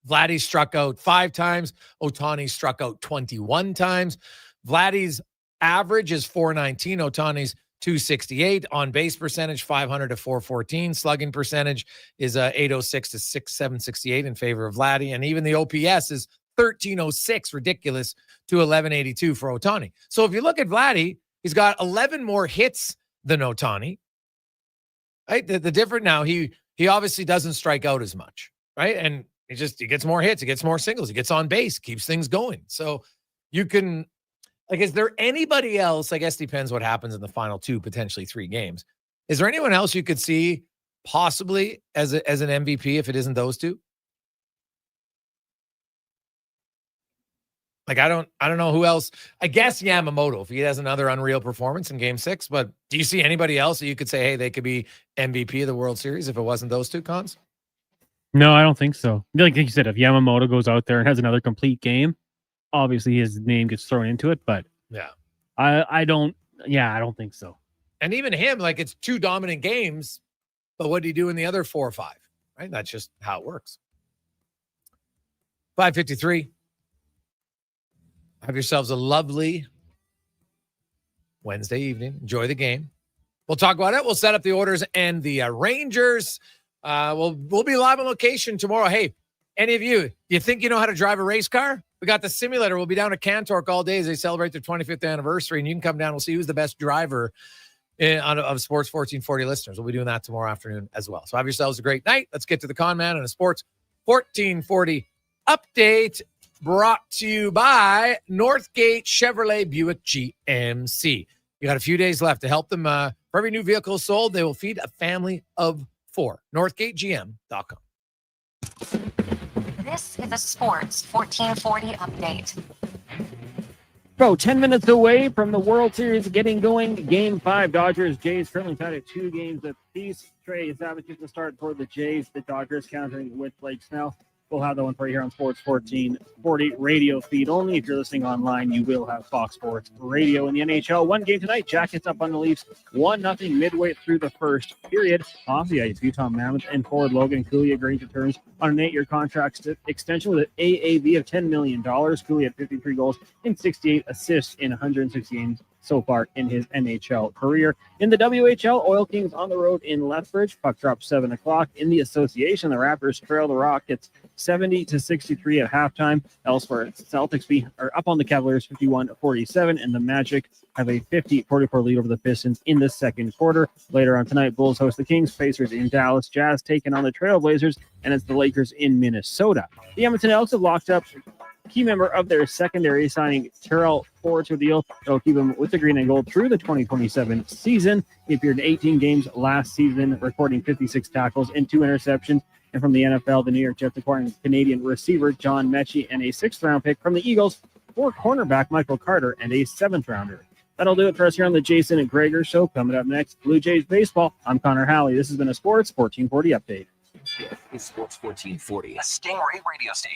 Speaker 9: Vladdy struck out 5 times. Ohtani struck out 21 times. Vladdy's average is 419. Ohtani's 268. On base percentage, 500 to 414. Slugging percentage is 806 to 768 in favor of Vladdy. And even the OPS is 1306, ridiculous, to 1182 for Ohtani. So if you look at Vladdy, he's got 11 more hits than Ohtani. Right? The different now, he obviously doesn't strike out as much, right? And he gets more hits, he gets more singles, he gets on base, keeps things going. So you can, is there anybody else? I guess depends what happens in the final 2, potentially 3 games. Is there anyone else you could see possibly as an MVP if it isn't those 2? I don't know who else. I guess Yamamoto, if he has another unreal performance in Game 6. But do you see anybody else that you could say, hey, they could be MVP of the World Series if it wasn't those 2, Cons?
Speaker 16: No, I don't think so. Like you said, if Yamamoto goes out there and has another complete game, obviously his name gets thrown into it. But
Speaker 9: yeah,
Speaker 16: I don't think so.
Speaker 9: And even him, it's 2 dominant games, but what do you do in the other 4 or 5? Right? That's just how it works. 5:53. Have yourselves a lovely Wednesday evening. Enjoy the game. We'll talk about it. We'll set up the orders and the Rangers. We'll be live on location tomorrow. Hey, any of you think you know how to drive a race car? We got the simulator. We'll be down at Cantork all day as they celebrate their 25th anniversary, and you can come down. We'll see who's the best driver of Sports 1440 listeners. We'll be doing that tomorrow afternoon as well. So have yourselves a great night. Let's get to the Con Man and a Sports 1440 update. Brought to you by Northgate Chevrolet Buick GMC. You got a few days left to help them. For every new vehicle sold, they will feed a family of 4. NorthgateGM.com.
Speaker 10: This is a Sports 1440 update.
Speaker 16: Bro, 10 minutes away from the World Series getting going. Game 5, Dodgers, Jays currently tied at 2 games apiece. Trey Savage gets the start for the Jays. The Dodgers countering with Blake Snell. We'll have that one for you here on Sports 1440 radio feed only. If you're listening online, you will have Fox Sports Radio in the NHL. 1 game tonight. Jackets up on the Leafs. 1-0 midway through the first period. Off the ice, Utah Mammoth and forward Logan Cooley agreeing to terms on an 8-year contract extension with an AAV of $10 million. Cooley had 53 goals and 68 assists in 160 games so far in his NHL career. In the WHL, Oil Kings on the road in Lethbridge. Puck drop 7 o'clock. In the association, the Raptors trail the Rockets 70-63 at halftime. Elsewhere, Celtics are up on the Cavaliers 51-47, and the Magic have a 50-44 lead over the Pistons in the second quarter. Later on tonight, Bulls host the Kings, Pacers in Dallas, Jazz taking on the Trailblazers, and it's the Lakers in Minnesota. The Edmonton Elks have locked up key member of their secondary, signing Terrell Ford to a deal that will keep him with the green and gold through the 2027 season. He appeared in 18 games last season, recording 56 tackles and 2 interceptions. And from the NFL, the New York Jets acquiring Canadian receiver John Mechie and a 6th-round pick from the Eagles for cornerback Michael Carter and a 7th-rounder. That'll do it for us here on the Jason Gregor Show. Coming up next, Blue Jays baseball. I'm Connor Halley. This has been a Sports 1440 update.
Speaker 1: It's Sports 1440, a Stingray radio station.